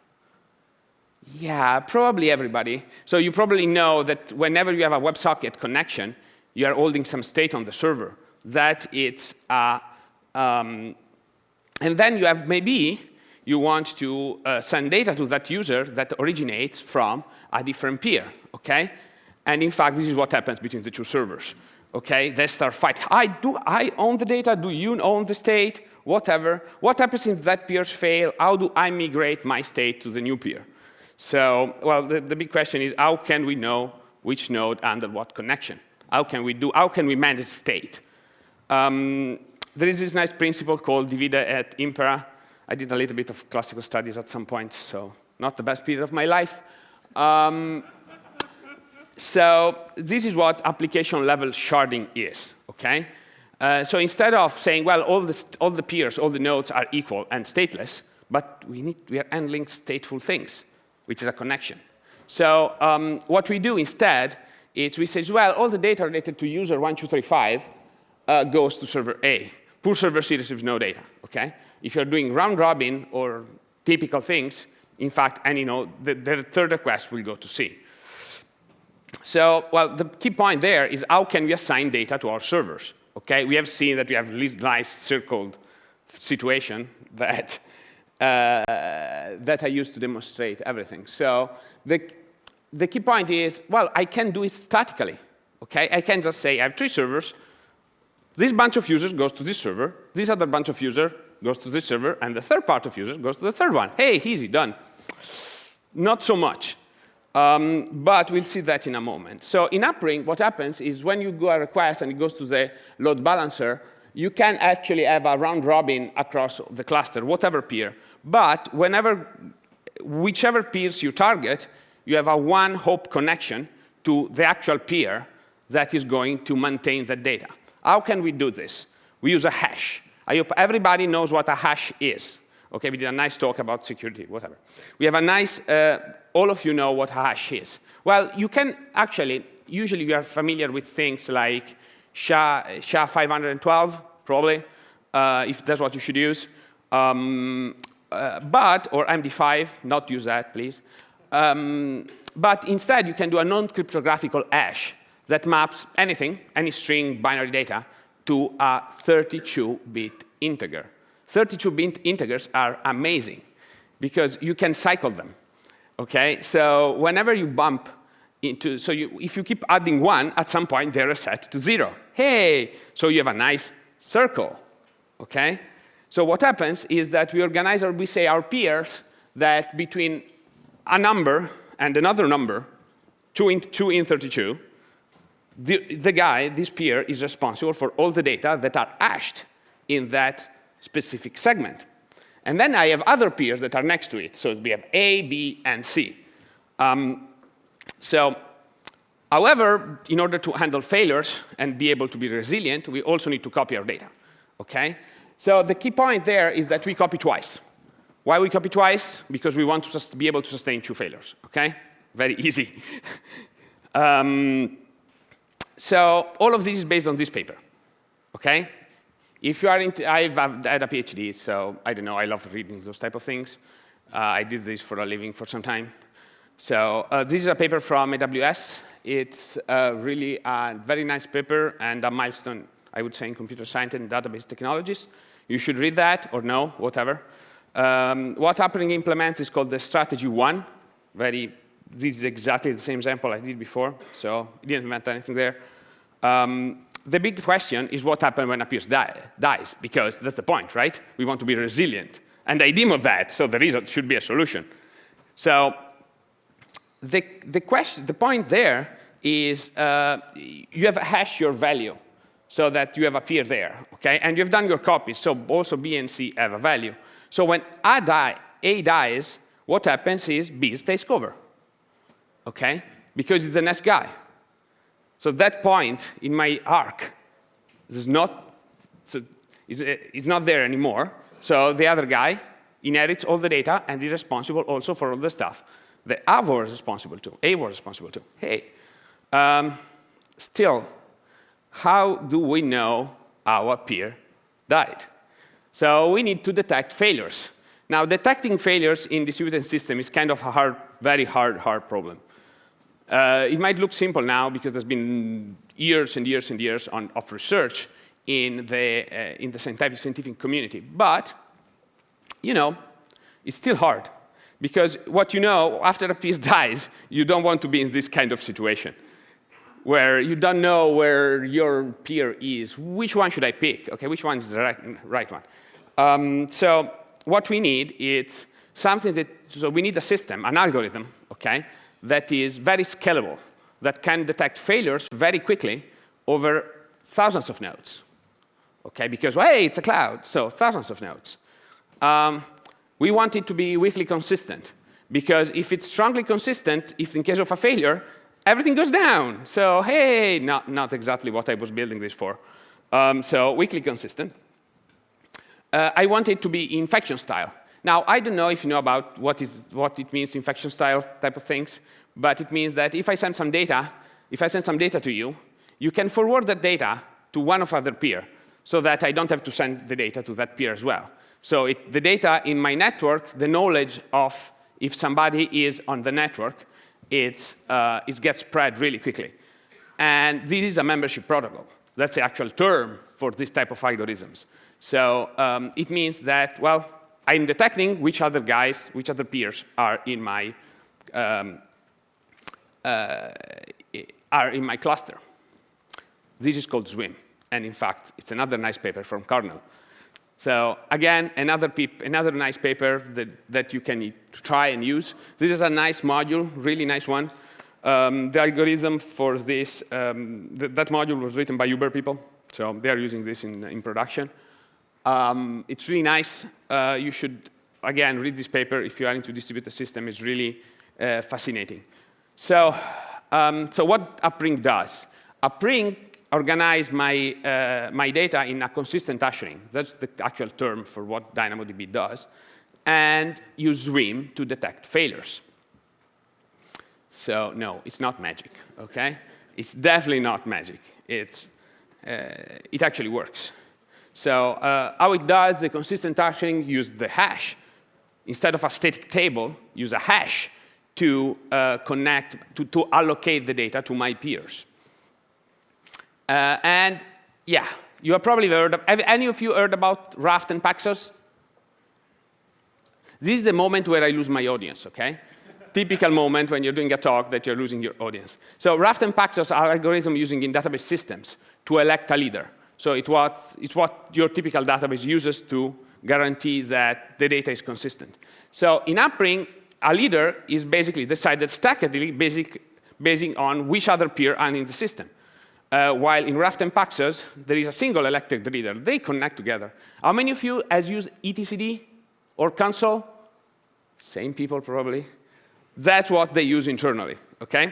Yeah, probably everybody. So you probably know that whenever you have a WebSocket connection, you are holding some state on the server. That it's, and then you have maybe you want to send data to that user that originates from a different peer, OK? And in fact, this is what happens between the two servers. OK, they start fighting. Do I own the data? Do you own the state? Whatever. What happens if that peers fail? How do I migrate my state to the new peer? So, well, the big question is, how can we know which node under what connection? How can we manage state? There is this nice principle called divide et impera. I did a little bit of classical studies at some point, so not the best period of my life. So this is what application-level sharding is, OK? So instead of saying, well, all the peers, all the nodes are equal and stateless, but we are handling stateful things, which is a connection. So what we do instead we say, well, all the data related to user 1235 goes to server A. Poor server C receives no data, okay? If you're doing round robin or typical things, in fact, any node, the third request will go to C. So, well, the key point there is how can we assign data to our servers, okay? We have seen that we have this nice circled situation that I used to demonstrate everything. So the key point is, well, I can do it statically, okay? I can just say I have 3 servers. This bunch of users goes to this server. This other bunch of users goes to this server. And the third part of users goes to the third one. Hey, easy, done. Not so much. But we'll see that in a moment. So in Upring, what happens is when you go a request and it goes to the load balancer, you can actually have a round robin across the cluster, whatever peer. But whichever peers you target, you have a one-hop connection to the actual peer that is going to maintain the data. How can we do this? We use a hash. I hope everybody knows what a hash is. Okay, we did a nice talk about security, whatever. We have a nice, all of you know what a hash is. Well, you can actually, usually you are familiar with things like SHA-512, probably, if that's what you should use. Or MD5, not use that, please. But instead, you can do a non-cryptographical hash that maps anything, any string binary data, to a 32-bit integer. 32-bit integers are amazing because you can cycle them. Okay, so whenever you bump into, if you keep adding 1, at some point they're set to 0. Hey, so you have a nice circle. Okay, so what happens is that we organize, or we say our peers, that between a number and another number, 2 in 32, the guy, this peer, is responsible for all the data that are hashed in that specific segment. And then I have other peers that are next to it. So we have A, B, and C. However, in order to handle failures and be able to be resilient, we also need to copy our data. Okay? So the key point there is that we copy twice. Why we copy twice? Because we want to be able to sustain 2 failures. Okay? Very easy. So all of this is based on this paper. Okay? If you are into, I've had a PhD, so I don't know, I love reading those type of things. I did this for a living for some time. So this is a paper from AWS. It's really a very nice paper and a milestone, I would say, in computer science and database technologies. You should read that, or no, whatever. What Upring implements is called the strategy 1. This is exactly the same example I did before, so I didn't invent anything there. The big question is what happens when a peer dies, because that's the point, right? We want to be resilient. And I demo that, so there should be a solution. So the point there is you have hashed your value so that you have a peer there, okay? And you've done your copies, so also B and C have a value. So when A dies, what happens is B stays covered, okay? Because it's the next guy. So that point in my arc is not there anymore. So the other guy inherits all the data and is responsible also for all the stuff that A was responsible to, A was responsible to. Hey, still, how do we know our peer died? So we need to detect failures. Now, detecting failures in distributed system is kind of a very hard problem. It might look simple now because there's been years and years and years of research in the scientific community. But, you know, it's still hard. Because what you know, after a peer dies, you don't want to be in this kind of situation where you don't know where your peer is. Which one should I pick? Okay, which one is the right one? So what we need is something so we need a system, an algorithm, okay, that is very scalable, that can detect failures very quickly over thousands of nodes. Okay, because, hey, it's a cloud, so thousands of nodes. We want it to be weakly consistent, because if it's strongly consistent, if in case of a failure, everything goes down. So, hey, not exactly what I was building this for. So weakly consistent. I want it to be infection style. Now, I don't know if you know about what it means infection style type of things, but it means that if I send some data, if I send some data to you, you can forward that data to one of other peer, so that I don't have to send the data to that peer as well. So the data in my network, the knowledge of if somebody is on the network, it gets spread really quickly. And this is a membership protocol. That's the actual term for this type of algorithms. So it means that, well, I'm detecting which other guys, which other peers are in my cluster. This is called Swim. And in fact, it's another nice paper from Cornell. So again, another nice paper that you can try and use. This is a nice module, really nice one. The algorithm for this, that module was written by Uber people. So they are using this in production. It's really nice. You should, again, read this paper if you are into distributed system. It's really fascinating. So what Upring does, Upring organize my data in a consistent hashing. That's the actual term for what DynamoDB does. And use Swim to detect failures. So no, it's not magic, OK? It's definitely not magic. It actually works. So how it does the consistent hashing, use the hash. Instead of a static table, use a hash to connect, to allocate the data to my peers. And yeah, you have probably heard of, have any of you heard about Raft and Paxos? This is the moment where I lose my audience, OK? Typical moment when you're doing a talk that you're losing your audience. So Raft and Paxos are algorithms using in database systems to elect a leader. So it's what your typical database uses to guarantee that the data is consistent. So in Upring, a leader is basically decided statically basing on which other peer are in the system. While in Raft and Paxos, there is a single elected leader. They connect together. How many of you has used etcd or console? Same people, probably. That's what they use internally, OK?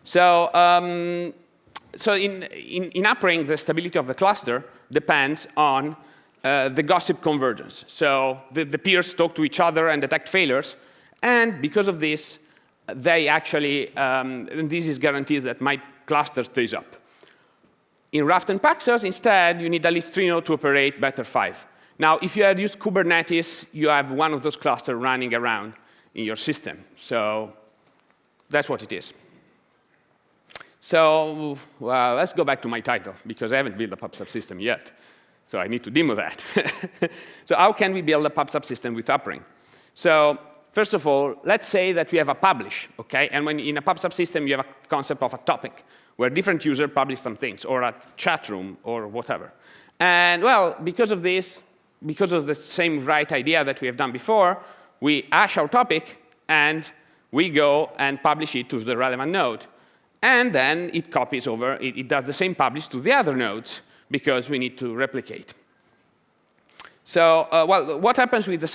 So, in Upring, the stability of the cluster depends on the gossip convergence. So the peers talk to each other and detect failures. And because of this, they actually, and this is guaranteed that my cluster stays up. In Raft and Paxos, instead, you need at least 3 nodes to operate better 5. Now, if you had used Kubernetes, you have one of those clusters running around in your system. So that's what it is. So, well, let's go back to my title, because I haven't built a pub subsystem yet. So I need to demo that. So how can we build a pub subsystem with Upring? So first of all, let's say that we have a publish, OK? And when in a pub subsystem, you have a concept of a topic, where different users publish some things, or a chat room, or whatever. And well, because of this, because of the same right idea that we have done before, we hash our topic, and we go and publish it to the relevant node. And then it copies over, it does the same publish to the other nodes, because we need to replicate. So, well, what happens with the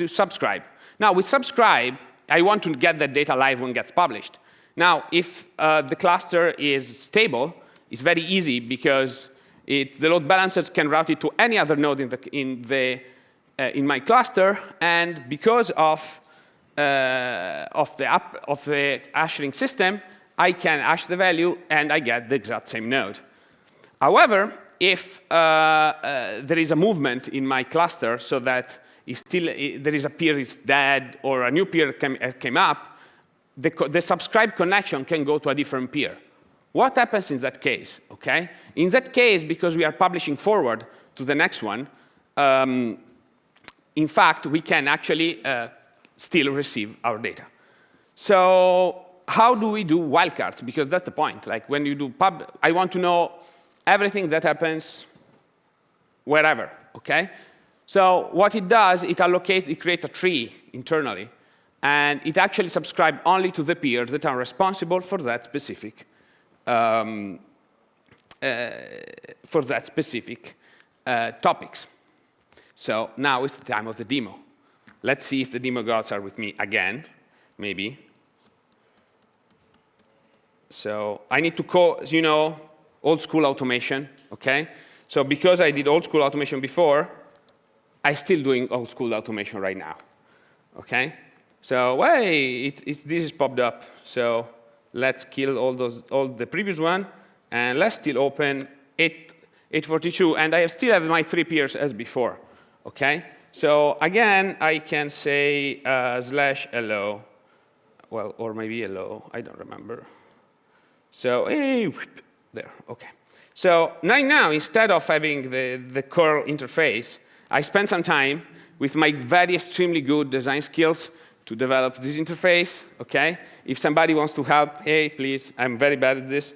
subscribe? Now, with subscribe, I want to get that data live when it gets published. Now, if the cluster is stable, it's very easy, because the load balancers can route it to any other node in my cluster, and because of the hashing system, I can hash the value, and I get the exact same node. However, if there is a movement in my cluster so that there is a peer is dead or a new peer came up, the subscribe connection can go to a different peer. What happens in that case? Okay? In that case, because we are publishing forward to the next one, in fact, we can actually still receive our data. So how do we do wildcards? Because that's the point. Like when you do pub, I want to know everything that happens wherever, OK? So what it does, it allocates, it creates a tree internally. And it actually subscribes only to the peers that are responsible for that specific topics. So now is the time of the demo. Let's see if the demo gods are with me again, maybe. So I need to old school automation, OK? So because I did old school automation before, I'm still doing old school automation right now, OK? So, hey, this is popped up. So Let's kill all the previous one, and let's still open 842, and I still have my 3 peers as before. Okay? So again, I can say /hello, well, or maybe hello, I don't remember. So hey, there, okay. So now, instead of having the curl interface, I spent some time with my very extremely good design skills to develop this interface, okay? If somebody wants to help, hey, please, I'm very bad at this.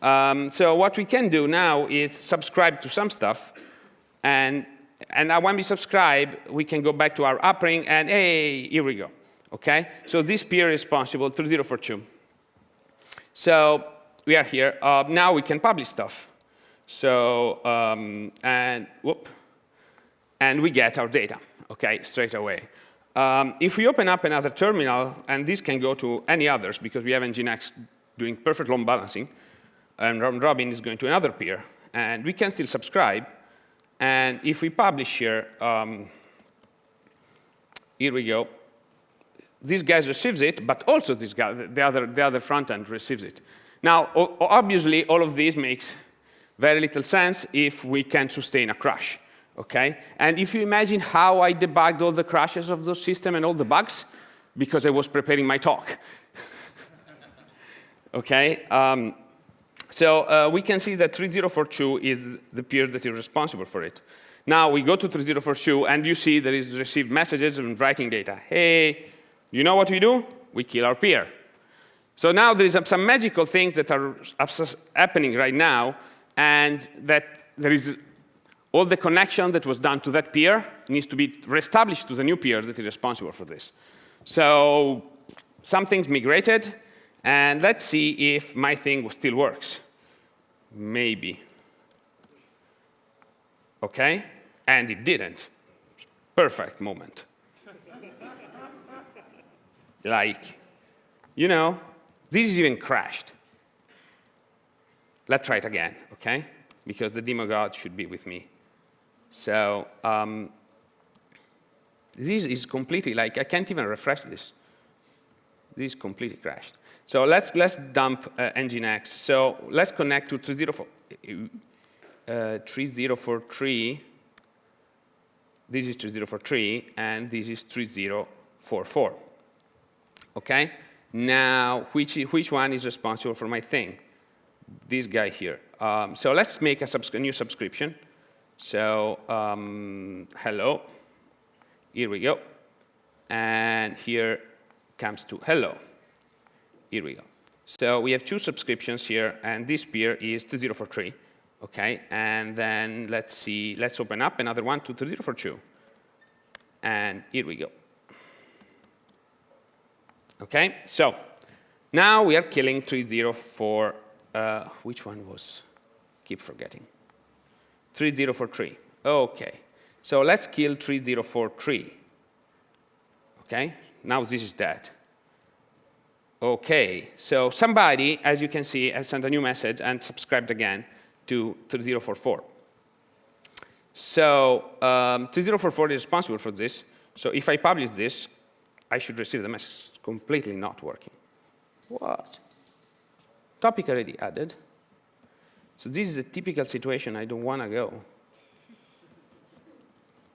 So what we can do now is subscribe to some stuff, and now when we subscribe, we can go back to our upring, and hey, here we go, okay? So this peer is responsible, 3042. So we are here. Now we can publish stuff. So, and we get our data, okay, straight away. If we open up another terminal, and this can go to any others, because we have Nginx doing perfect load balancing, and round robin is going to another peer, and we can still subscribe. And if we publish here, here we go. This guy receives it, but also this guy, the other front end receives it. Now, obviously, all of this makes very little sense if we can sustain a crash. Okay? And if you imagine how I debugged all the crashes of those systems and all the bugs, because I was preparing my talk. Okay? So we can see that 3042 is the peer that is responsible for it. Now we go to 3042, and you see there is received messages and writing data. Hey, you know what we do? We kill our peer. So now there is some magical things that are happening right now, and that there is all the connection that was done to that peer needs to be reestablished to the new peer that is responsible for this. So something's migrated, and let's see if my thing still works. Maybe. OK? And it didn't. Perfect moment. Like, you know, this is even crashed. Let's try it again, OK? Because the demo god should be with me. So this is completely, like, I can't even refresh this. This is completely crashed. So let's dump Nginx. So let's connect to 3043. This is 3043, and this is 3044. OK? Now, which one is responsible for my thing? This guy here. So let's make a new subscription. So hello. Here we go. And here comes to hello. Here we go. So we have 2 subscriptions here, and this peer is 2043. OK? And then let's see. Let's open up another one to 2042. And here we go. OK? So now we are killing 304. Which one was? Keep forgetting. 3043. OK. So let's kill 3043. OK? Now this is dead. OK. So somebody, as you can see, has sent a new message and subscribed again to 3044. So 3044 is responsible for this. So if I publish this, I should receive the message. It's completely not working. What? Topic already added. So this is a typical situation I don't want to go.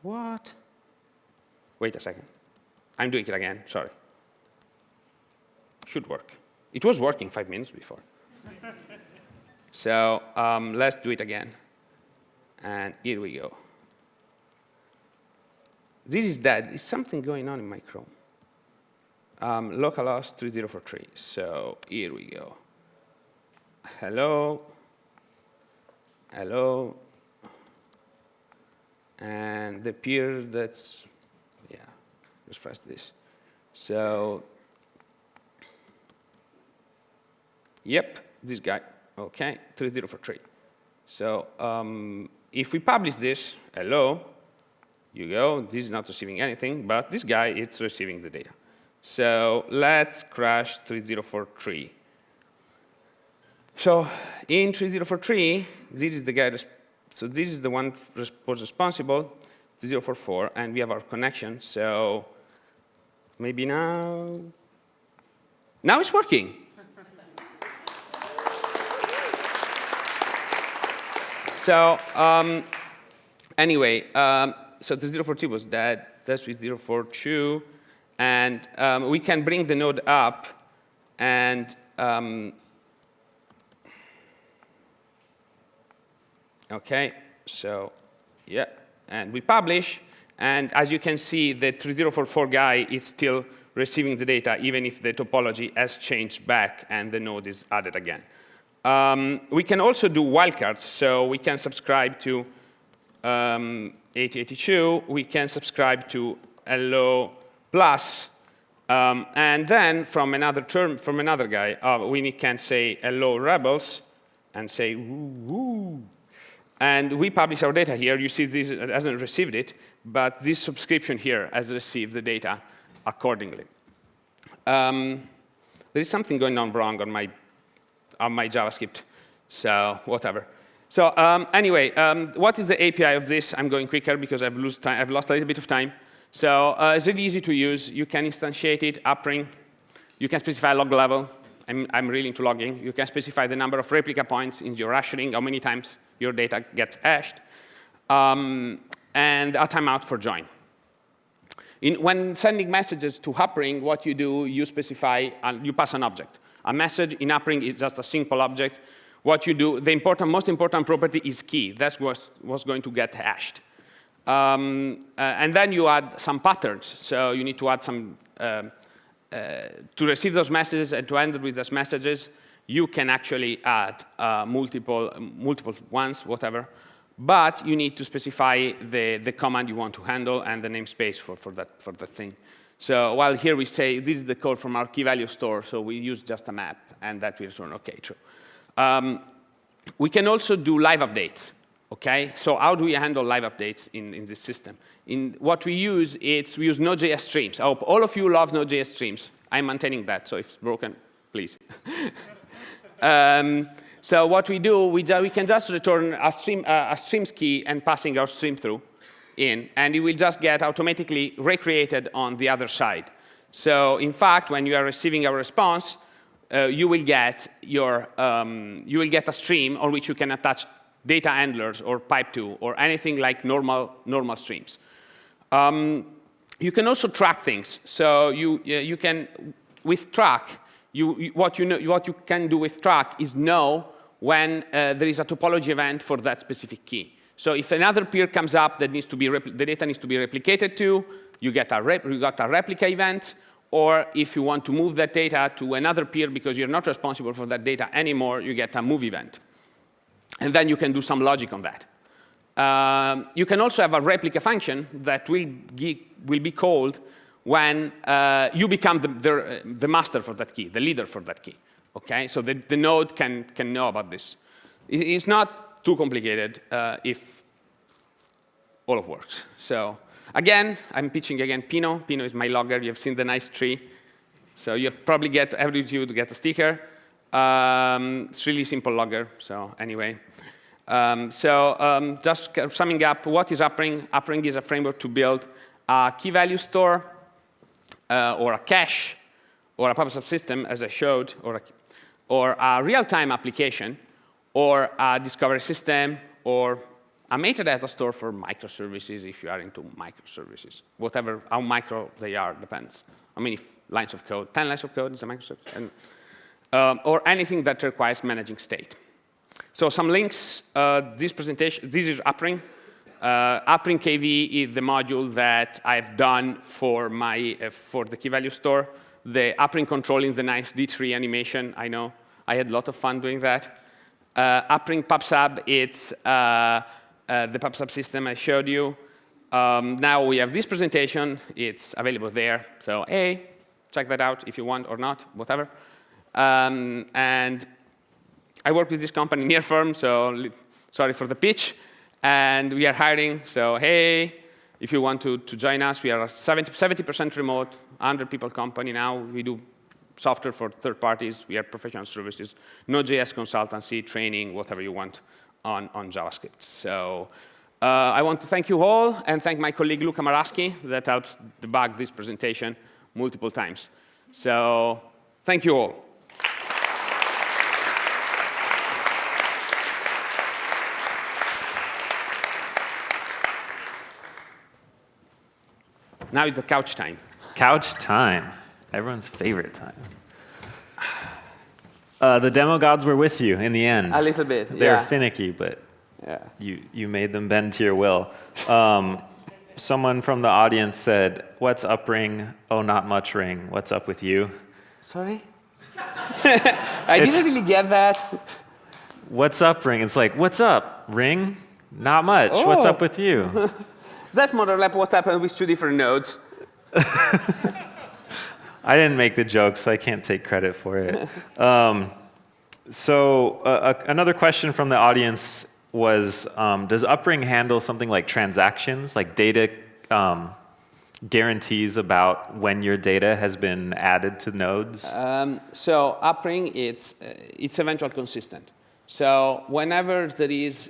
What? Wait a second. I'm doing it again. Sorry. Should work. It was working 5 minutes before. So let's do it again. And here we go. This is dead. Is something going on in my Chrome? Localhost 3043. So here we go. Hello. Hello. And the peer that's, yeah, let's press this. So, yep, this guy. OK, 3043. So if we publish this, hello, you go. This is not receiving anything, but this guy is receiving the data. So let's crash 3043. So in 3043, this is the guy. So this is the one was responsible, 3044, and we have our connection. So maybe now it's working. So anyway, so the 042 was dead. This was 042. And we can bring the node up and OK, so yeah, and we publish. And as you can see, the 3044 guy is still receiving the data, even if the topology has changed back and the node is added again. We can also do wildcards. So we can subscribe to 8082. We can subscribe to hello plus. And then from another term, from another guy, we can say hello rebels and say woo woo. And we publish our data here. You see this hasn't received it, but this subscription here has received the data accordingly. There is something going on wrong on my JavaScript, so whatever. So anyway, what is the API of this? I'm going quicker because I've lost a little bit of time. So it's really easy to use. You can instantiate it, upring. You can specify log level. I'm really into logging. You can specify the number of replica points in your hashing, how many times your data gets hashed, and a timeout for join. When sending messages to upring, what you do, you specify, you pass an object. A message in upring is just a simple object. What you do, the most important property is key. That's what's going to get hashed. And then you add some patterns. So you need to add some, to receive those messages and to handle with those messages, you can actually add multiple ones, whatever. But you need to specify the command you want to handle and the namespace for that thing. So while here we say this is the code from our key value store, so we use just a map, and that we return OK, true. We can also do live updates. Okay, so how do we handle live updates in this system? In what we use, we use Node.js streams. I hope all of you love Node.js streams. I'm maintaining that, so if it's broken, please. So what we do, we can just return a streams key and passing our stream through in, and it will just get automatically recreated on the other side. So in fact, when you are receiving our response, you will get a stream on which you can attach data handlers or pipe to or anything like normal streams. You can also track things. So you can, with track, what you can do with track is know when there is a topology event for that specific key. So if another peer comes up that needs to be the data needs to be replicated to, you got a replica event. Or if you want to move that data to another peer because you're not responsible for that data anymore, you get a move event. And then you can do some logic on that. You can also have a replica function that will be called when you become the master for that key, the leader for that key. Okay, so the node can know about this. It's not too complicated if all of works. So again, I'm pitching again Pino. Pino is my logger. You've seen the nice tree. So you probably get every of you to get a sticker. It's really simple logger. So anyway, just summing up, what is Upring? Upring is a framework to build a key value store, or a cache, or a pub subsystem, as I showed, or a real-time application, or a discovery system, or a metadata store for microservices if you are into microservices. Whatever, how micro they are depends. How many lines of code? 10 lines of code is a microservice. And, or anything that requires managing state. So some links. This presentation, this is Upring. Upring KV is the module that I've done for the key value store. The Upring controlling the nice D3 animation, I know. I had a lot of fun doing that. Upring PubSub, it's the PubSub system I showed you. Now we have this presentation. It's available there. So hey, check that out if you want or not, whatever. And I work with this company, Nearfirm, so sorry for the pitch. And we are hiring, so hey, if you want to join us, we are a 70% remote, 100-people company now. We do software for third parties. We are professional services, Node.js consultancy, training, whatever you want on JavaScript. So I want to thank you all and thank my colleague Luca Maraschi that helps debug this presentation multiple times. So thank you all. Now it's the couch time. Couch time. Everyone's favorite time. The demo gods were with you in the end. A little bit, They're yeah. finicky, but Yeah. you made them bend to your will. Someone from the audience said, "What's up, Ring? Oh, not much, Ring. What's up with you?" Sorry? I didn't really get that. What's up, Ring? It's like, what's up, Ring? Not much. What's Oh. up with you? That's more or less what happened with two different nodes. I didn't make the joke, so I can't take credit for it. Another question from the audience was, does Upring handle something like transactions, like data guarantees about when your data has been added to nodes? So Upring, it's eventual consistent. So whenever there is,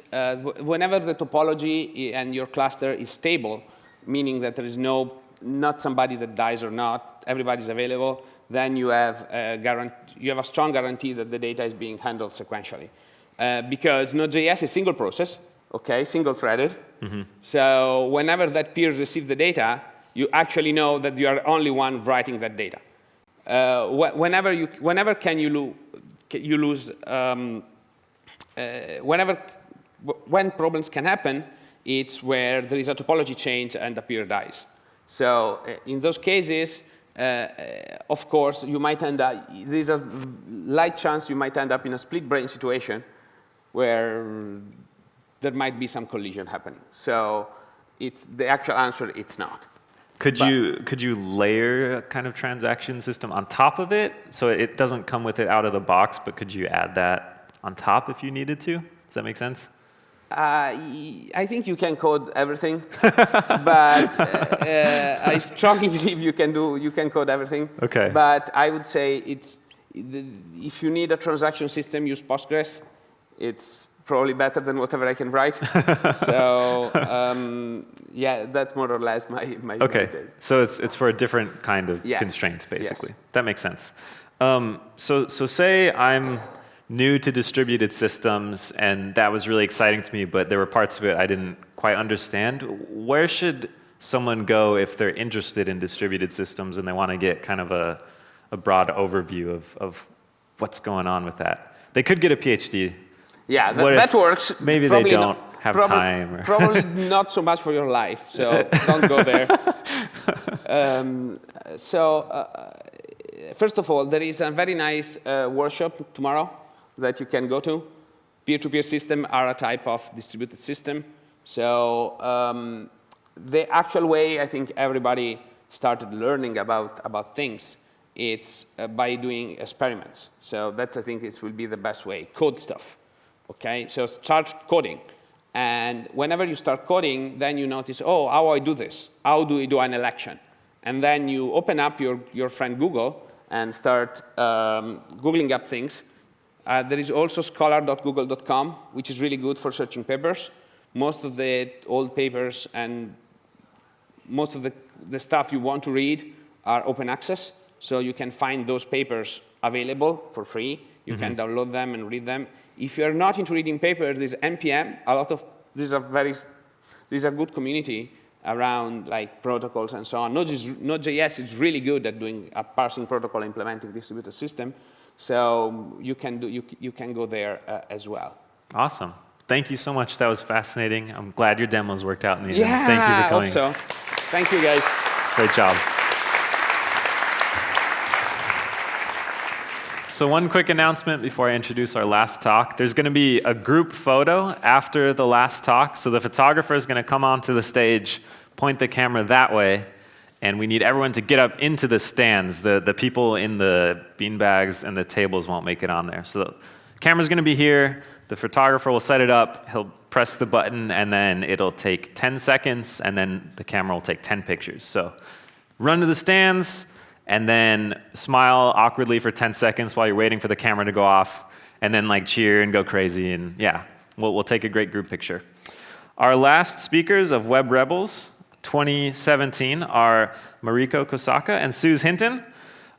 whenever the topology and your cluster is stable, meaning that there is not somebody that dies or not, everybody's available, then you have a strong guarantee that the data is being handled sequentially. Because Node.js is single process, okay, single-threaded. Mm-hmm. So whenever that peers receive the data, you actually know that you are only one writing that data. When problems can happen, it's where there is a topology change and the peer dies. So in those cases, of course, you might end up, there's a light chance you might end up in a split brain situation where there might be some collision happening. So it's the actual answer, it's not. Could you layer a kind of transaction system on top of it? So it doesn't come with it out of the box, but could you add that on top if you needed to? Does that make sense? I think you can code everything, but I strongly believe you can code everything. Okay. But I would say if you need a transaction system, use Postgres. It's probably better than whatever I can write. So yeah, that's more or less my Okay. So it's for a different kind of Yes. constraints, basically. Yes. That makes sense. So say I'm new to distributed systems, and that was really exciting to me, but there were parts of it I didn't quite understand. Where should someone go if they're interested in distributed systems and they want to get kind of a broad overview of what's going on with that? They could get a PhD. Yeah, What that if works. maybe Probably they don't have time. Or probably not so much for your life, so don't go there. First of all, there is a very nice workshop tomorrow that you can go to. Peer-to-peer systems are a type of distributed system. So the actual way I think everybody started learning about things, it's by doing experiments. So that's, I think, this will be the best way. Code stuff. Okay, so start coding. And whenever you start coding, then you notice, oh, how I do this? How do we do an election? And then you open up your friend Google and start Googling up things. There is also scholar.google.com, which is really good for searching papers. Most of the old papers and most of the stuff you want to read are open access. So you can find those papers available for free. You can download them and read them. If you're not into reading papers, there's NPM. There's a good community around like protocols and so on. Node.js is really good at doing a parsing protocol implementing distributed system. So you can go there as well. Awesome. Thank you so much. That was fascinating. I'm glad your demos worked out in the end. Yeah, Thank you for coming. I hope so. Thank you, guys. Great job. So one quick announcement before I introduce our last talk. There's going to be a group photo after the last talk. So the photographer is going to come onto the stage, point the camera that way, and we need everyone to get up into the stands. The people in the beanbags and the tables won't make it on there. So the camera's going to be here. The photographer will set it up. He'll press the button, and then it'll take 10 seconds, and then the camera will take 10 pictures. So run to the stands, and then smile awkwardly for 10 seconds while you're waiting for the camera to go off, and then like cheer and go crazy, and yeah, we'll take a great group picture. Our last speakers of Web Rebels 2017 are Mariko Kosaka and Suze Hinton.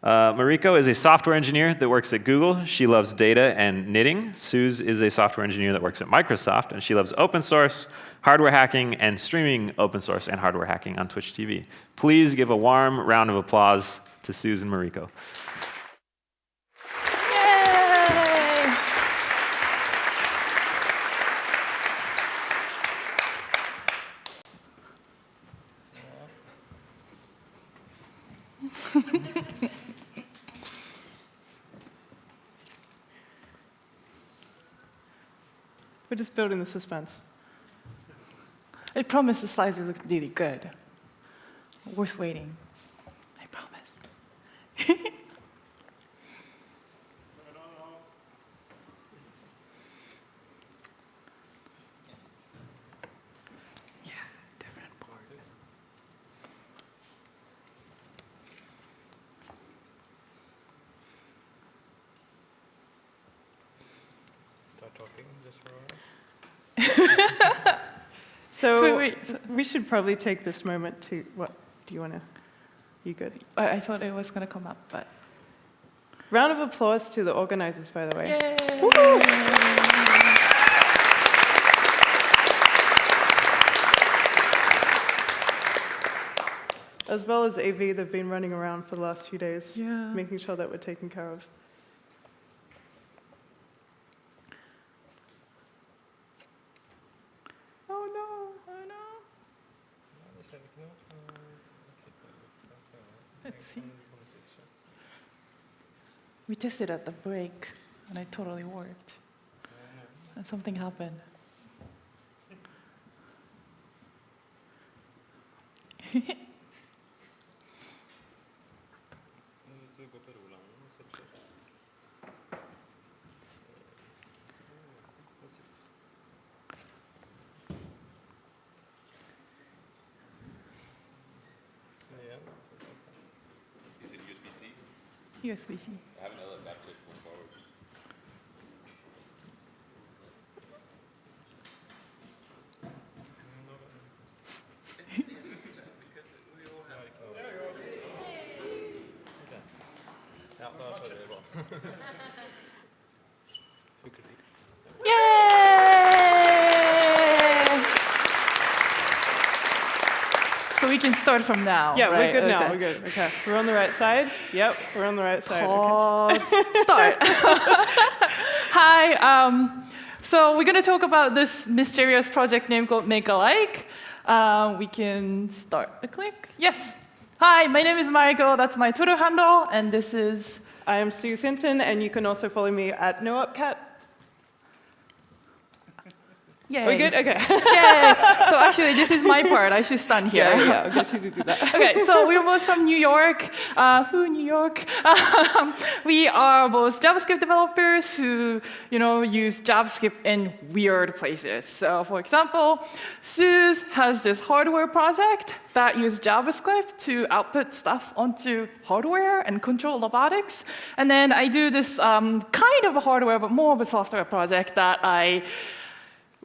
Mariko is a software engineer that works at Google. She loves data and knitting. Suze is a software engineer that works at Microsoft, and she loves open source, hardware hacking, and streaming open source and hardware hacking on Twitch TV. Please give a warm round of applause to Suze and Mariko. We're just building the suspense. I promise the slides look really good. Worth waiting. I promise. Yeah, different borders. Start talking just for a while. So wait. we should probably take this moment to, what, do you want to, you good? I thought it was going to come up, but. Round of applause to the organizers, by the way. Yay! As well as AV, they've been running around for the last few days, Yeah. making sure that we're taken care of. Oh no, oh no. Let's see. We tested at the break, and it totally worked. And something happened. Is it USB-C? USB-C. I have another adapter going forward. Yay! So we can start from now. Yeah, right? we're good now, Okay. we're good. Okay, we're on the right side? Yep, we're on the right side. Okay. Pause. Start. Hi. So we're going to talk about this mysterious project name called Make Alike. We can start the click. Yes. Hi, my name is Mariko. That's my Twitter handle, and this is. I am Suze Hinton, and you can also follow me at NoUpCat. Yay. Are we good? Okay. Yay. So actually, this is my part. I should stand here. Yeah, I'll get you to do that. Okay, so we're both from New York. New York? We are both JavaScript developers who, use JavaScript in weird places. So, for example, Suze has this hardware project that uses JavaScript to output stuff onto hardware and control robotics. And then I do this kind of a hardware, but more of a software project that I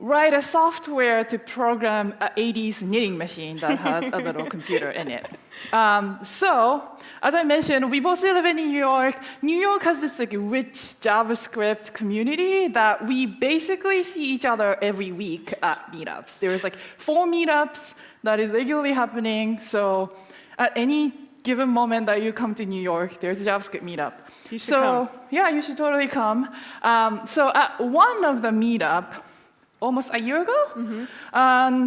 write a software to program an 80s knitting machine that has a little computer in it. So, as I mentioned, we both live in New York. New York has this rich JavaScript community that we basically see each other every week at meetups. There's 4 meetups that is regularly happening. So, at any given moment that you come to New York, there's a JavaScript meetup. You should come. Yeah, you should totally come. So, at one of the meetup, almost a year ago,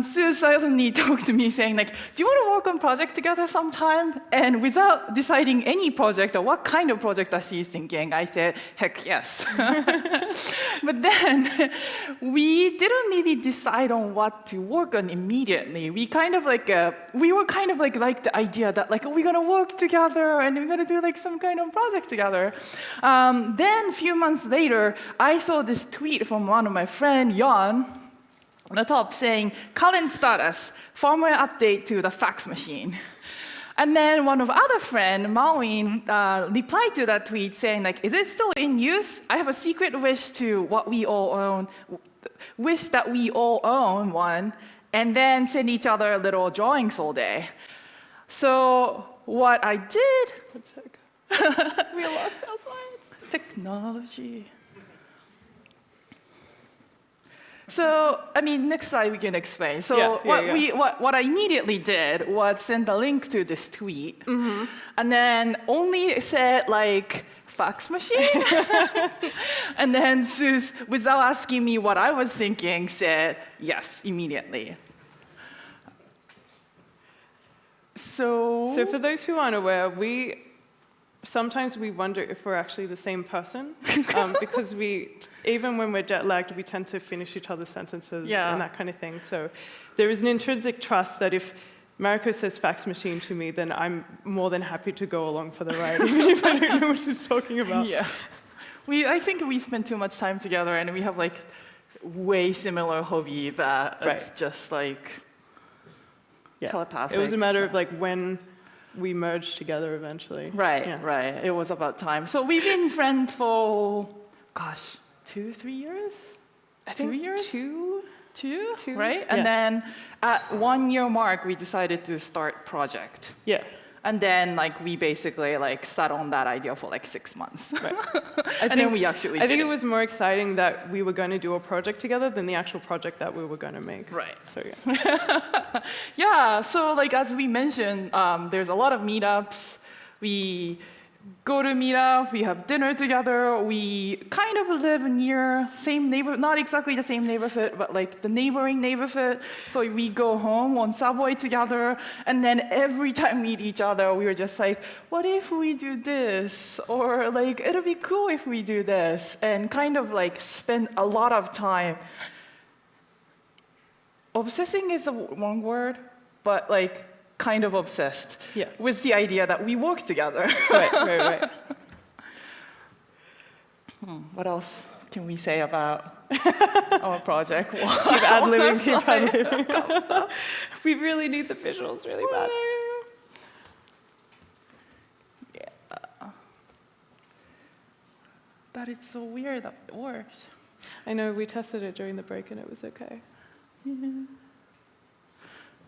Suze suddenly talked to me saying, do you want to work on project together sometime? And without deciding any project or what kind of project that she's thinking, I said, heck yes. But then we didn't really decide on what to work on immediately. We kind of like the idea that we're going to work together and we're going to do some kind of project together. Then a few months later, I saw this tweet from one of my friends, Jan, on the top saying, current status, firmware update to the fax machine. And then one of our other friend, Maureen, replied to that tweet saying, is it still in use? I have a secret wish to what we all own, wish that we all own one, and then send each other little drawings all day. So what I did, We lost our slides. Technology. So, I mean, next slide we can explain. So what I immediately did was send a link to this tweet, and then only said like fax machine, and then Suze, without asking me what I was thinking, said yes immediately. So for those who aren't aware, sometimes we wonder if we're actually the same person, because even when we're jet lagged, we tend to finish each other's sentences and that kind of thing. So there is an intrinsic trust that if Mariko says fax machine to me, then I'm more than happy to go along for the ride, even if I don't know what she's talking about. Yeah. I think we spend too much time together, and we have like way similar hobby that it's just like telepathic. It was a matter of like when we merged together eventually. Right. It was about time. So we've been friends for, 2-3 years? I think 2 years? Two, right? Yeah. And then at 1 year mark, we decided to start project. Yeah. And then we basically sat on that idea for 6 months. Right. Then we actually I think it was more exciting that we were going to do a project together than the actual project that we were going to make. Right. So yeah. Yeah, so as we mentioned, there's a lot of meetups. We go to meetup, we have dinner together, we kind of live near same neighborhood, not exactly the same neighborhood, but the neighboring neighborhood. So we go home on subway together, and then every time we meet each other, we were just like, what if we do this? Or it'll be cool if we do this, and kind of spend a lot of time. Obsessing is the wrong word, but kind of obsessed with the idea that we work together. Right. What else can we say about our project? Keep ad-libbing. We really need the visuals really bad. Yeah. But it's so weird that it works. I know, we tested it during the break and it was okay.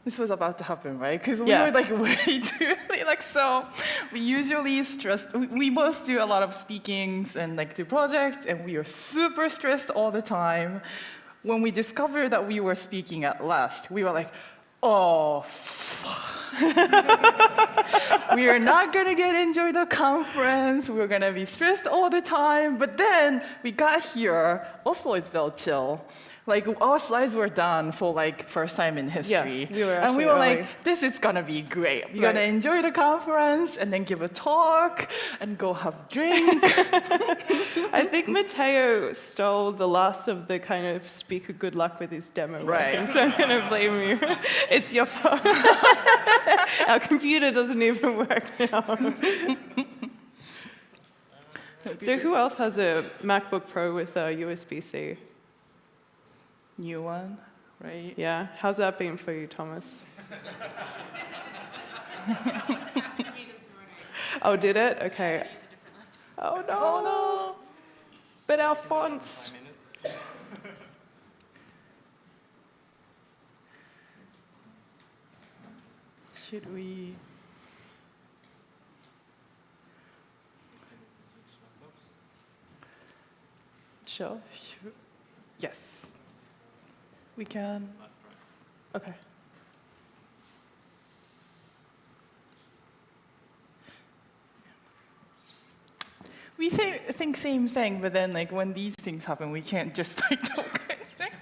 This was about to happen, right? Because we were way too early. So we usually we both do a lot of speakings and do projects, and we are super stressed all the time. When we discovered that we were speaking at last, we were like, oh, we are not going to enjoy the conference. We're going to be stressed all the time. But then we got here. Oslo is very chill. Our slides were done for first time in history. Yeah, we were this is gonna be great. We're gonna enjoy the conference and then give a talk and go have drink. I think Matteo stole the last of the kind of speaker good luck with his demo working, so I'm gonna blame you. It's your fault. Our computer doesn't even work now. So who else has a MacBook Pro with a USB-C? New one, right? Yeah. How's that been for you, Thomas? Oh, did it? Okay. Oh, no. Oh, no. But our fonts. Should we? Sure. Yes. We can. Okay. We think same thing, but then when these things happen, we can't just talk anything.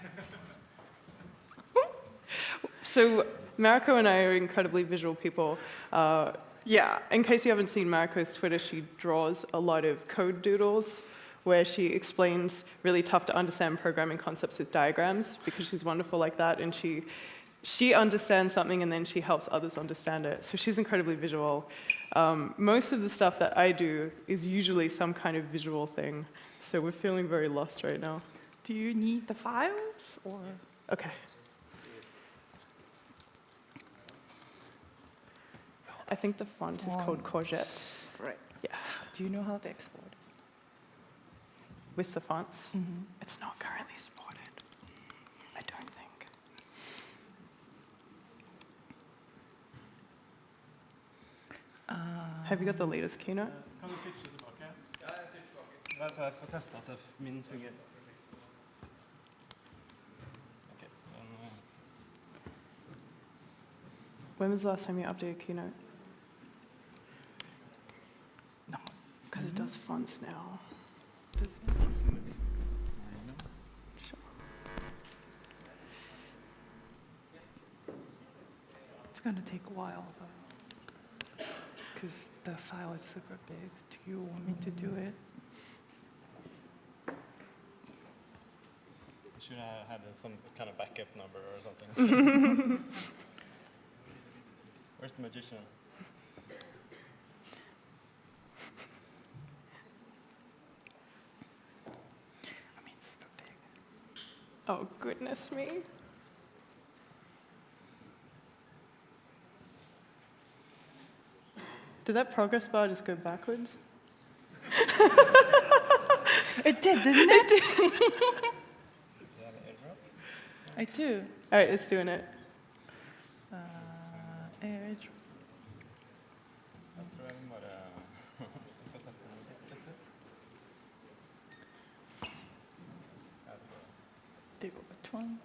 So Mariko and I are incredibly visual people. Yeah. In case you haven't seen Mariko's Twitter, she draws a lot of code doodles where she explains really tough to understand programming concepts with diagrams, because she's wonderful like that, and she understands something and then she helps others understand it. So she's incredibly visual. Most of the stuff that I do is usually some kind of visual thing. So we're feeling very lost right now. Do you need the files? Or? Yes. Okay. I think the font is called Courgette. Right. Yeah. Do you know how to export? With the fonts? Mm-hmm. It's not currently supported, I don't think. Have you got the latest keynote? Kan du switche tilbake? Ja, jeg switcher tilbake. Da så jeg får teste at min fungerer. Okay, When was the last time you updated Keynote? No. Because it does fonts now. It's going to take a while, though, because the file is super big. Do you want me to do it? Should I have some kind of backup number or something? Where's the magician? I mean, it's super big. Oh, goodness me. Did that progress bar just go backwards? It did, didn't it? Do you have an airdrop? I do. All right, it's doing it. Edge. Jeg tror jeg må bare skal sette på musikk litt. There you go. Which one?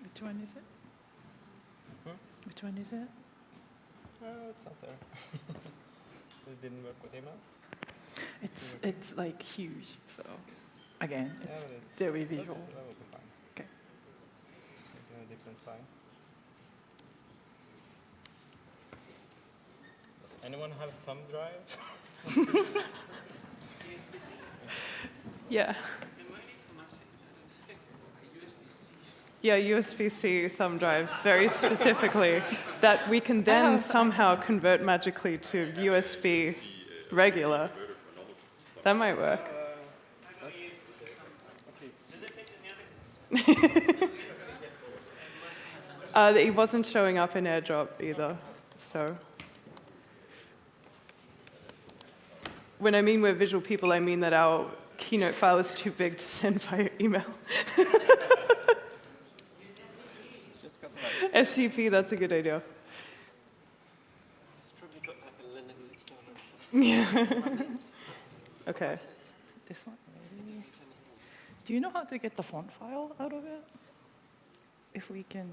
Which one is it? Which one is it? No, it's not there. It didn't work with email? It's like huge, so again, Yeah, it's but very visual. That will be fine. Okay. Maybe a different file. Does anyone have a thumb drive? Yeah. Yeah, USB-C thumb drive, very specifically, that we can then somehow convert magically to USB regular. That might work. It wasn't showing up in AirDrop either, so. When I mean we're visual people, I mean that our Keynote file is too big to send via email. SCP, that's a good idea. It's probably got like a Linux external or something. Yeah. Okay. This one, maybe. Do you know how to get the font file out of it? If we can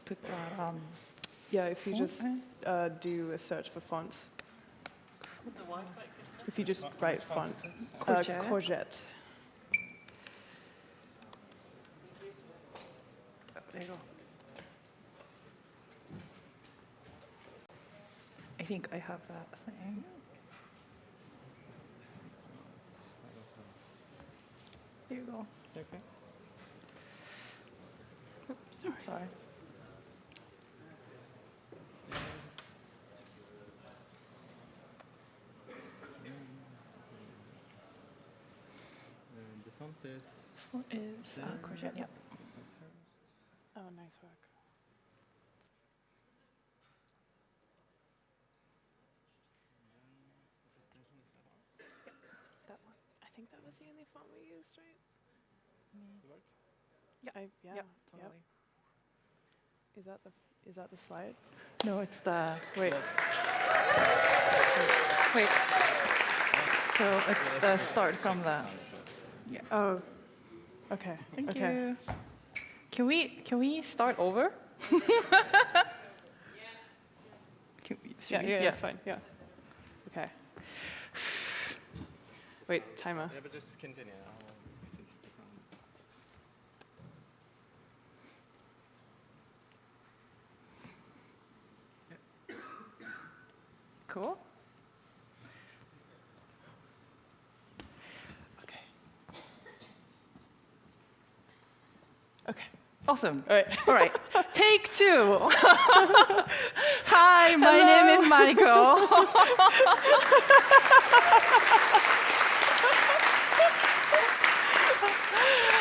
put that. Yeah, if you font just in? do a search for fonts. If you just write font. Courgette. Courgette. There you go. I think I have that thing. There you go. Okay. Oops, sorry. The font is... What is courgette? Yeah. Oh, nice work. That one. I think that was the only font we used, right? Yeah. Yeah. Yep, totally. Is that the slide? No, it's the Wait. wait. So it's the start from the. Yeah. Oh. Okay. Thank okay. you. Can we start over? Can we, should we? Yeah, that's fine. Yeah. Okay. Wait, timer. Yeah, but just continue. I'll fix the sound. Cool. Okay. Okay. Awesome. All right. All right. Take two. Hi, my name is Mariko.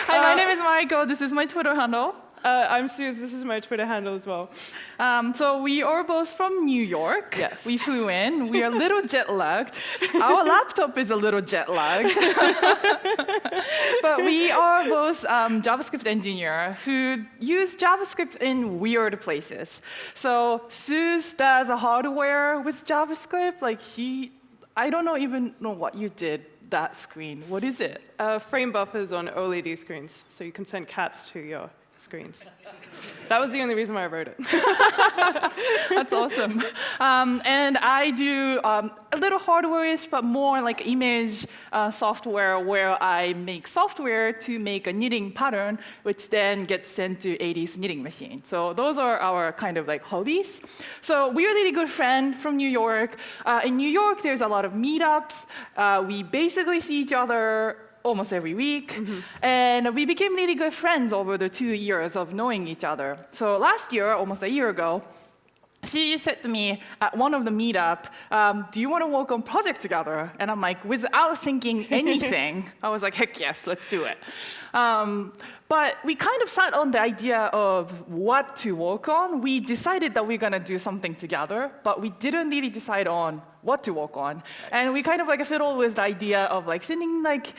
Hi, my name is Mariko. This is my Twitter handle. I'm Suze. This is my Twitter handle as well. So we are both from New York. Yes. We flew in. We are a little jet lagged. Our laptop is a little jet lagged. But we are both JavaScript engineers who use JavaScript in weird places. So Suze does hardware with JavaScript. Like I don't even know what you did. That screen. What is it? Frame buffers on OLED screens, so you can send cats to your screens. That was the only reason why I wrote it. That's awesome. And I do a little hardware-ish, but more like image software where I make software to make a knitting pattern, which then gets sent to AD's knitting machine. So those are our kind of like hobbies. So we're a really good friend from New York. In New York, there's a lot of meetups. We basically see each other almost every week. And we became really good friends over the 2 years of knowing each other. So last year, almost a year ago, she said to me at one of the meetup, do you want to work on project together? And I'm like, without thinking anything, I was like, heck yes, let's do it. But we kind of sat on the idea of what to work on. We decided that we're going to do something together, but we didn't really decide on what to work on. And we kind of like fiddled with the idea of like sending like,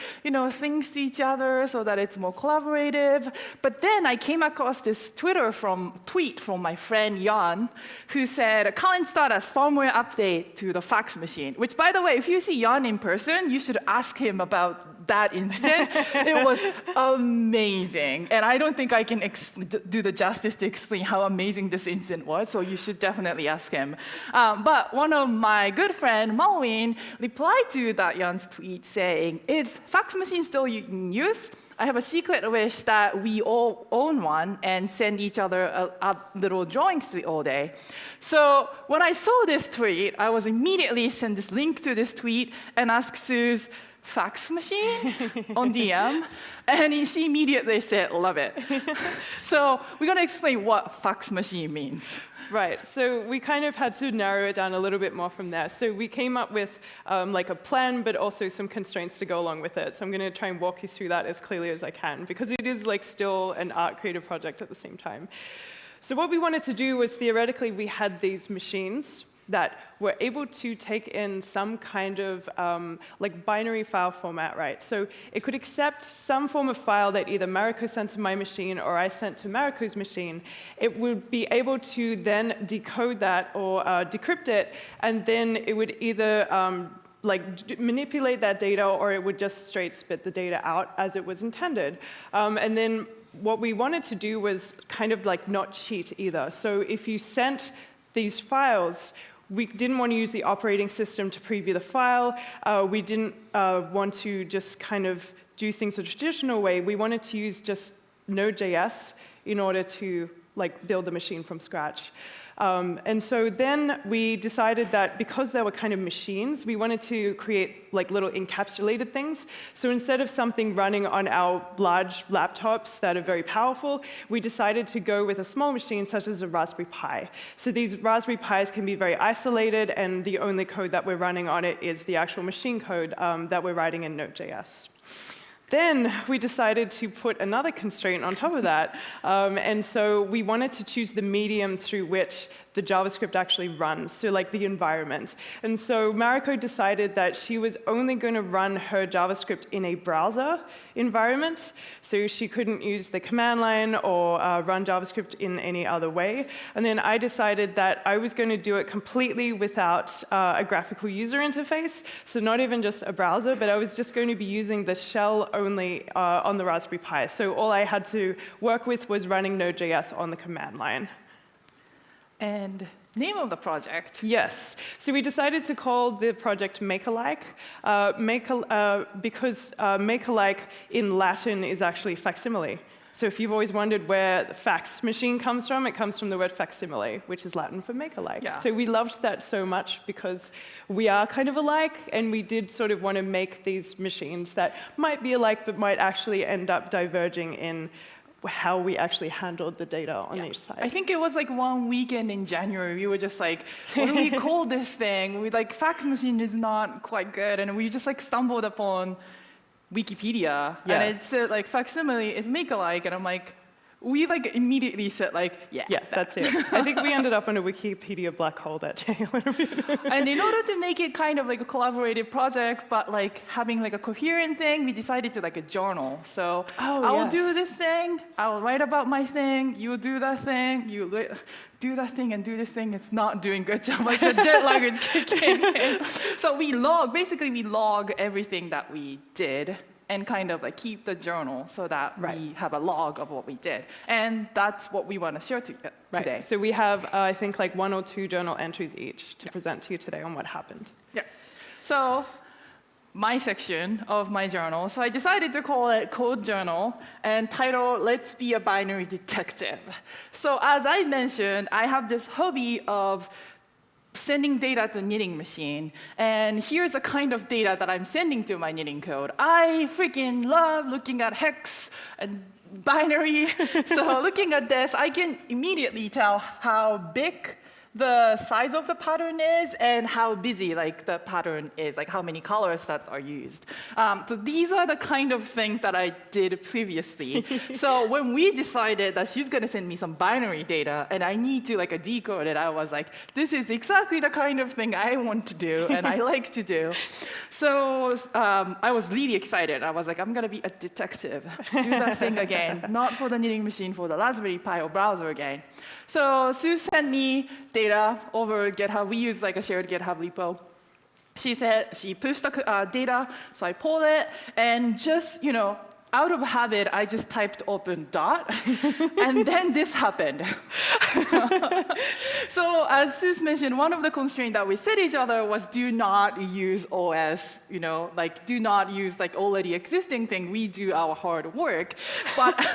things to each other so that it's more collaborative. But then I came across this tweet from my friend Jan, who said, current status firmware update to the fax machine. Which, by the way, if you see Jan in person, you should ask him about that incident. It was amazing. And I don't think I can do the justice to explain how amazing this incident was, so you should definitely ask him. But one of my good friend, Malwin, replied to that Jan's tweet saying, is fax machine still in use? I have a secret wish that we all own one and send each other little drawings to it all day. So when I saw this tweet, I was immediately sent this link to this tweet and asked Suze, fax machine on DM, and she immediately said, love it. So we're going to explain what fax machine means. Right, so we kind of had to narrow it down a little bit more from there. So we came up with like a plan, but also some constraints to go along with it. So I'm going to try and walk you through that as clearly as I can, because it is like still an art creative project at the same time. So what we wanted to do was, theoretically, we had these machines that were able to take in some kind of like binary file format, right? So it could accept some form of file that either Mariko sent to my machine or I sent to Mariko's machine. It would be able to then decode that or decrypt it, and then it would either manipulate that data, or it would just straight spit the data out as it was intended. And then what we wanted to do was kind of like not cheat either. So if you sent these files, we didn't want to use the operating system to preview the file. We didn't want to just kind of do things the traditional way. We wanted to use just Node.js in order to like build the machine from scratch. And so then we decided that because they were kind of machines, we wanted to create like little encapsulated things. So instead of something running on our large laptops that are very powerful, we decided to go with a small machine such as a Raspberry Pi. So these Raspberry Pis can be very isolated, and the only code that we're running on it is the actual machine code that we're writing in Node.js. Then we decided to put another constraint on top of that. And so we wanted to choose the medium through which the JavaScript actually runs, so like the environment. And so Mariko decided that she was only going to run her JavaScript in a browser environment, so she couldn't use the command line or run JavaScript in any other way. And then I decided that I was going to do it completely without a graphical user interface, so not even just a browser, but I was just going to be using the shell only on the Raspberry Pi. So all I had to work with was running Node.js on the command line. And name of the project? Yes. So we decided to call the project Makealike, because Makealike in Latin is actually facsimile. So if you've always wondered where the fax machine comes from, it comes from the word facsimile, which is Latin for make-alike. Yeah. So we loved that so much because we are kind of alike, and we did sort of want to make these machines that might be alike, but might actually end up diverging in how we actually handled the data on each side. I think it was like one weekend in January, we were just like, what do we call this thing? We like, fax machine is not quite good, and we just like stumbled upon Wikipedia, and it said like facsimile is make-alike, and I'm like, we like immediately said like, yeah. Yeah, that's it. I think we ended up in a Wikipedia black hole that day. And in order to make it kind of like a collaborative project, but like having like a coherent thing, we decided to like a journal. So I'll do this thing, I'll write about my thing, you do that thing, do that thing and do this thing. It's not doing good job. Like the jet lag is kicking in. So we log everything that we did and kind of like keep the journal so that we have a log of what we did. And that's what we want to share today. So we have, I think, like 1 or 2 journal entries each to present to you today on what happened. Yeah. So my section of my journal, so I decided to call it Code Journal and title, Let's Be a Binary Detective. So as I mentioned, I have this hobby of sending data to knitting machine, and here's the kind of data that I'm sending to my knitting code. I freaking love looking at hex and binary. So looking at this, I can immediately tell how big the size of the pattern is and how busy like the pattern is, like how many color sets are used. So these are the kind of things that I did previously. So when we decided that she's going to send me some binary data and I need to like decode it, I was like, this is exactly the kind of thing I want to do and I like to do. So I was really excited. I was like, I'm going to be a detective, do that thing again, not for the knitting machine, for the Raspberry Pi or browser again. So Sue sent me data over GitHub. We use like a shared GitHub repo. She said she pushed the data, so I pulled it, and just out of habit, I just typed open dot, and then this happened. So as Sue mentioned, one of the constraints that we set each other was do not use OS, like do not use like already existing thing. We do our hard work, but.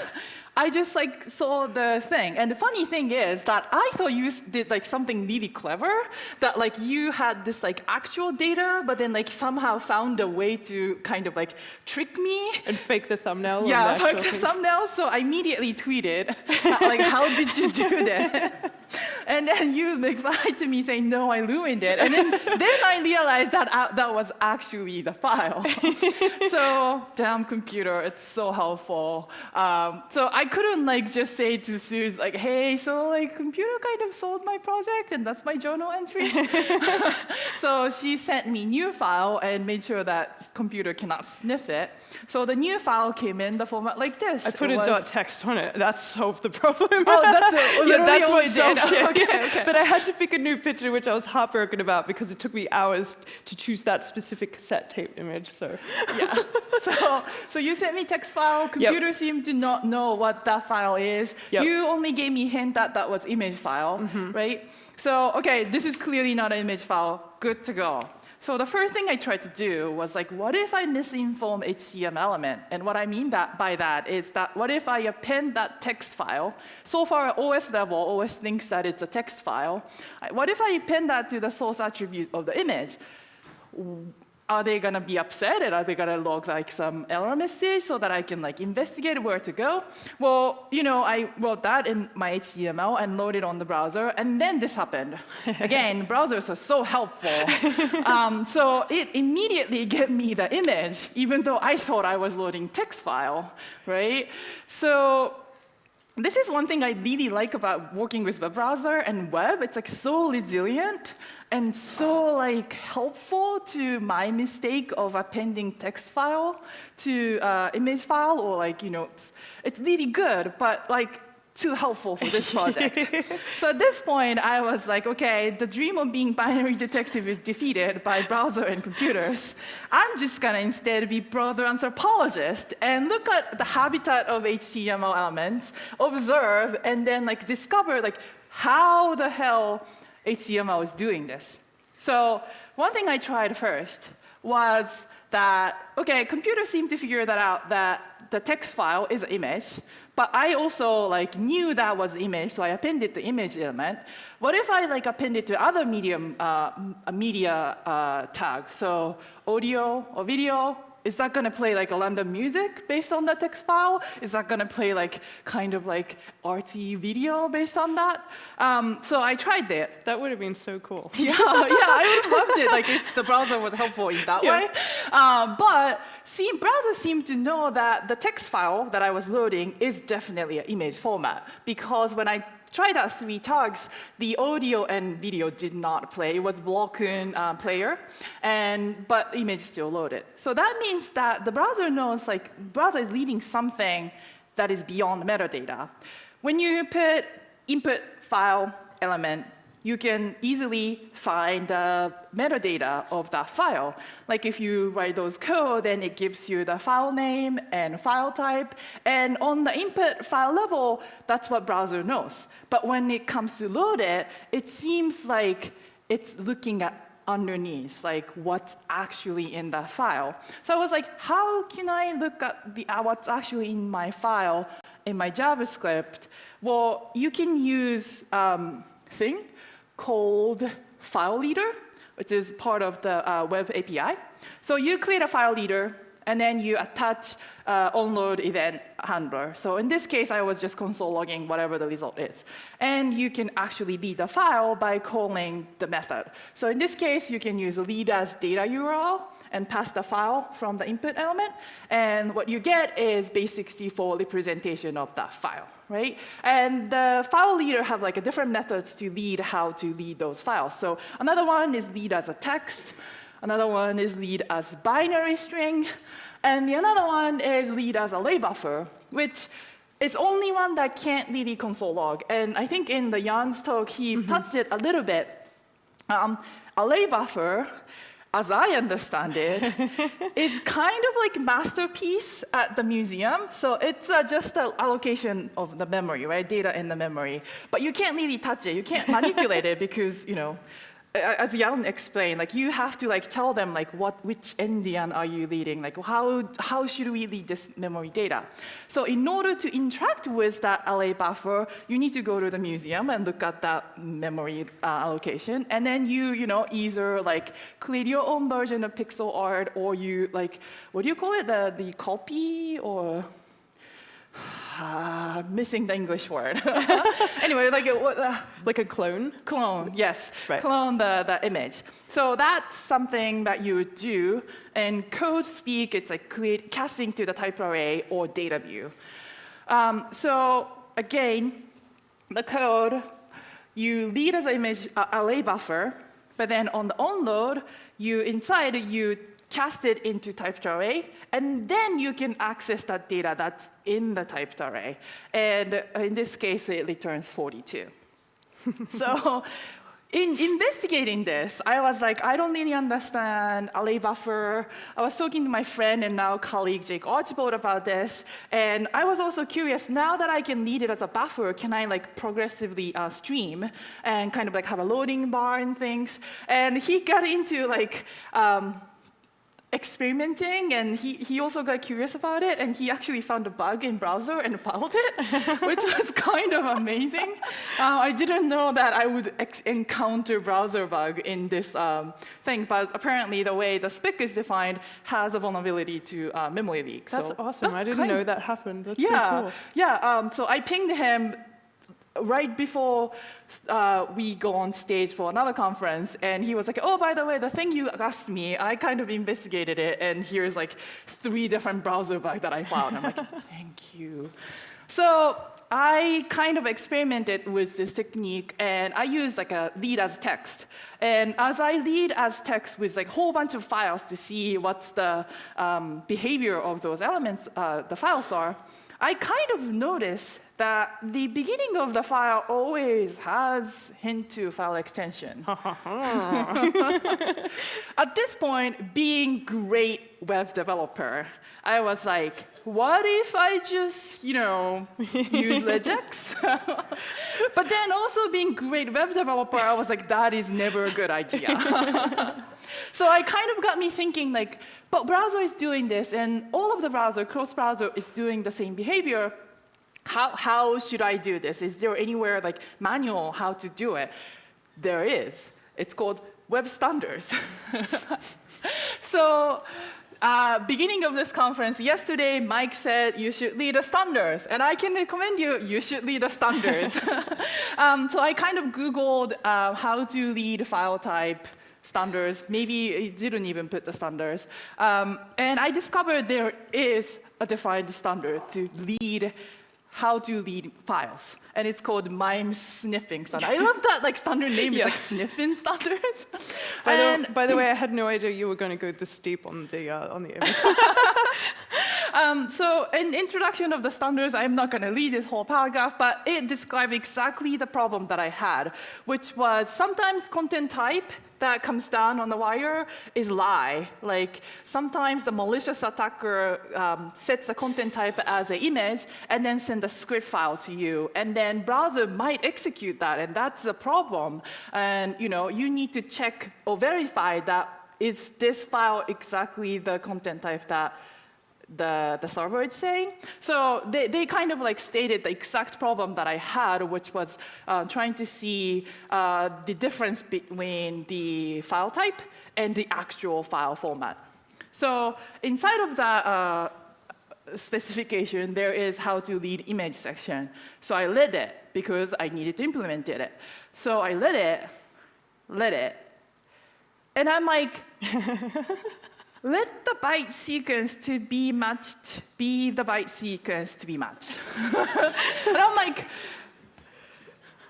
I just like saw the thing, and the funny thing is that I thought you did like something really clever, that like you had this like actual data, but then like somehow found a way to kind of like trick me and fake the thumbnail. Yeah, fake the thumbnail. So I immediately tweeted like, "How did you do that?" And then you replied to me saying, "No, I ruined it." And then I realized that that was actually the file. So damn computer, it's so helpful. So I couldn't like just say to Sue like, "Hey, so like computer kind of sold my project, and that's my journal entry." So she sent me new file and made sure that computer cannot sniff it. So the new file came in the format like this. I put a dot text on it. That solved the problem. Oh, that's it. Yeah, that's what solved it. Okay. But I had to pick a new picture, which I was heartbroken about because it took me hours to choose that specific cassette tape image. So yeah. So you sent me text file. Computer seemed to not know what that file is. You only gave me a hint that that was image file, right? So okay, this is clearly not an image file. Good to go. So the first thing I tried to do was like, what if I misinform HTML element? And what I mean by that is that what if I append that text file? So far at OS level, OS thinks that it's a text file. What if I append that to the source attribute of the image? Are they going to be upset, and are they going to log like some error message so that I can like investigate where to go? Well, I wrote that in my HTML and loaded on the browser, and then this happened. Again, browsers are so helpful. So it immediately gave me the image, even though I thought I was loading text file, right? So this is one thing I really like about working with web browser and web. It's like so resilient and so like helpful to my mistake of appending text file to image file, or like it's really good, but like too helpful for this project. So at this point, I was like, okay, the dream of being binary detective is defeated by browser and computers. I'm just gonna instead be browser anthropologist and look at the habitat of HTML elements, observe, and then like discover like how the hell HTML is doing this. So one thing I tried first was that, okay, computers seem to figure that out, that the text file is an image, but I also like knew that was image, so I appended the image element. What if I like appended to other media tag, so audio or video, Is that going to play like a random music based on the text file? Is that going to play like kind of like artsy video based on that? So I tried that. That would have been so cool. Yeah, I would have loved it, like if the browser was helpful in that way. But browser seemed to know that the text file that I was loading is definitely an image format, because when I tried out 3 tags, the audio and video did not play. It was broken player, but image still loaded. So that means that the browser knows, like, browser is reading something that is beyond metadata. When you put input file element, you can easily find the metadata of that file. Like if you write those code, then it gives you the file name and file type. And on the input file level, that's what browser knows. But when it comes to load it, it seems like it's looking at underneath, like what's actually in that file. So I was like, how can I look at what's actually in my file in my JavaScript? Well, you can use thing called file leader, which is part of the web API. So you create a file leader, and then you attach onload event handler. So in this case, I was just console logging whatever the result is. And you can actually read the file by calling the method. So in this case, you can use read as data URL and pass the file from the input element. And what you get is base64 representation of that file, right? And the file leader have like a different methods to read how to read those files. So another one is read as a text. Another one is read as binary string. And the another one is read as array buffer, which is only one that can't really console log. And I think in the Jan's talk, he touched it a little bit. Array buffer, as I understand it, is kind of like masterpiece at the museum. So it's just an allocation of the memory, right? Data in the memory. But you can't really touch it. You can't manipulate it because, you know, as Jan explained, like you have to like tell them like which endian are you reading, like how should we read this memory data. So in order to interact with that array buffer, you need to go to the museum and look at that memory allocation, and then you either like create your own version of pixel art, or you like, what do you call it, the copy, or missing the English word. Anyway, like a clone? Clone, yes. Right. Clone the image. So that's something that you would do. In code speak, it's like casting to the type array or data view. So again, the code, you read as an image array buffer, but then on the onload, inside you cast it into typed array, and then you can access that data that's in the typed array. And in this case, it returns 42. So in investigating this, I was like, I don't really understand array buffer. I was talking to my friend and now colleague Jake Archibald about this, and I was also curious, now that I can read it as a buffer, can I like progressively stream and kind of like have a loading bar and things? And he got into like, experimenting, and he also got curious about it, and he actually found a bug in browser and filed it, which was kind of amazing. I didn't know that I would encounter browser bug in this thing, but apparently the way the spec is defined has a vulnerability to memory leak. That's so awesome. I didn't know that happened. That's so cool. Yeah, so I pinged him right before we go on stage for another conference, and he was like, oh, by the way, the thing you asked me, I kind of investigated it, and here's like 3 different browser bugs that I found. I'm like, thank you. So I kind of experimented with this technique, and I used like a read as text. And as I read as text with like a whole bunch of files to see what's the behavior of those elements, the files are, I kind of noticed that the beginning of the file always has hint to file extension. At this point, being great web developer, I was like, what if I just, use regex? But then also being great web developer, I was like, that is never a good idea. So I kind of got me thinking like, but browser is doing this, and all of the cross-browser is doing the same behavior. How should I do this? Is there anywhere like manual how to do it? There is. It's called web standards. So beginning of this conference yesterday, Mike said you should lead the standards, and I can recommend you should lead the standards. So I kind of Googled how to lead file type standards. Maybe it didn't even put the standards. And I discovered there is a defined standard to lead how to lead files. And it's called MIME sniffing standard. I love that standard name is like sniffing standards. By the way, I had no idea you were going to go this deep on the image. So in introduction of the standards, I'm not going to read this whole paragraph, but it describes exactly the problem that I had, which was sometimes content type that comes down on the wire is lie. Like sometimes the malicious attacker sets the content type as an image and then send a script file to you, and then browser might execute that, and that's a problem. And you need to check or verify that is this file exactly the content type that the server is saying. So they kind of stated the exact problem that I had, which was trying to see the difference between the file type and the actual file format. So inside of that specification, there is how to lead image section. So I lit it because I needed to implement it. So I lit it, and I'm like, let the byte sequence to be matched be the byte sequence to be matched. And I'm like,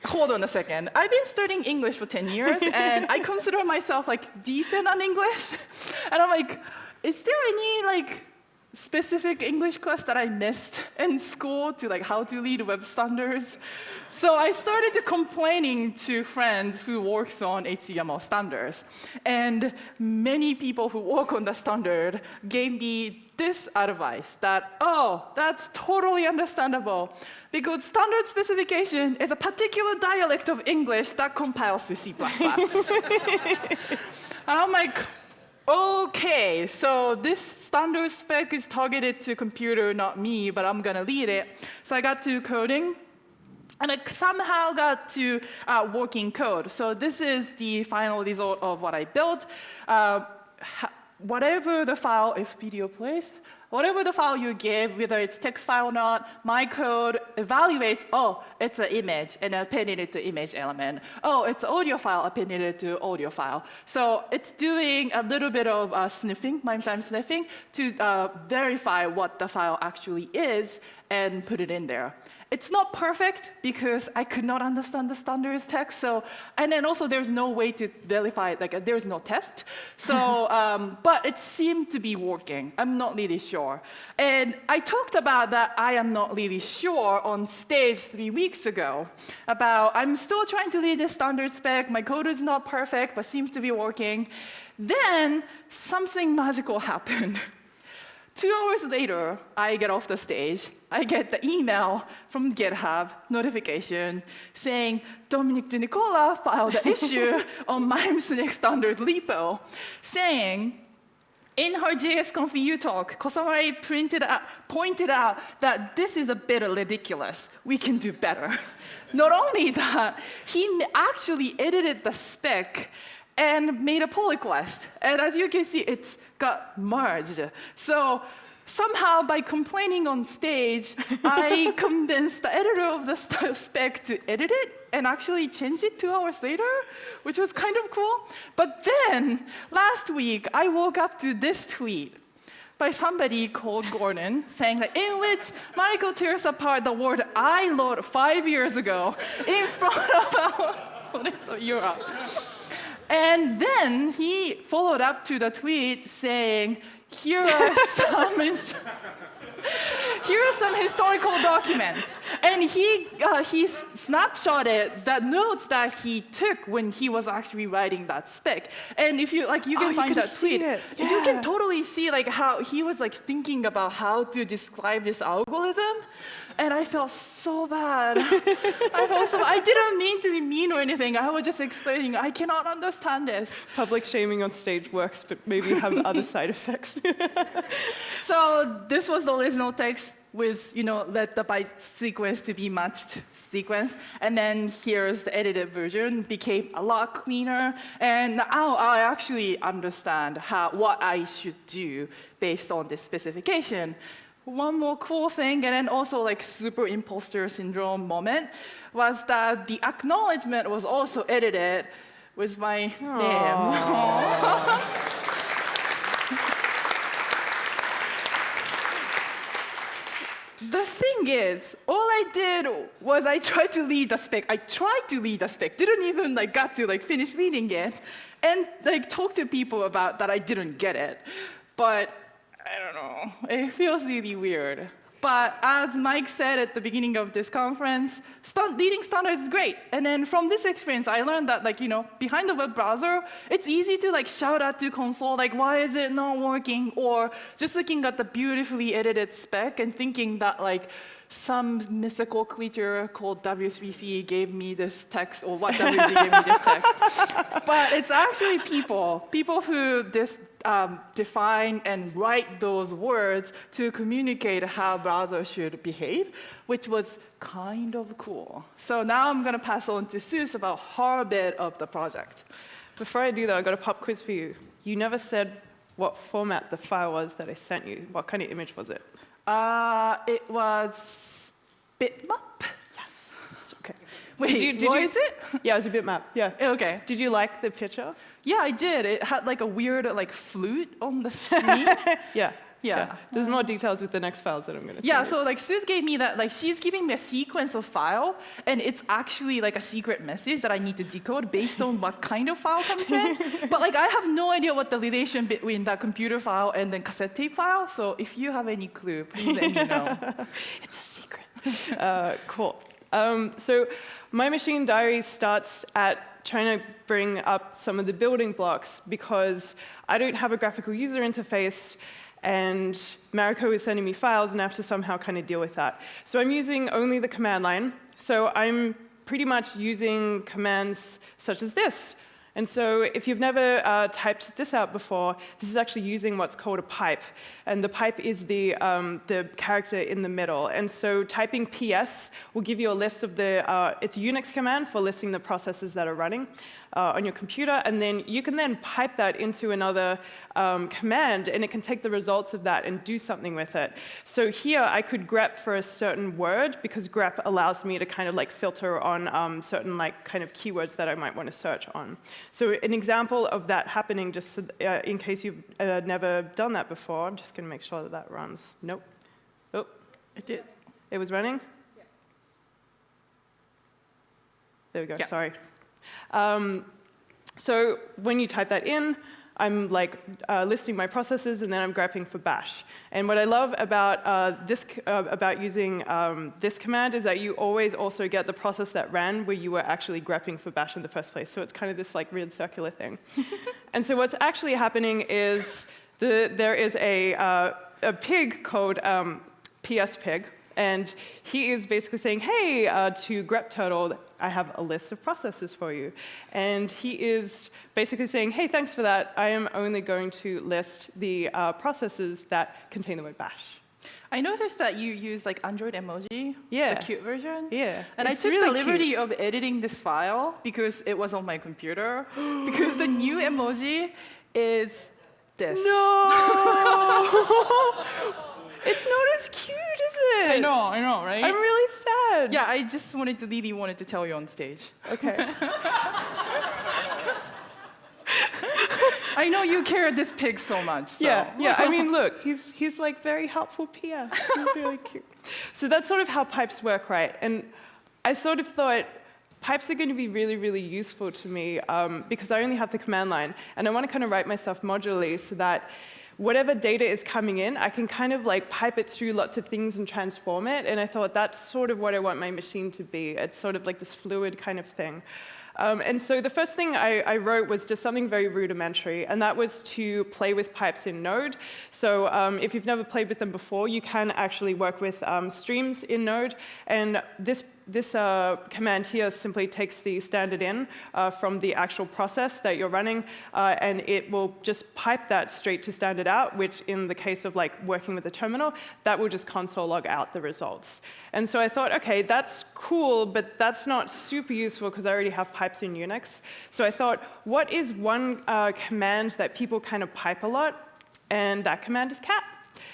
hold on a second. I've been studying English for 10 years, and I consider myself decent on English. And I'm like, is there any specific English class that I missed in school to how to lead web standards? So I started complaining to friends who works on HTML standards. And many people who work on the standard gave me this advice that, oh, that's totally understandable, because standard specification is a particular dialect of English that compiles to C++. And I'm like, okay, so this standard spec is targeted to computer, not me, but I'm going to lead it. So I got to coding, and I somehow got to working code. So this is the final result of what I built. Whatever the file, if video plays, whatever the file you give, whether it's text file or not, my code evaluates, oh, it's an image, and appended it to image element. Oh, it's audio file, appended it to audio file. So it's doing a little bit of sniffing, MIME time sniffing, to verify what the file actually is and put it in there. It's not perfect because I could not understand the standards text. So, and then also there's no way to verify, there's no test. So, but it seemed to be working. I'm not really sure. And I talked about that I am not really sure on stage 3 weeks ago about I'm still trying to read the standard spec. My code is not perfect, but seems to be working. Then something magical happened. 2 hours later, I get off the stage. I get the email from GitHub notification saying Dominic De Nicola filed an issue on MIME's next standard repo, saying in her JSConf talk, Kosamari pointed out that this is a bit ridiculous. We can do better. Not only that, he actually edited the spec and made a pull request. And as you can see, it's got merged. So somehow, by complaining on stage, I convinced the editor of the spec to edit it and actually change it 2 hours later, which was kind of cool. But then, last week, I woke up to this tweet by somebody called Gordon, saying that in which Michael tears apart the word I wrote 5 years ago in front of our Europe. And then he followed up to the tweet saying, here are some historical documents. And he snapshotted the notes that he took when he was actually writing that spec. And if you you can find that tweet. Yeah. You can totally see how he was thinking about how to describe this algorithm. And I felt so bad. I didn't mean to be mean or anything. I was just explaining, I cannot understand this. Public shaming on stage works, but maybe have other side effects. So this was the original text. with, let the byte sequence to be matched sequence. And then here's the edited version, became a lot cleaner. And now I actually understand what I should do based on this specification. One more cool thing, and then also like super imposter syndrome moment, was that the acknowledgement was also edited with my name. The thing is, all I did was I tried to lead the spec. Didn't even got to finish leading it, and talk to people about that I didn't get it. But I don't know, it feels really weird. But as Mike said at the beginning of this conference, leading standards is great. And then from this experience, I learned that behind the web browser, it's easy to shout out to console, why is it not working? Or just looking at the beautifully edited spec and thinking that some mythical creature called W3C gave me this text, or what W3C gave me this text. But it's actually people who define and write those words to communicate how browsers should behave, which was kind of cool. So now I'm going to pass on to Seuss about her bit of the project. Before I do that, I've got a pop quiz for you. You never said what format the file was that I sent you. What kind of image was it? It was bitmap. Yes. Okay. Wait, what is it? Yeah, it was a bitmap. Yeah. Okay. Did you like the picture? Yeah, I did. It had a weird flute on the screen. Yeah. There's more details with the next files that I'm going to Yeah, so Seuss gave me that, she's giving me a sequence of file, and it's actually a secret message that I need to decode based on what kind of file comes in. But I have no idea what the relation between that computer file and then cassette tape file, so if you have any clue, please let me know. It's a secret. Cool. So my machine diary starts at trying to bring up some of the building blocks because I don't have a graphical user interface, and Mariko is sending me files, and I have to somehow kind of deal with that. So I'm using only the command line. So I'm pretty much using commands such as this. And so if you've never typed this out before, this is actually using what's called a pipe. And the pipe is the character in the middle. And so typing PS will give you a list of it's a Unix command for listing the processes that are running on your computer. And then you can then pipe that into another command, and it can take the results of that and do something with it. So here I could grep for a certain word, because grep allows me to kind of filter on certain kind of keywords that I might want to search on. So an example of that happening, just so, in case you've never done that before, I'm just going to make sure that that runs. Nope. Oh, It did. It was running? Yeah. There we go, Yeah. Sorry. So when you type that in, I'm listing my processes, and then I'm grepping for bash. And what I love about about using this command is that you always also get the process that ran where you were actually grepping for bash in the first place. So it's kind of this weird circular thing. And so what's actually happening is there is a pig called pspig. And he is basically saying, hey, to grep turtle, I have a list of processes for you. And he is basically saying, hey, thanks for that. I am only going to list the processes that contain the word bash. I noticed that you use Android emoji, Yeah. the cute version. Yeah. And I It's took really the liberty cute. of editing this file because it was on my computer. Because the new emoji is this. No! It's not as cute, is it? I know, right? I'm really sad. Yeah, I just wanted to tell you on stage. Okay. I know you care this pig so much. So. Yeah. I mean, look, he's very helpful Pia. He's really cute. So that's sort of how pipes work, right? And I sort of thought pipes are going to be really, really useful to me because I only have the command line, and I want to kind of write my stuff modularly so that whatever data is coming in, I can kind of pipe it through lots of things and transform it. And I thought that's sort of what I want my machine to be. It's sort of this fluid kind of thing. And so the first thing I wrote was just something very rudimentary, and that was to play with pipes in Node. So if you've never played with them before, you can actually work with streams in Node. And this command here simply takes the standard in from the actual process that you're running, and it will just pipe that straight to standard out, which in the case of like working with the terminal, that will just console log out the results. And so I thought, okay, that's cool, but that's not super useful because I already have pipes in Unix. So I thought, what is one command that people kind of pipe a lot? And that command is cat.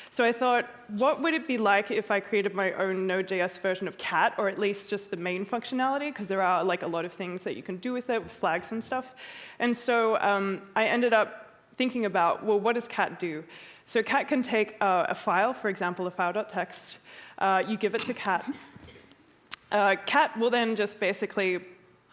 So I thought, what would it be like if I created my own Node.js version of cat, or at least just the main functionality, because there are like a lot of things that you can do with it, with flags and stuff. And so I ended up thinking about, well, what does cat do? So cat can take a file, for example, a file.txt. You give it to cat. Cat will then just basically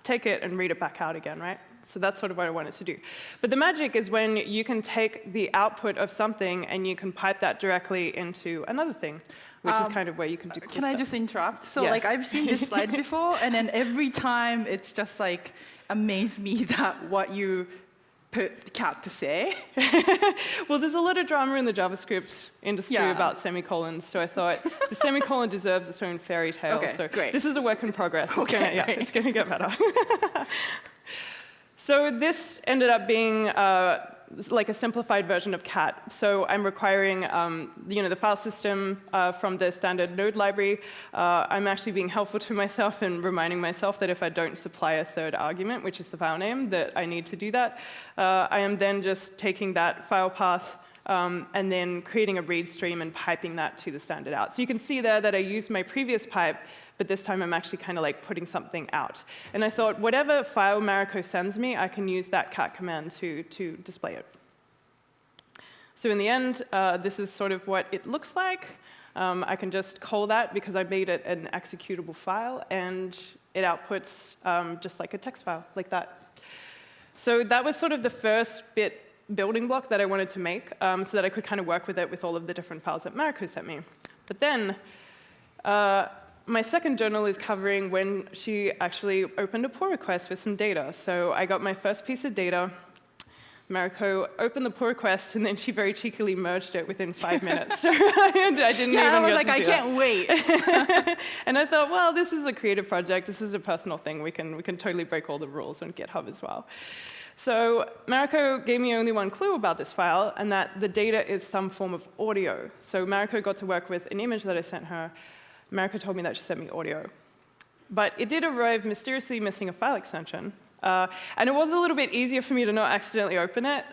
take it and read it back out again, right? So that's sort of what I wanted to do. But the magic is when you can take the output of something and you can pipe that directly into another thing, which is kind of where you can do cool Can I stuff. just interrupt? So Yeah. like I've seen this slide before, and then every time it's just like amazed me that what you put cat to say. Well, there's a lot of drama in the JavaScript industry about semicolons, so I thought the semicolon deserves its own fairy tale. Okay, so great. This is a work in progress. It's Okay, gonna, great. it's going to get better. So this ended up being like a simplified version of cat. So I'm requiring the file system from the standard Node library. I'm actually being helpful to myself and reminding myself that if I don't supply a third argument, which is the file name, that I need to do that. I am then just taking that file path and then creating a read stream and piping that to the standard out. So you can see there that I used my previous pipe, but this time I'm actually kind of like putting something out. And I thought, whatever file Mariko sends me, I can use that cat command to display it. So in the end, this is sort of what it looks like. I can just call that because I made it an executable file, and it outputs just like a text file, like that. So that was sort of the first building block that I wanted to make so that I could kind of work with it with all of the different files that Mariko sent me. But then, my second journal is covering when she actually opened a pull request with some data. So I got my first piece of data. Mariko opened the pull request, and then she very cheekily merged it within 5 minutes. So I didn't even I was get like, to I do can't wait. And I thought, well, this is a creative project. This is a personal thing. We can totally break all the rules on GitHub as well. So Mariko gave me only one clue about this file, and that the data is some form of audio. So Mariko got to work with an image that I sent her. Mariko told me that she sent me audio. But it did arrive mysteriously missing a file extension. And it was a little bit easier for me to not accidentally open it,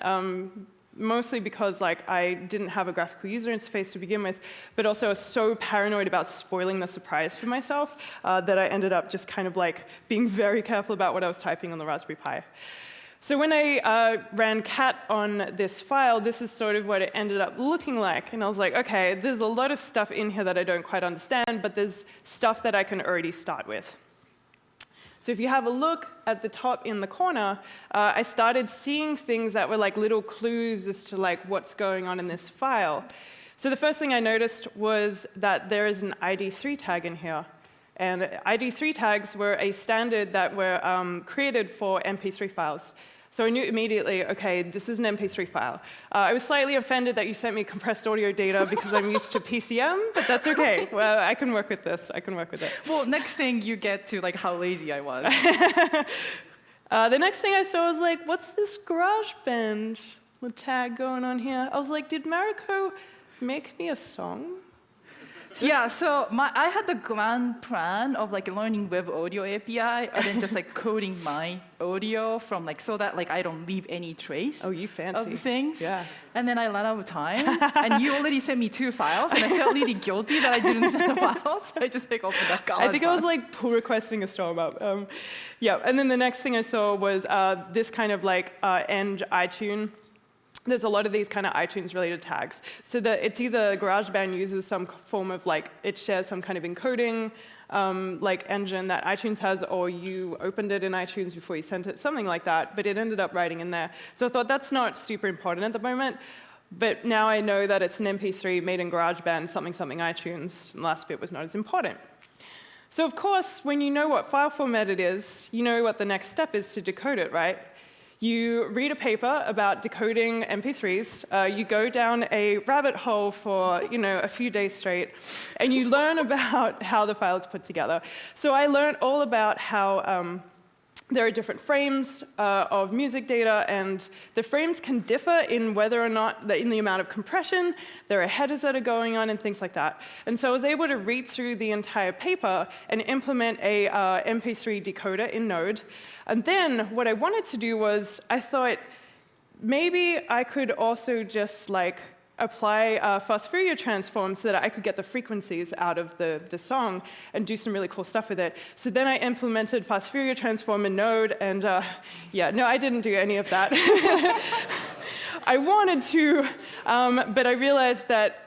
mostly because I didn't have a graphical user interface to begin with, but also I was so paranoid about spoiling the surprise for myself that I ended up just kind of being very careful about what I was typing on the Raspberry Pi. So when I ran cat on this file, this is sort of what it ended up looking like. And I was like, OK, there's a lot of stuff in here that I don't quite understand, but there's stuff that I can already start with. So if you have a look at the top in the corner, I started seeing things that were like little clues as to what's going on in this file. So the first thing I noticed was that there is an ID3 tag in here. And ID3 tags were a standard that were created for MP3 files. So I knew immediately, OK, this is an MP3 file. I was slightly offended that you sent me compressed audio data because I'm used to PCM, but that's OK. Well, I can work with this. I can work with it. Well, next thing you get to how lazy I was. The next thing I saw was what's this GarageBand tag going on here? I was like, did Mariko make me a song? Yeah, so I had the grand plan of learning web audio API and then just coding my audio from so that I don't leave any trace you fancy. of the things. Yeah. And then I ran out of time, and you already sent me 2 files, and I felt really guilty that I didn't send the files. So I just opened that GarageBand. I think I was pull requesting a storm up. Yeah, and then the next thing I saw was this kind of end iTunes. There's a lot of these kind of iTunes-related tags. So that it's either GarageBand uses some form of it shares some kind of encoding engine that iTunes has, or you opened it in iTunes before you sent it, something like that. But it ended up writing in there. So I thought that's not super important at the moment. But now I know that it's an MP3 made in GarageBand, something iTunes. And the last bit was not as important. So of course, when you know what file format it is, you know what the next step is to decode it, right? You read a paper about decoding MP3s. You go down a rabbit hole for a few days straight, and you learn about how the file is put together. So I learned all about how there are different frames of music data, and the frames can differ in whether or not, in the amount of compression, there are headers that are going on, and things like that. And so I was able to read through the entire paper and implement a MP3 decoder in Node. And then what I wanted to do was, I thought, maybe I could also just apply fast Fourier transforms so that I could get the frequencies out of the song and do some really cool stuff with it. So then I implemented fast Fourier transform in Node, and yeah, no, I didn't do any of that. I wanted to, but I realized that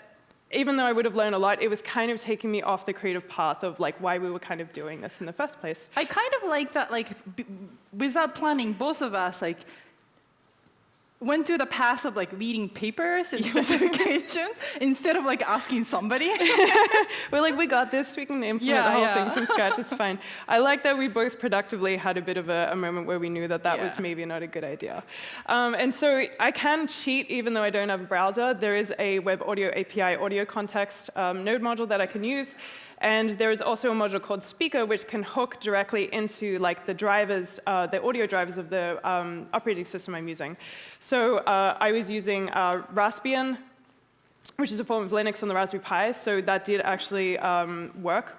even though I would have learned a lot, it was kind of taking me off the creative path of why we were kind of doing this in the first place. I kind of like that, without planning, both of us, went through the path of leading papers and specifications instead of asking somebody. We're we got this, we can implement the whole thing from scratch, it's fine. I like that we both productively had a bit of a moment where we knew that was maybe not a good idea. And so I can cheat even though I don't have a browser. There is a Web Audio API audio context node module that I can use. And there is also a module called Speaker, which can hook directly into the drivers, the audio drivers of the operating system I'm using. So I was using Raspbian, which is a form of Linux on the Raspberry Pi. So that did actually work.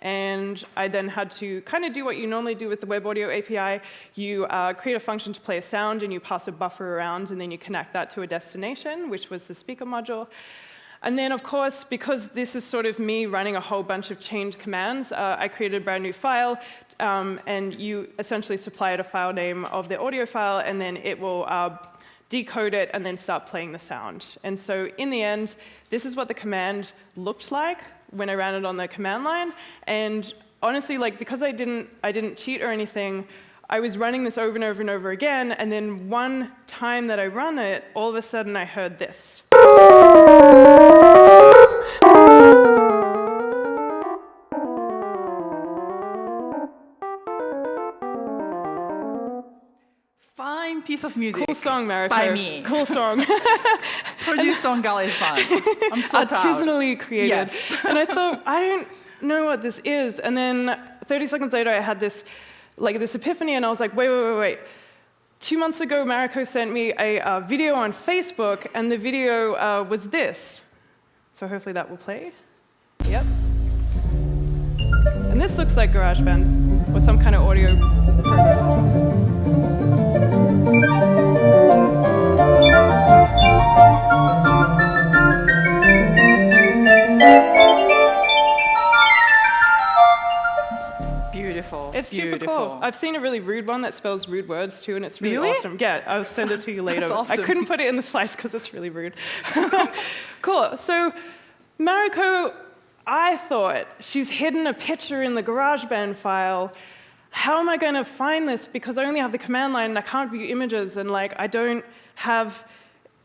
And I then had to kind of do what you normally do with the Web Audio API. You create a function to play a sound, and you pass a buffer around, and then you connect that to a destination, which was the Speaker module. And then, of course, because this is sort of me running a whole bunch of chained commands, I created a brand new file, and you essentially supply it a file name of the audio file, and then it will decode it and then start playing the sound. And so in the end, this is what the command looked like when I ran it on the command line. And honestly, because I didn't cheat or anything, I was running this over and over and over again, and then one time that I run it, all of a sudden I heard this. Fine piece of music. Cool song, Mariko. By me. Cool song. Produced on GarageBand. I'm so proud. Artisanally created. Yes. And I thought, I don't know what this is. And then 30 seconds later, I had this epiphany, and I was like, wait. 2 months ago, Mariko sent me a video on Facebook, and the video was this. So hopefully that will play. Yep. And this looks like GarageBand or some kind of audio program. Beautiful. It's super cool. I've seen a really rude one that spells rude words too, and it's really awesome. Yeah, I'll send it to you later. That's awesome. I couldn't put it in the slides because it's really rude. Cool. So Mariko, I thought she's hidden a picture in the GarageBand file. How am I going to find this? Because I only have the command line, and I can't view images, and I don't have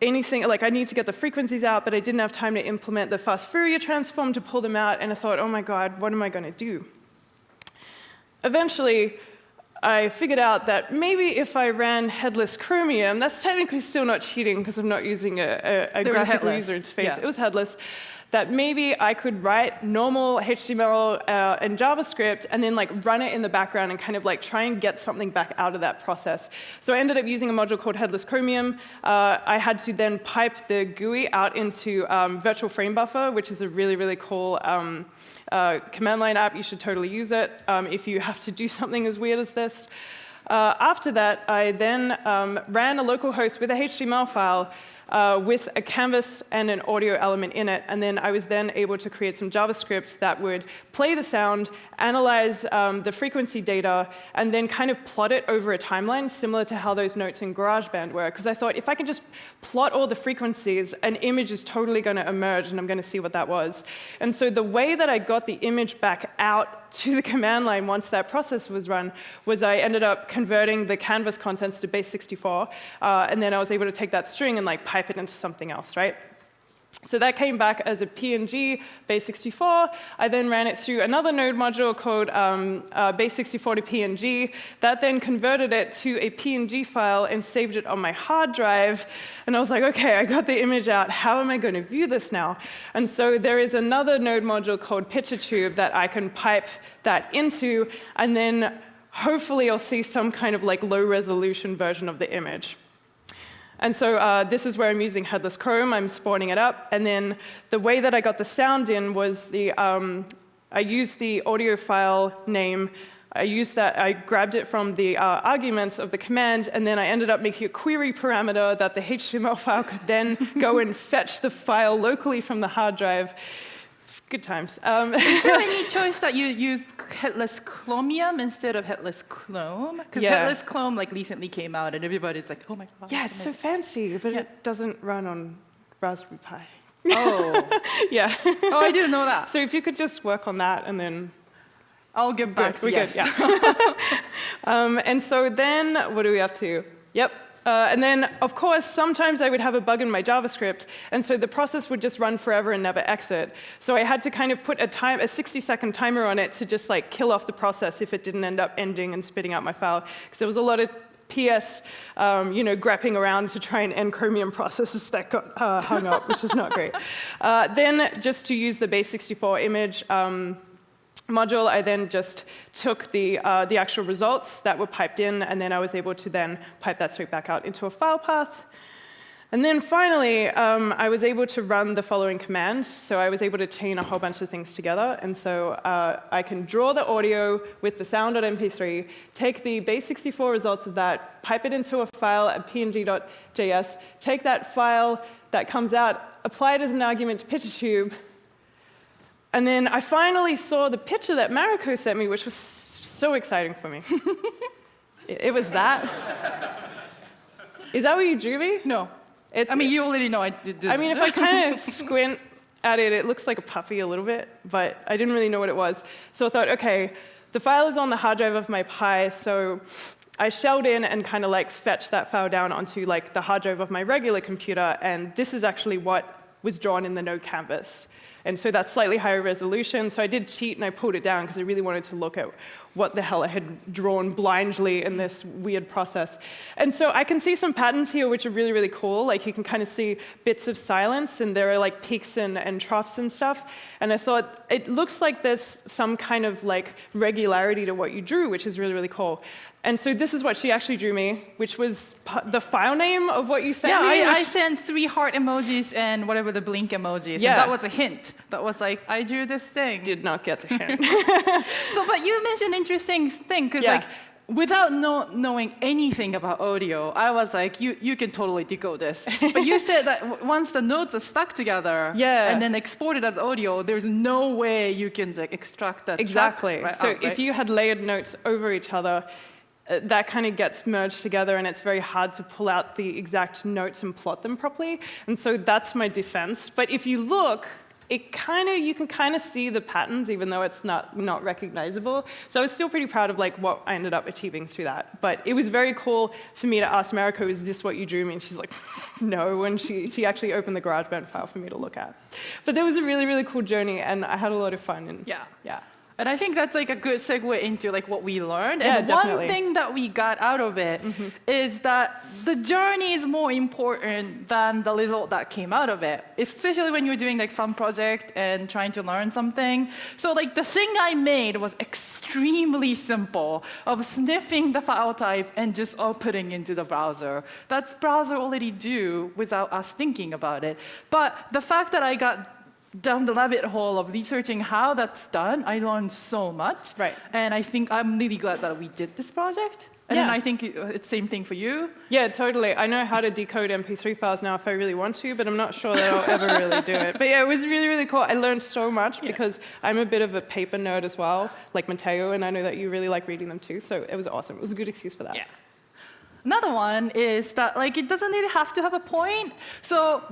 anything. I need to get the frequencies out, but I didn't have time to implement the fast Fourier transform to pull them out, and I thought, oh my God, what am I going to do? Eventually, I figured out that maybe if I ran headless Chromium, that's technically still not cheating because I'm not using a graphical user interface. Yeah. It was headless. That maybe I could write normal HTML and JavaScript and then run it in the background and kind of try and get something back out of that process. So I ended up using a module called Headless Chromium. I had to then pipe the GUI out into Virtual Frame Buffer, which is a really, really cool command line app. You should totally use it if you have to do something as weird as this. After that, I then ran a local host with a HTML file with a canvas and an audio element in it, and then I was then able to create some JavaScript that would play the sound, analyze the frequency data, and then kind of plot it over a timeline, similar to how those notes in GarageBand were. Because I thought, if I can just plot all the frequencies, an image is totally going to emerge, and I'm going to see what that was. And so the way that I got the image back out to the command line once that process was run was I ended up converting the canvas contents to base 64, and then I was able to take that string and pipe it into something else, right? So that came back as a PNG base64. I then ran it through another node module called base64 to PNG. That then converted it to a PNG file and saved it on my hard drive. And I was like, OK, I got the image out. How am I going to view this now? And so there is another node module called PictureTube that I can pipe that into. And then hopefully you'll see some kind of like low-resolution version of the image. And so this is where I'm using headless Chrome. I'm spawning it up. And then the way that I got the sound in was I used the audio file name. I grabbed it from the arguments of the command, and then I ended up making a query parameter that the HTML file could then go and fetch the file locally from the hard drive. Good times. Is there any choice that you use headless Chromium instead of headless Chrome? Because headless Chrome like recently came out, and everybody's like, oh my god. Yeah, it's so fancy, but it doesn't run on Raspberry Pi. Oh. Yeah. Oh, I didn't know that. So if you could just work on that, and then I'll get back to yes. Good, yeah. And so then, what do we have to? Yep. And then, of course, sometimes I would have a bug in my JavaScript, and so the process would just run forever and never exit. So I had to kind of put a 60-second timer on it to just like kill off the process if it didn't end up ending and spitting out my file. Because there was a lot of PS, grepping around to try and end Chromium processes that got hung up, which is not great. Then, just to use the base64 image module, I then just took the actual results that were piped in, and then I was able to then pipe that straight back out into a file path. And then finally, I was able to run the following command. So I was able to chain a whole bunch of things together. And so I can draw the audio with the sound.mp3, take the base64 results of that, pipe it into a file at png.js, take that file that comes out, apply it as an argument to PictureTube. And then I finally saw the picture that Mariko sent me, which was so exciting for me. It was that. Is that what you drew me? No. I mean, you already know I did. I mean, if I kind of squint at it, it looks like a puppy a little bit, but I didn't really know what it was. So I thought, OK, the file is on the hard drive of my Pi, so I shelled in and kind of like fetched that file down onto like the hard drive of my regular computer, and this is actually what was drawn in the node canvas. And so that's slightly higher resolution. So I did cheat and I pulled it down because I really wanted to look at what the hell I had drawn blindly in this weird process. And so I can see some patterns here which are really, really cool. Like you can kind of see bits of silence, and there are like peaks and troughs and stuff. And I thought, it looks like there's some kind of like regularity to what you drew, which is really, really cool. And so this is what she actually drew me, which was the file name of what you sent me. Yeah, I sent 3 heart emojis and whatever the blink emojis. Yeah. And that was a hint. That was like, I drew this thing. Did not get the hint. So, but you mentioned an interesting thing, because like, without knowing anything about audio, I was like, you can totally decode this. But you said that once the notes are stuck together and then exported as audio, there's no way you can like, extract that Exactly. Track, so if you had layered notes over each other, that kind of gets merged together, and it's very hard to pull out the exact notes and plot them properly. And so that's my defense. But if you look, you can kind of see the patterns, even though it's not recognizable. So I was still pretty proud of like what I ended up achieving through that. But it was very cool for me to ask Mariko, is this what you drew me? And she's like, no. And she actually opened the GarageBand file for me to look at. But that was a really, really cool journey, and I had a lot of fun. And yeah. And I think that's like a good segue into like what we learned. Yeah, and definitely. One thing that we got out of it is that the journey is more important than the result that came out of it, especially when you're doing like fun project and trying to learn something. So like the thing I made was extremely simple, of sniffing the file type and just outputting into the browser. That's browser already do without us thinking about it. But the fact that I got down the rabbit hole of researching how that's done, I learned so much. Right. And I think I'm really glad that we did this project. And then I think it's the same thing for you. Yeah, totally. I know how to decode MP3 files now if I really want to, but I'm not sure that I'll ever really do it. But yeah, it was really, really cool. I learned so much because I'm a bit of a paper nerd as well, like Matteo, and I know that you really like reading them too. So it was awesome. It was a good excuse for that. Yeah. Another one is that like it doesn't really have to have a point. So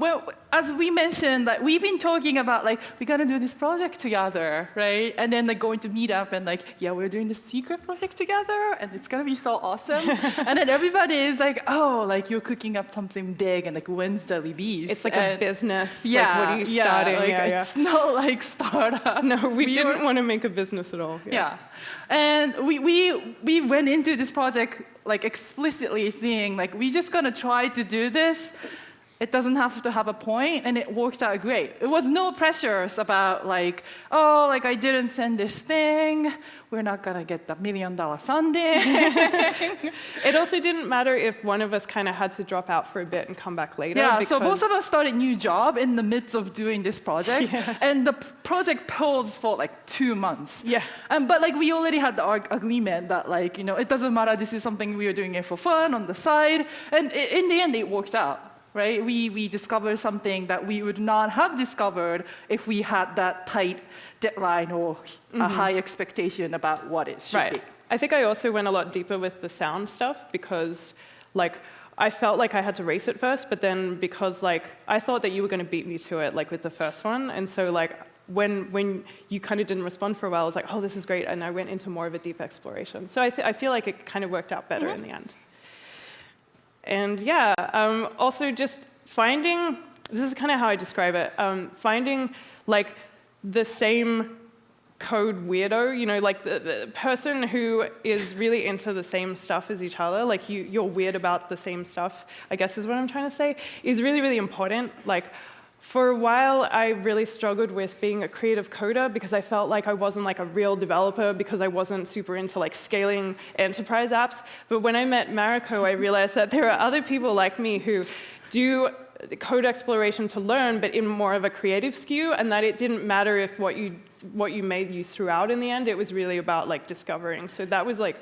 as we mentioned, like we've been talking about like we gotta do this project together, right? And then like going to meet up and like, yeah, we're doing this secret project together and it's gonna be so awesome. And then everybody is like, oh, like you're cooking up something big and like when's the release? It's like a business. Yeah, like, what are you starting? Like, it's not like startup. No, we didn't want to make a business at all. Yeah. And we went into this project like explicitly saying like we're just gonna try to do this. It doesn't have to have a point, and it worked out great. It was no pressures about like, oh, like I didn't send this thing. We're not gonna get the $1 million funding. It also didn't matter if one of us kind of had to drop out for a bit and come back later. Yeah, so both of us started a new job in the midst of doing this project, and the project paused for like 2 months. Yeah. But like we already had the agreement that like, you know, it doesn't matter, this is something we are doing it for fun on the side, and in the end it worked out. Right? We discovered something that we would not have discovered if we had that tight deadline or a high expectation about what it should be. I think I also went a lot deeper with the sound stuff because like I felt like I had to race it first, but then because like I thought that you were going to beat me to it like with the first one, and so like when you kind of didn't respond for a while, I was like, oh, this is great, and I went into more of a deep exploration. So I feel like it kind of worked out better in the end. And yeah, also just finding, this is kind of how I describe it, finding like the same code weirdo, you know, like the person who is really into the same stuff as each other, like you're weird about the same stuff, I guess is what I'm trying to say, is really, really important. Like, for a while, I really struggled with being a creative coder because I felt like I wasn't like a real developer because I wasn't super into like scaling enterprise apps. But when I met Mariko, I realized that there are other people like me who do code exploration to learn, but in more of a creative skew, and that it didn't matter if what you made you threw out in the end. It was really about like discovering. So that was like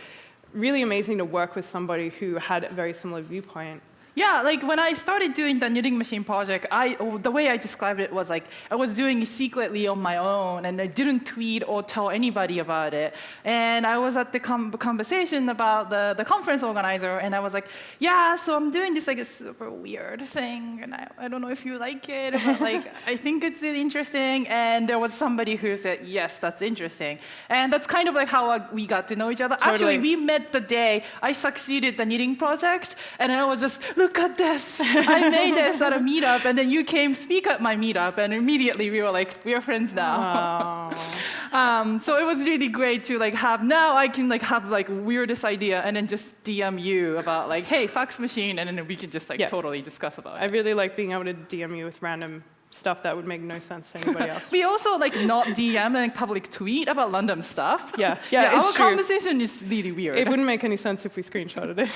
really amazing to work with somebody who had a very similar viewpoint. Yeah, like when I started doing the knitting machine project, the way I described it was like I was doing it secretly on my own, and I didn't tweet or tell anybody about it. And I was at the conversation about the conference organizer, and I was like, yeah, so I'm doing this like a super weird thing, and I don't know if you like it, but like I think it's really interesting. And there was somebody who said, yes, that's interesting. And that's kind of like how we got to know each other. Totally. Actually, we met the day I succeeded the knitting project, and I was just, look at this, I made this at a meetup, and then you came speak at my meetup, and immediately we were like, we are friends now. So it was really great to like have, now I can like have like weirdest idea and then just DM you about like, hey, fax machine, and then we can just like totally discuss about it. I really like being able to DM you with random stuff that would make no sense to anybody else. We also like not DM and public tweet about random stuff. Yeah, our conversation is really weird. It wouldn't make any sense if we screenshotted it.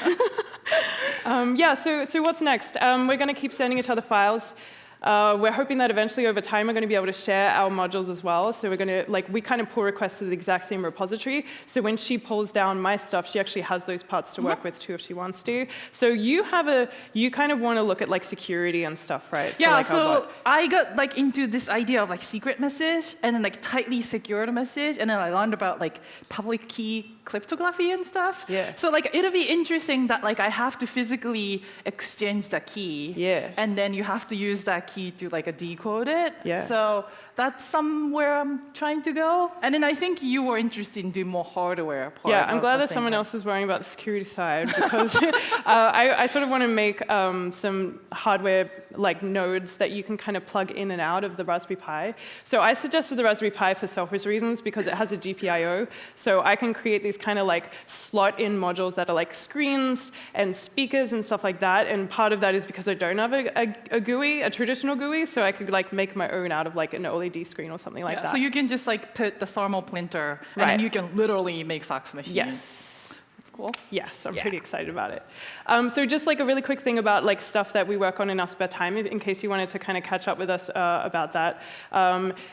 So what's next? We're going to keep sending each other files. We're hoping that eventually over time we're going to be able to share our modules as well. So we're going to, like, we kind of pull requests to the exact same repository. So when she pulls down my stuff, she actually has those parts to work with too if she wants to. So you kind of want to look at like security and stuff, right? Yeah, like, so I got like into this idea of like secret message and then like tightly secured message, and then I learned about like public key cryptography and stuff. Yeah. So like it'll be interesting that like I have to physically exchange the key. Yeah. And then you have to use that key to like decode it. Yeah. So that's somewhere I'm trying to go. And then I think you were interested in doing more hardware part. Yeah, I'm glad that someone else is worrying about the security side because I sort of want to make some hardware like nodes that you can kind of plug in and out of the Raspberry Pi. So I suggested the Raspberry Pi for selfish reasons because it has a GPIO. So I can create these kind of like slot-in modules that are like screens and speakers and stuff like that. And part of that is because I don't have a GUI, a traditional GUI, so I could like make my own out of like an OLED screen or something like that. So you can just like put the thermal printer, and then you can literally make fax machines. Yes. That's cool. Yes, I'm pretty excited about it. So just like a really quick thing about like stuff that we work on in our spare time, in case you wanted to kind of catch up with us about that.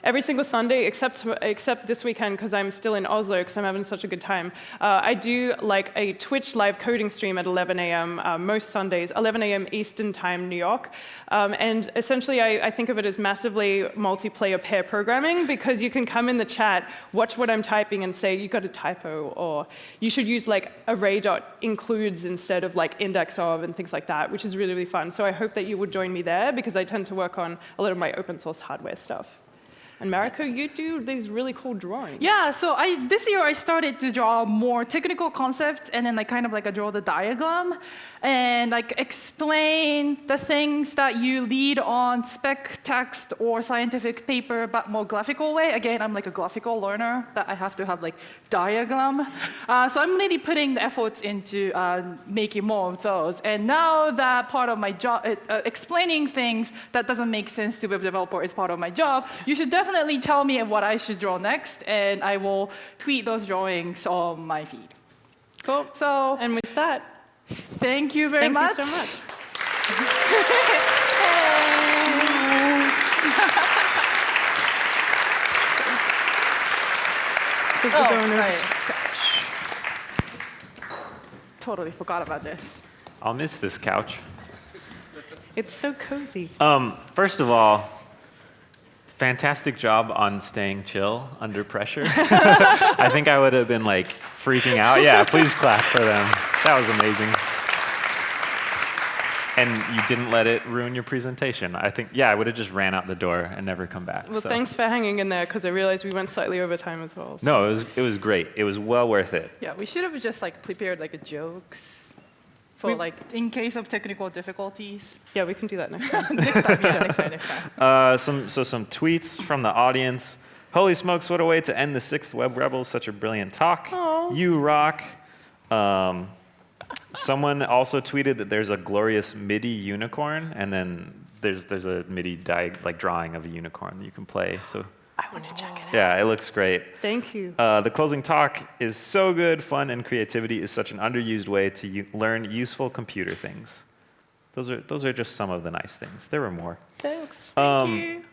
Every single Sunday, except this weekend because I'm still in Oslo because I'm having such a good time, I do like a Twitch live coding stream at 11 a.m. Most Sundays, 11 a.m. Eastern time, New York. And essentially, I think of it as massively multiplayer pair programming because you can come in the chat, watch what I'm typing, and say, you got a typo, or you should use like array.includes instead of like index of and things like that, which is really, really fun. So I hope that you would join me there, because I tend to work on a lot of my open source hardware stuff. And Mariko, you do these really cool drawings. Yeah, so this year I started to draw more technical concepts, and then like kind of like I draw the diagram and like explain the things that you read on spec text or scientific paper, but more graphical way. Again, I'm like a graphical learner that I have to have like diagram. So I'm really putting the efforts into making more of those. And now that part of my job, explaining things that doesn't make sense to web developer is part of my job, you should definitely tell me what I should draw next, and I will tweet those drawings on my feed. Cool. So, and with that, thank you very much. Thank you so much. Right. Totally forgot about this. I'll miss this couch. It's so cozy. First of all, fantastic job on staying chill under pressure. I think I would have been like freaking out. Yeah, please clap for them. That was amazing. And you didn't let it ruin your presentation. I think, yeah, I would have just ran out the door and never come back. Well, so. thanks for hanging in there, because I realized we went slightly over time as well. So. No, it was great. It was well worth it. Yeah, we should have just like prepared like jokes for like in case of technical difficulties. Yeah, we can do that next time. Next time. Some tweets from the audience. Holy smokes, what a way to end the 6th Web Rebels. Such a brilliant talk. Aww. You rock. Someone also tweeted that there's a glorious MIDI unicorn, and then there's a MIDI drawing of a unicorn that you can play. So I want to check it out. yeah, it looks great. Thank you. The closing talk is so good. Fun and creativity is such an underused way to learn useful computer things. Those are just some of the nice things. There were more. Thanks. Thank you.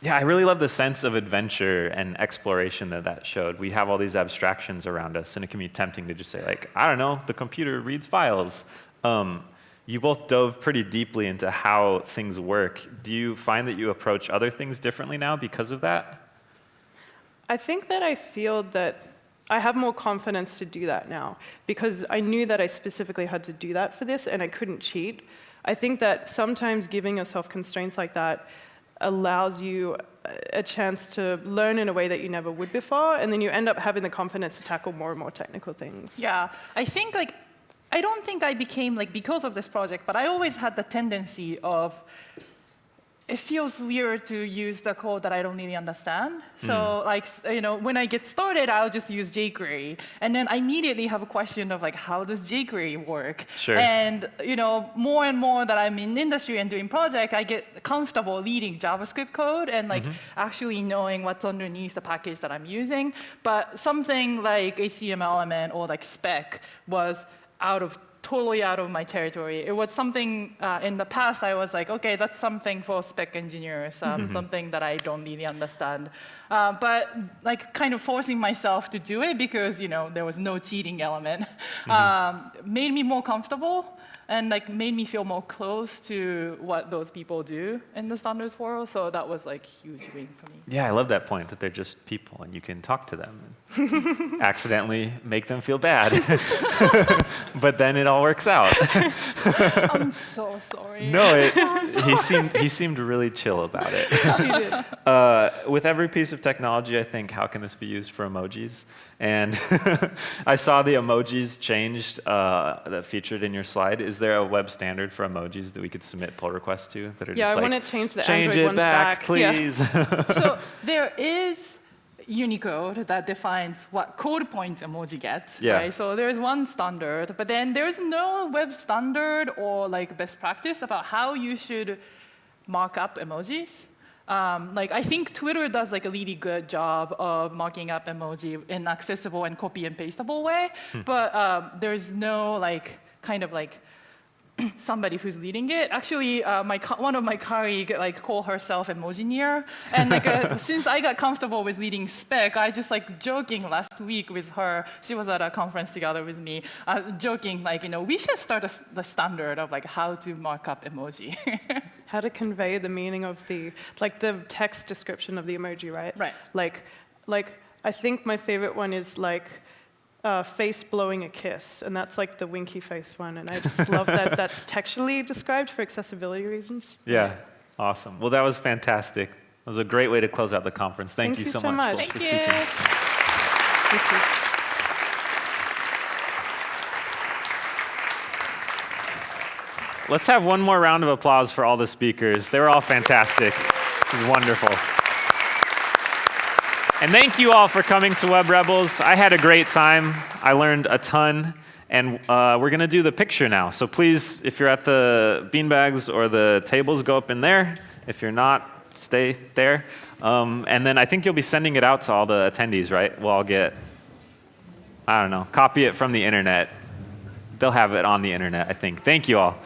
Yeah, I really love the sense of adventure and exploration that showed. We have all these abstractions around us, and it can be tempting to just say, like, I don't know, the computer reads files. You both dove pretty deeply into how things work. Do you find that you approach other things differently now because of that? I think that I feel that I have more confidence to do that now, because I knew that I specifically had to do that for this, and I couldn't cheat. I think that sometimes giving yourself constraints like that allows you a chance to learn in a way that you never would before, and then you end up having the confidence to tackle more and more technical things. Yeah, I think like, I don't think I became like, because of this project, but I always had the tendency of, it feels weird to use the code that I don't really understand. So like, when I get started, I'll just use jQuery. And then I immediately have a question of like, how does jQuery work? Sure. And more and more that I'm in the industry and doing project, I get comfortable reading JavaScript code and like actually knowing what's underneath the package that I'm using. But something like HTML element or like spec was totally out of my territory. It was something in the past I was like, okay, that's something for spec engineers, something that I don't really understand. But like kind of forcing myself to do it because there was no cheating element made me more comfortable and like made me feel more close to what those people do in the standards world. So that was like huge win for me. Yeah, I love that point that they're just people and you can talk to them and accidentally make them feel bad. But then it all works out. I'm so sorry. No, he seemed really chill about it. He did. With every piece of technology, I think, how can this be used for emojis? And I saw the emojis changed that featured in your slide. Is there a web standard for emojis that we could submit pull requests to that are Yeah, just I like, want to change the change Android it ones back, please? Yeah. So there is Unicode that defines what code points emoji gets, Yeah. right? So there's one standard, but then there's no web standard or like best practice about how you should mark up emojis. Like I think Twitter does like a really good job of marking up emoji in accessible and copy and pastable way, but there's no like kind of like somebody who's leading it. Actually, one of my colleagues like called herself emojineer, and like since I got comfortable with leading spec, I just like joking last week with her. She was at a conference together with me, joking like we should start the standard of like how to mark up emoji. How to convey the meaning of the text description of the emoji, right? Right. Like I think my favorite one is like, face blowing a kiss, and that's like the winky face one. And I just love that that's textually described for accessibility reasons. Yeah, awesome. Well, that was fantastic. That was a great way to close out the conference. Thank you so much. Thank for you. speaking. Thank you. Let's have one more round of applause for all the speakers. They were all fantastic. It was wonderful. And thank you all for coming to Web Rebels. I had a great time. I learned a ton. And we're going to do the picture now. So please, if you're at the beanbags or the tables, go up in there. If you're not, stay there. And then I think you'll be sending it out to all the attendees, right? We'll all get, I don't know, copy it from the internet. They'll have it on the internet, I think. Thank you all.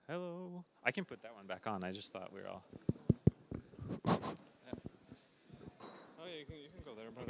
Hello. I can put that one back on. I just thought we were all. Oh, yeah, you can go there, but.